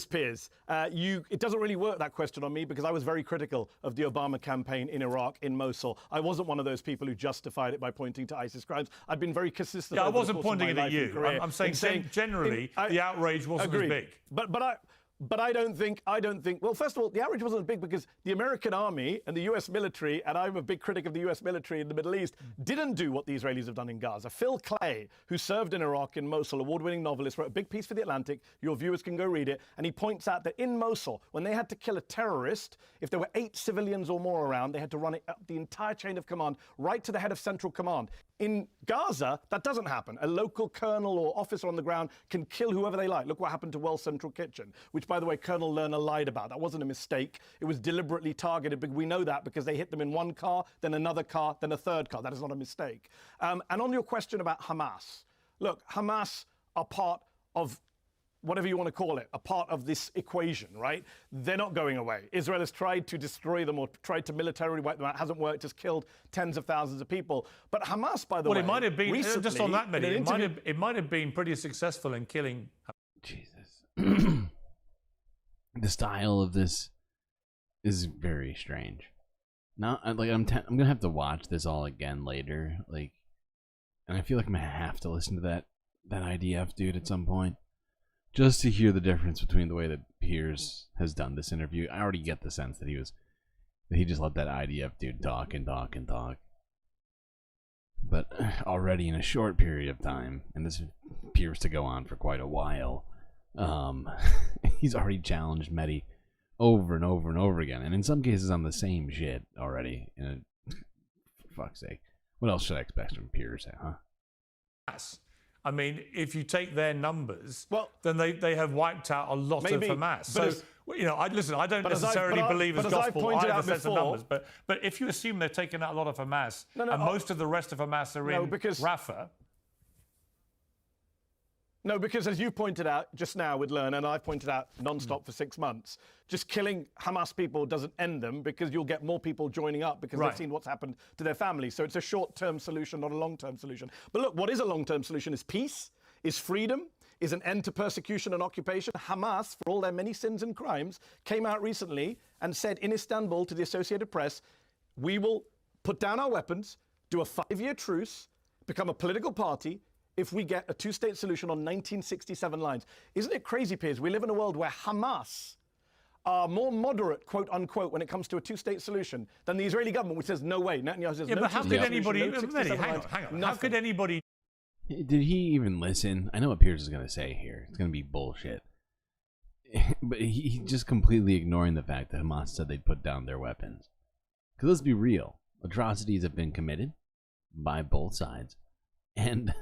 Piers, it doesn't really work, that question, on me, because I was very critical of the Obama campaign in Iraq, in Mosul. I wasn't one of those people who justified it by pointing to ISIS crimes. I've been very consistent. Yeah, I wasn't pointing it at you. I'm saying generally the outrage wasn't as big. But I don't think, well, first of all, the outrage wasn't as big because the American army and the US military, and I'm a big critic of the US military in the Middle East, didn't do what the Israelis have done in Gaza. Phil Clay, who served in Iraq in Mosul, award-winning novelist, wrote a big piece for The Atlantic. Your viewers can go read it. And he points out that in Mosul, when they had to kill a terrorist, if there were 8 civilians or more around, they had to run it up the entire chain of command, right to the head of Central Command. In Gaza, that doesn't happen. A local colonel or officer on the ground can kill whoever they like. Look what happened to Wells Central Kitchen, which, by the way, Colonel Lerner lied about. That wasn't a mistake. It was deliberately targeted, but we know that because they hit them in one car, then another car, then a third car. That is not a mistake. And on your question about Hamas, look, Hamas are part of whatever you want to call it, a part of this equation, right? They're not going away. Israel has tried to destroy them or tried to militarily wipe them out. It hasn't worked, has killed tens of thousands of people. But Hamas, by the way, it might have been, recently, just on that, Mehdi, it might have been pretty successful in killing. Jesus. The style of this is very strange. Now, I'm gonna have to watch this all again later, and I feel like I'm gonna have to listen to that IDF dude at some point, just to hear the difference between the way that Piers has done this interview. I already get the sense that he just let that IDF dude talk and talk and talk. But already in a short period of time, and this appears to go on for quite a while, he's already challenged Mehdi over and over and over again, and in some cases on the same shit already. And for fuck's sake, what else should I expect from Piers, huh? I mean, if you take their numbers, then they have wiped out a lot of Hamas. So, I don't necessarily believe as gospel either sets of numbers. But if you assume they're taking out a lot of Hamas, and most of the rest of Hamas are in Rafah. No, because as you pointed out just now with Lerner, and I've pointed out non-stop for 6 months, just killing Hamas people doesn't end them, because you'll get more people joining up because they've seen what's happened to their families. So it's a short-term solution, not a long-term solution. But look, what is a long-term solution is peace, is freedom, is an end to persecution and occupation. Hamas, for all their many sins and crimes, came out recently and said in Istanbul to the Associated Press, we will put down our weapons, do a 5-year truce, become a political party, if we get a 2-state solution on 1967 lines. Isn't it crazy, Piers? We live in a world where Hamas are more moderate, quote unquote, when it comes to a 2-state solution than the Israeli government, which says no way. Netanyahu says no. But how could anybody? Hang on. How could anybody? Did he even listen? I know what Piers is going to say here. It's going to be bullshit. But he's just completely ignoring the fact that Hamas said they'd put down their weapons. Because let's be real, atrocities have been committed by both sides, and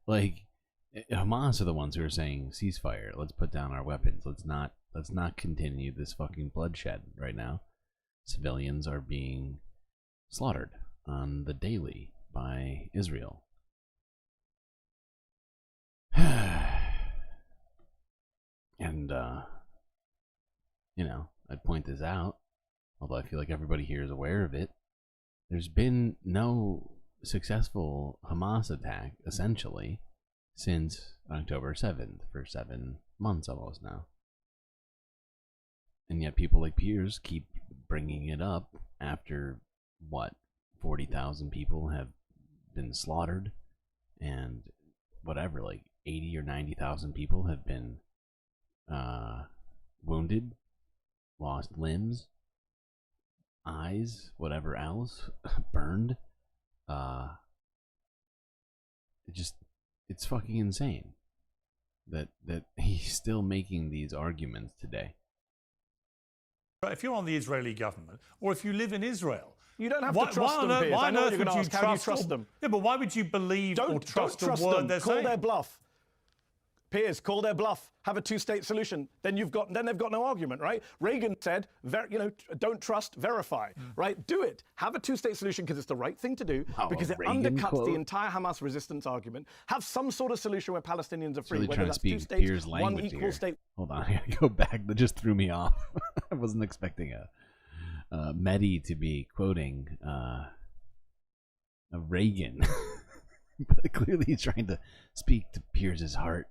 Hamas are the ones who are saying ceasefire. Let's put down our weapons. Let's not continue this fucking bloodshed right now. Civilians are being slaughtered on the daily by Israel. And I'd point this out, although I feel like everybody here is aware of it. There's been no successful Hamas attack, essentially, since October 7th, for 7 months almost now. And yet people like Piers keep bringing it up after, 40,000 people have been slaughtered, and 80 or 90,000 people have been wounded, lost limbs, eyes, whatever else, burned. It's fucking insane that he's still making these arguments today. If you're on the Israeli government, or if you live in Israel, you don't have to trust them, Piers. Why I know on earth you're would going you to ask, how do you trust them? Yeah, but why would you believe or trust a word they're saying? Call their bluff. Piers, call their bluff. Have a 2-state solution. Then they've got no argument, right? Reagan said, don't trust, verify, right? Do it. Have a 2-state solution because it's the right thing to do, because it undercuts the entire Hamas resistance argument. Have some sort of solution where Palestinians are free, really whether that's 2 states, one equal state. Hold on, I gotta go back. That just threw me off. I wasn't expecting Mehdi to be quoting a Reagan. But clearly he's trying to speak to Pierce's heart.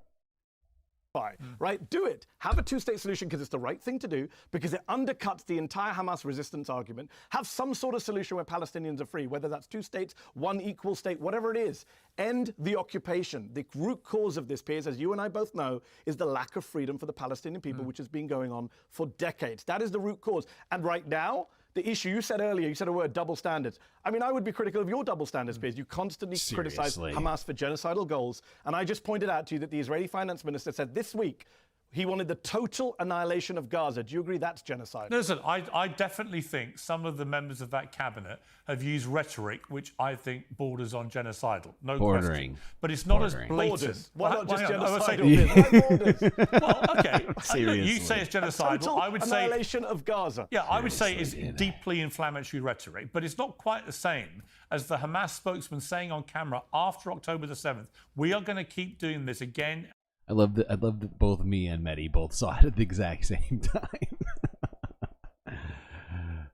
Right? Do it. Have a two-state solution because it's the right thing to do, because it undercuts the entire Hamas resistance argument. Have some sort of solution where Palestinians are free, whether that's two states, one equal state, whatever it is. End the occupation. The root cause of this, Piers, as you and I both know, is the lack of freedom for the Palestinian people, which has been going on for decades. That is the root cause. And right now, the issue you said earlier, you said a word, double standards. I mean, I would be critical of your double standards, Piers. You constantly criticize Hamas for genocidal goals. And I just pointed out to you that the Israeli finance minister said this week he wanted the total annihilation of Gaza. Do you agree that's genocide? Listen, I definitely think some of the members of that cabinet have used rhetoric which I think borders on genocidal. No question. But it's not as blatant. Why not just genocidal? Well, okay. Seriously. You say it's genocidal. Total I would say annihilation of Gaza. Yeah, I would say it's deeply inflammatory rhetoric, but it's not quite the same as the Hamas spokesman saying on camera after October the 7th, we are going to keep doing this again. I love that both me and Mehdi both saw it at the exact same time.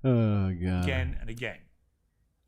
Oh god. Again and again.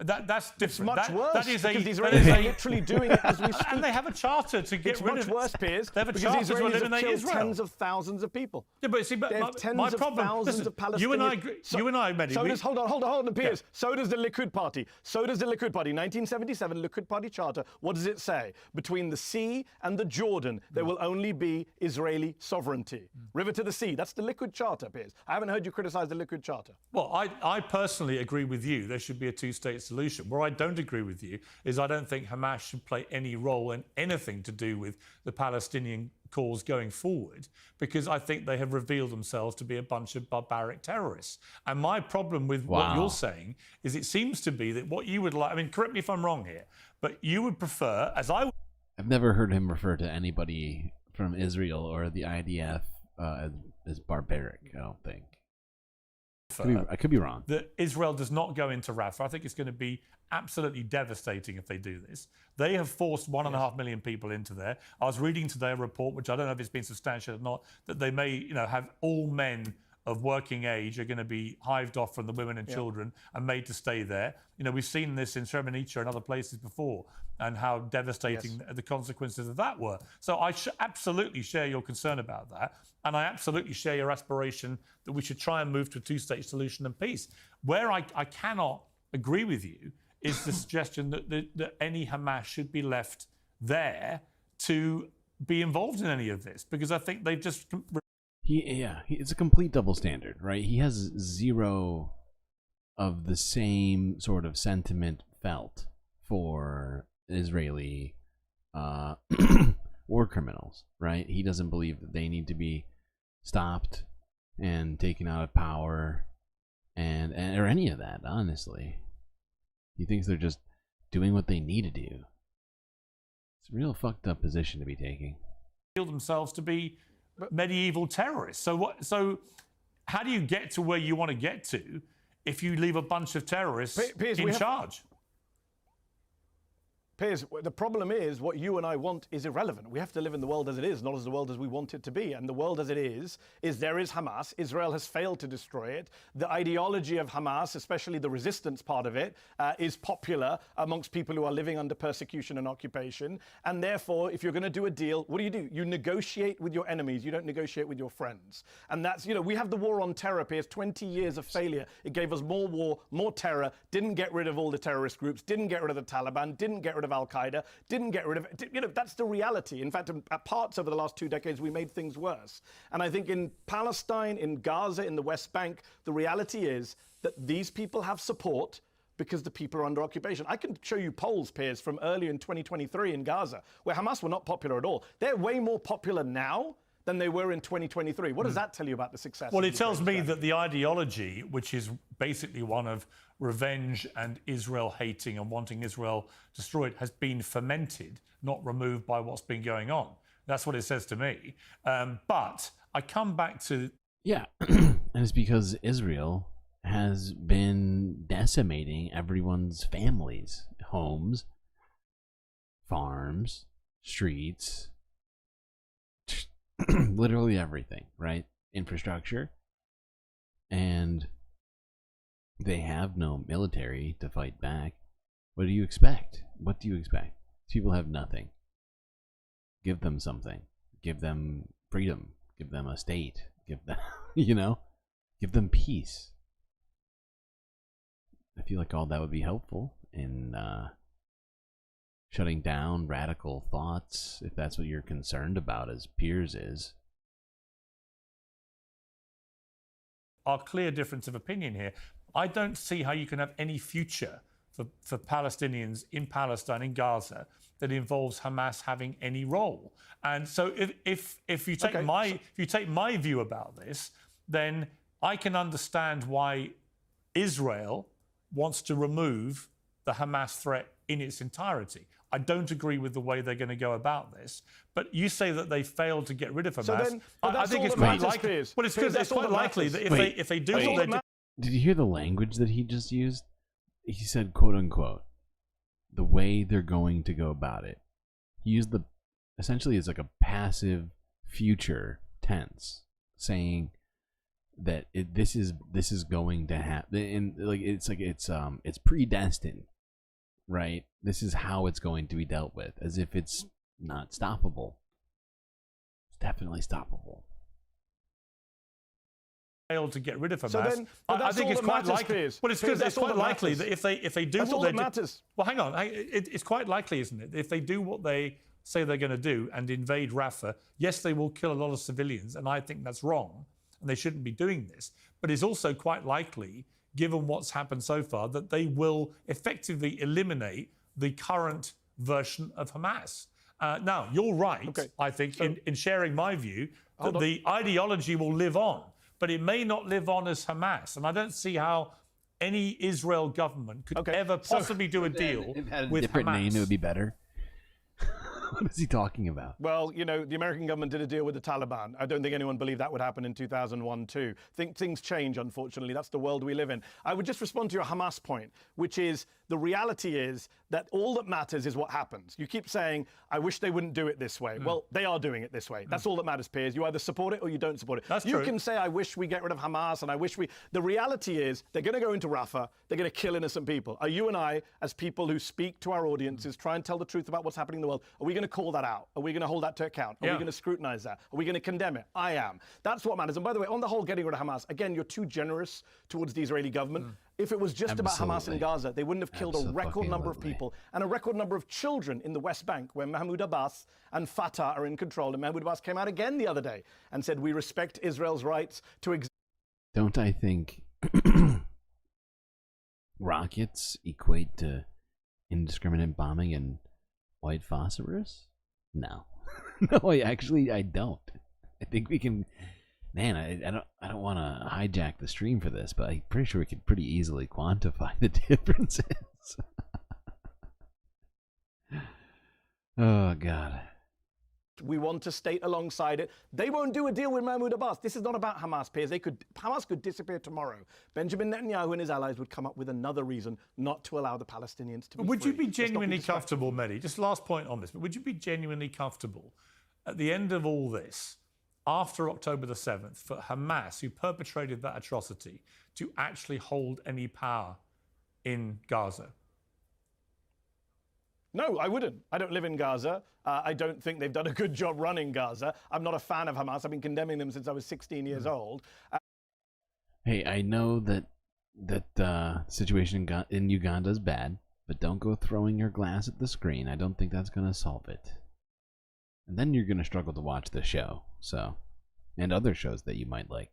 That's different. It's much worse. That is because the Israelis are literally doing it as we speak. And they have a charter to get rid of it. It's much worse, Piers. They have a because charter the to Israelis eliminate have killed Israel. tens of thousands of people. Yeah, but see, but my problem. Listen, of Palestinians. you and I, Mehdi. So does hold on, Piers. Yeah. So does the Likud Party. 1977 Likud Party charter. What does it say? Between the sea and the Jordan, there will only be Israeli sovereignty. River to the sea. That's the Likud charter, Piers. I haven't heard you criticize the Likud charter. Well, I personally agree with you. There should be a two-state solution. Where I don't agree with you is I don't think Hamas should play any role in anything to do with the Palestinian cause going forward, because I think they have revealed themselves to be a bunch of barbaric terrorists. And my problem with what you're saying is it seems to be that what you would like, I mean, correct me if I'm wrong here, but you would prefer, as I've never heard him refer to anybody from Israel or the IDF as barbaric, I don't think. I could be wrong. That Israel does not go into Rafah. I think it's going to be absolutely devastating if they do this. They have forced 1.5 million people into there. I was reading today a report, which I don't know if it's been substantiated or not, that they may, have all men of working age are going to be hived off from the women and children and made to stay there. We've seen this in Srebrenica and other places before, and how devastating the consequences of that were. So I absolutely share your concern about that, and I absolutely share your aspiration that we should try and move to a two-state solution and peace. Where I cannot agree with you is the suggestion that any Hamas should be left there to be involved in any of this, because I think they've just... It's a complete double standard, right? He has zero of the same sort of sentiment felt for Israeli war criminals, right? He doesn't believe that they need to be stopped and taken out of power and or any of that, honestly. He thinks they're just doing what they need to do. It's a real fucked up position to be taking. Feel themselves to be medieval terrorists. So how do you get to where you want to get to if you leave a bunch of terrorists in charge? Piers, the problem is what you and I want is irrelevant. We have to live in the world as it is, not as the world as we want it to be. And the world as it is there is Hamas. Israel has failed to destroy it. The ideology of Hamas, especially the resistance part of it, is popular amongst people who are living under persecution and occupation. And therefore, if you're going to do a deal, what do? You negotiate with your enemies. You don't negotiate with your friends. And that's, we have the war on terror, Piers, 20 years of failure. It gave us more war, more terror, didn't get rid of all the terrorist groups, didn't get rid of the Taliban, didn't get rid of Al-Qaeda, didn't get rid of it. That's the reality. In fact, at parts over the last 2 decades, we made things worse. And I think in Palestine, in Gaza, in the West Bank, the reality is that these people have support because the people are under occupation. I can show you polls, Piers, from earlier in 2023 in Gaza, where Hamas were not popular at all. They're way more popular now than they were in 2023. What does that tell you about the success? Well, it tells me that the ideology, which is basically one of revenge and Israel hating and wanting Israel destroyed, has been fermented, not removed by what's been going on. That's what it says to me. But I come back to... Yeah, and it's because Israel has been decimating everyone's families, homes, farms, streets, literally everything, right? Infrastructure. And they have no military to fight back. What do you expect? What do you expect? People have nothing. Give them something. Give them freedom. Give them a state. Give them, give them peace. I feel like all that would be helpful in shutting down radical thoughts, if that's what you're concerned about, as Piers is. Our clear difference of opinion here. I don't see how you can have any future for Palestinians in Palestine, in Gaza, that involves Hamas having any role. And so if you take my view about this, then I can understand why Israel wants to remove the Hamas threat in its entirety. I don't agree with the way they're going to go about this, but you say that they failed to get rid of Hamas. So then, I think it's quite likely. Well, it's quite likely that if they do what they do. Did you hear the language that he just used? He said, quote unquote, the way they're going to go about it. He used essentially it's like a passive future tense, saying that this is going to happen, and it's predestined, right? This is how it's going to be dealt with, as if it's not stoppable. It's definitely stoppable. Failed to get rid of Hamas. So then, I think it's quite likely. Well, it's quite likely that if they do that's what they matters. Well, hang on. It's quite likely, isn't it? If they do what they say they're going to do and invade Rafah, yes, they will kill a lot of civilians, and I think that's wrong, and they shouldn't be doing this. But it's also quite likely, given what's happened so far, that they will effectively eliminate the current version of Hamas. Now, you're right, I think, in sharing my view, that the ideology will live on, but it may not live on as Hamas. And I don't see how any Israel government could ever possibly do a deal with different Hamas. Name, it would be better. What is he talking about? Well, the American government did a deal with the Taliban. I don't think anyone believed that would happen in 2001 too. Things change, unfortunately. That's the world we live in. I would just respond to your Hamas point, which is the reality is that all that matters is what happens. You keep saying, I wish they wouldn't do it this way. Well, they are doing it this way. That's all that matters, Piers. You either support it or you don't support it. That's you true. can say, I wish we get rid of Hamas and I wish we... The reality is they're going to go into Rafah. They're going to kill innocent people. Are you and I, as people who speak to our audiences, try and tell the truth about what's happening in the world, are we going to call that out? Are we going to hold that to account? Are we going to scrutinize that? Are we going to condemn it? I am. That's what matters. And by the way, on the whole getting rid of Hamas, again, you're too generous towards the Israeli government. If it was just about Hamas in Gaza, they wouldn't have killed a record number of people and a record number of children in the West Bank, where Mahmoud Abbas and Fatah are in control. And Mahmoud Abbas came out again the other day and said, we respect Israel's rights to exist. Don't I think rockets equate to indiscriminate bombing and white phosphorus? No. No, I don't. I think we can... Man, I don't want to hijack the stream for this, but I'm pretty sure we could pretty easily quantify the differences. Oh, God. We want to state alongside it. They won't do a deal with Mahmoud Abbas. This is not about Hamas, Piers. Hamas could disappear tomorrow. Benjamin Netanyahu and his allies would come up with another reason not to allow the Palestinians to be Would free. you be genuinely comfortable, Mehdi? Just last point on this, but would you be genuinely comfortable at the end of all this, after October the 7th, for Hamas, who perpetrated that atrocity, to actually hold any power in Gaza? No, I wouldn't. I don't live in Gaza. I don't think they've done a good job running Gaza. I'm not a fan of Hamas. I've been condemning them since I was 16 years old. Hey, I know that the situation in Uganda is bad, but don't go throwing your glass at the screen. I don't think that's going to solve it. And then you're going to struggle to watch the show, and other shows that you might like.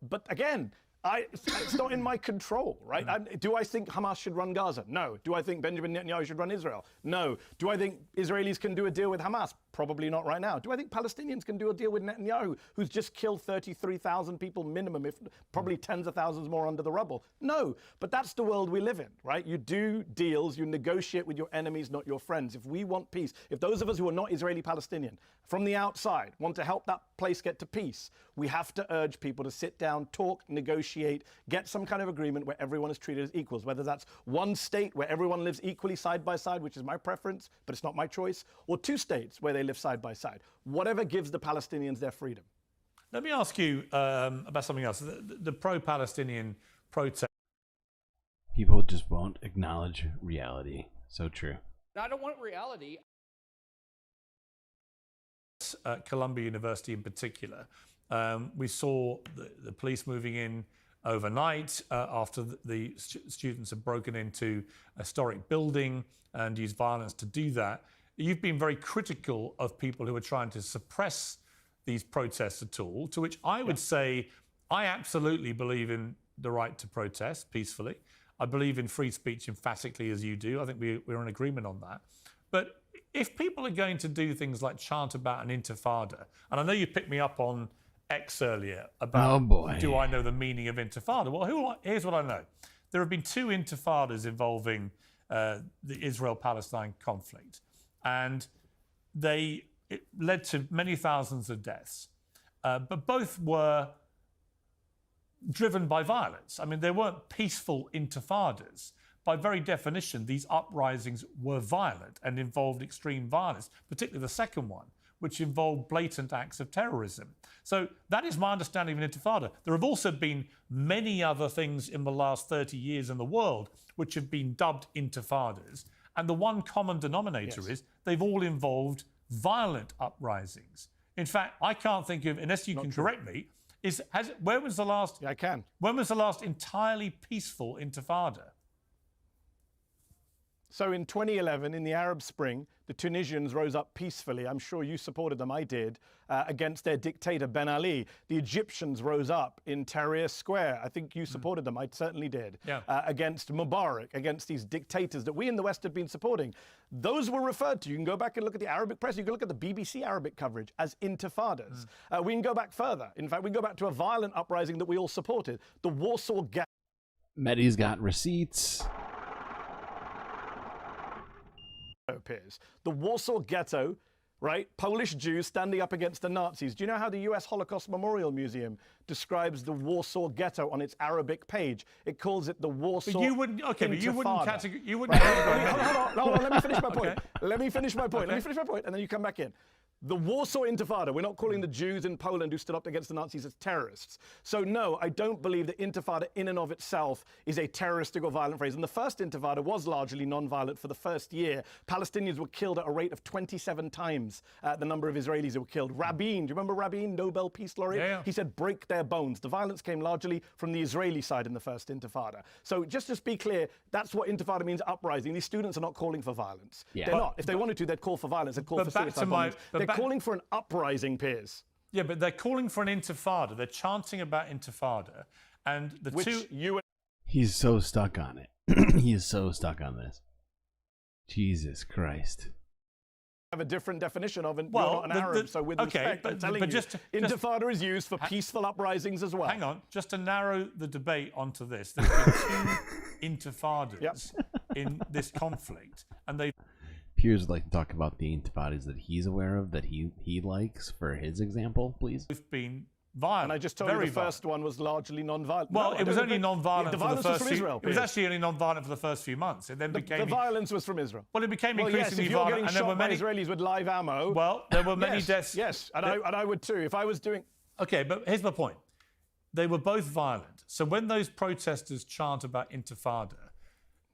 But again, it's not in my control, right? Do I think Hamas should run Gaza? No. Do I think Benjamin Netanyahu should run Israel? No. Do I think Israelis can do a deal with Hamas? Probably not right now. Do I think Palestinians can do a deal with Netanyahu, who's just killed 33,000 people minimum, if probably tens of thousands more under the rubble? No. But that's the world we live in, right? You do deals, you negotiate with your enemies, not your friends. If we want peace, if those of us who are not Israeli-Palestinian, from the outside, want to help that place get to peace, we have to urge people to sit down, talk, negotiate, get some kind of agreement where everyone is treated as equals, whether that's one state where everyone lives equally side by side, which is my preference, but it's not my choice, or two states where they live side by side. Whatever gives the Palestinians their freedom. Let me ask you about something else. The pro-Palestinian protest. People just won't acknowledge reality. So true. I don't want reality. At Columbia University in particular, we saw the police moving in overnight after the students had broken into a historic building and used violence to do that. You've been very critical of people who are trying to suppress these protests at all, to which I would say I absolutely believe in the right to protest peacefully. I believe in free speech emphatically as you do. I think we're in agreement on that. But if people are going to do things like chant about an intifada, and I know you picked me up on X earlier about do I know the meaning of intifada? Well, here's what I know. There have been 2 intifadas involving the Israel-Palestine conflict, and it led to many thousands of deaths. But both were driven by violence. I mean, they weren't peaceful intifadas. By very definition, these uprisings were violent and involved extreme violence, particularly the second one, which involved blatant acts of terrorism. So that is my understanding of an intifada. There have also been many other things in the last 30 years in the world which have been dubbed intifadas. And the one common denominator is they've all involved violent uprisings. In fact, I can't think of, unless you can correct me, when was the last? Yeah, I can. When was the last entirely peaceful intifada? So in 2011, in the Arab Spring, the Tunisians rose up peacefully. I'm sure you supported them, I did, against their dictator, Ben Ali. The Egyptians rose up in Tahrir Square. I think you supported them, I certainly did, against Mubarak, against these dictators that we in the West had been supporting. Those were referred to. You can go back and look at the Arabic press. You can look at the BBC Arabic coverage as intifadas. We can go back further. In fact, we can go back to a violent uprising that we all supported, the Warsaw Ghetto. Mehdi's got receipts. Appears. The Warsaw Ghetto, right? Polish Jews standing up against the Nazis. Do you know how the US Holocaust Memorial Museum describes the Warsaw Ghetto on its Arabic page? It calls it the Warsaw But you wouldn't, okay, but you wouldn't categorize. Hold on, let me finish my point. Let me finish my point. Let me finish my point, and then you come back in. The Warsaw Intifada, we're not calling the Jews in Poland who stood up against the Nazis as terrorists. So no, I don't believe that Intifada in and of itself is a terroristic or violent phrase. And the first Intifada was largely non-violent for the first year. Palestinians were killed at a rate of 27 times the number of Israelis who were killed. Rabin, do you remember Rabin, Nobel Peace Laureate? Yeah. He said, break their bones. The violence came largely from the Israeli side in the first Intifada. So just to be clear, that's what Intifada means, uprising. These students are not calling for violence. Yeah. They're not. If they wanted to, they'd call for violence. They'd call for suicide bombings. They're calling for an uprising, Piers. Yeah, but they're calling for an intifada. They're chanting about intifada. And the He's so stuck on it. He is so stuck on this. Jesus Christ. Have a different definition of, and you're not an Arab, so with respect, I'm telling you, intifada is used for peaceful uprisings as well. Hang on, just to narrow the debate onto this, there's been 2 intifadas in this conflict, and they... Piers would like to talk about the intifadas that he's aware of, that he likes, for his example, please. We've been violent. And I just told you the first one was largely non-violent. Well, it was only non-violent for the first few... Israel, it was actually only non-violent for the first few months. It then became... The violence was from Israel. Well, it became increasingly if you're violent. Getting and there were many Israelis with live ammo... Well, there were many deaths... Yes, and I would too, if I was doing... Okay, but here's my point. They were both violent. So when those protesters chant about intifada,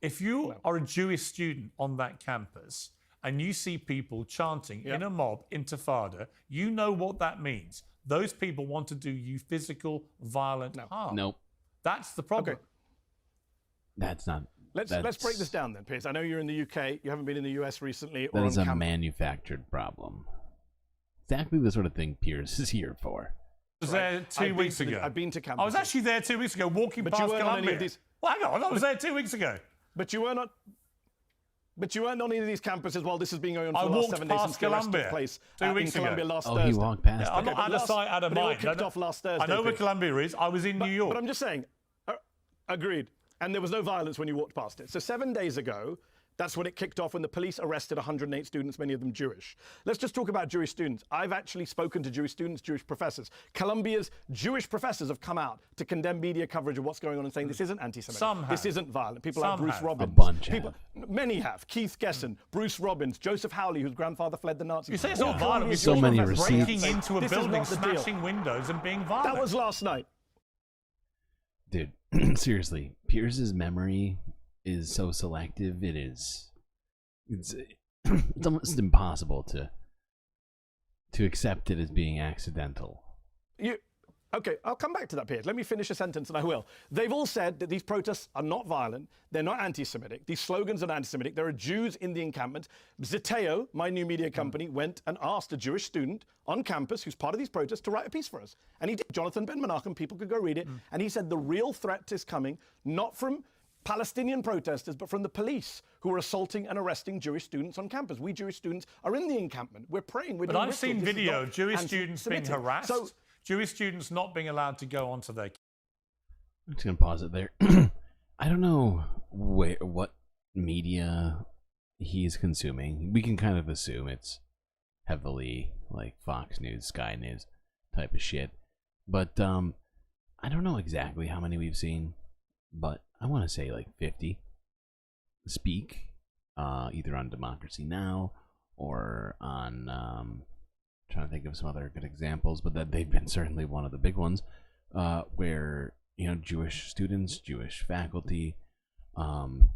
if you are a Jewish student on that campus... and you see people chanting in a mob, intifada, you know what that means. Those people want to do you physical, violent harm. Nope. That's the problem. Okay. That's not... Let's break this down then, Piers. I know you're in the UK. You haven't been in the US recently. That is a manufactured problem. Exactly the sort of thing Piers is here for. I was there 2 weeks ago. I've been to campuses. I was actually there 2 weeks ago, walking past Columbia. Well, hang on, I was there 2 weeks ago. But you were not... But you weren't on any of these campuses while this has been going on for the last 7 days since the arrest took place 2 weeks in Columbia ago. last Thursday. He walked past. Yeah, I'm not out of sight, out of mind. It all kicked off last Thursday. I know where Columbia is. I was in New York. But I'm just saying, agreed. And there was no violence when you walked past it. So 7 days ago, that's when it kicked off, when the police arrested 108 students, many of them Jewish. Let's just talk about Jewish students. I've actually spoken to Jewish students, Jewish professors. Columbia's Jewish professors have come out to condemn media coverage of what's going on and saying this isn't anti-Semitic. Some have. This isn't violent. People like Bruce Robbins. A bunch have. Many have. Keith Gesson, Bruce Robbins, Joseph Howley, whose grandfather fled the Nazis. You say it's not violent. So many receipts. Breaking into a building, smashing windows and being violent. That was last night. Dude, seriously, Piers's memory is so selective. It's almost impossible to accept it as being accidental. Okay, I'll come back to that, Piers. Let me finish a sentence, and I will. They've all said that these protests are not violent. They're not anti-Semitic. These slogans are not anti-Semitic. There are Jews in the encampment. Zeteo, my new media company, went and asked a Jewish student on campus who's part of these protests to write a piece for us. And he did. Jonathan Ben Menachem, people could go read it. And he said the real threat is coming not from Palestinian protesters, but from the police who are assaulting and arresting Jewish students on campus. We Jewish students are in the encampment. We're praying. But I've seen video of Jewish students being harassed. Jewish students not being allowed to go onto their... I'm just going to pause it there. I don't know what media he's consuming. We can kind of assume it's heavily like Fox News, Sky News type of shit. But I don't know exactly how many we've seen, but I want to say like 50 speak, either on Democracy Now! Or on... trying to think of some other good examples, but that they've been certainly one of the big ones, where Jewish students, Jewish faculty, have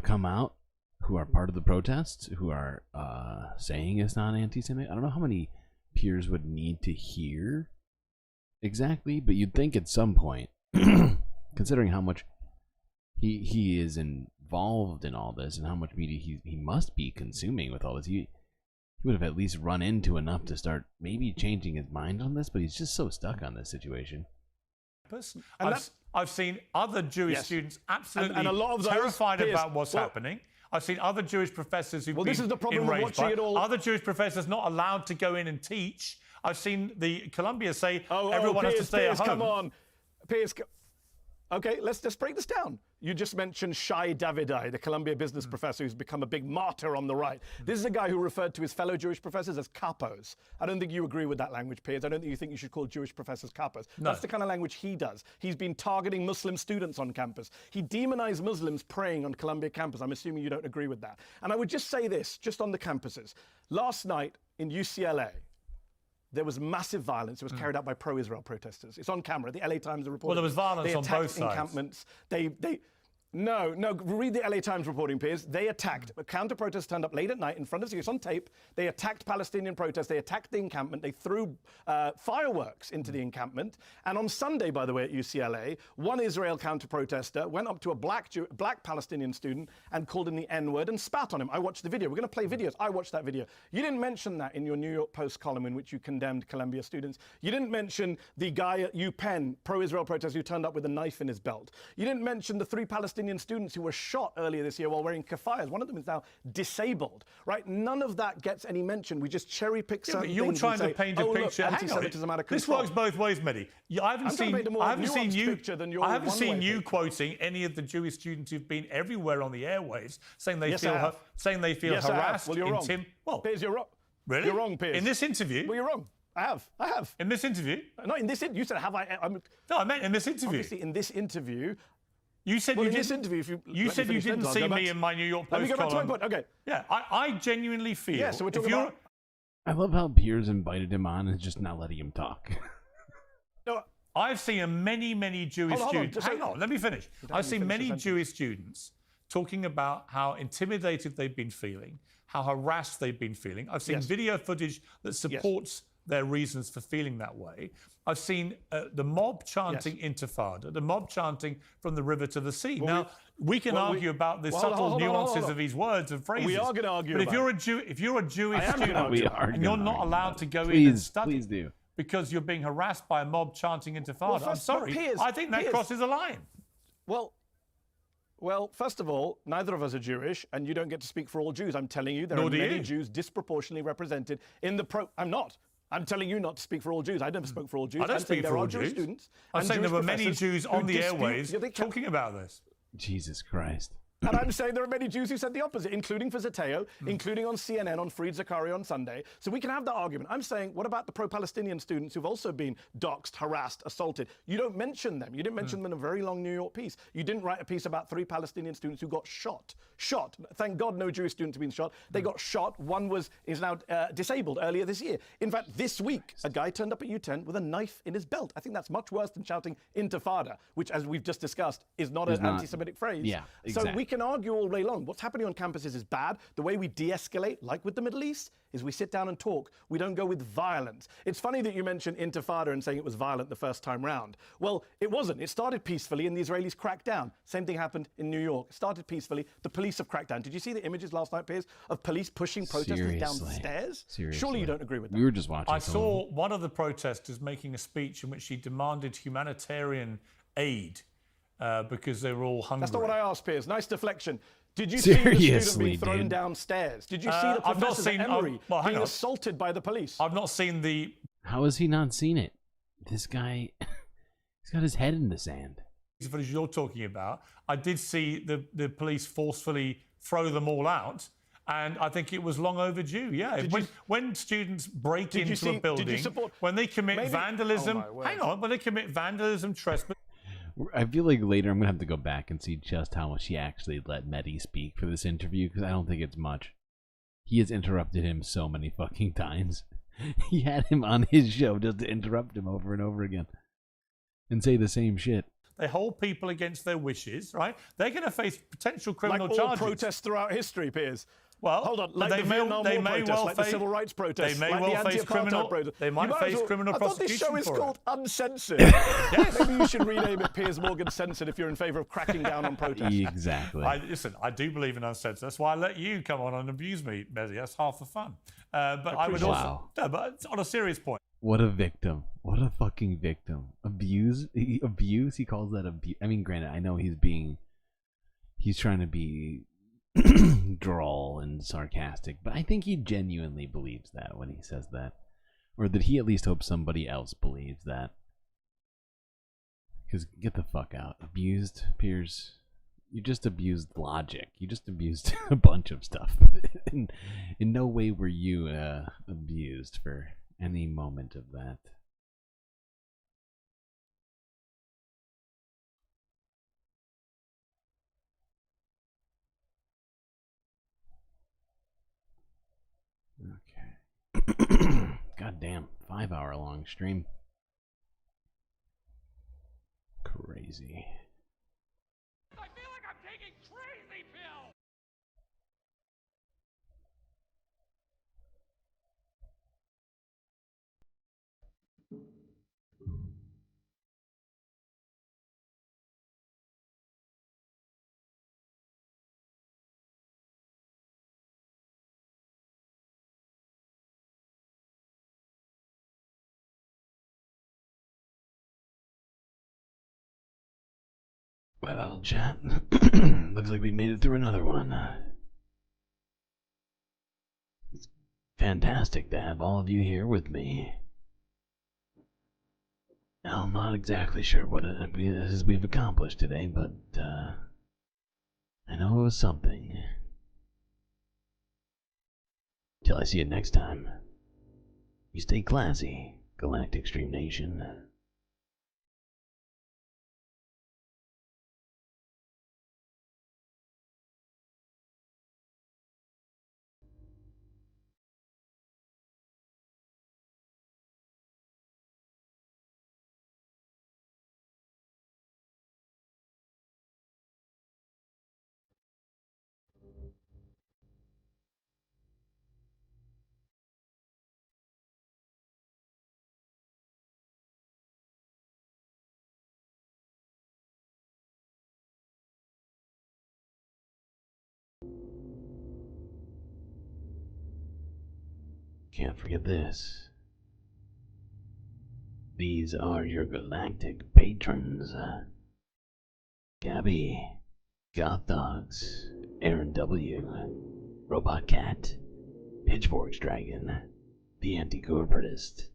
come out who are part of the protests, who are saying it's not anti-Semitic. I don't know how many peers would need to hear exactly, but you'd think at some point, considering how much he is involved in all this and how much media he must be consuming with all this, he would have at least run into enough to start maybe changing his mind on this, but he's just so stuck on this situation. I've seen other Jewish students absolutely and a lot of terrified about what's happening. I've seen other Jewish professors who've been this is the problem with watching it all. Other Jewish professors not allowed to go in and teach. I've seen the Columbia say everyone has to stay at home. Come on. Piers, okay, let's just break this down. You just mentioned Shai Davidai, the Columbia business professor who's become a big martyr on the right. This is a guy who referred to his fellow Jewish professors as capos. I don't think you agree with that language, Piers. I don't think you think you should call Jewish professors capos. No. That's the kind of language he does. He's been targeting Muslim students on campus. He demonized Muslims praying on Columbia campus. I'm assuming you don't agree with that. And I would just say this, just on the campuses. Last night in UCLA, there was massive violence. It was carried out by pro-Israel protesters. It's on camera. The LA Times are reporting. Well, there was violence on both sides. They attacked encampments. No, read the LA Times reporting, Piers. They attacked. Counter-protesters turned up late at night in front of us. It's on tape. They attacked Palestinian protests. They attacked the encampment. They threw fireworks into the encampment. And on Sunday, by the way, at UCLA, one Israel counter-protester went up to a black Palestinian student and called him the N-word and spat on him. I watched the video. We're going to play videos. I watched that video. You didn't mention that in your New York Post column in which you condemned Columbia students. You didn't mention the guy at UPenn, pro-Israel protester, who turned up with a knife in his belt. You didn't mention the 3 Palestinian students who were shot earlier this year while wearing keffiyehs. One of them is now disabled, right? None of that gets any mention. We just cherry pick certain things. You're trying to paint a picture. Look, anti-Semitism out of this control. works both ways, Mehdi. I haven't seen you quoting any of the Jewish students who've been everywhere on the airwaves saying they feel harassed. Well, you're wrong. Piers, you're wrong. Really? You're wrong, Piers. In this interview? Well, you're wrong. I have. In this interview? No, in this. You said, have I? No, I meant in this interview. Obviously, in this interview. You said in this interview, you didn't see me in my New York Post column. Let me go back to my point. Okay. Yeah, I genuinely feel. Yeah, so we're talking about. I love how Piers invited him on and just not letting him talk. No, I've seen many Jewish students. Hang on, let me finish. I've seen many Jewish students talking about how intimidated they've been feeling, how harassed they've been feeling. I've seen video footage that supports their reasons for feeling that way. I've seen the mob chanting intifada, the mob chanting from the river to the sea. Now, we can argue about the subtle nuances of these words and phrases. We are going to argue but about if you're a Jewish student and you're not allowed to go in and study because you're being harassed by a mob chanting intifada, I'm sorry, I think that crosses a line. Well, first of all, neither of us are Jewish, and you don't get to speak for all Jews. I'm telling you, there are many Jews disproportionately represented in the I'm not. I'm telling you not to speak for all Jews. I never spoke for all Jews. I don't speak for all Jews. Students I'm saying there were many Jews on the airwaves talking about this. Jesus Christ. And I'm saying there are many Jews who said the opposite, including for Zateo, including on CNN, on Fareed Zakaria on Sunday. So we can have that argument. I'm saying, what about the pro-Palestinian students who've also been doxxed, harassed, assaulted? You don't mention them. You didn't mention them in a very long New York piece. You didn't write a piece about 3 Palestinian students who got shot. Shot. Thank God no Jewish students have been shot. They got shot. One is now disabled earlier this year. In fact, this week, a guy turned up at U10 with a knife in his belt. I think that's much worse than shouting intifada, which, as we've just discussed, is not an anti-Semitic phrase. Yeah, exactly. So we can argue all day long. What's happening on campuses is bad. The way we de-escalate, like with the Middle East, is we sit down and talk. We don't go with violence. It's funny that you mentioned intifada and saying it was violent the first time round. Well, it wasn't. It started peacefully and the Israelis cracked down. Same thing happened in New York. It started peacefully. The police have cracked down. Did you see the images last night, Piers, of police pushing protesters downstairs? Seriously. Surely you don't agree with that. We were just watching. I saw one of the protesters making a speech in which she demanded humanitarian aid because they were all hungry. That's not what I asked, Piers. Nice deflection. Did you see the student being thrown downstairs? Did you see the professors at Emory being assaulted by the police? I've not seen the... How has he not seen it? This guy, he's got his head in the sand. The footage you're talking about, I did see the police forcefully throw them all out, and I think it was long overdue. Yeah, when students break into a building, when they commit vandalism, when they commit vandalism, trespass. I feel like later I'm gonna have to go back and see just how much he actually let Mehdi speak for this interview, because I don't think it's much. He has interrupted him so many fucking times. He had him on his show just to interrupt him over and over again and say the same shit. They hold people against their wishes, right? They're going to face potential criminal charges. Like all protests throughout history, Piers. Well, hold on, like the Vietnam War protests, like the civil rights protests, they may like well the face criminal. protests. They might face criminal prosecution. I thought this show is for called it. Uncensored. Yes. Maybe you should rename it Piers Morgan Censored if you're in favour of cracking down on protests. Exactly. Listen, I do believe in uncensored. That's why I let you come on and abuse me, Mezzi. That's half the fun. But I would also. No, but on a serious point. What a victim. What a fucking victim. Abuse? He calls that abuse. I mean, granted, I know he's trying to be droll and sarcastic, but I think he genuinely believes that when he says that. Or that he at least hopes somebody else believes that. Because get the fuck out. Abused, Piers. You just abused logic. You just abused a bunch of stuff. In no way were you abused for any moment of that. Okay. Goddamn, 5-hour-long stream. Crazy. I feel like I'm taking crazy pills. Well, chat, looks like we made it through another one. It's fantastic to have all of you here with me. Now, I'm not exactly sure what we've accomplished today, but I know it was something. Till I see you next time, you stay classy, Galactic Stream Nation. Can't forget this. These are your galactic patrons. Gabby, Goth Dogs, Aaron W, Robot Cat, Pitchforks Dragon, The Anti-Corporatist,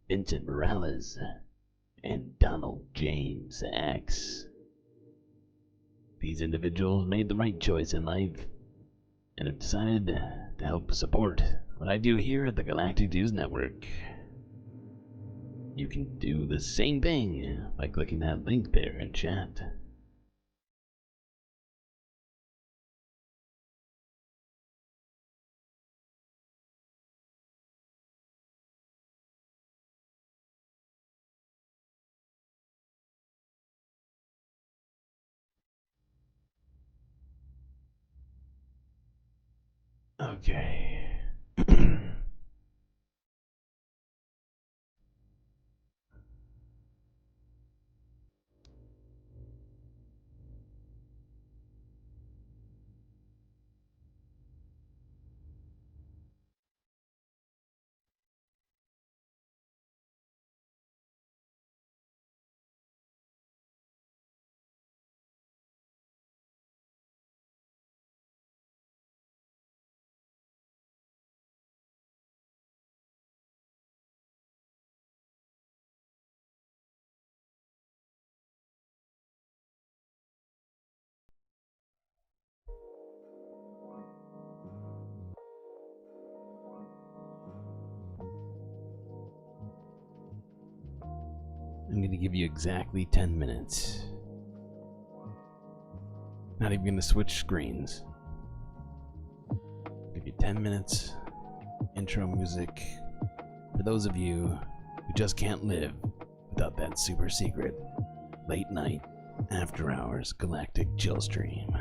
Vincent Morales, and Donald James X. these individuals made the right choice in life and have decided to help support what I do here at the Galactic News Network. You can do the same thing by clicking that link there in chat. Okay. I'm going to give you exactly 10 minutes. Not even going to switch screens. Give you 10 minutes. Intro music. For those of you who just can't live without that super secret late night, after hours galactic chill stream.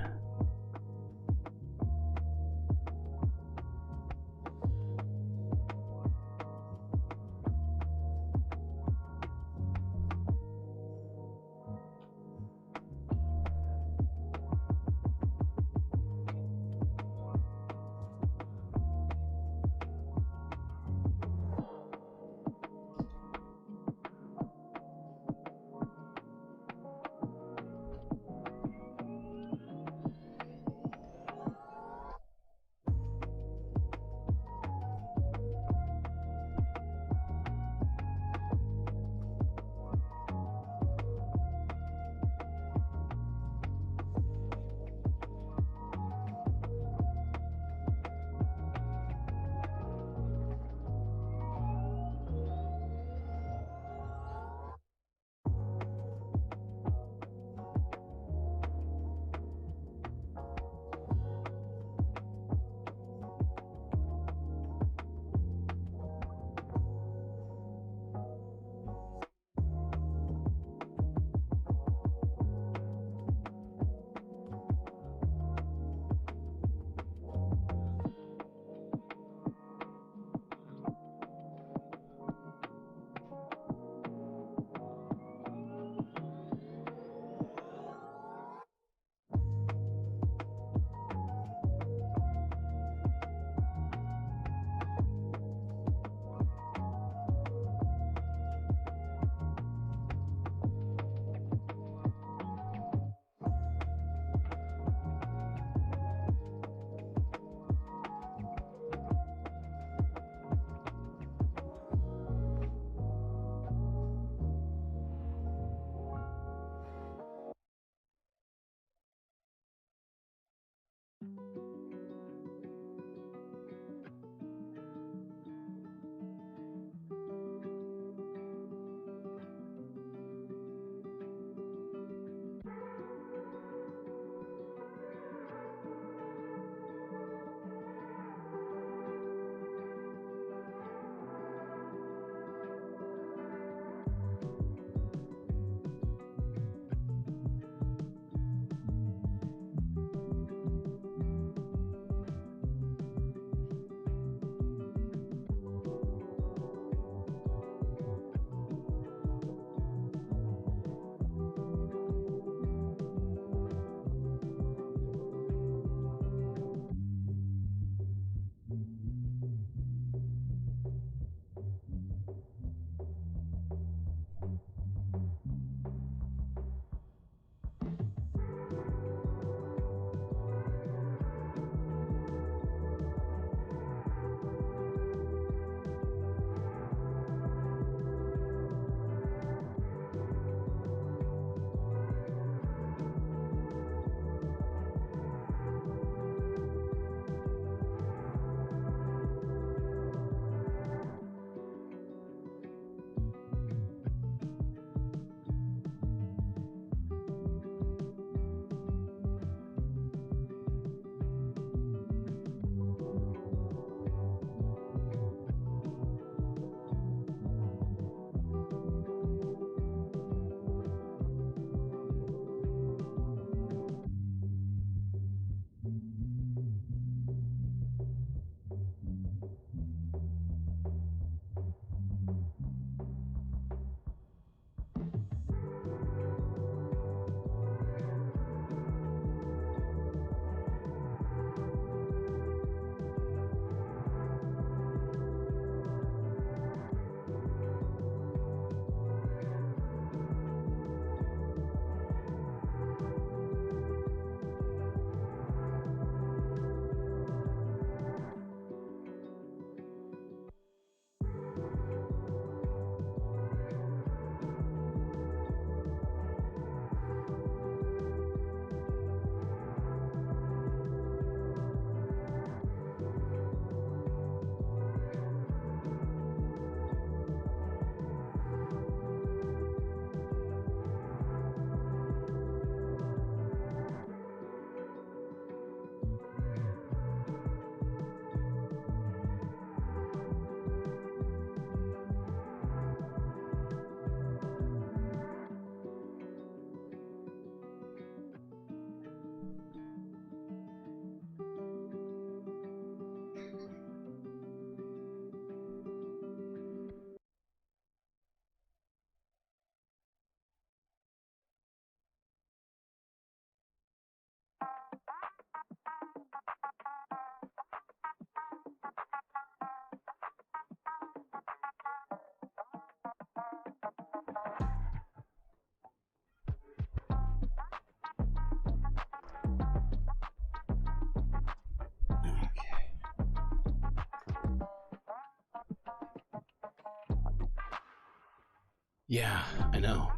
Yeah, I know.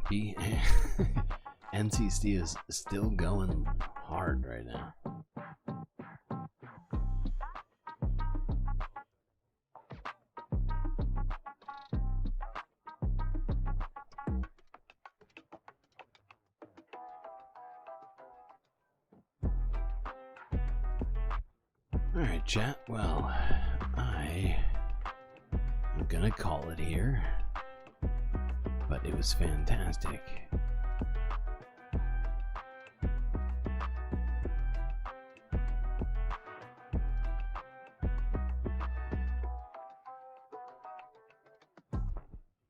NCST is still going hard right now. Alright, chat. Well, I'm gonna call it here. But it was fantastic.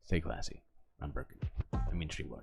Stay classy. Unbroken. I mean, StreamLord.